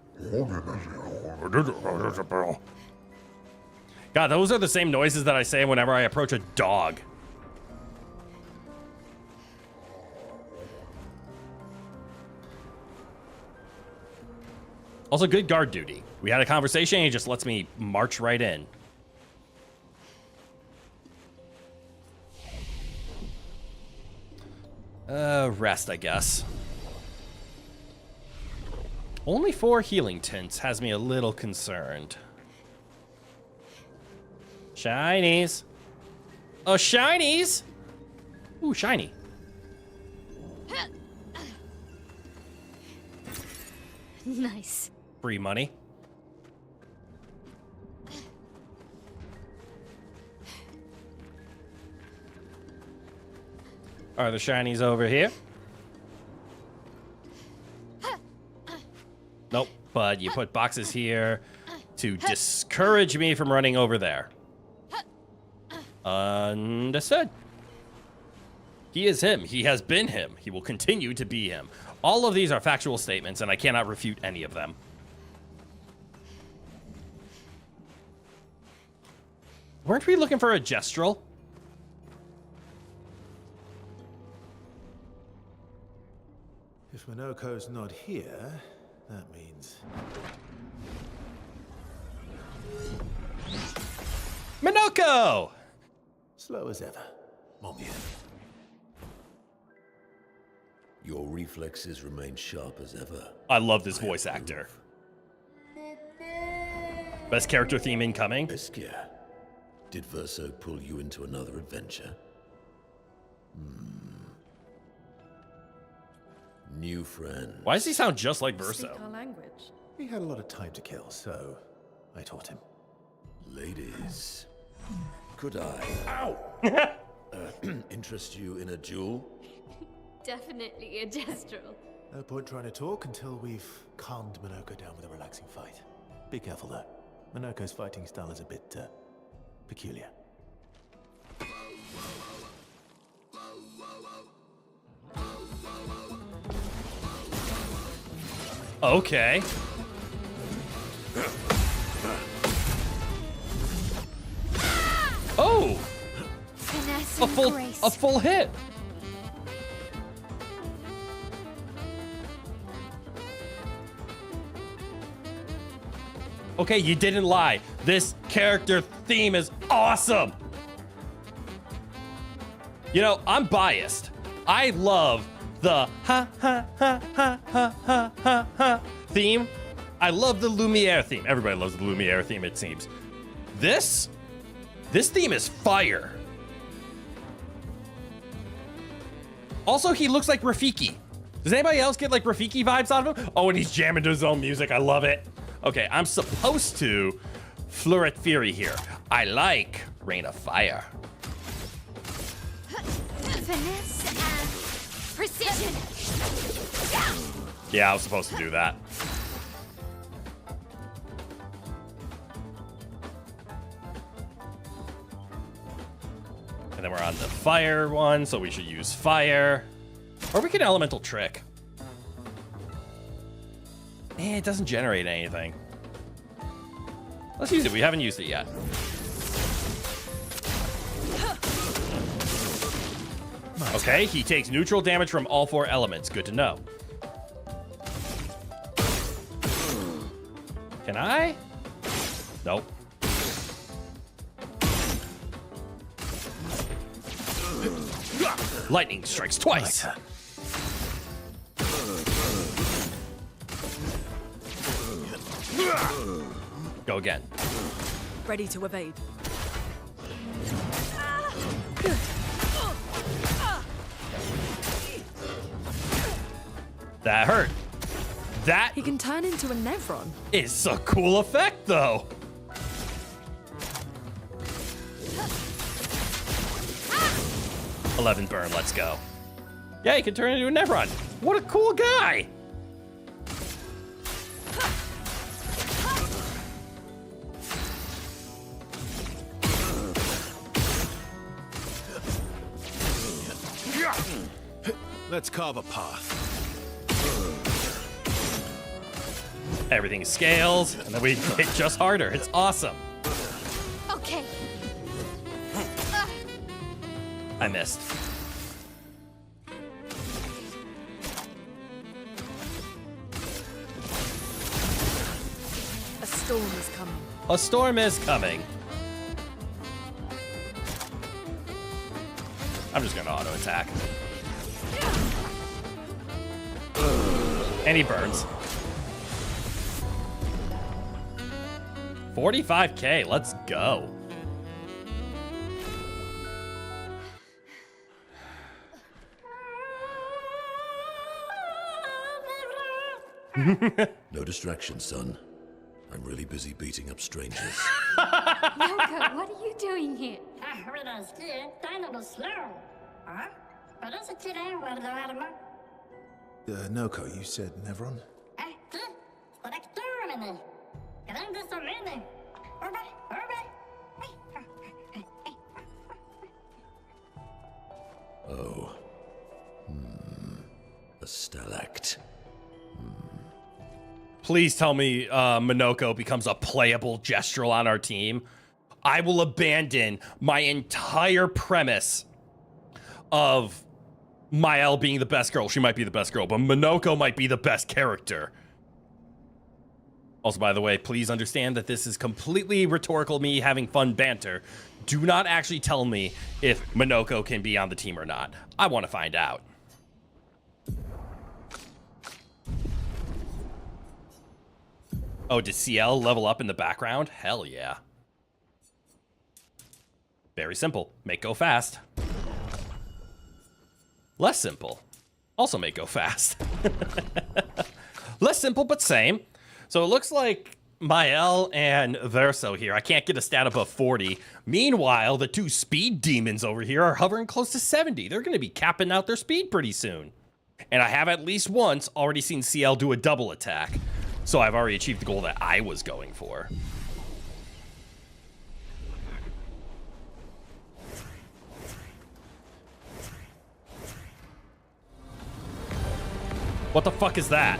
A: God, those are the same noises that I say whenever I approach a dog. Also, good guard duty. We had a conversation and he just lets me march right in. Rest, I guess. Only 4 healing tints has me a little concerned. Shinies. Oh, shinies! Ooh, shiny.
D: Nice.
A: Free money. Are the shinies over here? Nope, but you put boxes here to discourage me from running over there. Understood. He is him. He has been him. He will continue to be him. All of these are factual statements, and I cannot refute any of them. Weren't we looking for a Gestrel?
C: If Chroneco's not here, that means...
A: Minoko!
C: Slow as ever. Mon Dieu.
M: Your reflexes remain sharp as ever.
A: I love this voice actor. Best character theme incoming.
M: Obscur. Did Verso pull you into another adventure? New friend.
A: Why does he sound just like Verso?
B: Speak our language.
C: He had a lot of time to kill, so I taught him.
M: Ladies, could I interest you in a duel?
I: Definitely a Gestrel.
C: No point trying to talk until we've calmed Chroneco down with a relaxing fight. Be careful though. Chroneco's fighting style is a bit peculiar.
A: Okay. Oh!
D: Finesse
A: A
D: and
A: full
D: grace.
A: a full hit. Okay, you didn't lie. This character theme is awesome. You know, I'm biased. I love the ha ha ha ha ha ha ha ha theme. I love the Lumiere theme. Everybody loves the Lumiere theme, it seems. This theme is fire. Also, he looks like Rafiki. Does anybody else get like Rafiki vibes out of him? Oh, and he's jamming to his own music. I love it. Okay, I'm supposed to Fluoret Fury here. I like Rain of Fire.
D: Finesse and precision.
A: Yeah, I was supposed to do that. And then we're on the fire one, so we should use fire. Or we can elemental trick. It doesn't generate anything. Let's use it. We haven't used it yet. Okay, he takes neutral damage from all 4 elements. Good to know. Can I? Nope. Lightning strikes twice. Go again.
B: Ready to evade.
A: That hurt. That
B: He can turn into a Nevron.
A: is a cool effect, though. Ah! 11 burn, let's go. Yeah, he can turn into a Nevron. What a cool guy.
C: Let's carve a path.
A: Everything scales, and then we hit just harder. It's awesome.
D: Okay.
A: I missed.
B: A storm is coming.
A: A storm is coming. I'm just gonna auto attack. And he burns. 45k, let's go.
M: No distraction, son. I'm really busy beating up strangers.
D: Yoko, what are you doing here?
C: Noko, you said Nevron?
M: Oh. A stalact.
A: Please tell me Minoko becomes a playable gestural on our team. I will abandon my entire premise of Mael being the best girl. She might be the best girl, but Minoko might be the best character. Also, by the way, please understand that this is completely rhetorical, me having fun banter. Do not actually tell me if Minoko can be on the team or not. I want to find out. Oh, did CL level up in the background? Hell yeah. Very simple. Make go fast. Less simple. Also make go fast. Less simple, but same. So it looks like Mael and Verso here. I can't get a stat above 40. Meanwhile, the 2 speed demons over here are hovering close to 70. They're going to be capping out their speed pretty soon. And I have at least once already seen CL do a double attack. So I've already achieved the goal that I was going for. What the fuck is that?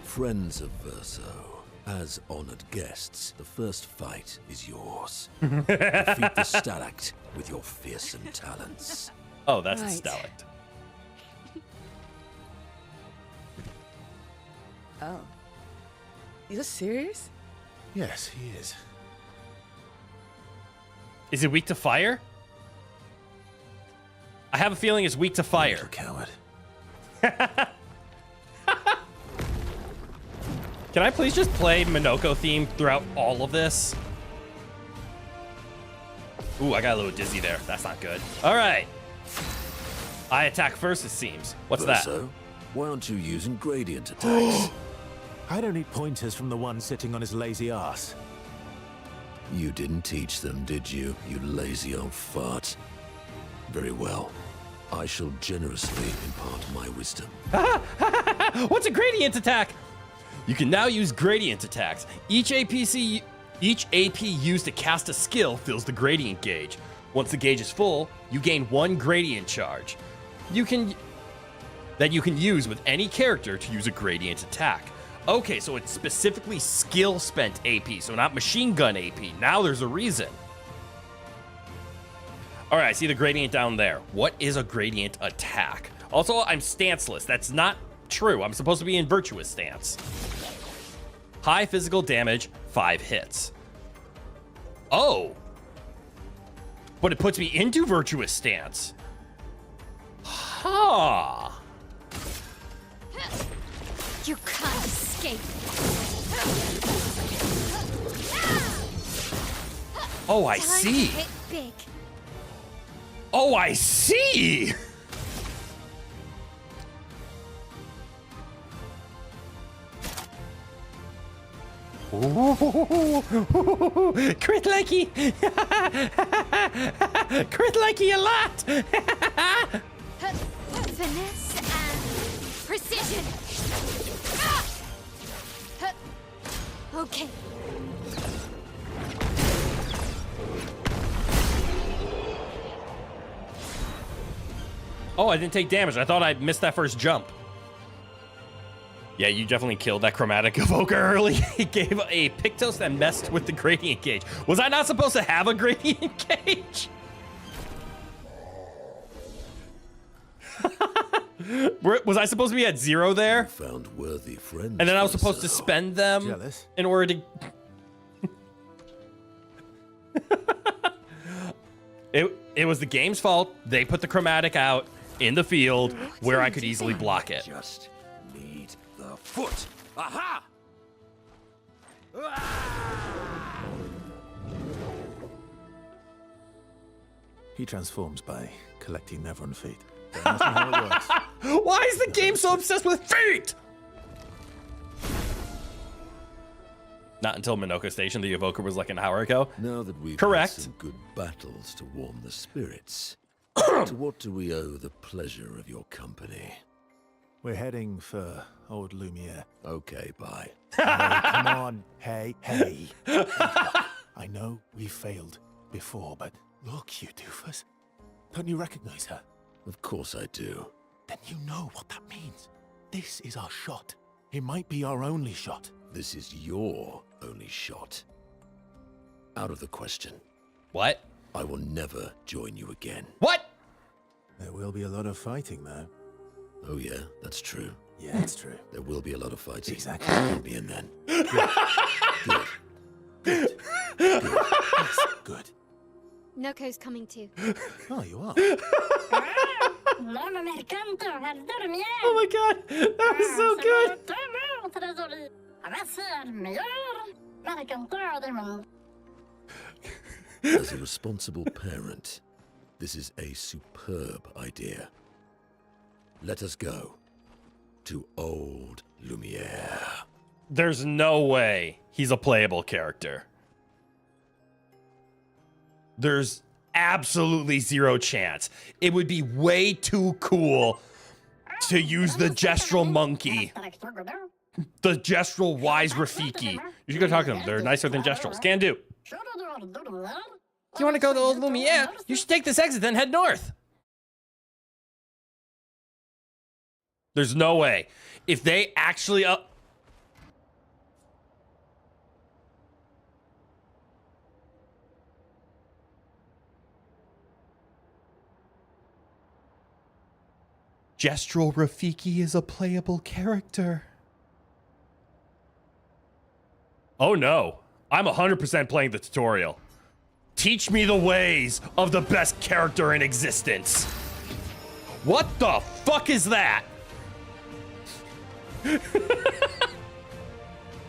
M: Friends of Verso, as honored guests, the first fight is yours. Defeat the Stalact with your fearsome talents.
A: Oh, that's
G: Right.
A: a Stalact.
G: Oh. You're serious?
C: Yes, he is.
A: Is it weak to fire? I have a feeling it's weak to fire.
C: Little coward.
A: Can I please just play Minoko theme throughout all of this? Ooh, I got a little dizzy there. That's not good. All right. I attack first, it seems. What's
M: Verso, why aren't you using gradient attacks?
C: I don't need pointers from the one sitting on his lazy ass.
M: You didn't teach them, did you, you lazy old fart? Very well. I shall generously impart my wisdom.
A: What's a gradient attack? You can now use gradient attacks. Each AP used to cast a skill fills the gradient gauge. Once the gauge is full, you gain 1 gradient charge. That you can use with any character to use a gradient attack. Okay, so it's specifically skill spent AP, so not machine gun AP. Now there's a reason. All right, I see the gradient down there. What is a gradient attack? Also, I'm stanceless. That's not true. I'm supposed to be in virtuous stance. High physical damage, 5 hits. Oh. But it puts me into virtuous stance. Huh.
D: You can't escape.
A: Oh, I
D: Time to
A: see.
D: hit big.
A: Oh, I see. Crit likey. Crit likey a lot.
D: Finesse and precision. Okay.
A: Oh, I didn't take damage. I thought I missed that first jump. Yeah, you definitely killed that chromatic evoker early. He gave a Pictos that messed with the gradient gauge. Was I not supposed to have a gradient gauge? Was I supposed to be at 0 there?
M: Found worthy friends.
A: And then I was supposed to
M: Verso.
A: spend them
C: Jealous?
A: in order to... It was the game's fault. They put the chromatic out in the field where I could easily block it.
M: Just need the foot. Aha!
C: He transforms by collecting Nevron feet. That's not how it works.
A: Why is the game so obsessed with feet? Not until Minoko Station, the evoker was like an hour ago.
M: Now that we've
A: Correct.
M: had some good battles to warm the spirits, to what do we owe the pleasure of your company?
C: We're heading for old Lumiere.
M: Okay, bye.
C: Hey, come on. Hey. I know we failed before, but look, you doofus. Don't you recognize her?
M: Of course I do.
C: Then you know what that means. This is our shot. It might be our only shot.
M: This is your only shot. Out of the question.
A: What?
M: I will never join you again.
A: What?
C: There will be a lot of fighting, though.
M: Oh yeah, that's true.
C: Yeah, it's true.
M: There will be a lot of fighting.
C: Exactly.
M: I'll be in then. Good.
C: Good.
D: Noko's coming too.
C: Oh, you are?
A: Oh my god, that was so good.
M: As a responsible parent, this is a superb idea. Let us go to old Lumiere.
A: There's no way he's a playable character. There's absolutely 0 chance. It would be way too cool to use the gestural monkey. The gestural wise Rafiki. You should go talk to them. They're nicer than gestrals. Can do. You want to go to Old Lumiere? You should take this exit, then head north. There's no way. If they actually... Gestural Rafiki is a playable character. Oh no, I'm 100% playing the tutorial. Teach me the ways of the best character in existence. What the fuck is that?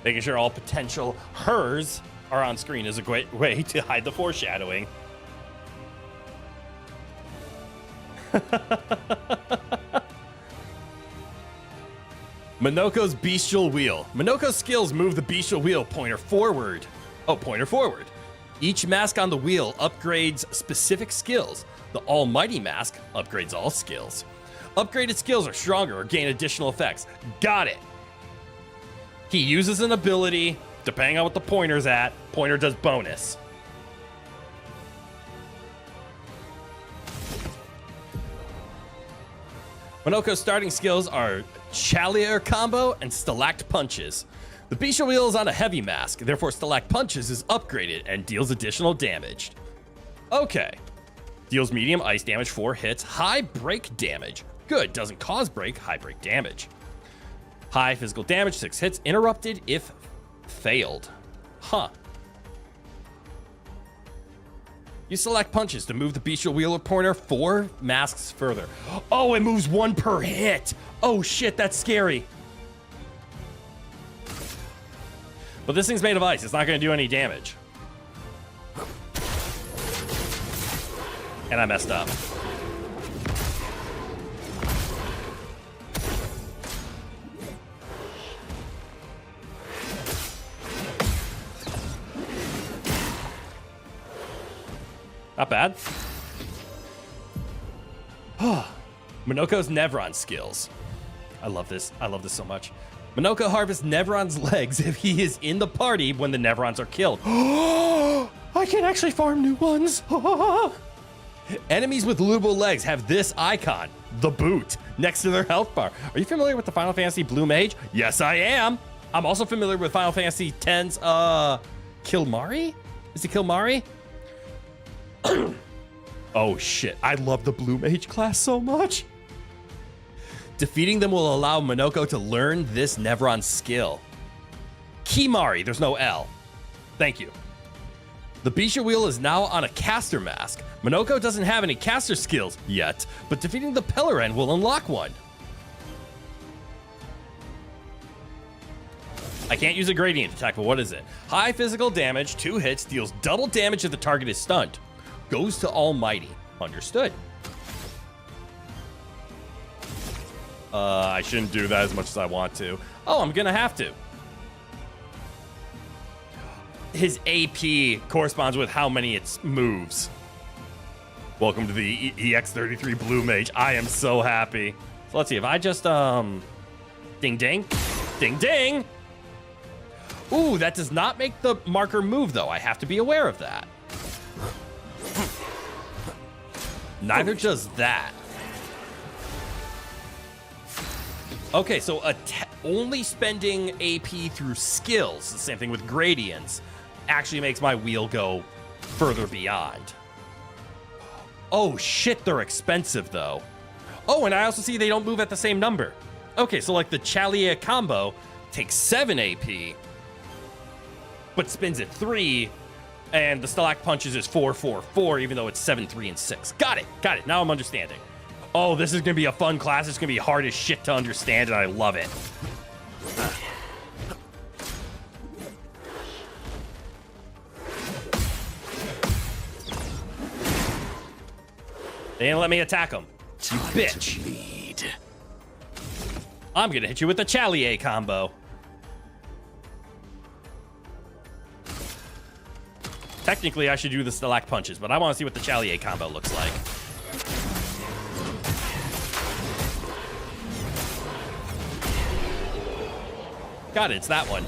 A: Making sure all potential hers are on screen is a great way to hide the foreshadowing. Minoko's Bestial Wheel. Minoko's skills move the Bestial Wheel pointer forward. Oh, pointer forward. Each mask on the wheel upgrades specific skills. The Almighty mask upgrades all skills. Upgraded skills are stronger or gain additional effects. Got it. He uses an ability, depending on what the pointer's at, pointer does bonus. Minoko's starting skills are Chalier Combo and Stalact Punches. The Bestial Wheel is on a heavy mask, therefore Stalact Punches is upgraded and deals additional damage. Okay. Deals medium ice damage, 4 hits, high break damage. Good, doesn't cause break, high break damage. High physical damage, 6 hits, interrupted if failed. Huh. You select punches to move the Bestial Wheel or pointer 4 masks further. Oh, it moves 1 per hit. Oh shit, that's scary. But this thing's made of ice. It's not going to do any damage. And I messed up. Not bad. Minoko's Nevron skills. I love this. I love this so much. Minoko harvests Nevron's legs if he is in the party when the Nevrons are killed. I can actually farm new ones. Enemies with lootable legs have this icon, the boot, next to their health bar. Are you familiar with the Final Fantasy Blue Mage? Yes, I am. I'm also familiar with Final Fantasy X's Kilmari? Is it Kilmari? Oh shit, I love the Blue Mage class so much. Defeating them will allow Minoko to learn this Nevron skill. Kimari, there's no L. Thank you. The Bestial Wheel is now on a caster mask. Minoko doesn't have any caster skills yet, but defeating the VtuberEN will unlock one. I can't use a gradient attack, but what is it? High physical damage, 2 hits, deals double damage if the target is stunned. Goes to Almighty. Understood. I shouldn't do that as much as I want to. Oh, I'm gonna have to. His AP corresponds with how many it moves. Welcome to the EX33 Blue Mage. I am so happy. So let's see, if I just, ding ding, ding ding. Ooh, that does not make the marker move though. I have to be aware of that. Neither does that. Okay, so only spending AP through skills, the same thing with gradients, actually makes my wheel go further beyond. Oh shit, they're expensive though. Oh, and I also see they don't move at the same number. Okay, so like the Chalier combo takes 7 AP, but spins at 3, and the Stalact Punches is 4, 4, 4, even though it's 7, 3, and 6. Got it, got it, now I'm understanding. Oh, this is gonna be a fun class. It's gonna be hard as shit to understand, and I love it. They didn't let me attack him. You bitch. I'm gonna hit you with the Chalier combo. Technically, I should do the Stalact Punches, but I want to see what the Chalier combo looks like. Got it, it's that one.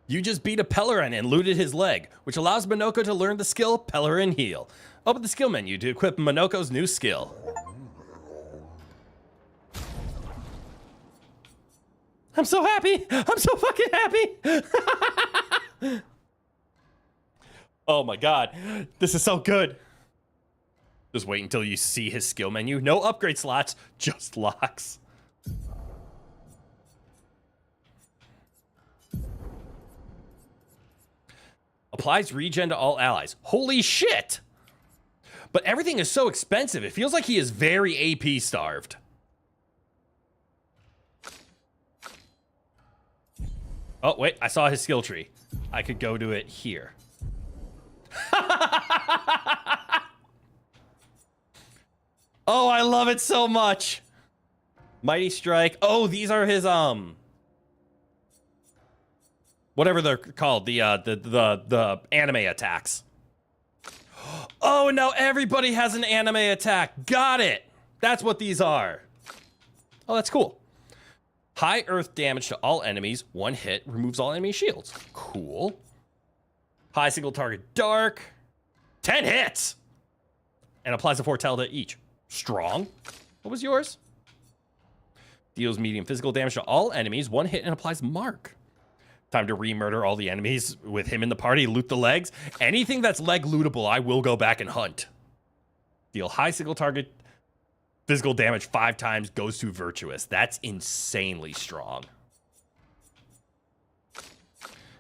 A: You just beat a VtuberEN and looted his leg, which allows Minoko to learn the skill VtuberEN Heal. Open the skill menu to equip Minoko's new skill. I'm so happy! I'm so fucking happy! Oh my god. This is so good. Just wait until you see his skill menu. No upgrade slots, just locks. Applies regen to all allies. Holy shit! But everything is so expensive. It feels like he is very AP starved. Oh, wait. I saw his skill tree. I could go to it here. Oh, I love it so much. Mighty Strike. Oh, these are his, whatever they're called, the anime attacks. Oh, now everybody has an anime attack. Got it. That's what these are. Oh, that's cool. High earth damage to all enemies. One hit removes all enemy shields. Cool. High single target dark. 10 hits. And applies a foretell to each. Strong. What was yours? Deals medium physical damage to all enemies. One hit and applies mark. Time to re-murder all the enemies with him in the party. Loot the legs. Anything that's leg lootable, I will go back and hunt. Deal high single target physical damage 5 times. Goes to virtuous. That's insanely strong.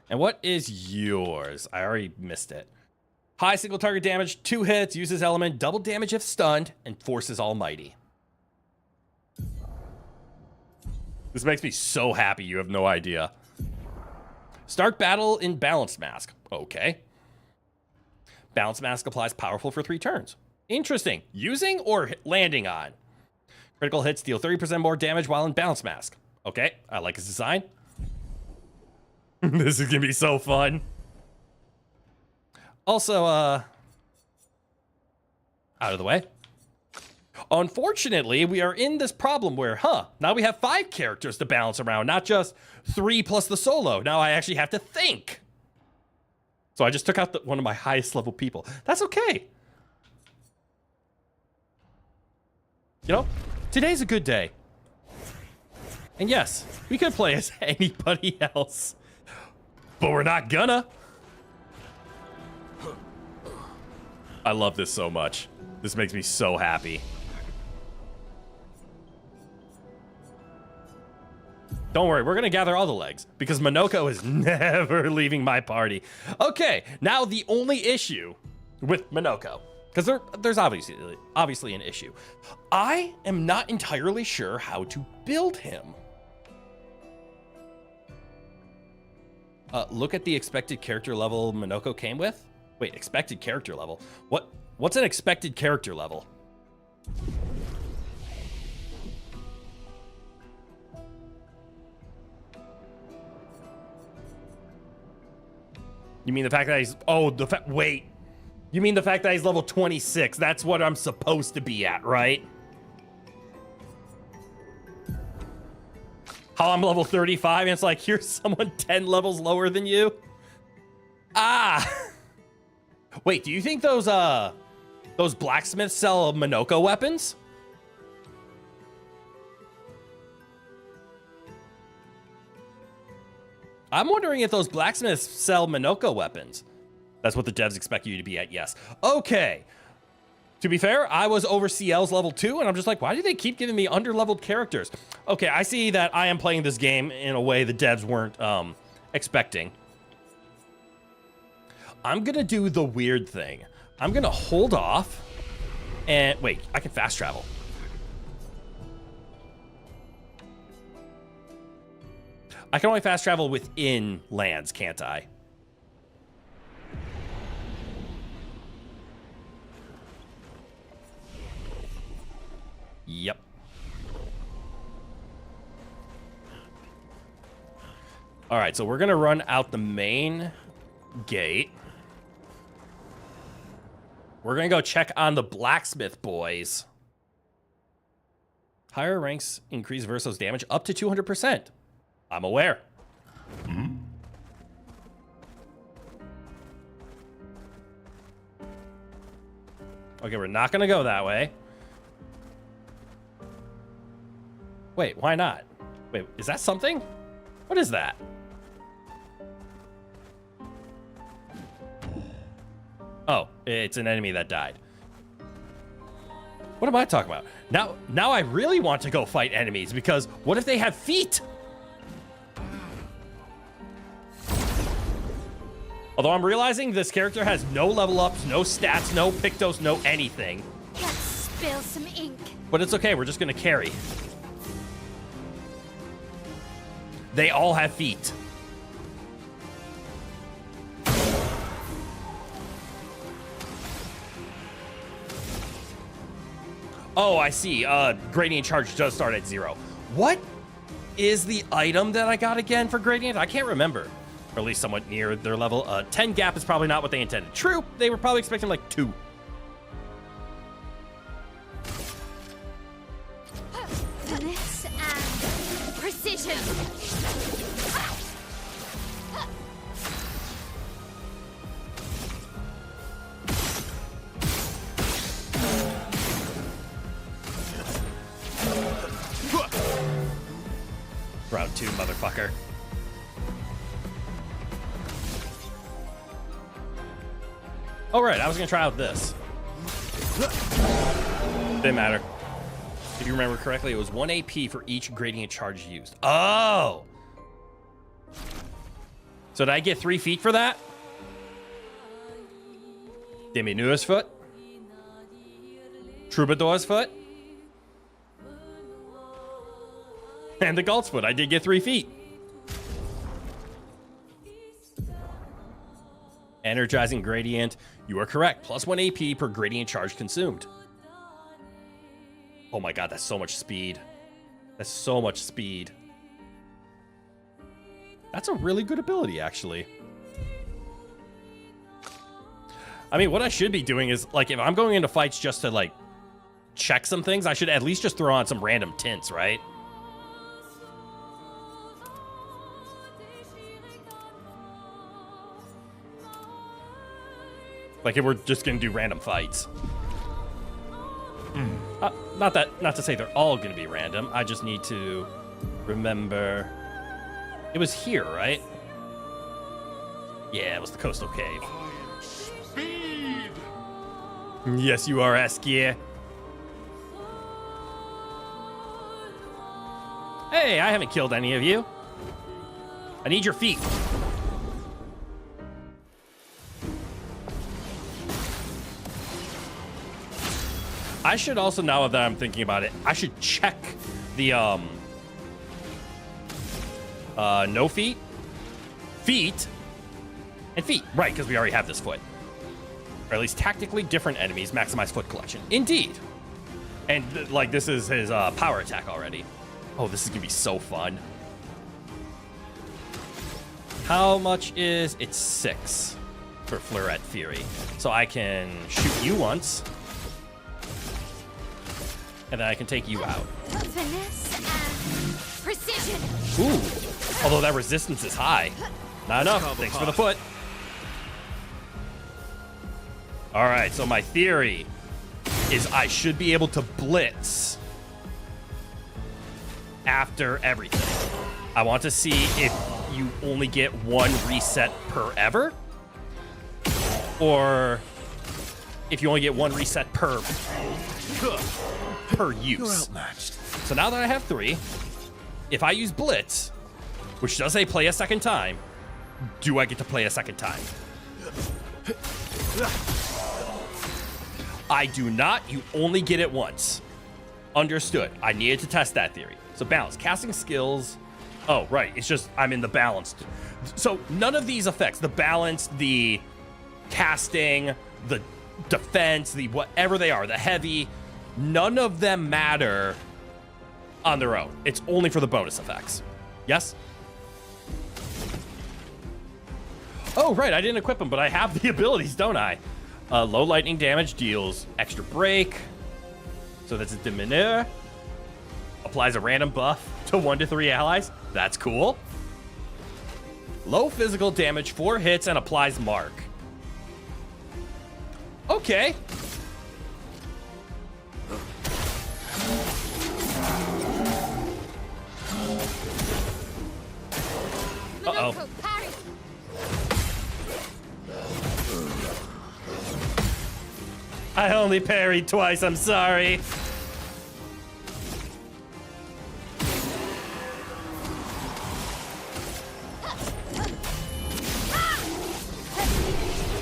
A: And what is yours? I already missed it. High single target damage, 2 hits, uses element, double damage if stunned, and forces almighty. This makes me so happy, you have no idea. Start battle in Balanced Mask. Okay. Balanced Mask applies powerful for 3 turns. Interesting. Using or landing on? Critical hits deal 30% more damage while in Balanced Mask. Okay, I like his design. This is gonna be so fun. Also, out of the way. Unfortunately, we are in this problem where, now we have 5 characters to balance around, not just 3 plus the solo. Now I actually have to think. So I just took out one of my highest level people. That's okay. You know, today's a good day. And yes, we could play as anybody else, but we're not gonna. I love this so much. This makes me so happy. Don't worry, we're gonna gather all the legs because Monoko is never leaving my party. Okay, now the only issue with Monoko, because there's obviously an issue. I am not entirely sure how to build him. Look at the expected character level Monoko came with. Wait, expected character level? What's an expected character level? You mean the fact that he's... Oh, wait. You mean the fact that he's level 26. That's what I'm supposed to be at, right? How I'm level 35 and it's like, here's someone 10 levels lower than you? Ah! Wait, do you think those blacksmiths sell Monoko weapons? I'm wondering if those blacksmiths sell Monoko weapons. That's what the devs expect you to be at, yes. Okay. To be fair, I was over CL's level 2, and I'm just like, why do they keep giving me under-leveled characters? Okay, I see that I am playing this game in a way the devs weren't expecting. I'm gonna do the weird thing. I'm gonna hold off and wait, I can fast travel. I can only fast travel within lands, can't I? Yep. All right, so we're gonna run out the main gate. We're gonna go check on the blacksmith boys. Higher ranks increase Verso's damage up to 200%. I'm aware. Mm-hmm. Okay, we're not gonna go that way. Wait, why not? Wait, is that something? What is that? It's an enemy that died. What am I talking about? Now I really want to go fight enemies, because what if they have feet? Although I'm realizing this character has no level ups, no stats, no pictos, no anything.
D: Let's spill some ink.
A: But it's okay, we're just gonna carry. They all have feet. Oh, I see. Gradient charge does start at 0. What is the item that I got again for Gradient? I can't remember. Or at least somewhat near their level. 10 gap is probably not what they intended. True, they were probably expecting like 2.
D: Finesse and precision.
A: Round 2, motherfucker. Oh, right, I was gonna try out this. Didn't matter. If you remember correctly, it was 1 AP for each gradient charge used. Oh! So did I get 3 feet for that? Diminuous foot? Troubadour's foot? And the Galt's foot. I did get 3 feet. Energizing gradient. You are correct. Plus 1 AP per gradient charge consumed. Oh my god, that's so much speed. That's so much speed. That's a really good ability, actually. I mean, what I should be doing is, like, if I'm going into fights just to, like, check some things, I should at least just throw on some random tints, right? Like, if we're just gonna do random fights. Not to say they're all gonna be random. I just need to remember. It was here, right? Yeah, it was the coastal cave.
K: Speed!
A: Yes, you are, Askia. Hey, I haven't killed any of you. I need your feet. I should also, now that I'm thinking about it, I should check the, no feet, feet, and feet. Right, because we already have this foot. Or at least tactically different enemies maximize foot collection. Indeed. And, like, this is his, power attack already. Oh, this is gonna be so fun. How much is... It's 6 for Fleuret Fury. So I can shoot you once. And then I can take you out.
D: Finesse and precision.
A: Ooh. Although that resistance is high. Not enough. Thanks for the foot. Alright, so my theory is I should be able to blitz after everything. I want to see if you only get 1 reset per ever, or if you only get 1 reset per use.
C: You're outmatched.
A: So now that I have 3, if I use blitz, which does say play a second time, do I get to play a second time? I do not. You only get it once. Understood. I needed to test that theory. So balance. Casting skills. Oh, right. It's just I'm in the balanced. So none of these effects, the balance, the casting, the defense, the whatever they are, the heavy, none of them matter on their own. It's only for the bonus effects. Yes? Oh, right. I didn't equip them, but I have the abilities, don't I? Low lightning damage deals extra break. So that's a diminuer. Applies a random buff to 1 to 3 allies. That's cool. Low physical damage, 4 hits, and applies mark. Okay.
D: Uh-oh.
A: I only parried twice, I'm sorry.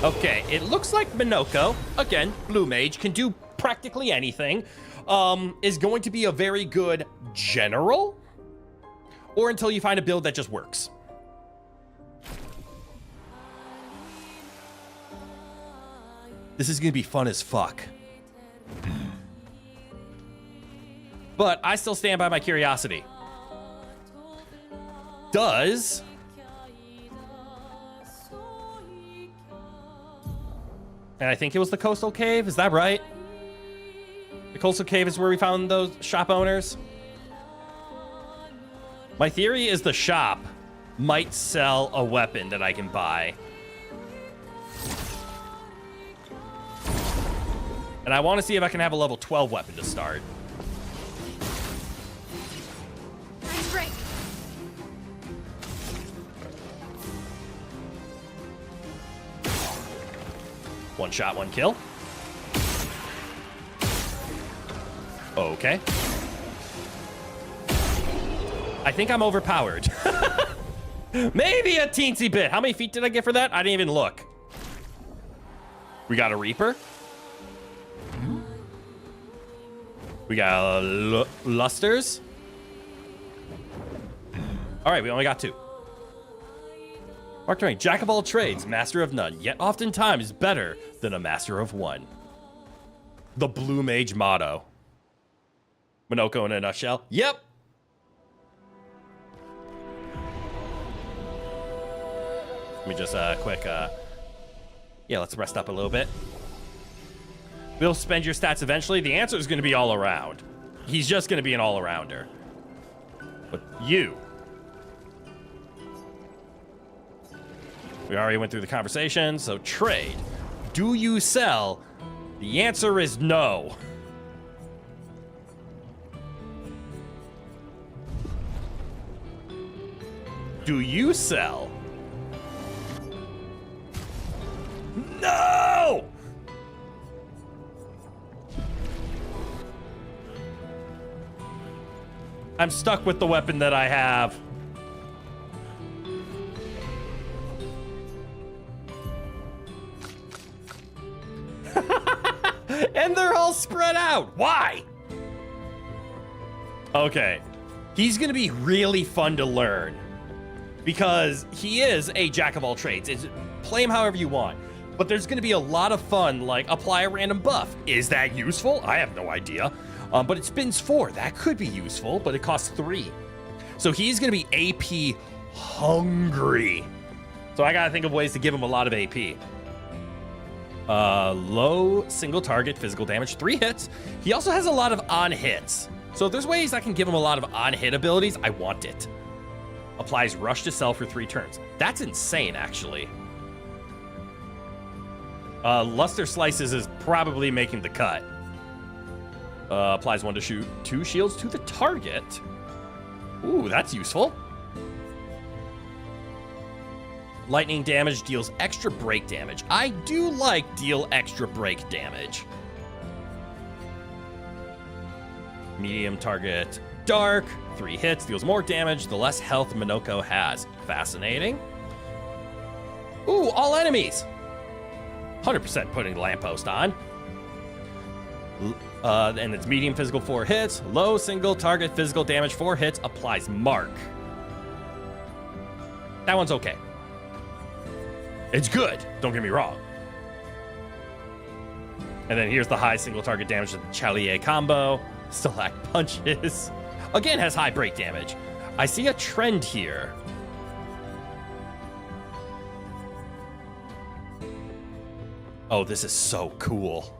A: Okay, it looks like Chroneco, again, blue mage, can do practically anything, is going to be a very good general, or until you find a build that just works. This is gonna be fun as fuck. But I still stand by my curiosity. Does... And I think it was the coastal cave, is that right? The coastal cave is where we found those shop owners. My theory is the shop might sell a weapon that I can buy. And I want to see if I can have a level 12 weapon to start.
D: Great.
A: One shot, one kill. Okay. I think I'm overpowered. Maybe a teensy bit. How many feet did I get for that? I didn't even look. We got a Reaper. We got Lusters. All right, we only got 2. Mark Twain, jack of all trades, master of none, yet oftentimes better than a master of one. The Blue Mage motto. Chroneco in a nutshell. Yep. Let me just quick, yeah, let's rest up a little bit. Will spend your stats eventually? The answer is going to be all around. He's just going to be an all-arounder. But you... We already went through the conversation, so trade. Do you sell? The answer is no. Do you sell? No! I'm stuck with the weapon that I have. And they're all spread out. Why? Okay. He's going to be really fun to learn because he is a jack of all trades. Play him however you want. But there's going to be a lot of fun, like apply a random buff. Is that useful? I have no idea. But it spins 4. That could be useful, but it costs 3. So he's going to be AP hungry. So I got to think of ways to give him a lot of AP. Low single target physical damage, 3 hits. He also has a lot of on hits. So if there's ways I can give him a lot of on hit abilities, I want it. Applies rush to sell for 3 turns. That's insane, actually. Luster Slices is probably making the cut. Applies 1 to shoot 2 shields to the target. Ooh, that's useful. Lightning damage deals extra break damage. I do like deal extra break damage. Medium target dark. 3 hits, deals more damage the less health Chroneco has. Fascinating. Ooh, all enemies. 100% putting the lamppost on. And it's medium physical 4 hits. Low single target physical damage 4 hits. Applies mark. That one's okay. It's good, don't get me wrong. And then here's the high single target damage of the Chalier combo. Select punches. Again, has high break damage. I see a trend here. Oh, this is so cool.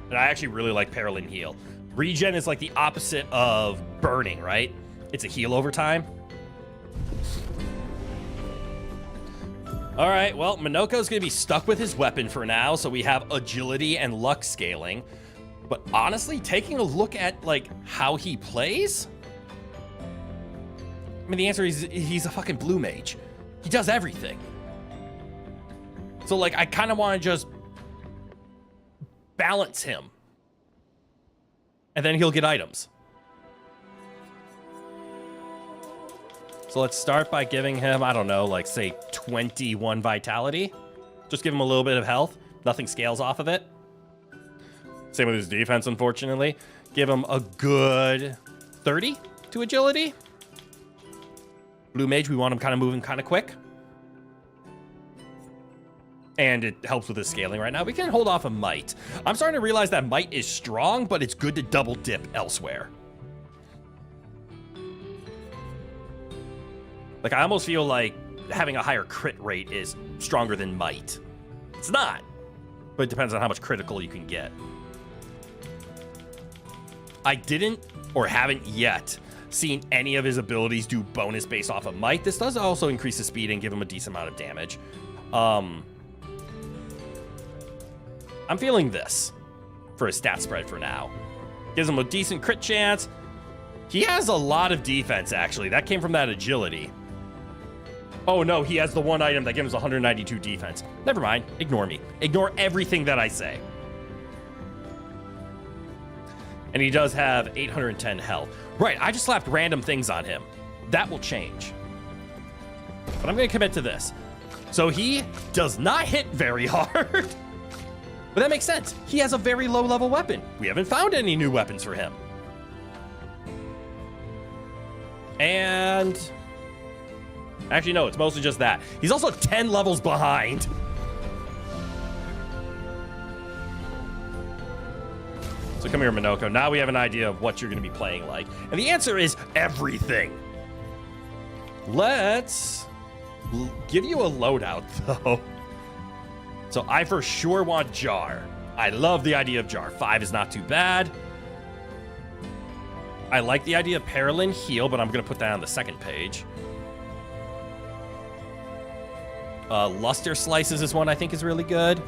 A: And I actually really like Paralyn Heal. Regen is like the opposite of burning, right? It's a heal over time. All right, well, Chroneco's gonna be stuck with his weapon for now, so we have agility and luck scaling. But honestly, taking a look at like how he plays, I mean, the answer is he's a fucking blue mage. He does everything. So like, I kind of want to just balance him. And then he'll get items. So let's start by giving him, I don't know, like say 21 vitality. Just give him a little bit of health. Nothing scales off of it. Same with his defense, unfortunately. Give him a good 30 to agility. Blue mage, we want him kind of moving kind of quick. And it helps with his scaling right now. We can hold off a might. I'm starting to realize that might is strong, but it's good to double dip elsewhere. Like, I almost feel like having a higher crit rate is stronger than might. It's not, but it depends on how much critical you can get. I didn't, or haven't yet, seen any of his abilities do bonus based off of might. This does also increase his speed and give him a decent amount of damage. I'm feeling this for a stat spread for now. Gives him a decent crit chance. He has a lot of defense, actually. That came from that agility. Oh, no, he has the one item that gives 192 defense. Never mind. Ignore me. Ignore everything that I say. And he does have 810 health. Right, I just slapped random things on him. That will change. But I'm going to commit to this. So he does not hit very hard. But that makes sense. He has a very low-level weapon. We haven't found any new weapons for him. And... actually, no, it's mostly just that. He's also 10 levels behind. So come here, Minoko. Now we have an idea of what you're going to be playing like. And the answer is everything. Let's give you a loadout, though. So I for sure want Jar. I love the idea of Jar. 5 is not too bad. I like the idea of Paralyn Heal, but I'm going to put that on the second page. Luster Slices is one I think is really good.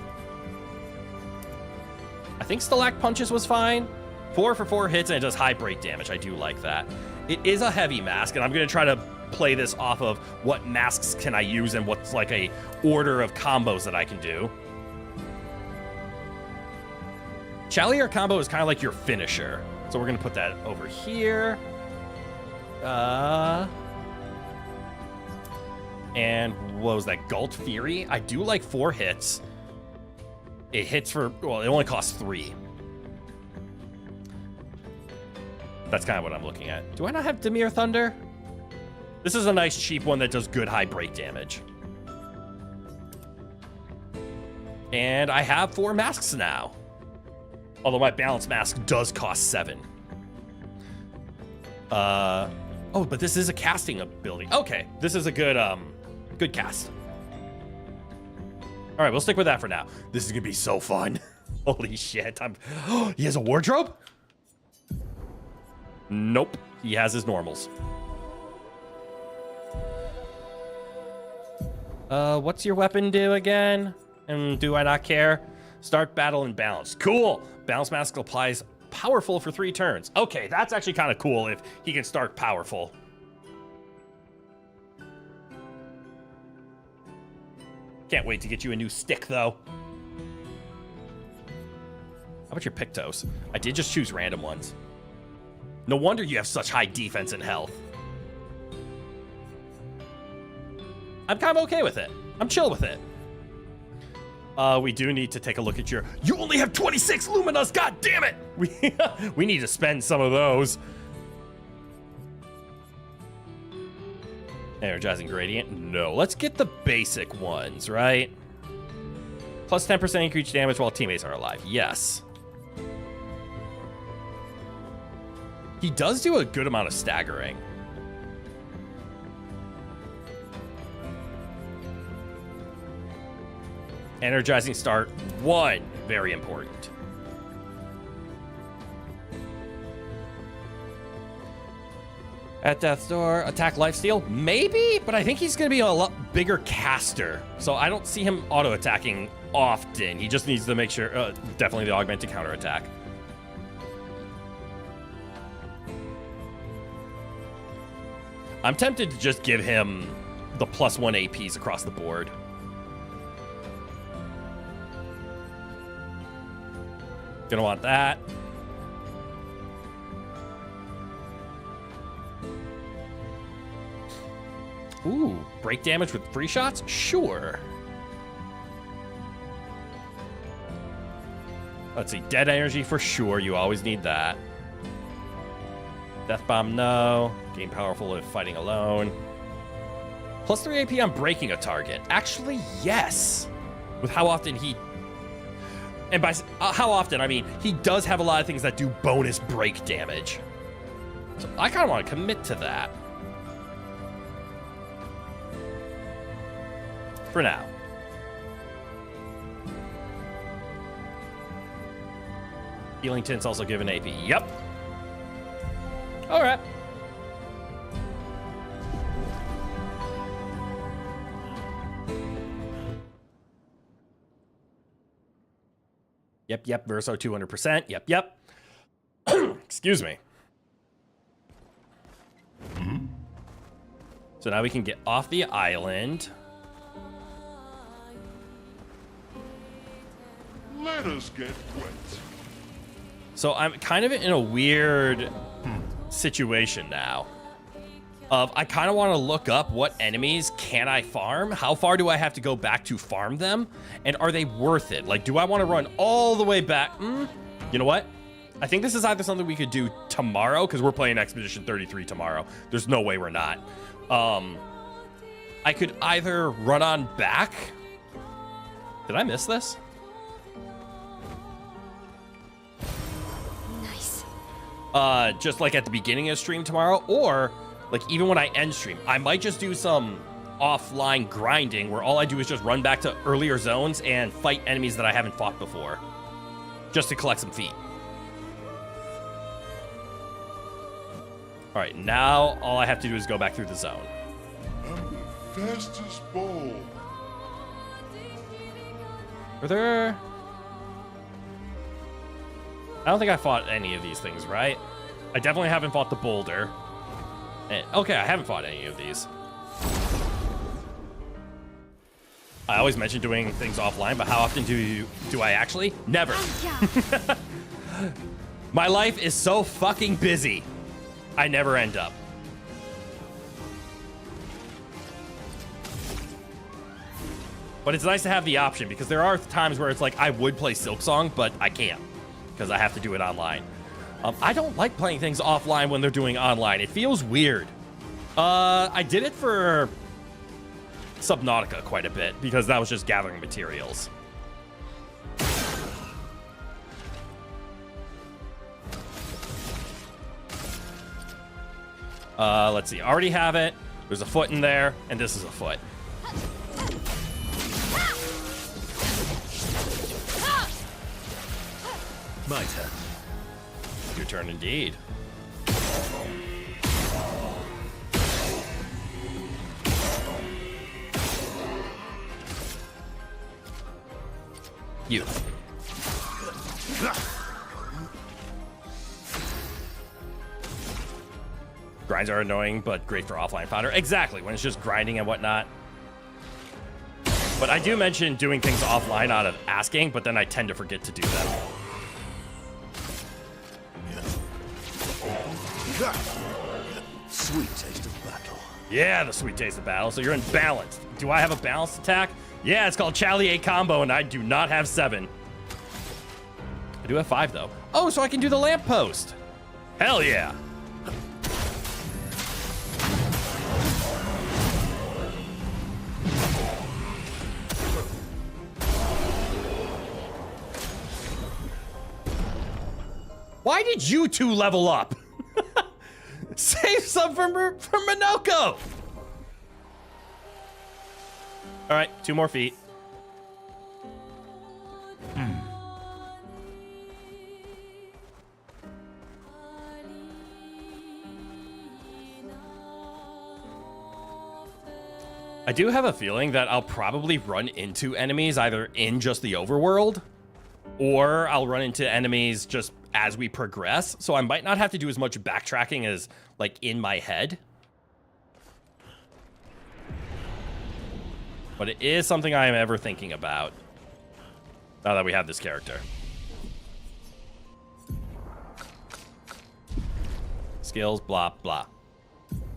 A: I think Stalag Punches was fine. 4 for 4 hits, and it does high break damage. I do like that. It is a heavy mask, and I'm going to try to play this off of what masks can I use and what's like a order of combos that I can do. Chalier combo is kind of like your finisher. So we're going to put that over here. And what was that? Gult Fury? I do like 4 hits. It hits for, well, it only costs 3. That's kind of what I'm looking at. Do I not have Dimir Thunder? This is a nice cheap one that does good high break damage. And I have 4 masks now. Although my balance mask does cost 7. Oh, but this is a casting ability. Okay, this is a good good cast. All right, we'll stick with that for now. This is gonna be so fun. Holy shit! He has a wardrobe? Nope, he has his normals. What's your weapon do again? And do I not care? Start battle and balance. Cool. Balance mask applies powerful for 3 turns. Okay, that's actually kind of cool if he can start powerful. Can't wait to get you a new stick, though. How about your Pictos? I did just choose random ones. No wonder you have such high defense and health. I'm kind of okay with it. I'm chill with it. We do need to take a look at your... You only have 26 Luminas! God damn it! We need to spend some of those. Energizing Gradient? No. Let's get the basic ones, right? Plus 10% increased damage while teammates are alive. Yes. He does do a good amount of staggering. Energizing start 1. Very important. At death's door, attack lifesteal? Maybe, but I think he's going to be a lot bigger caster. So I don't see him auto-attacking often. He just needs to make sure... definitely the augmented counterattack. I'm tempted to just give him the +1 APs across the board. Gonna want that. Ooh, break damage with free shots? Sure. Let's see, dead energy for sure. You always need that. Death bomb, no. Gain powerful if fighting alone. Plus 3 AP on breaking a target. Actually, yes. With how often he... And by how often, I mean, he does have a lot of things that do bonus break damage. So I kind of want to commit to that. For now. Healing Tint's also given AP. Yep. All right. Yep, Verso 200%. Yep. Excuse me. So now we can get off the island.
K: Let us get wet.
A: So I'm kind of in a weird situation now. I kind of want to look up what enemies can I farm? How far do I have to go back to farm them? And are they worth it? Like, do I want to run all the way back? You know what? I think this is either something we could do tomorrow, because we're playing Expedition 33 tomorrow. There's no way we're not. I could either run on back. Did I miss this? Just like at the beginning of stream tomorrow, or like even when I end stream, I might just do some offline grinding where all I do is just run back to earlier zones and fight enemies that I haven't fought before, just to collect some feet. All right, now all I have to do is go back through the zone.
K: I'm the fastest ball.
A: Are there... I don't think I fought any of these things, right? I definitely haven't fought the boulder. And, okay, I haven't fought any of these. I always mention doing things offline, but how often do I actually? Never. My life is so fucking busy. I never end up. But it's nice to have the option, because there are times where it's like I would play Silksong, but I can't, because I have to do it online. I don't like playing things offline when they're doing online. It feels weird. I did it for Subnautica quite a bit, because that was just gathering materials. Let's see. I already have it. There's a foot in there, and this is a foot.
M: My turn.
A: Your turn indeed. You. Grinds are annoying, but great for offline fodder. Exactly, when it's just grinding and whatnot. But I do mention doing things offline out of asking, but then I tend to forget to do them.
M: Sweet taste of battle.
A: Yeah, the sweet taste of battle. So you're in balanced. Do I have a balanced attack? Yeah, it's called Chalier combo, and I do not have 7. I do have 5, though. Oh, so I can do the lamppost. Hell yeah. Why did you two level up? Save some for Minoko. All right, 2 more feet. I do have a feeling that I'll probably run into enemies either in just the overworld, or I'll run into enemies just as we progress. So I might not have to do as much backtracking as like in my head. But it is something I am ever thinking about now that we have this character. Skills, blah, blah.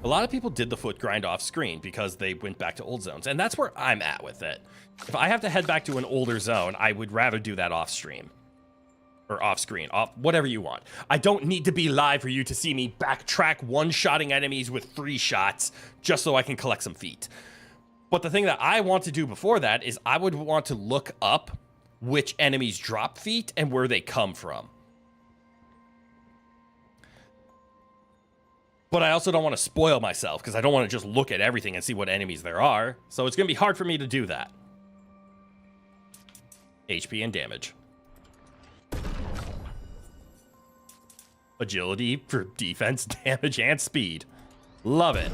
A: A lot of people did the foot grind off screen because they went back to old zones, and that's where I'm at with it. If I have to head back to an older zone, I would rather do that off stream. Or off screen, off whatever you want. I don't need to be live for you to see me backtrack one-shotting enemies with 3 shots just so I can collect some feet. But the thing that I want to do before that is I would want to look up which enemies drop feet and where they come from. But I also don't want to spoil myself because I don't want to just look at everything and see what enemies there are. So it's going to be hard for me to do that. HP and damage. Agility for defense, damage, and speed. Love it.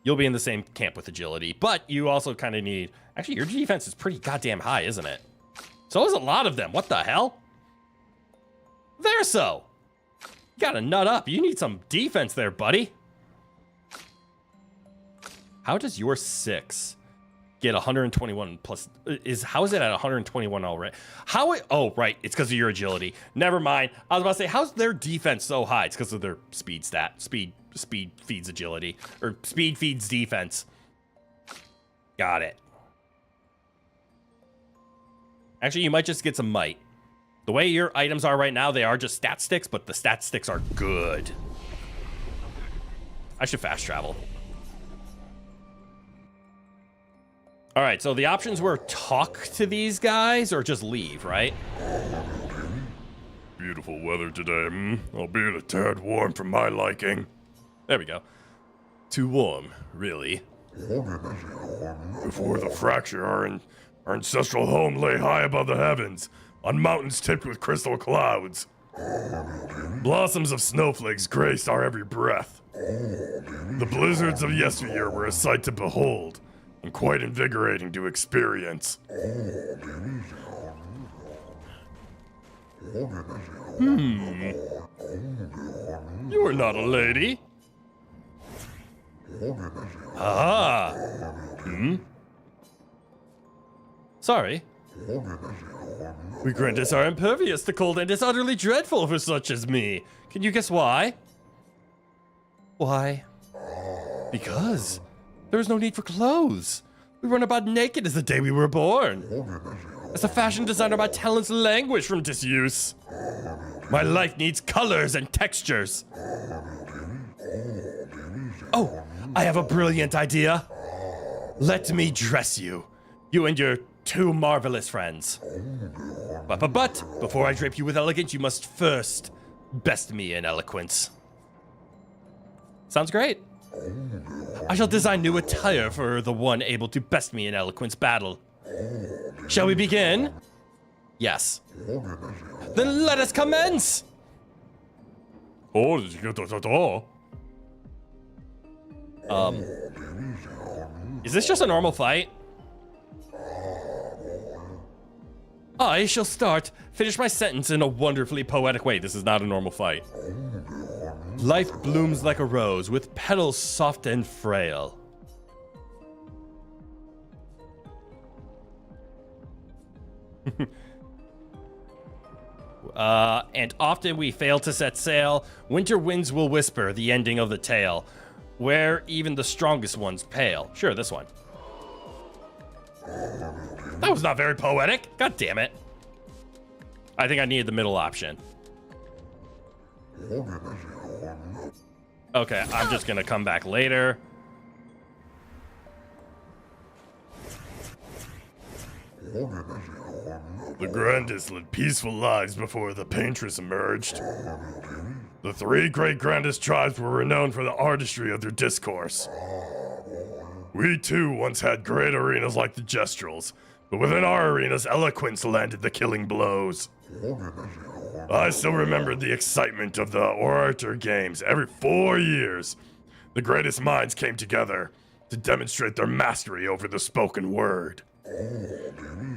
A: You'll be in the same camp with agility, but you also kind of need... Actually, your defense is pretty goddamn high, isn't it? So is a lot of them. What the hell? There so. You gotta nut up. You need some defense there, buddy. How does your 6 get 121 plus? How is it at 121 already? Oh, right. It's because of your agility. Never mind. I was about to say, how's their defense so high? It's because of their speed stat. Speed feeds agility. Or speed feeds defense. Got it. Actually, you might just get some might. The way your items are right now, they are just stat sticks, but the stat sticks are good. I should fast travel. All right, so the options were talk to these guys or just leave, right?
H: Beautiful weather today, albeit a tad warm for my liking.
A: There we go. Too warm, really.
H: Before the fracture, our ancestral home lay high above the heavens, on mountains tipped with crystal clouds. Blossoms of snowflakes graced our every breath. The blizzards of yesteryear were a sight to behold, and quite invigorating to experience.
A: You are not a lady. Ah. Sorry. We Grandis are impervious to cold and it's utterly dreadful for such as me. Can you guess why? Why? Because there is no need for clothes. We run about naked as the day we were born. As a fashion designer, my talents languish from disuse. My life needs colors and textures. Oh, I have a brilliant idea. Let me dress you. You and your 2 marvelous friends. But before I drape you with elegance, you must first best me in eloquence. Sounds great. I shall design new attire for the one able to best me in eloquence battle. Shall we begin? Yes. Then let us commence! Is this just a normal fight? I shall finish my sentence in a wonderfully poetic way. This is not a normal fight. Life blooms like a rose with petals soft and frail. And often we fail to set sail. Winter winds will whisper the ending of the tale, where even the strongest ones pale. Sure, this one. That was not very poetic. God damn it. I think I needed the middle option. Okay, I'm just gonna come back later.
H: The Grandis led peaceful lives before the Paintress emerged. The 3 great Grandis tribes were renowned for the artistry of their discourse. We too once had great arenas like the Gestrels, but within our arenas, eloquence landed the killing blows. I still remember the excitement of the Orator Games. Every 4 years, the greatest minds came together to demonstrate their mastery over the spoken word.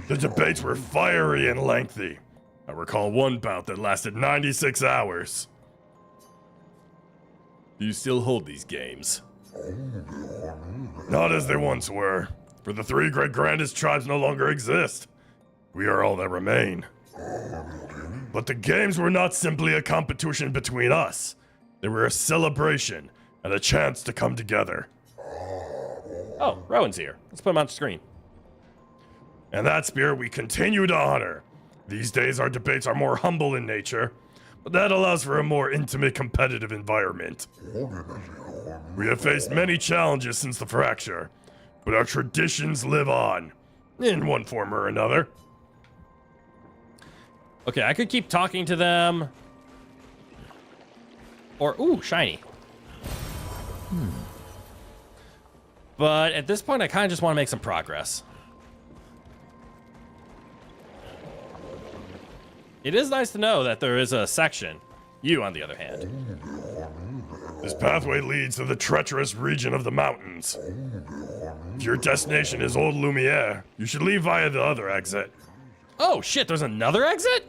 H: The debates were fiery and lengthy. I recall one bout that lasted 96 hours.
A: Do you still hold these games?
H: Not as they once were, for the 3 great Grandis tribes no longer exist. We are all that remain. But the games were not simply a competition between us. They were a celebration and a chance to come together.
A: Oh, Rowan's here. Let's put him on screen.
H: And that spirit we continue to honor. These days our debates are more humble in nature, but that allows for a more intimate competitive environment. We have faced many challenges since the fracture, but our traditions live on, in one form or another.
A: Okay, I could keep talking to them. Or, ooh, shiny. But at this point, I kind of just want to make some progress. It is nice to know that there is a section. You, on the other hand.
H: This pathway leads to the treacherous region of the mountains. If your destination is Old Lumiere, you should leave via the other exit.
A: Oh, shit, there's another exit?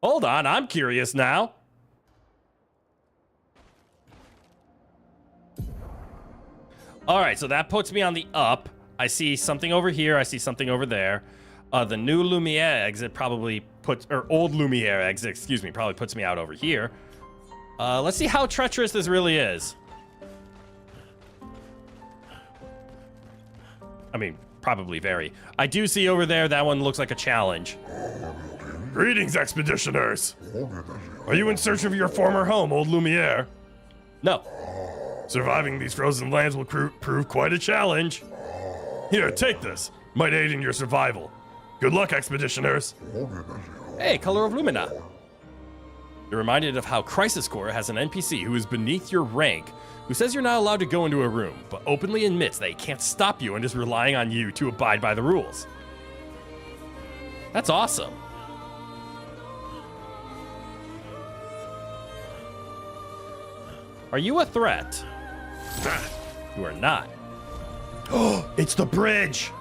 A: Hold on, I'm curious now. All right, so that puts me on the up. I see something over here. I see something over there. The new Lumiere exit probably puts, or old Lumiere exit, excuse me, probably puts me out over here. Let's see how treacherous this really is. I mean, probably very. I do see over there, that one looks like a challenge.
H: Greetings, expeditioners. Are you in search of your former home, Old Lumiere?
A: No.
H: Surviving these frozen lands will prove quite a challenge. Here, take this. Might aid in your survival. Good luck, expeditioners.
A: Hey, Color of Lumina. You're reminded of how Crisis Core has an NPC who is beneath your rank, who says you're not allowed to go into a room, but openly admits that he can't stop you and is relying on you to abide by the rules. That's awesome. Are you a threat? You are not.
H: Oh, it's the bridge!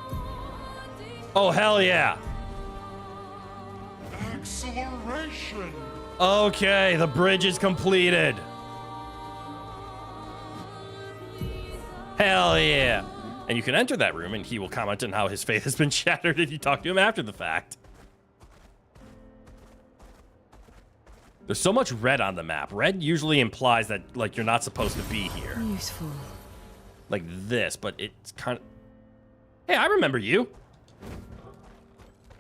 A: Oh, hell yeah.
K: Acceleration!
A: Okay, the bridge is completed. Hell yeah. And you can enter that room and he will comment on how his faith has been shattered if you talk to him after the fact. There's so much red on the map. Red usually implies that, like, you're not supposed to be here.
G: Useful.
A: Like this, but it's kind of... Hey, I remember you.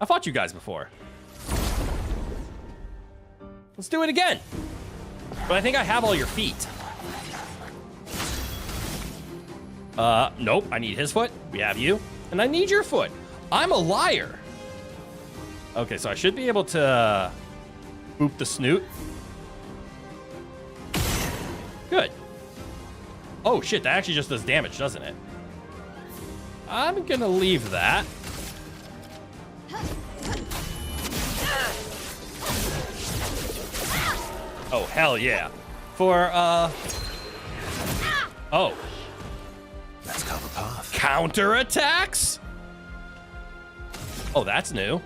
A: I fought you guys before. Let's do it again. But I think I have all your feet. Nope. I need his foot. We have you. And I need your foot. I'm a liar. Okay, so I should be able to boop the snoot. Good. Oh, shit. That actually just does damage, doesn't it? I'm gonna leave that. Oh, hell yeah. For, oh.
C: Let's cover path.
A: Counterattacks? Oh, that's new.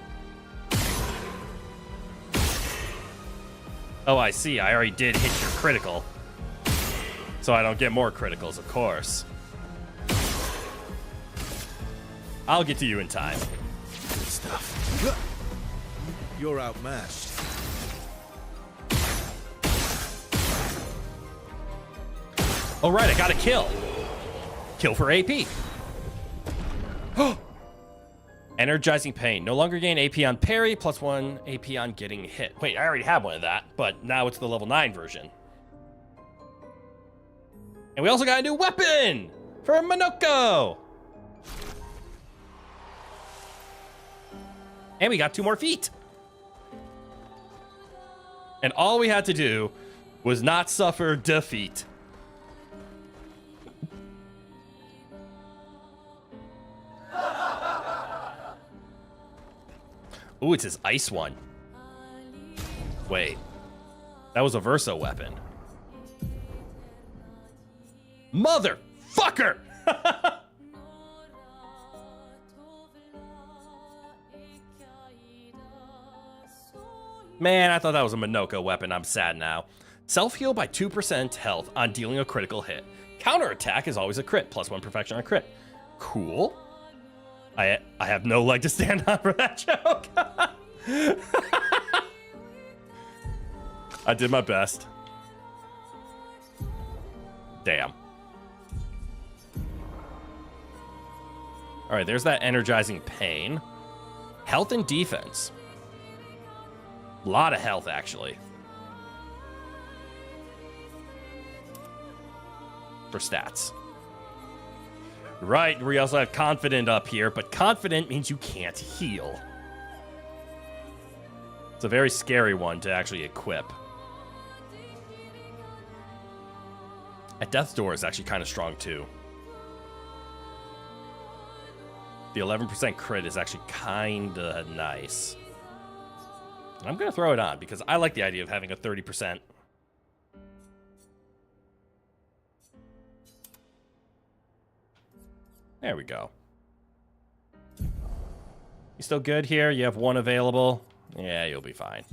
A: Oh, I see. I already did hit your critical. So I don't get more criticals, of course. I'll get to you in time.
C: Good stuff. You're outmatched.
A: Oh, right, I got a kill. Kill for AP. Energizing Pain. No longer gain AP on parry, +1 AP on getting hit. Wait, I already have one of that, but now it's the level 9 version. And we also got a new weapon for Chroneco. And we got 2 more feet. And all we had to do was not suffer defeat. Ooh, it's his ice one. Wait. That was a Verso weapon. Motherfucker! Man, I thought that was a Chroneco weapon. I'm sad now. Self-heal by 2% health on dealing a critical hit. Counterattack is always a crit, +1 perfection on crit. Cool. I have no leg to stand on for that joke. I did my best. Damn. All right, there's that energizing pain. Health and defense. A lot of health, actually. For stats. Right, we also have confident up here, but confident means you can't heal. It's a very scary one to actually equip. At Death's Door is actually kind of strong too. The 11% crit is actually kind of nice. I'm going to throw it on because I like the idea of having a 30%. There we go. You still good here? You have one available? Yeah, you'll be fine.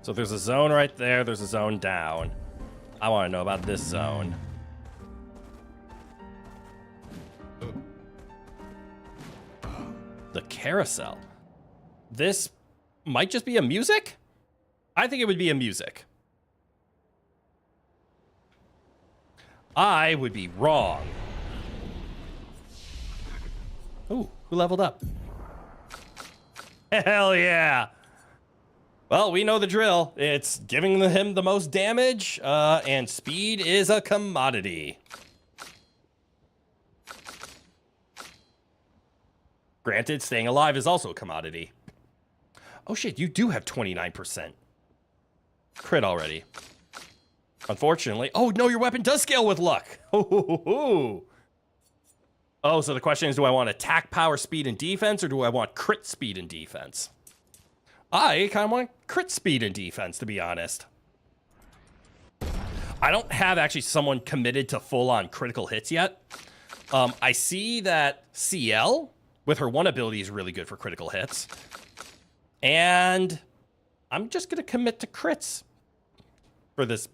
A: So there's a zone right there. There's a zone down. I want to know about this zone. The carousel. This might just be a music? I think it would be a music. I would be wrong. Ooh, who leveled up? Hell yeah! Well, we know the drill. It's giving him the most damage, and speed is a commodity. Granted, staying alive is also a commodity. Oh shit, you do have 29% crit already. Unfortunately. Oh no, your weapon does scale with luck. Oh, so the question is, do I want attack, power, speed, and defense, or do I want crit, speed, and defense? I kind of want crit, speed, and defense, to be honest. I don't have actually someone committed to full-on critical hits yet. I see that CL, with her one ability, is really good for critical hits. And I'm just going to commit to crits for this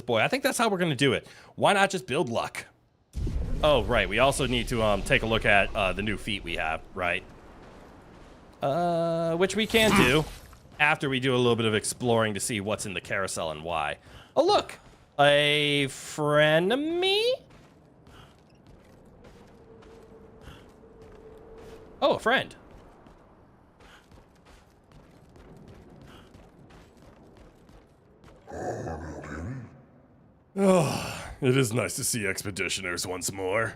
A: boy. I think that's how we're going to do it. Why not just build luck? Oh, right. We also need to take a look at the new feat we have, right? Which we can do after we do a little bit of exploring to see what's in the carousel and why. Oh, look. A frenemy? Oh, a friend.
H: Oh, it is nice to see expeditioners once more.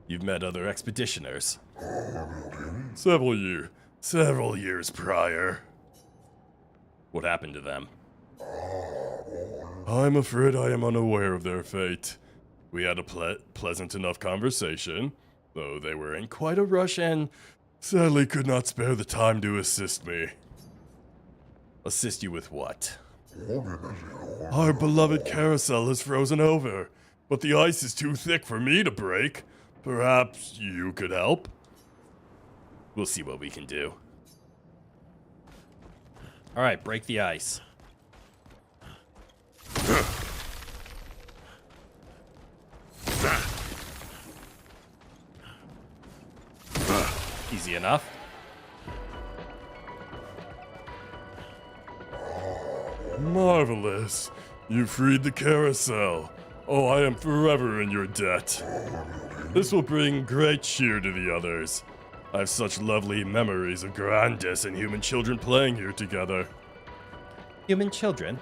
A: You've met other expeditioners.
H: Several years prior.
A: What happened to them?
H: I'm afraid I am unaware of their fate. We had a pleasant enough conversation, though they were in quite a rush and sadly could not spare the time to assist me.
A: Assist you with what?
H: Our beloved carousel is frozen over, but the ice is too thick for me to break. Perhaps you could help?
A: We'll see what we can do. All right, break the ice. Easy enough.
H: Marvelous. You freed the carousel. Oh, I am forever in your debt. This will bring great cheer to the others. I have such lovely memories of Grandis and human children playing here together.
A: Human children?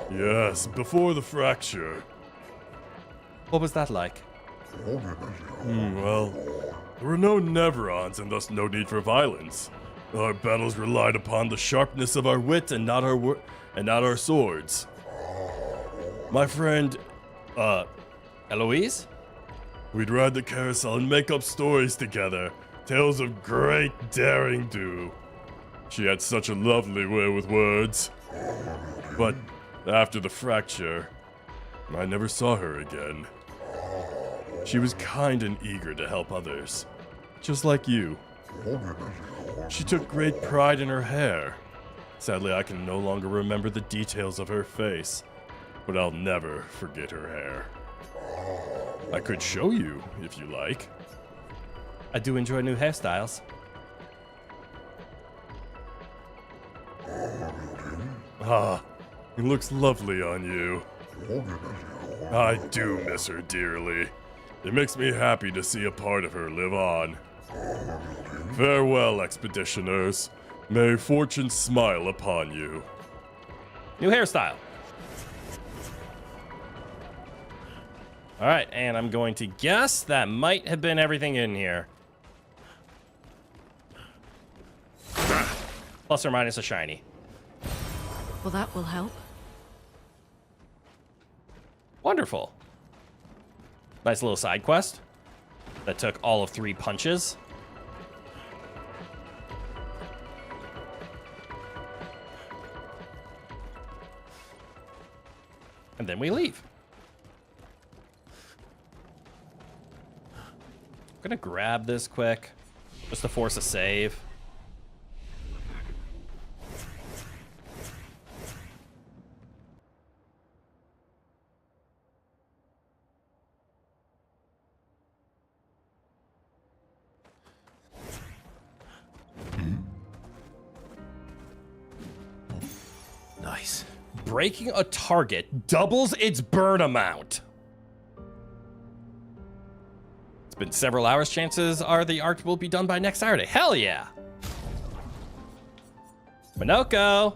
H: Yes, before the fracture.
A: What was that like?
H: Well, there were no Neverons and thus no need for violence. Our battles relied upon the sharpness of our wit and not our swords. My friend,
A: Eloise?
H: We'd ride the carousel and make up stories together. Tales of great daring do. She had such a lovely way with words. But after the fracture, I never saw her again. She was kind and eager to help others, just like you. She took great pride in her hair. Sadly, I can no longer remember the details of her face. but I'll never forget her hair. I could show you, if you like.
A: I do enjoy new hairstyles.
H: Ah, it looks lovely on you. I do miss her dearly. It makes me happy to see a part of her live on. Farewell, expeditioners. May fortune smile upon you.
A: New hairstyle. All right, and I'm going to guess that might have been everything in here. Plus or minus a shiny.
B: Well, that will help.
A: Wonderful. Nice little side quest that took all of 3 punches. And then we leave. I'm gonna grab this quick, just to force a save.
C: Nice.
A: Breaking a target doubles its burn amount. It's been several hours. Chances are the art will be done by next Saturday. Hell yeah. Chroneco.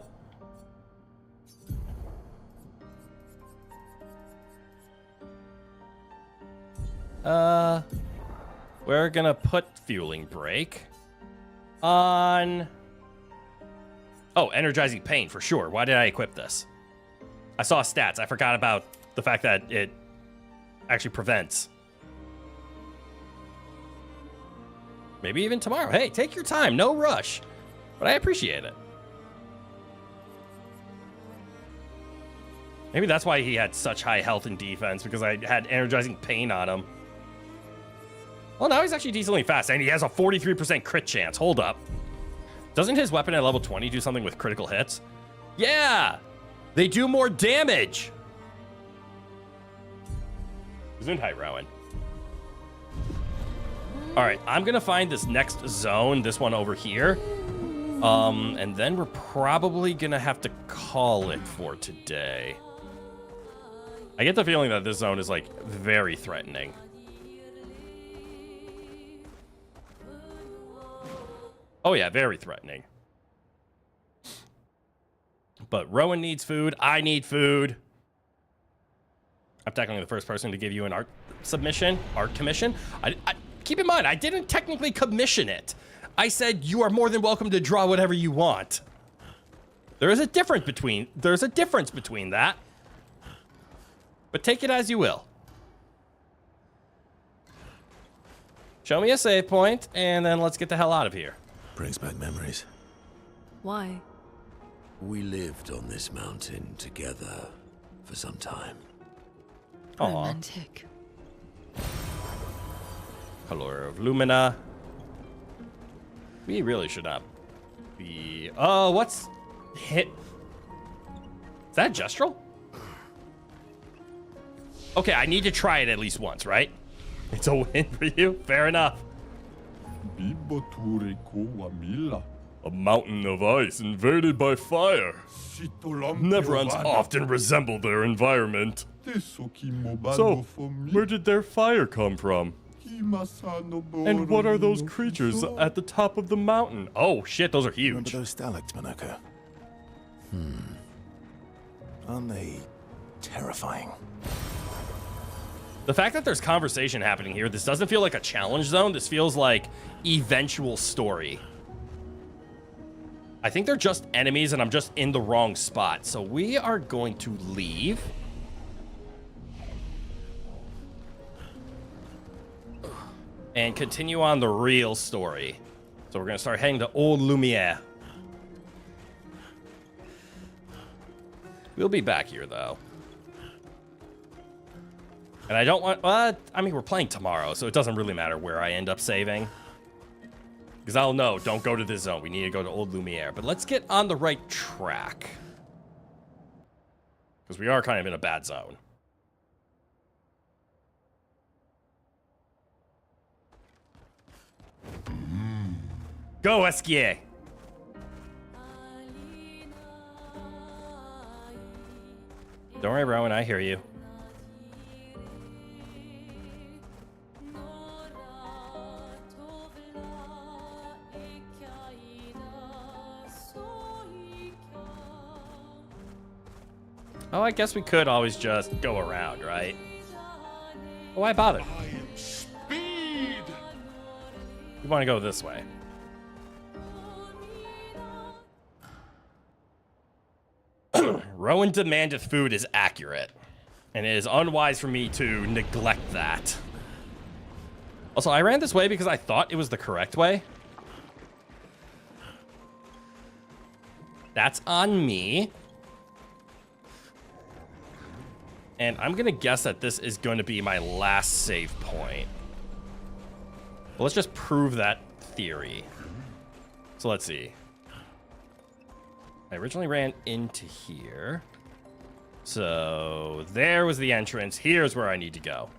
A: We're gonna put fueling break on... Oh, energizing pain for sure. Why did I equip this? I saw stats. I forgot about the fact that it actually prevents. Maybe even tomorrow. Hey, take your time. No rush. But I appreciate it. Maybe that's why he had such high health and defense, because I had energizing pain on him. Well, now he's actually decently fast, and he has a 43% crit chance. Hold up. Doesn't his weapon at level 20 do something with critical hits? Yeah! They do more damage! Gesundheit, Rowan. Alright, I'm gonna find this next zone, this one over here. And then we're probably gonna have to call it for today. I get the feeling that this zone is, like, very threatening. Oh yeah, very threatening. But Rowan needs food. I need food. I'm technically the first person to give you an art submission, art commission. I keep in mind, I didn't technically commission it. I said you are more than welcome to draw whatever you want. There's a difference between that. But take it as you will. Show me a save point, and then let's get the hell out of here.
C: Brings back memories.
B: Why?
M: We lived on this mountain together for some time.
B: Romantic.
A: Color of Lumina. We really should not be... Oh, what's... Hit... Is that Gestural? Okay, I need to try it at least once, right? It's a win for you? Fair enough.
H: A mountain of ice invaded by fire. Neverons often resemble their environment. So, where did their fire come from? And what are those creatures at the top of the mountain?
A: Oh shit, those are huge.
C: Remember those stalactites, Chroneco? Aren't they terrifying?
A: The fact that there's conversation happening here, this doesn't feel like a challenge zone. This feels like eventual story. I think they're just enemies and I'm just in the wrong spot. So we are going to leave. And continue on the real story. So we're going to start heading to Old Lumiere. We'll be back here, though. And I don't want... I mean, we're playing tomorrow, so it doesn't really matter where I end up saving. Because I'll know, don't go to this zone. We need to go to Old Lumiere. But let's get on the right track. Because we are kind of in a bad zone. Go, Esquier! Don't worry, Rowan, I hear you. Oh, I guess we could always just go around, right? Why bother?
K: Speed!
A: We want to go this way. Rowan demanded food is accurate, and it is unwise for me to neglect that. Also, I ran this way because I thought it was the correct way. That's on me. And I'm going to guess that this is going to be my last save point. But let's just prove that theory. So let's see. I originally ran into here. So there was the entrance. Here's where I need to go.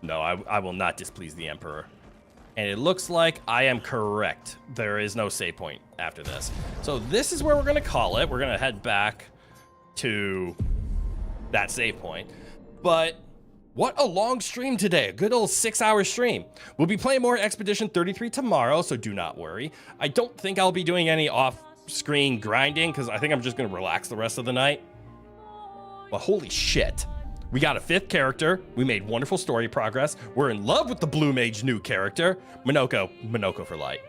A: No, I will not displease the Emperor. And it looks like I am correct. There is no save point after this. So this is where we're going to call it. We're going to head back to that save point. But what a long stream today. A good old 6-hour stream. We'll be playing more Expedition 33 tomorrow, so do not worry. I don't think I'll be doing any off-screen grinding because I think I'm just going to relax the rest of the night. But holy shit. We got a 5th character. We made wonderful story progress. We're in love with the Blue Mage new character. Chroneco for life.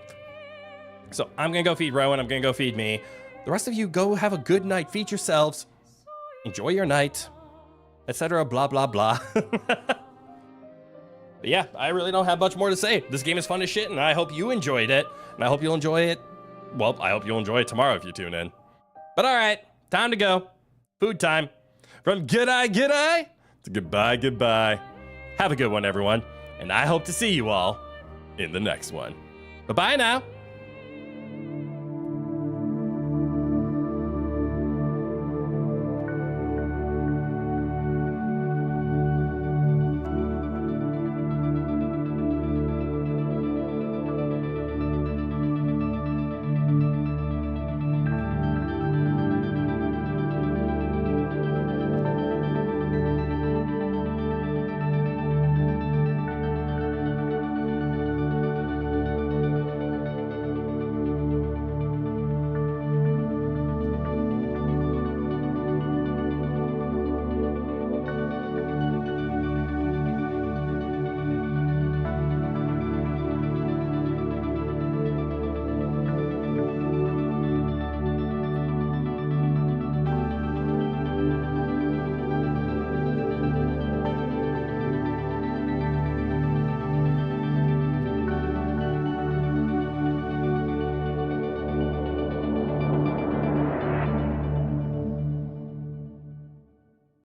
A: So I'm going to go feed Rowan. I'm going to go feed me. The rest of you go have a good night. Feed yourselves. Enjoy your night. Etc. Blah, blah, blah. But yeah, I really don't have much more to say. This game is fun as shit, and I hope you enjoyed it. And I hope you'll enjoy it. Well, I hope you'll enjoy it tomorrow if you tune in. But all right, time to go. Food time. From good-eye to goodbye. Have a good one, everyone. And I hope to see you all in the next one. Bye-bye now.